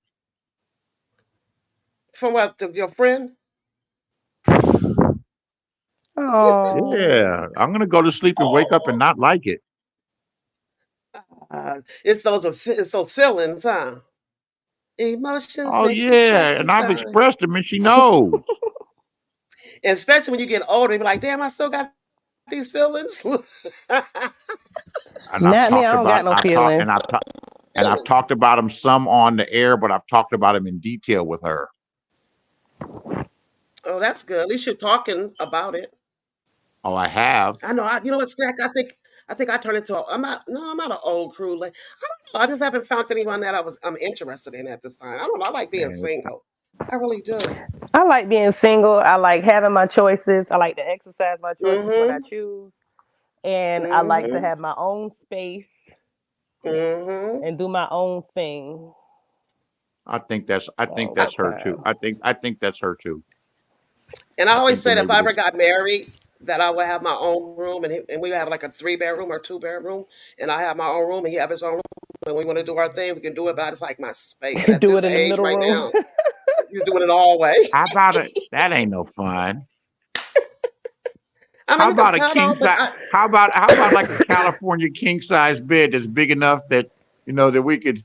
from what your friend? Oh. Yeah, I'm gonna go to sleep and wake up and Oh, not like it. it's those feelings, huh? Emotions Oh make you cry yeah, and I've sometimes. expressed them, and she knows. And especially when you get older, you be like, damn, I still got these feelings. And I've Not me. talked I don't about, got no I've talked, feelings. and I've talked about them some on the air, but I've talked about them in detail with her. Oh, that's good. At least you're talking about it. Oh, I have. I know. You know what, Stack? I think I turned into. I'm not an old crew. Like I don't know. I just haven't found anyone that I'm interested in at this time. I don't know. I like being And single. I really do. I like being single. I like having my choices. I like to exercise my choices when I Mm-hmm. choose. And I like to Mm-hmm. have my own space Mm-hmm. and do my own thing. I think I, that's her too. Sometimes. I think that's her too. and I I always think that said if maybe I ever this. got married, that I would have my own room, and we have like a 3 bedroom or 2 bedroom, and I have my own room, and he have his own room. And we want to do our thing, we can do it. But I just like my space at Do this it in the age middle right room. now. He's doing it all way. How about it? That ain't no fun. I mean, How we could about a cuddle, king but size? How about like a California king size bed that's big enough that that we could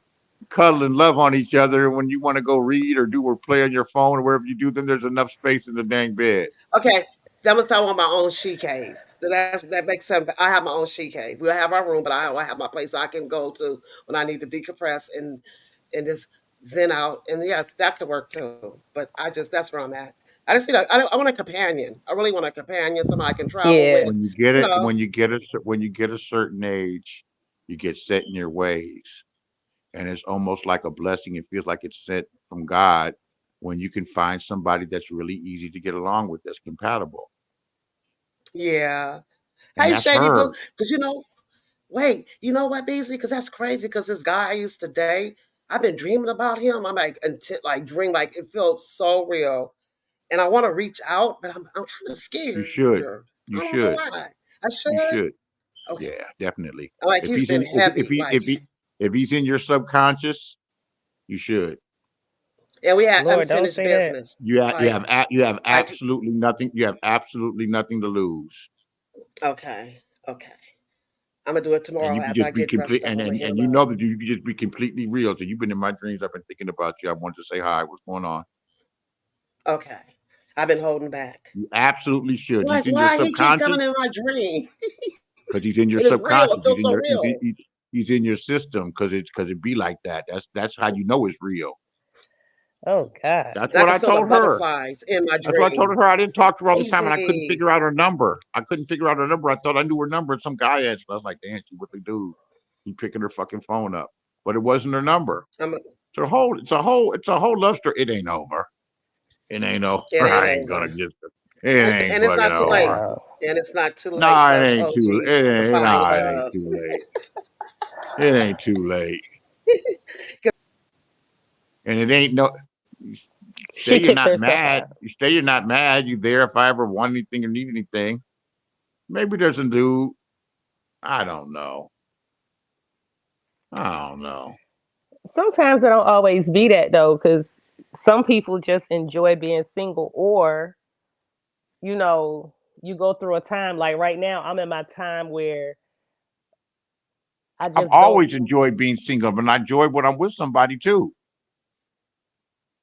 cuddle and love on each other. When you want to go read or do or play on your phone or wherever you do, then there's enough space in the dang bed. okay, that was I want my own she cave. So that makes sense. I have my own she cave. We'll have our room, but I have my place I can go to when I need to decompress and just vent out. And yes, that could work too. But that's where I'm at. I just need I want a companion. I really want a companion, somebody I can travel Yeah. with. When you get You it, know, when you get a certain age, you get set in your ways, and it's almost like a blessing. It feels like it's sent from God when you can find somebody that's really easy to get along with, that's compatible, yeah. and Hey, that's Shady Blue, her. because wait, you know what, Beasley? Because that's crazy. Because this guy I used to date, I've been dreaming about him. I'm like, until like dream, like it feels so real, and I want to reach out, but I'm kind of You scared. should, I you don't know should, why. I you should. should. Okay. Yeah, definitely. Like If he's he's been in, heavy, like, if he's in your subconscious, you should. and we had Lord, don't unfinished say that. business. Like, You have like, absolutely nothing. You have absolutely nothing to lose, okay, okay. I'm gonna do it and tomorrow you can after I just be get complete. dressed up. I'm gonna hit And him you up. know that you can just be completely real. So you've been in my dreams. I've been thinking about you. I wanted to say hi. What's going on? Okay. I've been holding back. You absolutely should. Like, He's in your why he keep coming subconscious in my dream? because he's in your It is real. It subconscious. feels so real. He's in your system because it be like that. That's how you know it's real. Oh God. That's And I what can I feel the told her. butterflies in my That's what I told dream. her. I didn't talk to her all the time, and I couldn't Easy. figure out her number. I couldn't figure out her number. I thought I knew her number, and some guy answered. I was like, "Damn, she with the dude." He picking her fucking phone up, but it wasn't her number. I'm a, It's a whole love story. It ain't over. It ain't over. it ain't I ain't gonna over. get it. It ain't And it's fucking not too late. over. Wow. And it's not too late Nah, for it us ain't too. OGs to find Nah, it ain't love. too late. It ain't too late. And it ain't no. You say She you're kicked not herself mad. out. You say you're not mad. You there if I ever want anything or need anything. Maybe there's a dude. I don't know. I don't know. Sometimes it don't always be that though, because some people just enjoy being single, or you know, you go through a time like right now. I'm in my time where I I've just don't. always enjoyed being single, but I enjoy when I'm with somebody too.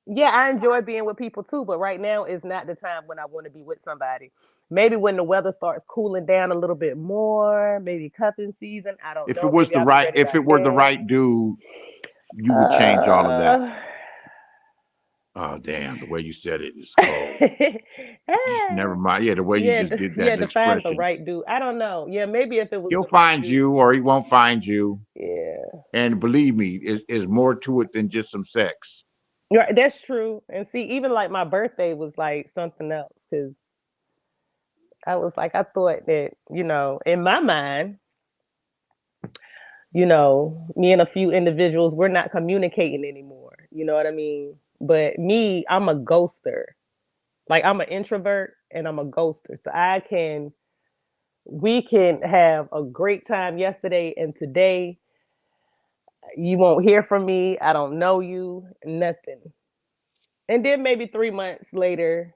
Yeah, I enjoy being with people too, but right now is not the time when I want to be with somebody. Maybe when the weather starts cooling down a little bit more, maybe cuffing season. I don't know. Maybe I'll be ready If by it were the then. right dude, you would change all of that. Uh, Oh damn, the way you said it is cold. Never mind. Yeah, the way you yeah, just did that yeah, to find the expression. right dude. I don't know. Yeah, maybe if it was He'll the right find dude. you or he won't find you. Yeah. And believe me, is more to it than just some sex. Right, that's true. And see, even like my birthday was like something else because I was like, I thought that, in my mind, me and a few individuals, we're not communicating anymore. You know what I mean? But me, I'm a ghoster. Like I'm an introvert and I'm a ghoster. So we can have a great time yesterday and today. You won't hear from me. I don't know you, nothing. And then maybe 3 months later,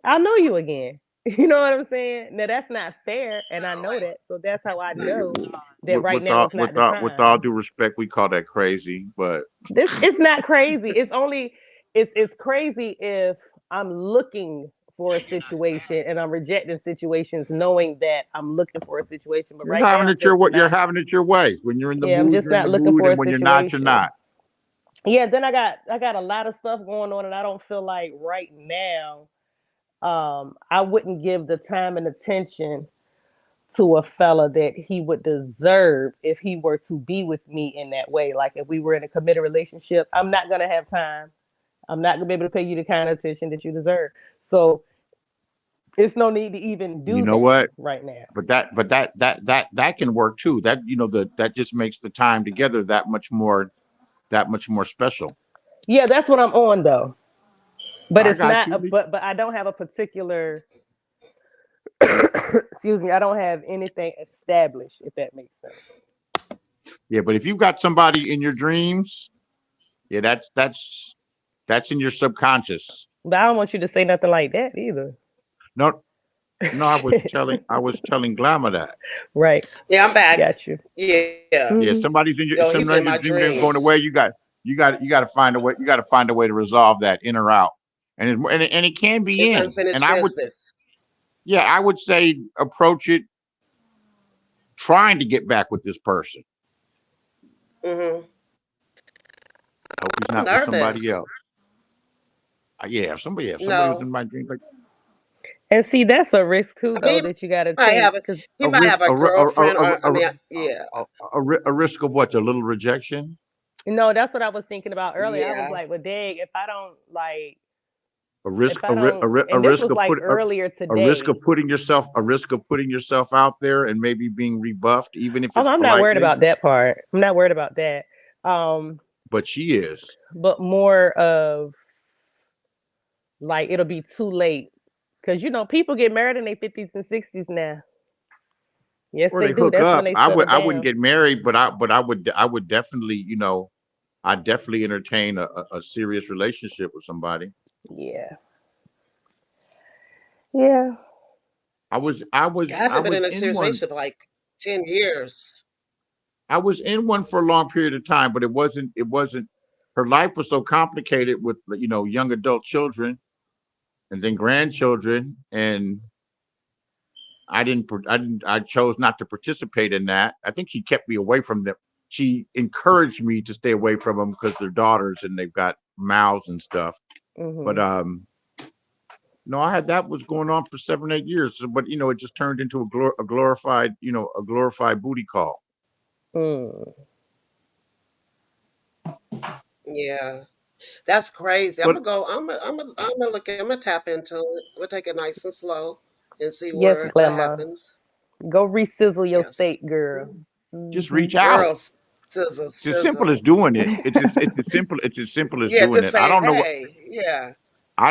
I'll know you again. You know what I'm saying? Now that's not fair, and I know that. So that's how I know that right now is not the With all time. due respect, we call that crazy. But This it's not crazy. It's crazy if I'm looking for a situation and I'm rejecting situations knowing that I'm looking for a situation. But right now I'm just you're not. having it your way. When you're in the Yeah, I'm mood, just you're in not the looking mood, for and a when you're not, you're situation. not. Yeah, then I got a lot of stuff going on and I don't feel like right now I wouldn't give the time and attention to a fella that he would deserve if he were to be with me in that way. Like if we were in a committed relationship, I'm not gonna have time. I'm not gonna be able to pay you the kind of attention that you deserve. So it's no need to even You do know that what? right now. That can work too. That just makes the time together that much more special. Yeah, that's what I'm on though. But I it's got not. you. But I don't have a particular. Excuse me. I don't have anything established. If that makes sense. Yeah, but if you've got somebody in your dreams, yeah, that's in your subconscious. But I don't want you to say nothing like that either. No, no, I was telling Glamour that. Right. Yeah, I'm back. Got you. Yeah. Yeah, Hmm. Yo, he's in somebody's my your dream ain't going dreams. away. You got to find a way. You got to find a way to resolve that in or out, and it can be It's in. And unfinished business. I would say approach it trying to get back with this person. Hmm. Hope he's I'm not with somebody nervous. else. Yeah, if somebody was No. in my dreams, like And see, that's a risk too, I though, mean, that you got to might take. have a Cause he a might risk, have a girlfriend, or I mean, yeah, a risk of what? A little rejection. no, that's what I was thinking about earlier. I was yeah. like, well, dang, if I don't like, A risk, if I don't, a and this risk was of like put earlier a risk today. of putting yourself, out there and maybe being rebuffed, even if Oh, it's I'm not worried politely. about that part. I'm not worried about that. But she is. But more of like it'll be too late. Cause people get married in their 50s and 60s now. Yes, Or they they do. hook That's when up. they settle I wouldn't down. get married, but I would definitely, I'd definitely entertain a serious relationship with somebody. Yeah. Yeah. I was I haven't been in a in serious one. relationship like 10 years. I was in one for a long period of time, but it wasn't her life was so complicated with young adult children and then grandchildren, and I chose not to participate in that. I think she kept me away from them. She encouraged me to stay away from them because they're daughters and they've got mouths and stuff. But Mm-hmm. no, I had that was going on for 7, 8 years. But it just turned into a glorified booty call. Mm. Yeah. That's crazy. I'm But gonna go. I'm gonna look. I'm gonna tap into it. We'll take it nice and slow and see Yes, what Glamour. happens. Go re-sizzle your Yes, steak, girl. just Mm-hmm. reach out. girls, sizzle, It's as simple as sizzle. doing it. It's as simple as Yeah, doing just it. I saying, don't know what hey, yeah. I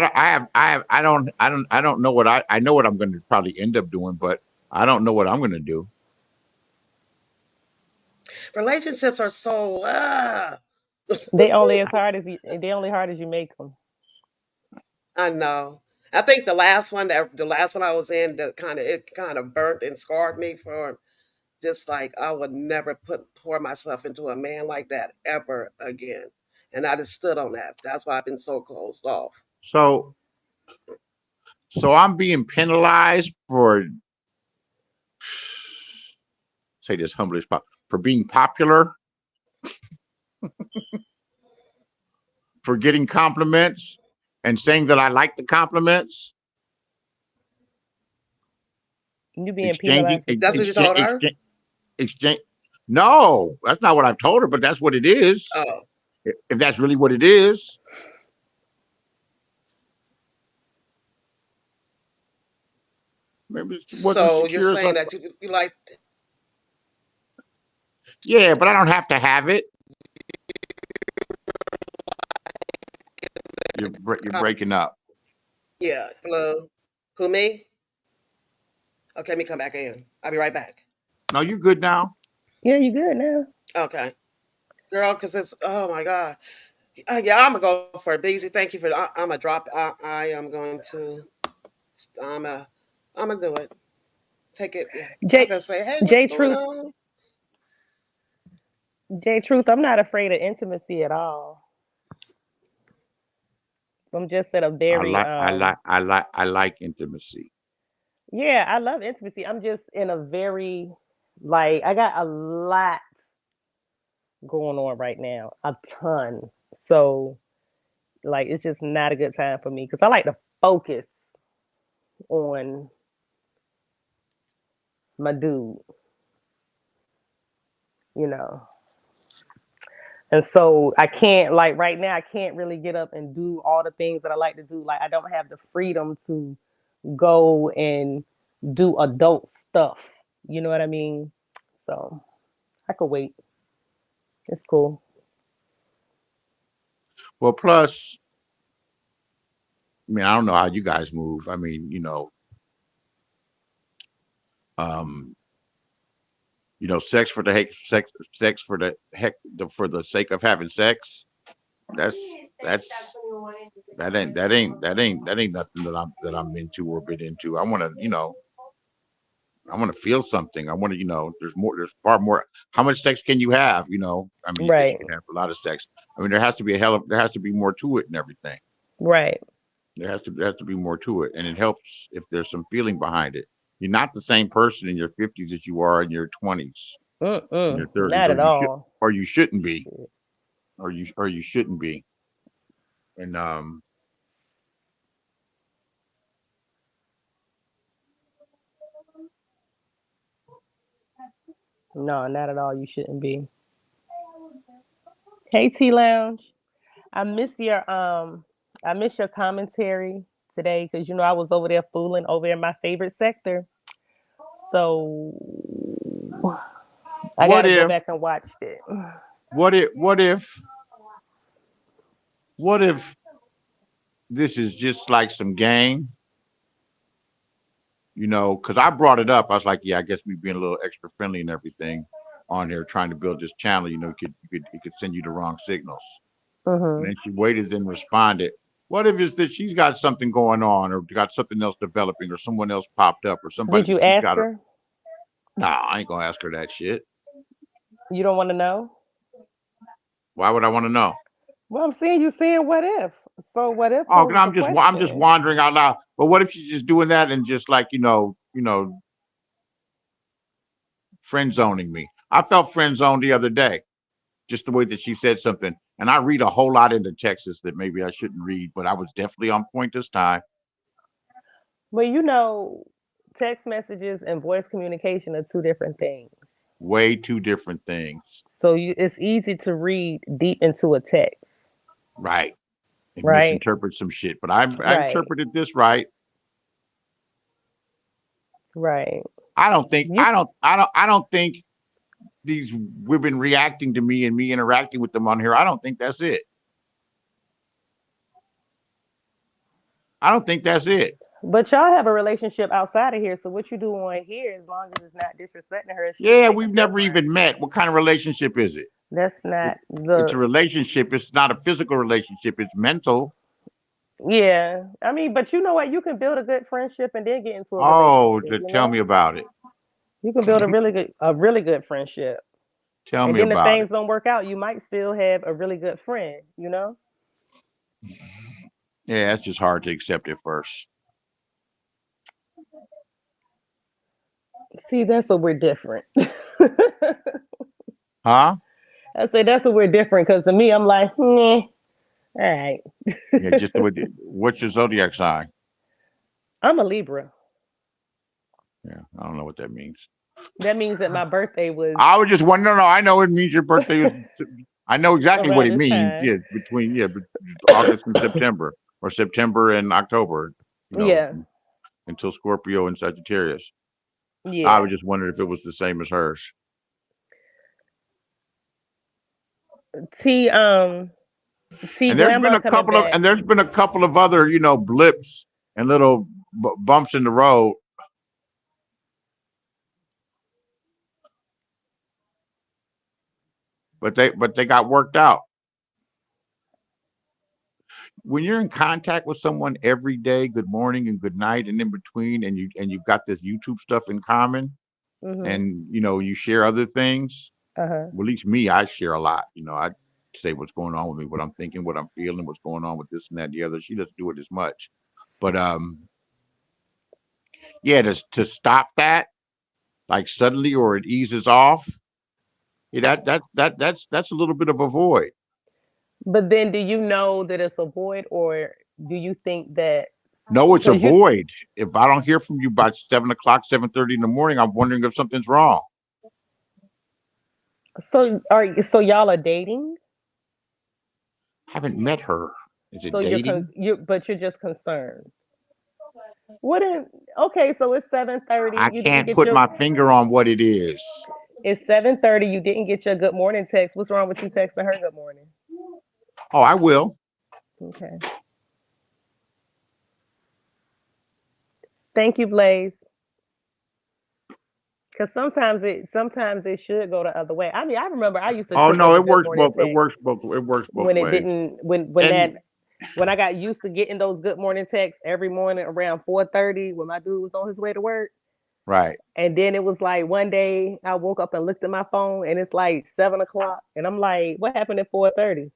don't know what I know what I'm going to probably end up doing, but I don't know what I'm going to do. Relationships are so. They only hard as you make them. I know. I think the last one I was in, it kind of burnt and scarred me for just like I would never pour myself into a man like that ever again. And I just stood on that. That's why I've been so closed off. So I'm being penalized for say this humbly as possible for being popular, for getting compliments and saying that I like the compliments, You being exchanging penalized for That's what you told her? exchange. No, that's not what I've told her, but that's what it is. Oh. If that's really what it is. Maybe it wasn't So you're secure as I saying thought. that you like. Yeah, but I don't have to have it. You're breaking up. Yeah. Hello. Who, me? Okay, let me come back in. I'll be right back. No, you good now? Yeah, you good now. Okay. Girl, because it's, oh my God. Yeah, I'm going to go for it. Beezy, thank you for I'm going to drop. I am going to, I'm going to do it. Take it. Yeah. I'm J going to say, hey, what's J going Truth, on? J Truth, I'm not afraid of intimacy at all. I'm just at a very I like intimacy. yeah, I love intimacy. I'm just in a very like I got a lot going on right now. A ton. So like it's just not a good time for me because I like to focus on my dude, you know. And so I can't like right now I can't really get up and do all the things that I like to do. Like I don't have the freedom to go and do adult stuff. You know what I mean? So I could wait. It's cool. Well, plus, I mean, I don't know how you guys move. I mean, um, sex for the heck, sex for the heck, for the sake of having sex. That's that's that ain't nothing that I'm into or been into. I want to feel something. I want to, there's far more. How much sex can you have? I mean, I guess you Right. can have a lot of sex. I mean, there has to be more to it and everything. Right. There has to be more to it, and it helps if there's some feeling behind it. You're not the same person in your 50s as you are in your 20s, in your 30s, Not at all. or you shouldn't be, or you shouldn't be. And No, not at all. You shouldn't be. Hey T Lounge. I miss your commentary today because I was over there fooling over in my favorite sector. So I What gotta go if? back and watch it. What if? What if? What if this is just like some game? Because I brought it up. I was like, yeah, I guess me being a little extra friendly and everything on here, trying to build this channel. It could send you the wrong signals. And Hmm. then she waited and responded. What if it's that she's got something going on, or got something else developing, or someone else popped up, or somebody Did you that she's ask got her? her? Nah, I ain't gonna ask her that shit. You don't want to know? Why would I want to know? Well, I'm saying you saying what if. So what if Oh, 'cause poses a I'm just question. wandering out loud. But what if she's just doing that and just like friend zoning me? I felt friend zoned the other day, just the way that she said something. And I read a whole lot into Texas that maybe I shouldn't read, but I was definitely on point this time. Well, text messages and voice communication are two different things. Way two different things, So it's easy to read deep into a text, right? And right? misinterpret some shit. But I Right, interpreted this right. right. I don't think You, I don't think these women reacting to me and me interacting with them on here. I don't think that's it. I don't think that's it. but y'all have a relationship outside of here. So what you do on here, as long as it's not disrespecting her, it shouldn't Yeah, make a we've never difference. even met. What kind of relationship is it? That's It- not It's a the relationship. It's not a physical relationship. It's mental. yeah. I mean, but you know what? You can build a good friendship and then get into a Oh, relationship. You tell me know, about it. you can build a really good friendship, Tell and me then if about it. things don't work out, you might still have a really good friend. You know. Yeah, it's just hard to accept at first. See, that's what we're different. Huh? I say that's what we're different because to me, I'm like, all right. Yeah, just the way. What's your zodiac sign? I'm a Libra. Yeah, I don't know what that means. That means that my birthday was I was just wondering. No, I know it means your birthday was. I know exactly what around it this means. time. Yeah, August and September, or September and October. You know, Yeah, until Scorpio and Sagittarius. I was yeah. just wondering if it was the same as hers. T T And there's been Grandma a coming couple of, back. and there's been a couple of other, blips and little bumps in the road. But they got worked out. When you're in contact with someone every day, good morning and good night, and in between, and you've got this YouTube stuff in common, Mhm. and you share other things. Uh huh. Well, at least me, I share a lot. I say what's going on with me, what I'm thinking, what I'm feeling, what's going on with this and that and the other. She doesn't do it as much, but yeah, to stop that like suddenly or it eases off. Yeah, that's a little bit of a void. But then, do you know that it's a void, or do you think that No, it's a because you void. If I don't hear from you by 7 o'clock, 7:30 in the morning, I'm wondering if something's wrong. so y'all are dating? Haven't met her. Is it So dating? you're just concerned. Wouldn't okay? So it's 7:30. I You didn't can't get put your my finger on what it is. It's 7:30. You didn't get your good morning text. What's wrong with you texting her good morning? Oh, I will. Okay. Thank you, Blaze. Because sometimes it should go the other way. I mean, I remember I used to Oh trip no, over it good works morning both. It text works both. It works both when it ways. didn't And when I got used to getting those good morning texts every morning around 4:30 when my dude was on his way to work. right And then it was like one day I woke up and looked at my phone and it's like 7 o'clock. And I'm like, what happened at 4:30?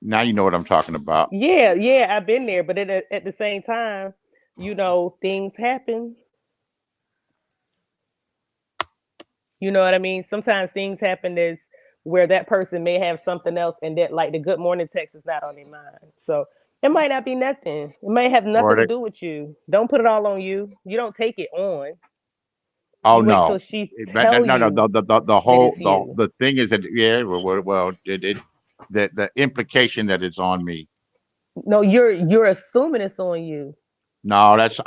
now you know what I'm talking about. Yeah, yeah, I've been there. But at the same time, things happen. You know what I mean? Sometimes things happen is where that person may have something else and that like the good morning text is not on their mind. So it might not be nothing. It may have Or nothing to they, do with you. Don't put it all on you. You don't take it on. Oh You wait till no. she But tell no, no, you the that whole it's you. the thing is that well the implication that it's on me. No, you're assuming it's on you. No, that's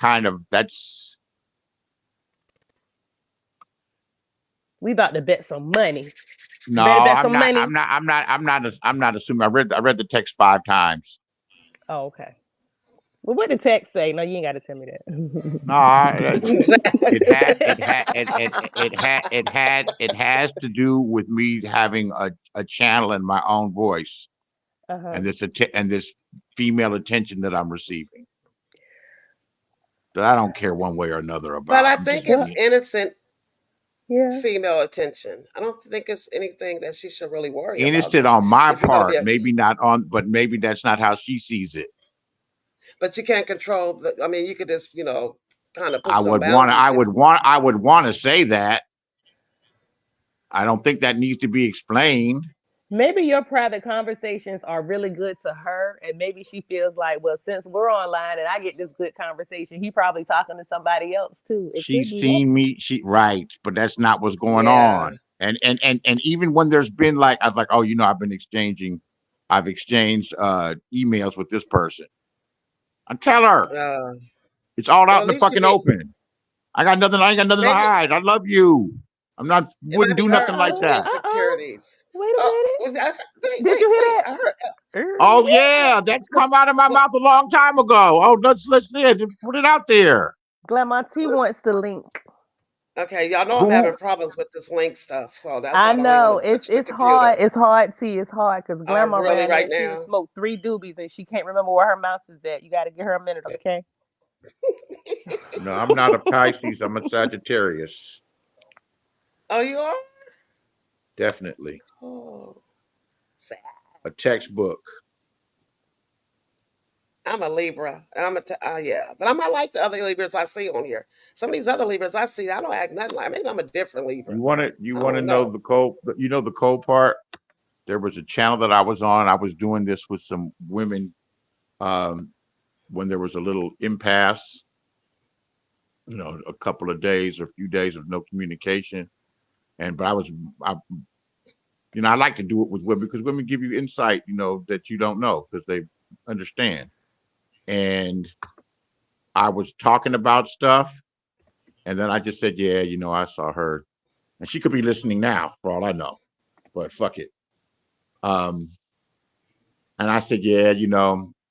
kind of that's We about to bet some money. no. Ready to bet I'm some not. money? I'm not assuming. I read the text 5 times. Oh, okay. Well, what did the text say? No, you ain't got to tell me that. No, Exactly. it has to do with me having a channel in my own voice Uh-huh. and this female attention that I'm receiving that I don't care one way or another But about. I I'm just think it's Well, being innocent yeah. female attention. I don't think it's anything that she should really worry about. innocent Because on my if you're going to be part, a, maybe not on, but maybe that's not how she sees it. but you can't control the. I mean, you could just, kind of put I some would want boundaries. I would want to say that. I don't think that needs to be explained. Maybe your private conversations are really good to her, and maybe she feels like, well, since we're online and I get this good conversation, he probably talking to somebody else too. It could She's be that. seen me, right, but that's not what's going Yeah. on. And even when there's been like, I was like, oh, I've exchanged emails with this person. I tell her Uh, it's all well, out at in the least you fucking be open. I ain't got nothing to maybe hide. I love you. it might Wouldn't be do her nothing like own Uh-oh. that. Uh-oh. insecurities. Wait a Oh, minute. wait, Did you hear wait. I that? heard. Oh Yeah. yeah, that's What's come out of my what? mouth a long time ago. Oh, let's just put it out there. Glamour T What's wants the link. okay? Y'all know I'm Who? having problems with this link stuff, so that's why I I don't even know want to touch the it's hard. computer. It's hard, T. It's hard because Grandma Really around right there. She done now. smoked 3 doobies and she can't remember where her mouse is at. You got to give her a minute, okay? No, I'm not a Pisces. I'm a Sagittarius. Oh, you are? Definitely Oh, sad. a textbook. I'm a Libra, and yeah, but I'm not like the other Libras I see on here. Some of these other Libras I see, I don't act nothing like. Maybe I'm a different Libra. You I want to don't know know. the cold? You know the cold part. There was a channel that I was on. I was doing this with some women um, when there was a little impasse. A couple of days or a few days of no communication. But I like to do it with women because women give you insight, that you don't know because they understand. And I was talking about stuff, and then I just said, yeah, I saw her, and she could be listening now for all I know, but fuck it. Um, and I said, yeah,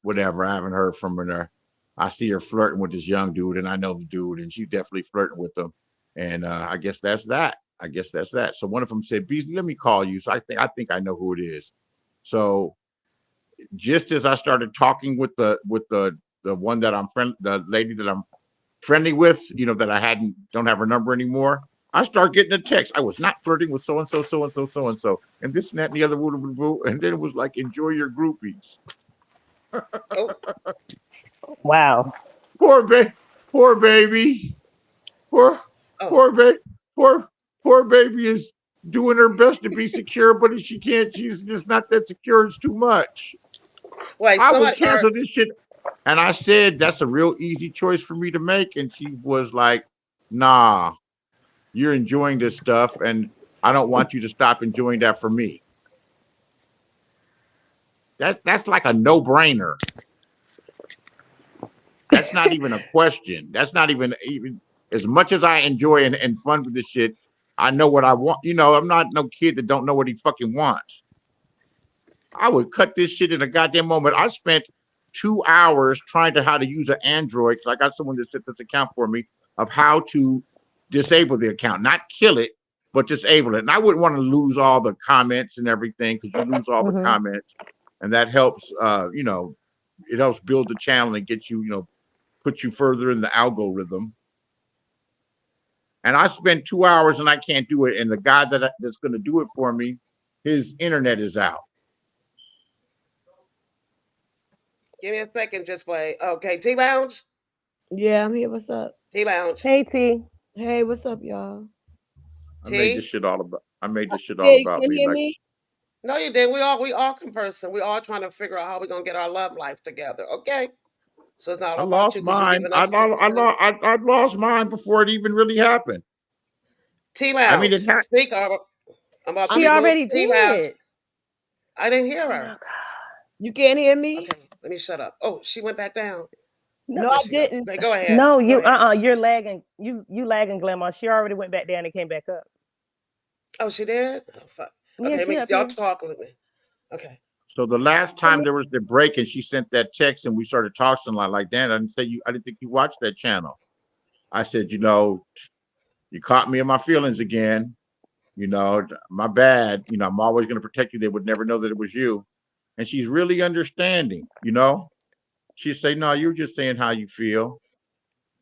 whatever. I haven't heard from her. I see her flirting with this young dude, and I know the dude, and she's definitely flirting with him. And I guess that's that. So one of them said, Beasley, let me call you. So I think I know who it is. So just as I started talking with the one that the lady that I'm friendly with, that I don't have her number anymore, I start getting a text. I was not flirting with so and so, so and so, so and so, and this and that and the other, and then it was like, enjoy your groupies. Oh, Wow. Poor baby, poor baby, poor oh, poor baby, poor baby is doing her best to be secure, but she can't. She's just not that secure. It's too much. wait. I would Somebody cancel this shit. And I said, that's a real easy choice for me to make. And she was like, nah, you're enjoying this stuff. And I don't want you to stop enjoying that for me. That's like a no-brainer. That's not even a question. That's not even as much as I enjoy and fun with this shit. I know what I want. I'm not no kid that don't know what he fucking wants. I would cut this shit in a goddamn moment. I spent 2 hours trying to how to use an Android because I got someone to set this account for me of how to disable the account, not kill it, but disable it. And I wouldn't want to lose all the comments and everything because you lose all the comments, and that helps. It helps build the channel and get you, put you further in the algorithm. And I spent 2 hours and I can't do it. And the guy that's going to do it for me, his internet is out. give me a second. Just wait. Okay, T Lounge. Yeah, I'm here. What's up? T Lounge. Hey, T. Hey, what's up, y'all? I made this T. shit all about. I made this shit Yeah, all you about can me. hear Like, me? No, you didn't. We all conversing. We all trying to figure out how we're gonna get our love life together. Okay. So it's not I all about lost you because you're mine. giving us tips. I lost mine before it even really happened. T I mean, Lounge, speak about She people. already T Lounge. did. I didn't hear Oh, her. God. You can't hear me? Okay, let me shut up. Oh, she went back down. No, Where'd I she go? didn't. Okay, go ahead. No, Go you ahead. you're lagging. You lagging, Glamour. She already went back down and came back up. Oh, she did? Oh, fuck. Yeah, Okay, she up y'all here. talk with me. Okay. So the last time there was the break and she sent that text and we started talking like Dan, I didn't think you watched that channel. I said, you caught me in my feelings again. My bad. I'm always going to protect you. They would never know that it was you. And she's really understanding, She'd say, no, you're just saying how you feel.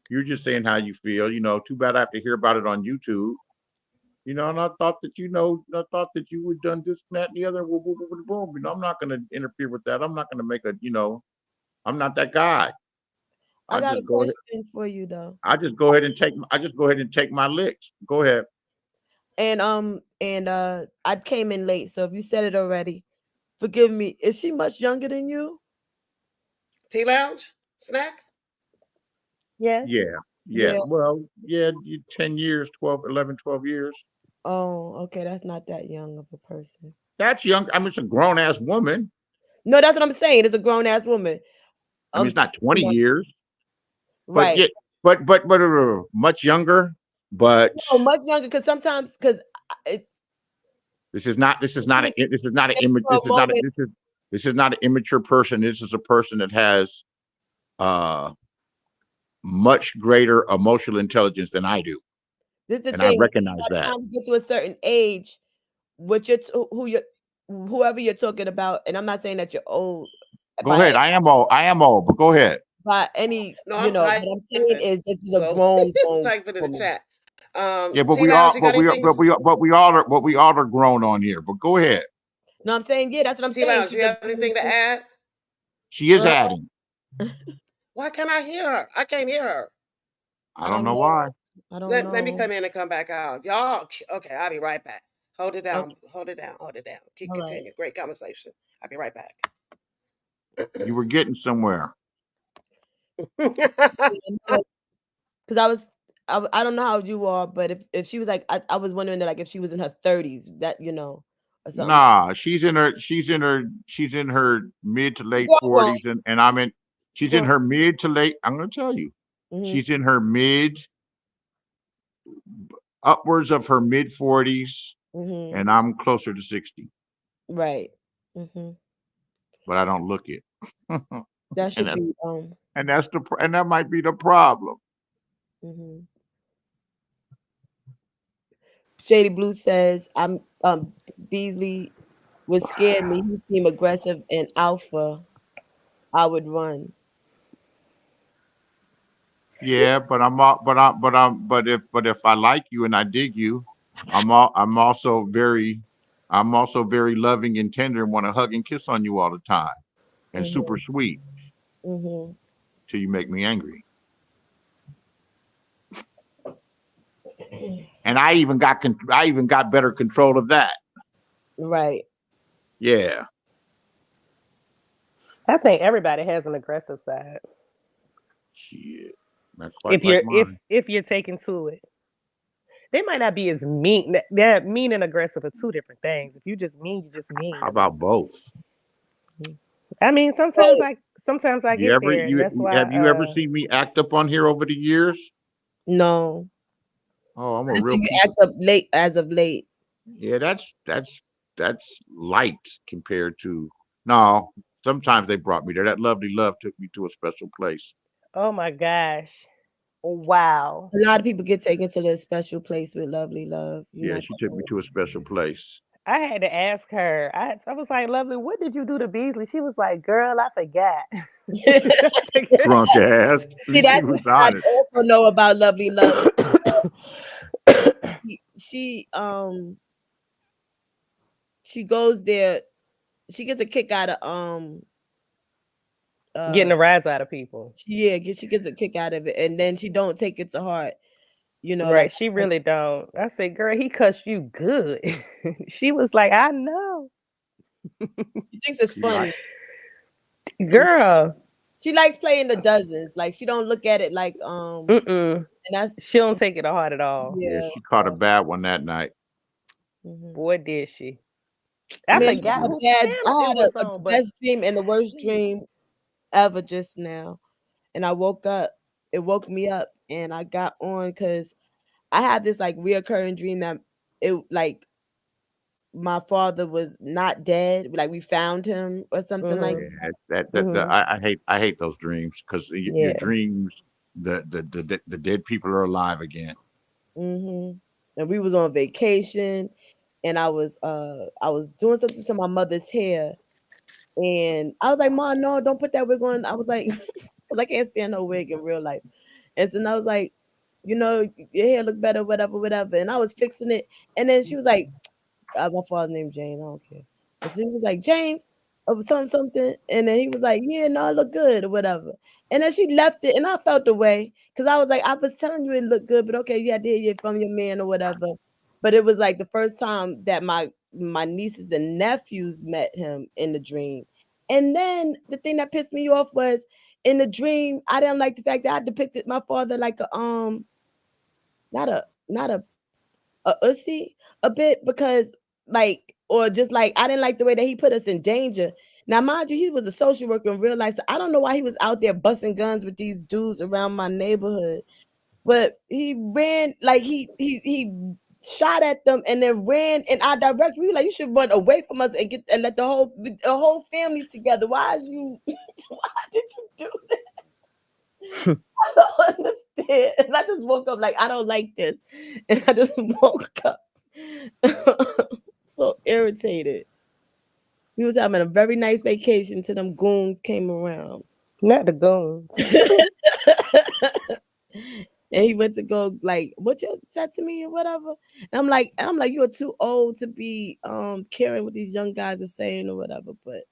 You're just saying how you feel. Too bad I have to hear about it on YouTube. And I thought that, I thought that you would done this, that, and the other. Boom, boom, boom, boom. I'm not going to interfere with that. I'm not going to make I'm not that guy. I got a just go ahead. question for you though. I just go ahead and take my licks. Go ahead. And I came in late, so if you said it already, forgive me. Is she much younger than you? T Lounge? Snack? Yes. Yeah. Well, yeah, 10 years, 11, 12 years. Oh, okay. That's not that young of a person. That's young. I mean, it's a grown ass woman. No, that's what I'm saying. It's a grown ass woman. I mean, it's not 20 years. But Right. yeah, but much younger. But No, much younger because sometimes this is not an immature person. This is a person that has much greater emotional intelligence than I do. this is the And thing. I recognize By the that. time you get to a certain age, whoever you're talking about, and I'm not saying that you're old. Go ahead. I am old, but go ahead. By any, No, what I'm saying is this is a So grown type it in the woman. chat. Yeah, but T we Lounge, all you got anything? we all are grown on here. But go ahead. No, I'm saying, yeah, that's what I'm T saying. Lounge, you have anything to add? She is adding. Why can't I hear her? I can't hear her. I don't know why. I don't know. Let me come in and come back out. Y'all, okay, I'll be right back. Hold it down. Okay. Hold it down. Hold it down. Keep All continuing. Great conversation. I'll be right back. You were getting somewhere. Because I don't know how you are, but if she was like, I was wondering that, like, if she was in her 30s, that or something. Nah, she's in her mid to late 40s, and I'm in. She's in her mid to late. I'm gonna tell you, she's in her upwards of her mid 40s, and I'm closer to 60. Right. But I don't look it. That should be and that might be the problem. Shady Blue says, I'm Beasley would scare me. He seemed aggressive and alpha. I would run. Yeah, but if I like you and I dig you, I'm also very loving and tender and want to hug and kiss on you all the time, and super sweet. Till you make me angry. And I even got better control of that. Right. Yeah. I think everybody has an aggressive side. Shit. That's quite if you're taken to it. They might not be as mean. They're mean and aggressive are two different things. If you just mean, you just mean. How about both? I mean, sometimes I get there. That's why. Have you ever seen me act up on here over the years? No. Oh, I'm a I real. see you act up late as of late. Yeah, that's light compared to. No, sometimes they brought me there. That lovely love took me to a special place. Oh my gosh. Wow. A lot of people get taken to their special place with lovely love. Yeah, she took me to a special place. I had to ask her. I was like, Lovely, what did you do to Beasley? She was like, girl, I forgot. Drunk ass. See, that's what I also know about Lovely Love. She goes there. She gets a kick out of getting a rise out of people. Yeah, she gets a kick out of it, and then she don't take it to heart. Right, like, she really don't. I said, girl, he cussed you good. She was like, I know. She thinks it's funny. Girl. She likes playing the dozens. Like she don't look at it like Mm-mm. and that's She don't take it to heart at all. Yeah, yeah. she caught a bad one that night. Mhm. Boy, did she. I Man, forgot I whose had channel it was a on, but best dream and the worst dream ever just now. And I woke up, it woke me up and I got on because I had this like reoccurring dream that it like my father was not dead, like we found him or something like mhm, Yeah, mhm, I hate those dreams because your yeah. dreams, the dead people are alive again. mm-hmm. And we was on vacation and I was doing something to my mother's hair and I was like, Mom, no, don't put that wig on. I was like, because I can't stand no wig in real life. And then I was like, you know, your hair look better, whatever, whatever. And I was fixing it. And then she was like, my father named James, I don't care. And she was like, James, or something. And then he was like, yeah, no, it look good or whatever. And then she left it and I felt the way because I was like, I was telling you it looked good, but okay, you had to hear it from your man or whatever. But it was like the first time that my nieces and nephews met him in the dream. And then the thing that pissed me off was in the dream, I didn't like the fact that I depicted my father like a not a ussy a bit because like or just like I didn't like the way that he put us in danger. Now, mind you, he was a social worker in real life, so I don't know why he was out there busting guns with these dudes around my neighborhood. But he ran like he shot at them and then ran in our direction. We were like, you should run away from us and get and let the whole family together. Why is you? Why did you do that? I don't understand. And I just woke up like I don't like this, and I just woke up so irritated. We was having a very nice vacation till them goons came around. Not the goons. And he went to go like, what you said to me or whatever. And I'm like, you're too old to be caring what these young guys are saying or whatever. But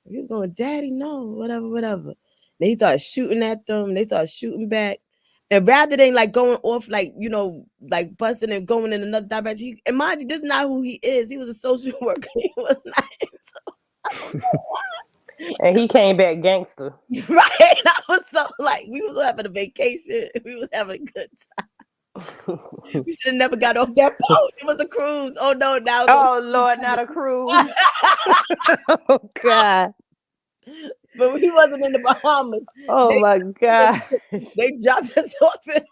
he was going, Daddy, no, whatever, whatever. Then he started shooting at them. They started shooting back. And rather than like going off, like, you know, like busting and going in another direction, and mind you, this is not who he is. He was a social worker. He was not. And he came back gangster. Right. I was so like, we was having a vacation. We was having a good time. We should have never got off that boat. It was a cruise. Oh no, now oh Lord, not a cruise. Oh God. But he wasn't in the Bahamas. Oh my God. They dropped us off in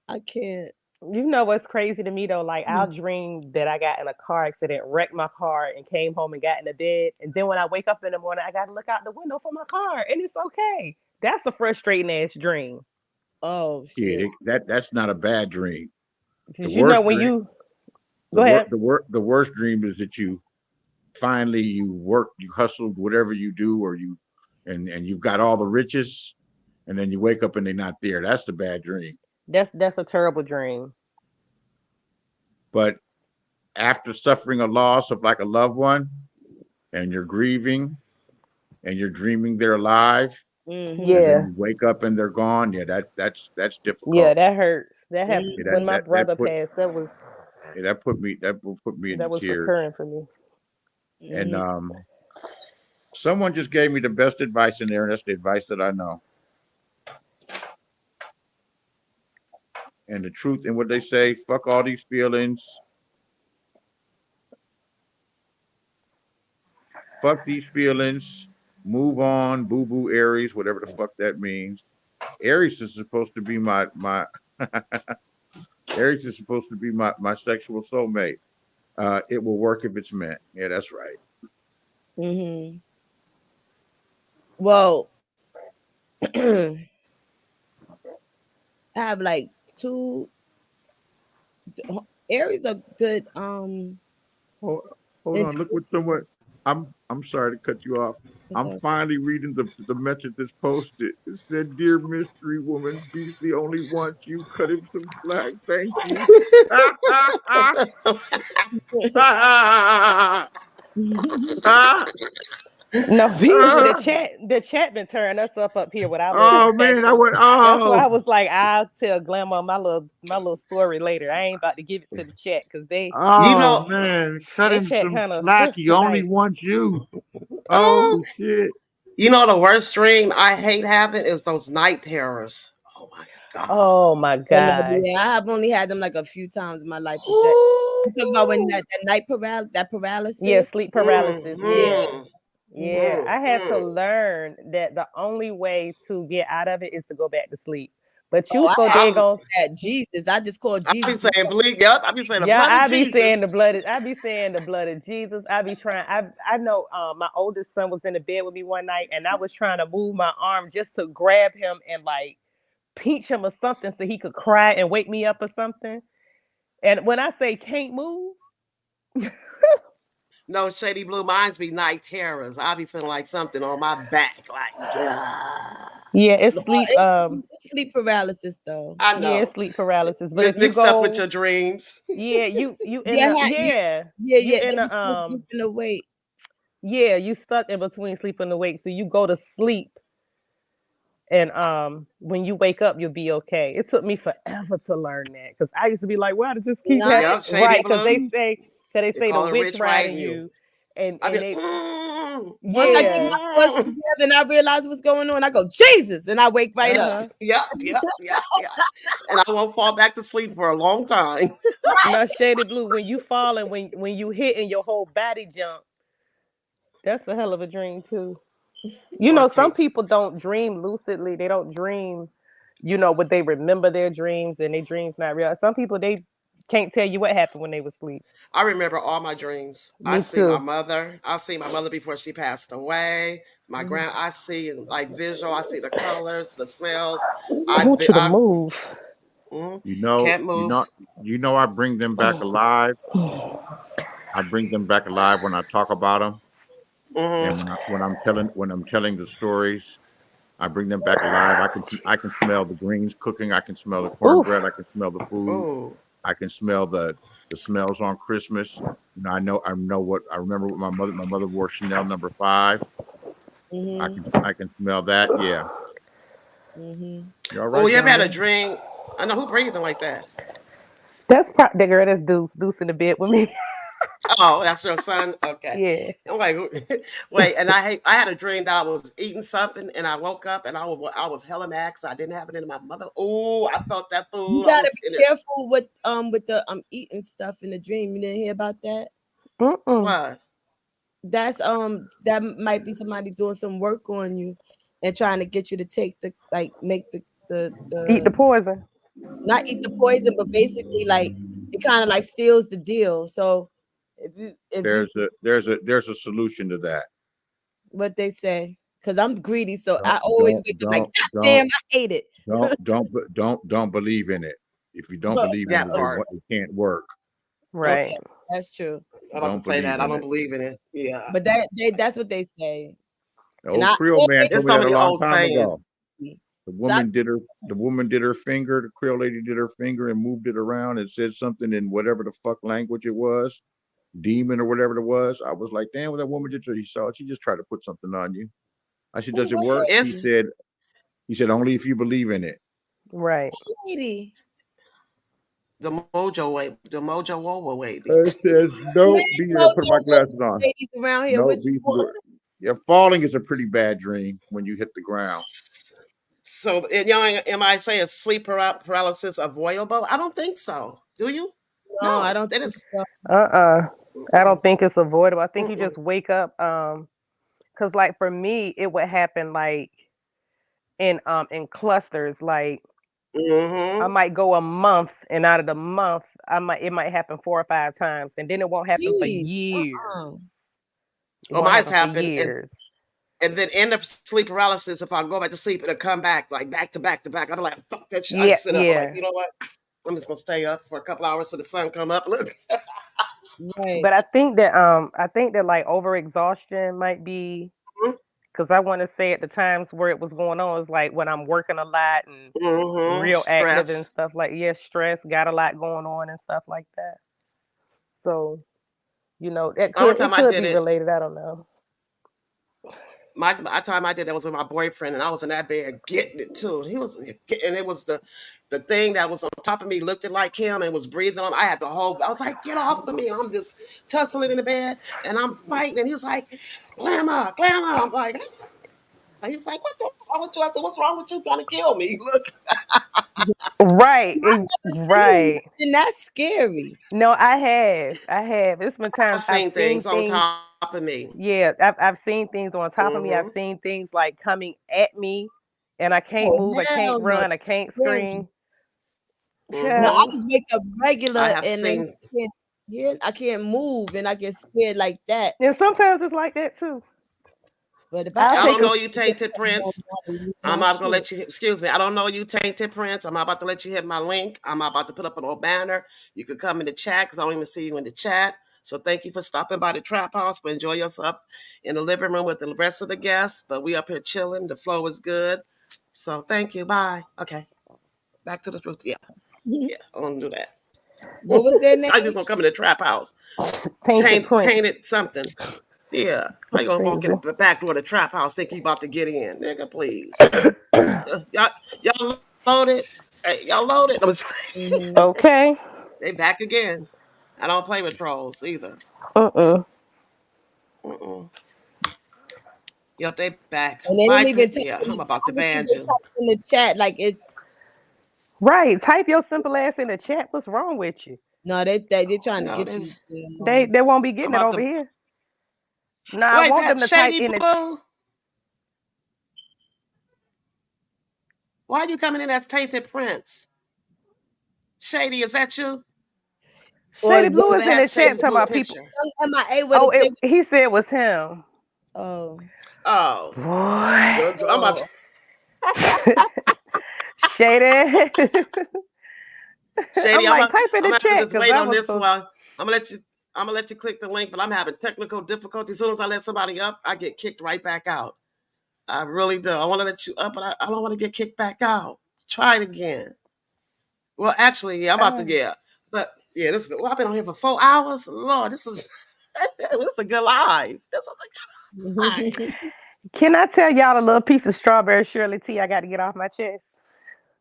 I can't. You know what's crazy to me though? Like I'll dream that I got in a car accident, wrecked my car, and came home and got in the bed. And then when I wake up in the morning, I got to look out the window for my car, and it's okay. That's a frustrating ass dream. Oh shit. Yeah, that's not a bad dream. Because you know when dream, you go ahead. The worst dream is that you finally you hustled whatever you do, or and you've got all the riches, and then you wake up and they're not there. That's the bad dream. That's a terrible dream. But after suffering a loss of like a loved one, and you're grieving, and you're dreaming they're alive, Mhm. Yeah. and then you wake up and they're gone. Yeah, that's difficult. Yeah, that hurts. That happened Yeah, when my brother passed. That was that put me that into was tears. recurring for me. And someone just gave me the best advice in there, and that's the advice that I know. And the truth, and what they say, fuck all these feelings. Fuck these feelings. Move on, boo boo Aries, whatever the fuck that means. Aries is supposed to be my Aries is supposed to be my sexual soulmate. It will work if it's meant. Yeah, that's right. Mm-hmm. Well, I have like two Aries are good. Hold on, look what someone. I'm sorry to cut you off. I'm finally reading the message that's posted. It said, "Dear mystery woman, Beasley only wants you. Cut him some slack. Thank you." No, Ah, the chat been tearing us up here with our little oh man, I confessions. went. That's why I Oh, was like, I'll tell Grandma my little story later. I ain't about to give it to the chat because You oh know, man, cut that him chat some kind of slack. He only tonight. wants you. oh, Oh shit. you know the worst dream I hate having is those night terrors. Oh my god. Oh my Oh, no, gosh. yeah, I have only had them like a few times in my life. But that you talking about when that night Yeah, paralysis? sleep paralysis. Yeah. Yeah. Yeah. Mhm. I had to Mhm. learn that the only way to get out of it is to go back to sleep. But you Oh, so I I'm, daggone. had Jesus. I just called I be Jesus. saying bleed. Yep, I be saying the Yeah, blood of Jesus. I be saying the blood of Jesus. I be trying. I know. My oldest son was in the bed with me one night, and I was trying to move my arm just to grab him and like pinch him or something so he could cry and wake me up or something. And when I say can't move, No, Shady Blue minds be night terrors. I be feeling like something on my back. Like, God. yeah, it's No, sleep. it's sleep paralysis though. I Yeah, know. it's sleep paralysis. But if you Mixed up with go, your dreams. yeah, you in Yeah, the yeah, yeah, yeah, you yeah. in They was the still sleeping awake. yeah, you stuck in between sleep and awake. So you go to sleep, and when you wake up, you'll be okay. It took me forever to learn that because I used to be like, why does this keep Nice. happening? Yep, Shady Right, because Blue. They they say the call it witch rich riding riding you. you, and I be like, they Once I get yeah, my voice together and I realize what's going on, I go, Jesus, and I wake right up. uh-huh. Yep. And I won't fall back to sleep for a long time. Now shaded blue, when you fall and when you hit and your whole body jump, that's a hell of a dream too. You Oh, I know, some can't. people don't dream lucidly. They don't dream, but they remember their dreams and their dreams not real. Some people they can't tell you what happened when they were asleep. I remember all my dreams. I Me see my too. mother. I see my mother before she passed away. My Mhm. I see like visual. I see the colors, the smells. I want you to move. Mm, You know, can't you move. know, you know. I bring them back alive. I bring them back alive when I talk about them, and Mm-hmm. when I'm telling the stories, I bring them back alive. I can smell the greens cooking. I can smell the Oof. cornbread. I can smell the food. Oh, I can smell the smells on Christmas. You know, I know what I remember what my mother wore Chanel number 5. Mhm. I can smell that. Yeah. Mhm. You all oh, right you ever down had a there? dream? I know who breathing like that. That's the girl that's Deuce in the bed with me. Oh, that's your son. Okay. Yeah. I'm like, wait, and I had a dream that I was eating something, and I woke up, and I was hella mad 'cause I didn't have it in my mother. Oh, I felt that You food. I gotta was in be it. careful with the eating stuff in the dream. You didn't hear about that? Mm-mm. What? That's that might be somebody doing some work on you and trying to get you to take the like make Eat the the poison. not eat the poison, but basically like it kind of like steals the deal. So if you There's a solution to that. what they say, because I'm greedy, so Don't I always don't wake up like, don't God don't damn, I ate it. don't believe in it. If you don't believe in That it, part. it can't work. Right. Okay, that's true. I'm about to Don't say believe that. I in don't it. believe in it. Yeah. But that's what they say. The And old I Creole man always told There's me so that a many long old time sayings. ago. The so I, woman did her finger, the Creole lady did her finger and moved it around and said something in whatever the fuck language it was, demon or whatever it was. I was like, damn, what that woman did to her. He saw it. She just tried to put something on you. I said, does it what work? It's He said, only if you believe in it. Right. lady? the mojo way, the mojo wowo way. I said, Where no, be here, put my glasses Mojo on. ladies around here? No, Which be one? yeah, falling is a pretty bad dream when you hit the ground. So, and y'all, am I saying sleep paralysis avoidable? I don't think so. Do you? No, I No, don't that think is. so. I Mm-mm, don't think it's avoidable. I think you mm-mm, just wake up. Cause like for me, it would happen like in clusters. Like I mm-hmm. might go a month, and out of the month, it might happen 4 or 5 times, and then it won't happen for Jeez. years. It Oh, won't mine's happen for happened, years. and then end of sleep paralysis. If I go back to sleep, it'll come back like back to back to back. I'll be like, fuck that shit. I Yeah, just sit up. I'm like, yeah. you know what? I'm just gonna stay up for a couple hours so the sun come up. Look. Right. But I think that like overexhaustion might be because I want to say at the times where it was going on is like when I'm working a lot and Mm-hmm. real active and Stress. stuff like stress, got a lot going on and stuff like that. So, Only time it I could did be it. related. I don't know. my time I did that was with my boyfriend, and I was in that bed getting it too. He was, and it was the thing that was on top of me looked like him and was breathing on. I had the whole. I was like, get off of me! And I'm just tussling in the bed, and I'm fighting, and he was like, Glamour, Glamour. I'm like. And he was like, what's wrong with you? I said, what's wrong with you trying to kill me? Look. Right. Right. And that's scary. No, I have. It's been I've times seen things on top of me. Yeah, I've seen things on top of me. I've seen things like coming at me, and I can't Oh, move, I hell can't no. run, I can't Scary. scream. No, I Child. just wake up regular I have and then seen. I can't move and I get scared like that. And sometimes it's like that too. But if I'll I take don't a- know you, Tainted Prince. I'm not gonna let you. Excuse me. I don't know you, Tainted Prince. I'm about to let you hit my link. I'm about to put up an old banner. You could come in the chat because I don't even see you in the chat. So thank you for stopping by the Trap House. But enjoy yourself in the living room with the rest of the guests. But we up here chilling. The flow is good. So thank you. Bye. Okay. Back to the truth. Yeah. Yeah. I don't do that. What was their name? I just gonna come in the Trap House. Tainted Prince. Tainted something. Yeah. How you gonna walk in the back door of the Trap House think you about to get in? Nigga, please. y'all loaded? Hey, y'all loaded? Okay. They back again. I don't play with trolls either. Yep, they back. And they Bye, didn't even Prince. Yeah, I'm about to they ban type you. in the chat like it's Right. Type your simple ass in the chat. What's wrong with you? no, they're trying No, to get this- you. They won't be getting I'm it about over to- here. No, I Wait, want that them to type Shady in the Blue? Why are you coming in as Tainted Prince? Shady, is that you? Shady Blue Because is they in had the chat Shady's talking blue about people. picture. MIA with Oh, a thing. he said it was him. Oh. Oh. Boy. Good, good. I'm about to... Shady. Shady, I'm like, type in the I'm chat. just wait on this one. I'm gonna let you click the link, but I'm having technical difficulties. As soon as I let somebody up, I get kicked right back out. I really do. I want to let you up, but I don't want to get kicked back out. Try it again. Well, actually, yeah, I'm about to get. But yeah, I've been on here for 4 hours. Lord, this is a good live. This is a good live. Can I tell y'all a little piece of strawberry Shirley tea I got to get off my chest?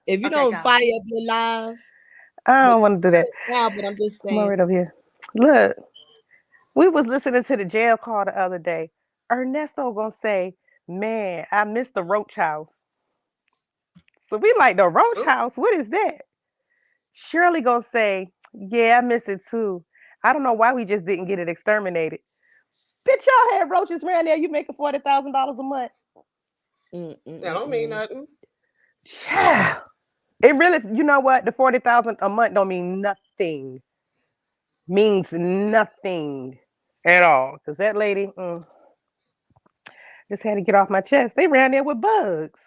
If you don't fire up your live, I don't want to do that. now, but I'm just saying. Come right over here. Look, we was listening to the jail call the other day. Ernesto gonna say, "Man, I missed the Roach House." So we like the Roach House. What is that? Shirley gonna say, "Yeah, I miss it too. I don't know why we just didn't get it exterminated." Bitch, y'all had roaches around there. You making $40,000 a month? That don't mean nothing. Yeah. It really, you know what? The 40,000 a month don't mean nothing. Means nothing at all. Cause that lady just had to get off my chest. They ran there with bugs.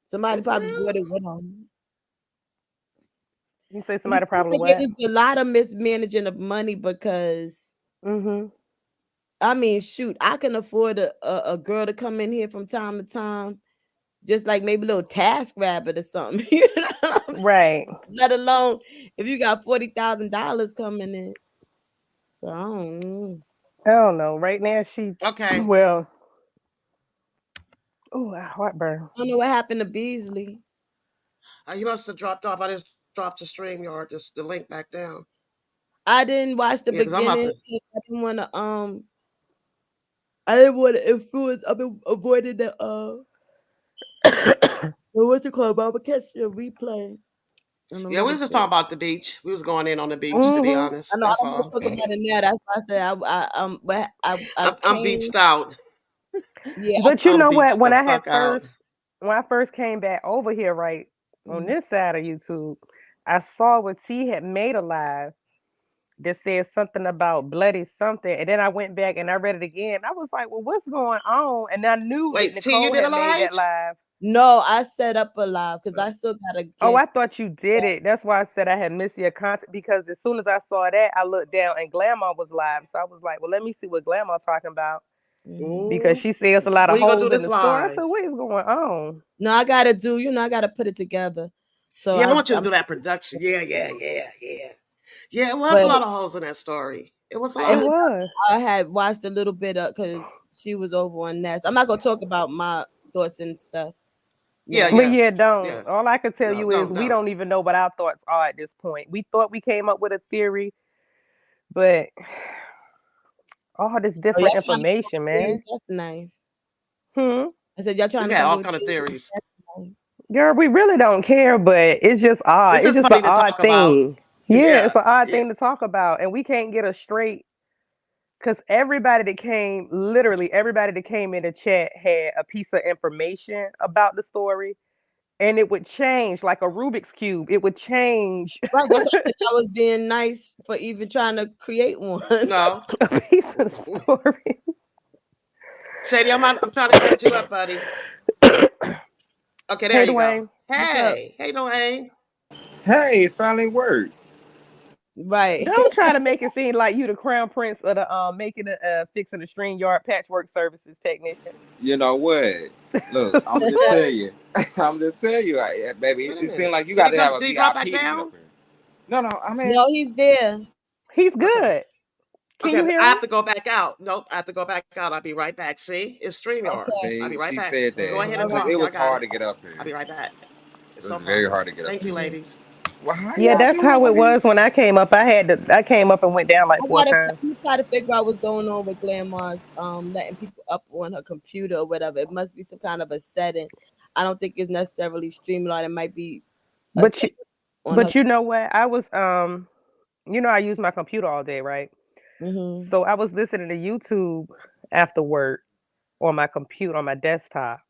Somebody probably brought it with them. You say somebody probably what? It was a lot of mismanaging of money because I mean, shoot, I can afford a girl to come in here from time to time, just like maybe a little Task Rabbit or something. You know what I'm right. saying? Let alone if you got $40,000 coming in. So I don't know. Right now she well. Oh, heartburn. I don't know what happened to Beasley. You must have dropped off. I just dropped the StreamYard, the link back down. I didn't watch the beginning. I didn't want to I didn't want to influence. I've been avoiding the what's it called? But I'm catch the replay. Yeah, we was just talking about the beach. We was going in on the beach, to be honest. I know. That's I don't all. talk about it now. That's why I said I'm beached out. Yeah, but you know what? When I first came back over here, right on this side of YouTube, I saw what T had made a live that said something about bloody something, and then I went back and I read it again. I was like, "Well, what's going on?" And I knew that Nicole had made that live. No, I set up a live because I still gotta get... Oh, I thought you did it. That's why I said I had missed your content, because as soon as I saw that, I looked down and Glamour was live. So I was like, well, let me see what Glamour talking about. Because she says a lot of holes in the store. I said, what is going on? No, I gotta do, I gotta put it together. So yeah, I want you to do that production. Yeah. Yeah, it was a lot of holes in that story. It was a lot. I had watched a little bit of because she was over on Nest. I'm not gonna talk about my thoughts and stuff. Yeah, now. But yeah, yeah, don't. yeah. All I can tell No, you is we don't. don't even know what our thoughts are at this point. We thought we came up with a theory, but all this Oh, different y'all trying to come up information, with theories? man. That's nice. Hmm. I said y'all trying We to got come all up with kind of theories. theories. That's nice. Girl, we really don't care, but it's just odd. It's It's just just an funny to odd talk about. thing. Yeah, Yeah, it's an odd yeah. thing to talk about, and we can't get a straight. Because literally everybody that came in the chat had a piece of information about the story, and it would change like a Rubik's cube. It would change Right. That's why I said I was being nice for even trying to create one. No, a piece of the story. Shady, I'm trying to catch you up, buddy. Okay, there Hey, you go. Dwayne. What's up? Hey, Dwayne. Hey, it finally worked. Right. Don't try to make it seem like you the crown prince of the making fixing the StreamYard patchwork services technician. You know what? Look, I'm just tell you. I'm just tell you, baby. Wait a It seems minute. like you Did got he to have come? a Did he drop VIP back to get up down? here. No, I mean, No, he's there. He's Okay. good. Can Okay, you but hear I have him? to go back out. Nope, I have to go back out. I'll be right back. See, it's StreamYard. Okay. I'll be right she back. said Go that ahead All and because talk. right. it Y'all was got hard it. to get up I'll be here. right back. It It's was no very problem. hard to get up Thank you, here. ladies. Well, how Yeah, y'all that's doing how on it was these? when I came up. I came up and went down like I 4 gotta times. I'm try to figure out what's going on with Grandma's letting people up on her computer or whatever. It must be some kind of a setting. I don't think it's necessarily Streamline. It might be a But setting you, on her. but you know what? I was I use my computer all day, right? Mm-hmm. So I was listening to YouTube after work on my computer on my desktop,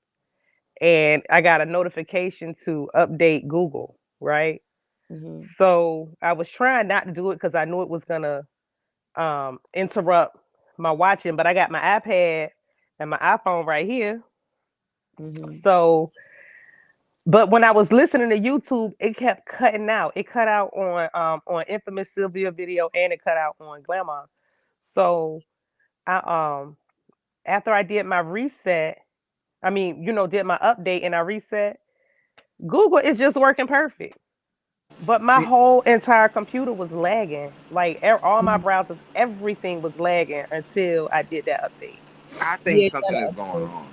and I got a notification to update Google, right? Mm-hmm. So I was trying not to do it because I knew it was gonna interrupt my watching, but I got my iPad and my iPhone right here. Mm-hmm. So, but when I was listening to YouTube, it kept cutting out. It cut out on Infamous Sylvia video, and it cut out on Glamour. So I after I did my reset, did my update and I reset, Google is just working perfect. But my See, whole entire computer was lagging. Like all my browsers, everything was lagging until I did that update. I think Yeah, something is gotta going update. on.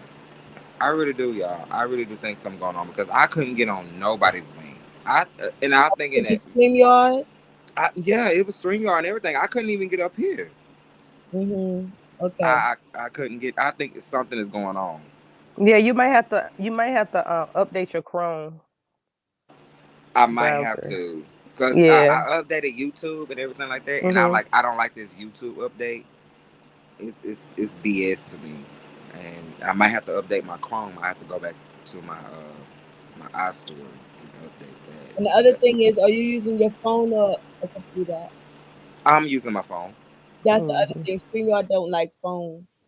I really do, y'all. I really do think something going on because I couldn't get on nobody's link. I'm thinking The that, StreamYard. yeah, it was StreamYard and everything. I couldn't even get up here. Mm-hmm. Okay. I couldn't get. I think something is going on. Yeah, you might have to update your Chrome I might have browser. to because Yeah. I updated YouTube and everything like that, and Mhm. I don't like this YouTube update. It's BS to me, and I might have to update my Chrome. I have to go back to my iStore and update And the other that. thing is, are you using your phone or a computer? I'm using my phone. That's the other Mhm. thing. StreamYard don't like phones.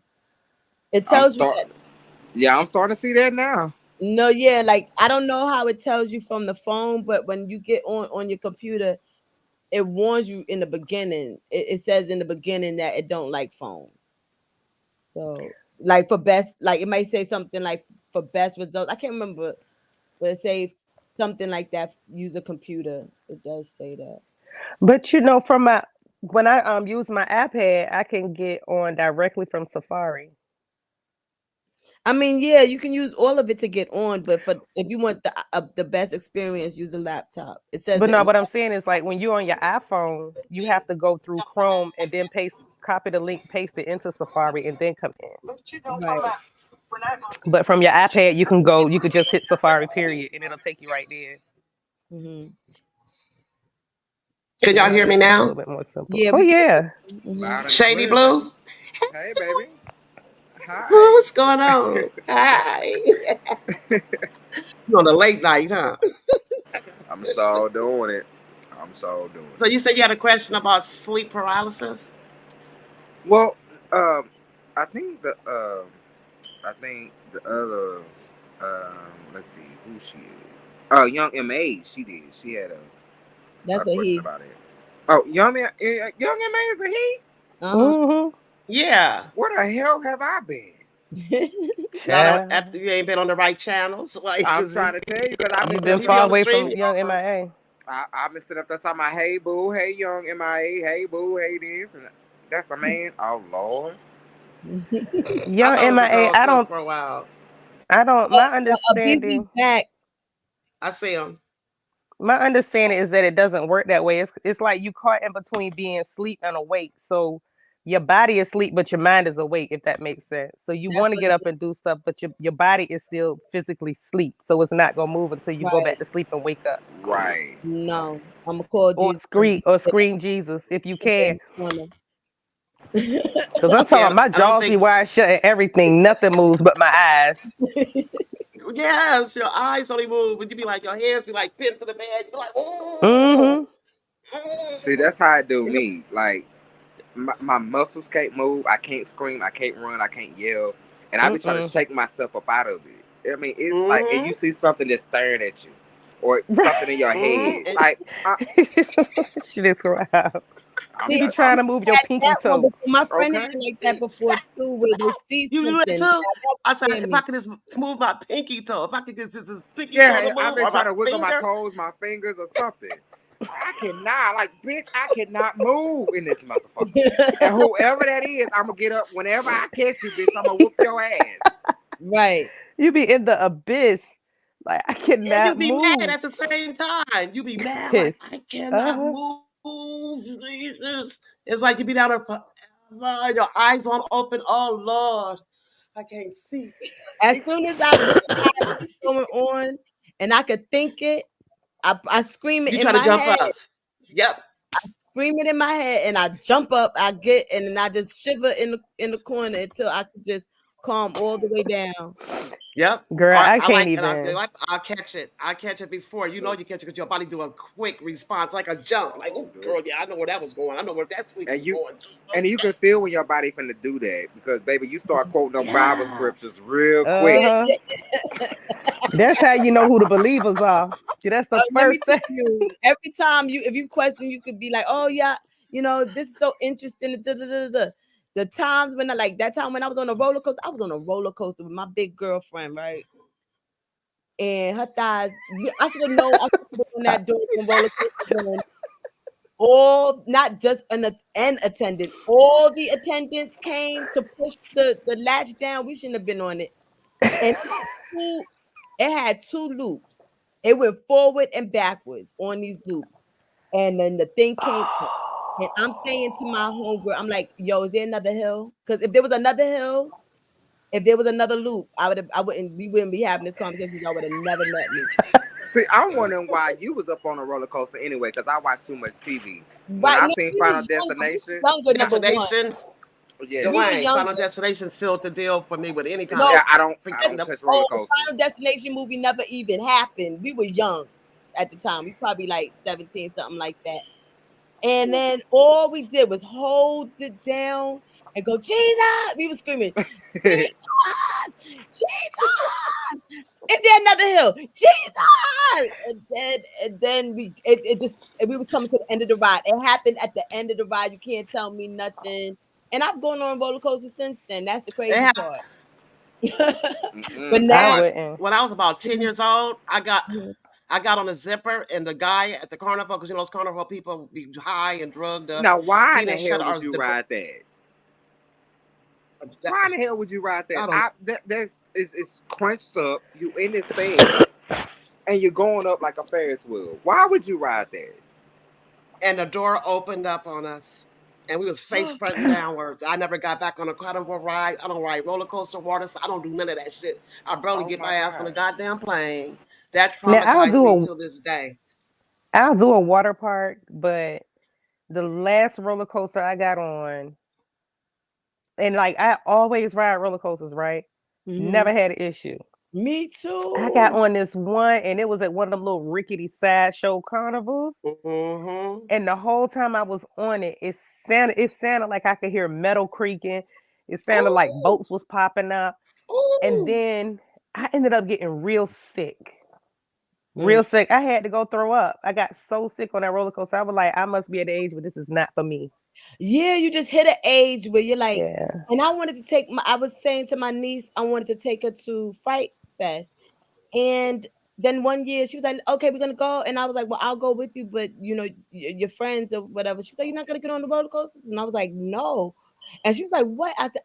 It I'm tells you start. that. Yeah, I'm starting to see that now. No, yeah, like I don't know how it tells you from the phone, but when you get on your computer, it warns you in the beginning. It says in the beginning that it don't like phones. So like for best, like it might say something like for best results. I can't remember, but it say something like that. Use a computer. It does say that. But from when I use my iPad, I can get on directly from Safari. I mean, yeah, you can use all of it to get on, but for if you want the best experience, use a laptop. It says But it no, in what I'm saying is like when you're on your iPhone, you have to go through Chrome and then copy the link, paste it into Safari, and then come in. right. But from your iPad, you could just hit Safari, period, and it'll take you right there. Mm-hmm. Can y'all Yeah, hear me it's a now? little bit more simple. Yeah, Oh we can. yeah. Mm-hmm. Loud and Shady clear, baby. Blue. Hey, baby. Hi. What's going on? Hi. You on the late night, huh? I'm so doing it. So you said you had a question about sleep paralysis? Well, I think the other let's see who she is. Oh, Young M.A. She did. She had a That's a question he. about it. Oh, Young M.A. is a he. Uh-huh. Mhm. Yeah. Where the hell have I been? Child, You ain't been on the right channels. Like, I'm trying to tell you because I've been you've sitting been up he be far on the away there. from stream. young MIA. I've been sitting up there talking about, hey boo, hey Young M.I.A., hey boo, hey this, and that's a man. Oh Lord. Young thought it was a MIA, girl I too don't, for a while. my A busy understanding, back. I see him. my understanding is that it doesn't work that way. It's like you caught in between being asleep and awake. So your body is asleep, but your mind is awake, if that makes sense. So you That's want to what get it up and do stuff, but your body is still physically asleep. So it's not gonna move until you go back right. to sleep and wake up. Right. No, I'm gonna call Or Jesus and scream be or scream Jesus if you in can. the corner. Cause I'm Yeah, talking my I don't jaws be think. wide shut and everything. Nothing moves but my eyes. Yes, your eyes only move, but you be like your hands be like pinned to the bed. You be like, Mm-hmm. See, that's how it do me. Like my muscles can't move. I can't scream. I can't run. I can't yell. And I be trying to Mm-mm. shake myself up out of it. I mean, it's like if Mm-hmm. you see something that's staring at you, or something in your head. Mm-hmm. Like She just crap. I'm You See, be not. trying to move your had pinky that one toe. before. My friend had Okay. like that before too, where they see You do it something. too. Now, that I would said scare if I me. could just move my pinky toe, if I could get this pinky toe to Yeah, I've move been or trying my to wiggle my finger. toes, my fingers, or something. I cannot, like, bitch, I cannot move in this motherfucker. And whoever that is, I'm gonna get up whenever I catch you, bitch. I'm gonna whoop your ass. Right. You be in the abyss. Like I And you cannot be mad move. at the same time. You be mad like Pissed. I cannot Uh-huh. move. Jesus. It's like you be down there forever. Your eyes won't open. Oh Lord, I can't see. As soon as I realize what's going on and I could think it, I scream it You in try to my jump head. up. Yep. Scream it in my head, and I jump up. I get, and then I just shiver in the corner until I could just calm all the way down. Yep. Girl, I I can't like, and even. I'll catch it. I catch it before you know you catch it because your body do a quick response, like a jump. Like, oh, girl, yeah, I know where that was going. I know where that sleep And was you going. and you can feel when your body finna do that because baby, you start quoting them Bible Yes. scriptures real quick. Uh-huh. That's how you know who the believers are. That's the Let me first tell thing. you, every time if you question, you could be like, oh yeah, this is so interesting. Da, da, da, da. The times when that time when I was on a roller coaster, I was on a roller coaster with my big girlfriend, right? And her thighs, I should have known I should have been on that door on roller coaster. All not just an attendant, all the attendants came to push the latch down. We shouldn't have been on it. And it had two loops. It went forward and backwards on these loops. And then the thing came up. And I'm saying to my homegirl, I'm like, yo, is there another hill? Because if there was another hill, if there was another loop, we wouldn't be having this conversation. Y'all would have never met me. See, I'm wondering why you was up on a roller coaster anyway, because I watch too much TV. When Right I now, seen we Final was Destination, younger, number one. Destination. yeah, We were Dwayne, younger. Final Destination sealed the deal for me with any kind No, of yeah, I don't freaking. touch roller the coasters. Final Destination movie never even happened. We were young at the time. We probably like 17, something like that. And then all we did was hold it down and go, Jesus! We were screaming, Jesus! Jesus! Is there another hill? Jesus! And then we was coming to the end of the ride. It happened at the end of the ride. You can't tell me nothing. And I've gone on roller coasters since then. That's the They crazy have. part. But Mm-mm. I now, wouldn't. When I was about 10 years old, I got on a zipper, and the guy at the carnival, because those carnival people be high and drugged up. Now, why He in the didn't shut hell would ours. you ride that? Why in the hell would you ride I that? don't. It's crunched up. You in this thing, and you're going up like a Ferris wheel. Why would you ride that? And the door opened up on us, and we was face front downwards. I never got back on a carnival ride. I don't ride roller coaster, water. I don't do none of that shit. I barely Oh get my my ass on a gosh. goddamn plane. That Now traumatized me till this day. I'll do a water park, but the last roller coaster I got on, and like I always ride roller coasters, right? Never had an issue. me I got too. on this one, and it was at one of them little rickety sideshow carnivals. Mm-hmm. And the whole time I was on it, it sounded like I could hear metal creaking. It sounded like Ooh, boats was popping up. And ooh. then I ended up getting real sick. Mm. Real sick. I had to go throw up. I got so sick on that roller coaster. I was like, I must be at the age where this is not for me. Yeah, you just hit an age where you're like, Yeah. and I wanted to I was saying to my niece, I wanted to take her to Fright Fest. And then one year she was like, okay, we're gonna go. And I was like, well, I'll go with you, but your friends or whatever. She was like, you're not gonna get on the roller coasters? And I was like, no. And she was like, what? I said,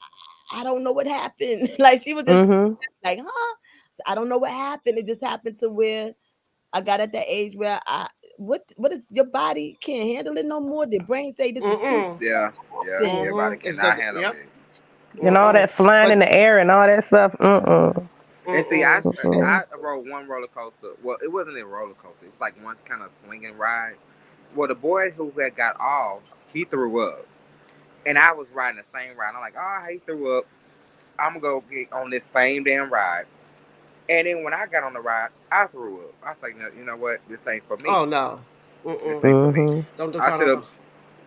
I don't know what happened. Like she was just Mm-hmm. like, huh? So I don't know what happened. It just happened to where I got at that age where what is your body can't handle it no more. The brain say this is too Mm-mm. Yeah, everybody It's cannot handle yep. it. And all that flying in But the air and all that stuff. Mm-mm. And see, I Mm-mm. rode one roller coaster. Well, it wasn't a roller coaster. It was like one kind of swinging ride. Well, the boy who had got off, he threw up, and I was riding the same ride. I'm like, oh, he threw up. I'm gonna go get on this same damn ride. And then when I got on the ride, I threw up. I was like, no, you know what? This ain't for me. oh no. This Mm-mm. ain't for me. Mm-hmm. Don't do I should carnival. have.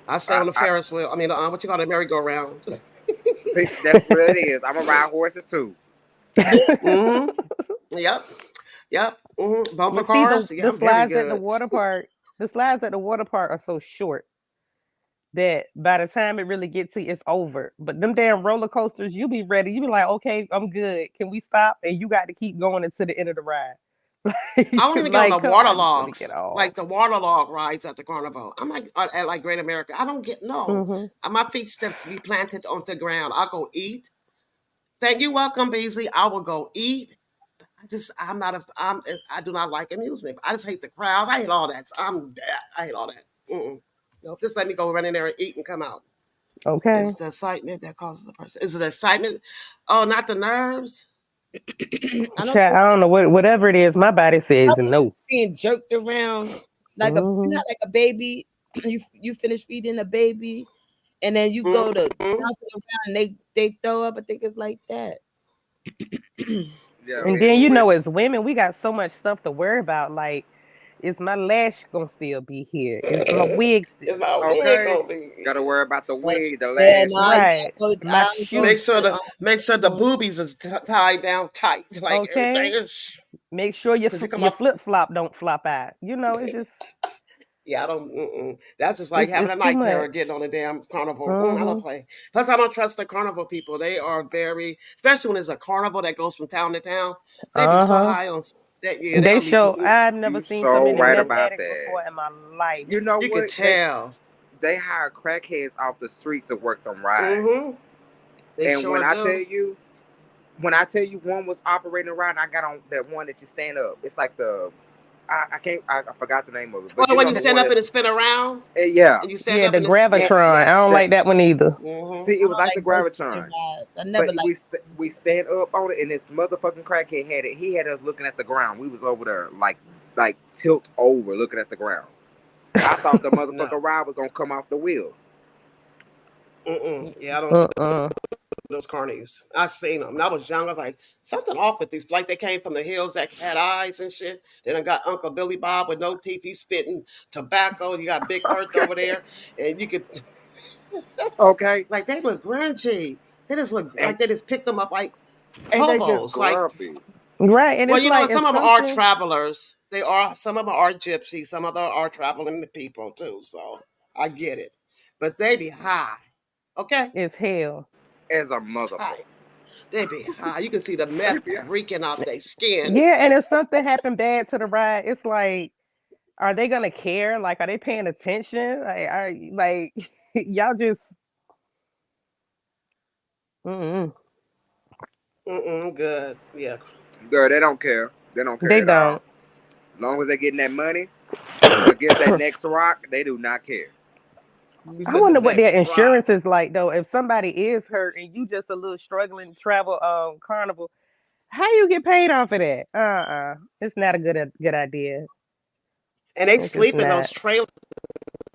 I stay on the Ferris wheel. I mean, what you call it, merry-go-round. See, that's what it is. I'm gonna ride horses too. Mm-hmm. Yep. Mm-hmm. Bumper But see, cars. Yeah, the I'm very slides at the good. water park, the slides at the water park are so short that by the time it really gets to you, it's over. But them damn roller coasters, you be ready. You be like, okay, I'm good. Can we stop? And you got to keep going until the end of the ride. I don't even get on the come water I just want to get logs, off. like the water log rides at the carnival. I'm like at like Great America. I don't get My feet steps be planted on the ground. I'll go eat. Thank you, welcome, Beasley. I will go eat. I do not like amusement. I just hate the crowd. I hate all that. I hate all that. No, just let me go run in there and eat and come out. Okay. It's the excitement that causes the person. Is it excitement? Oh, not the nerves. I don't know whatever it is. My body says no. Being jerked around like not like a baby. You finish feeding a baby, and then you go to bounce it around, and they throw up. I think it's like that. Yeah, And then you know, as women, we got so much stuff to worry about. Like, is my lash gonna still be here? Is my wig still? Is my wig gonna be? Gotta worry about the wig, the Yeah, lash. nah, Right. My shoe. Make sure the boobies is tied down tight. Like everything Okay. is. Make sure your flip flop don't flop out. You know, it's just. Yeah, I don't. That's just like having a it's night too terror much. getting on the damn carnival. I don't play. Plus, I don't trust the carnival people. They are very, especially when it's a carnival that goes from town to town. They be so high on that. Yeah, They don't be show. putting- I've never seen so so many right meth about addicts that. before in my life. You know You what? can tell. They hire crackheads off the street to work them rides. They And sure when I do. tell you one was operating a ride, and I got on that one that you stand up. It's like the I forgot the name of it. But when you stand up and it spin around. Yeah. And you stand Yeah, up the and Gravitron. I don't like that one either. See, it was like the Gravitron. I never But we stand up on it, and this motherfucking crackhead had it. He had us looking at the ground. We was over there like tilt over, looking at the ground. I thought the motherfucking ride was gonna come off the wheel. Yeah, I don't. Those carnies. I seen them. When I was young, I was like, something off with these. Like they came from the hills that had eyes and shit. Then I got Uncle Billy Bob with no teeth. He's spitting tobacco. You got Big Earth over there, and you could. Okay. Like they look grungy. They just look like they just picked them up like And they hobos. just Like grumpy. Right. And well, it's you know, like some of them something... are travelers. They are. Some of them are gypsies. Some of them are traveling people too. So I get it, but they be high. Okay. It's hell. As a motherfucker. They be high. You can see the meth reeking out their skin. Yeah, and if something happened bad to the ride, it's like, are they gonna care? Like, are they paying attention? Like y'all just. Good. Yeah. Girl, they don't care. They don't care. They at don't. all. As long as they getting that money to get that next rock, they do not care. I wonder what their insurance is like though. If somebody is hurt and you just a little struggling to travel carnival, how you get paid off of that? It's not a good idea. And they sleep in those trailers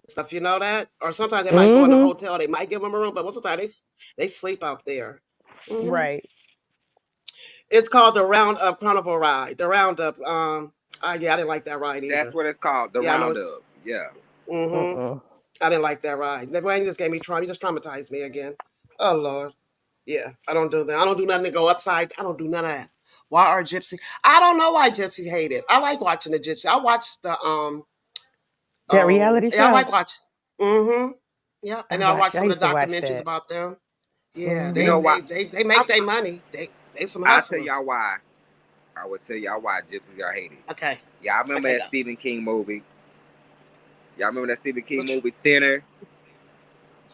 stuff, you know that? Or sometimes they might go in a hotel, they might give them a room, but most of the time they sleep out there. Right. It's called the Roundup Carnival Ride. The Roundup, I didn't like that ride either. That's what it's called, the Roundup. Yeah. I didn't like that ride. That ride just gave me trauma. You just traumatized me again. Oh Lord. Yeah, I don't do that. I don't do nothing to go upside. I don't do none of that. Why are Gypsy? I don't know why Gypsy hated. I like watching the Gypsy. I watched the that reality show. Yeah, I like watching. Yeah, and I watched some of the documentaries about them. Yeah, they make their money. They some hustlers. I'll tell y'all why. I would tell y'all why Gypsies are hated. Okay. Y'all remember that Stephen King movie? Y'all remember that Stephen King movie, Thinner?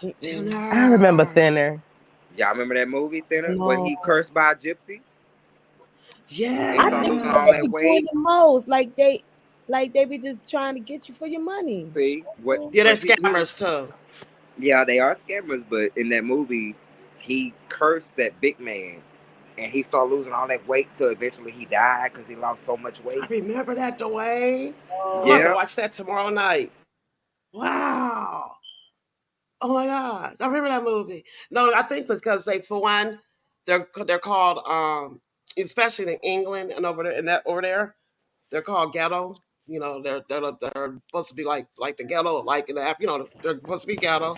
I remember Thinner. Y'all remember that movie, Thinner, where No. he cursed by a gypsy? Yeah. He I started think losing that's all what they that be doing weight. the most. Like they be just trying to get you for your money. See what? Yeah, they're But he scammers too. yeah, they are scammers. But in that movie, he cursed that big man, and he started losing all that weight till eventually he died because he lost so much I weight. remember that, Dwayne. I'm about to Yeah, watch that tomorrow night. Wow. Oh my gosh. I remember that movie. No, I think because they, for one, they're called especially in England and over there over there, they're called ghetto. You know, they're supposed to be like the ghetto, like in the, you know, they're supposed to be ghetto.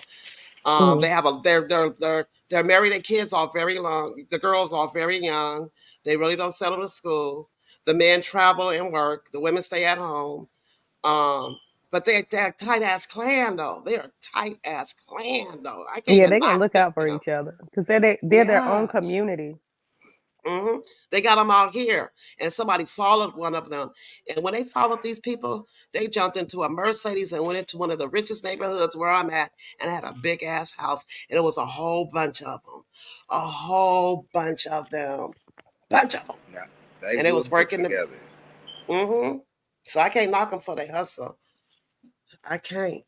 They have a they're married and kids are very long. The girls are very young. They really don't settle to school. The men travel and work. The women stay at home. Um, but they're a tight ass clan though. They're a tight ass clan though. I can't Yeah, even they're gonna knock look them. out for each other because they're their own Yes. community. hmm They got them out here, and somebody followed one of them. And when they followed these people, they jumped into a Mercedes and went into one of the richest neighborhoods where I'm at, and had a big ass house. And it was a whole bunch of them, a whole bunch of them, bunch of them. yeah, they And it will was stick working. together. So I can't knock them for their hustle. I can't.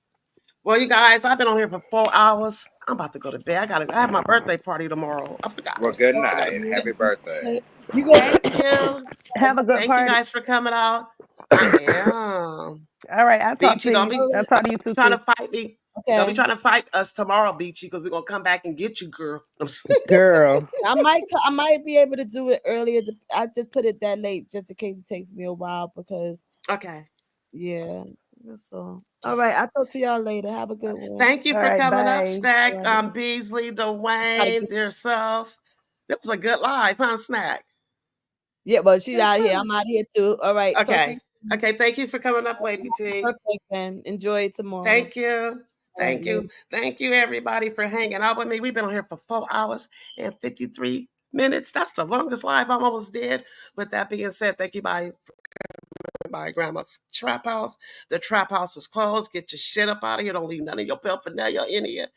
Well, you guys, I've been on here for 4 hours. I'm about to go to bed. I have my birthday party tomorrow. I forgot. Well, good I gotta night and happy birthday. You go Thank you. Have a good Thank you party. guys for coming out. I am. All right, I'll talk Beachy, to don't you. be I'll talk to you too. trying to fight me. Don't be okay. trying to fight us tomorrow, Beachy, because we're gonna come back and get you, girl. Girl. I might be able to do it earlier. I just put it that late just in case it takes me a while because Okay. yeah. So all right, I'll talk to y'all later. Have a good one. Thank you All for right, coming up, bye. Snack. All right. Beasley, Gotta Dwayne, get- yourself. That was a good live, huh, Snack? Yeah, but she's Yes, out here. sir. I'm out here too. All right. Talk to Okay. you. Okay. Thank you for coming up, Lady T. Perfect, then. Enjoy it tomorrow. Thank you. All right, Thank you. later. Thank you, everybody, for hanging out with me. We've been on here for 4 hours and 53 minutes. That's the longest live I almost did. With that being said, thank you by Grandma's Trap House. The Trap House is closed. Get your shit up out of here. Don't leave none of your paraphernalia in here.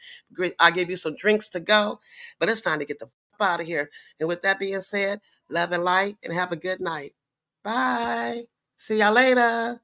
I gave you some drinks to go, but it's time to get the fuck out of here. And with that being said, love and light, and have a good night. Bye. See y'all later.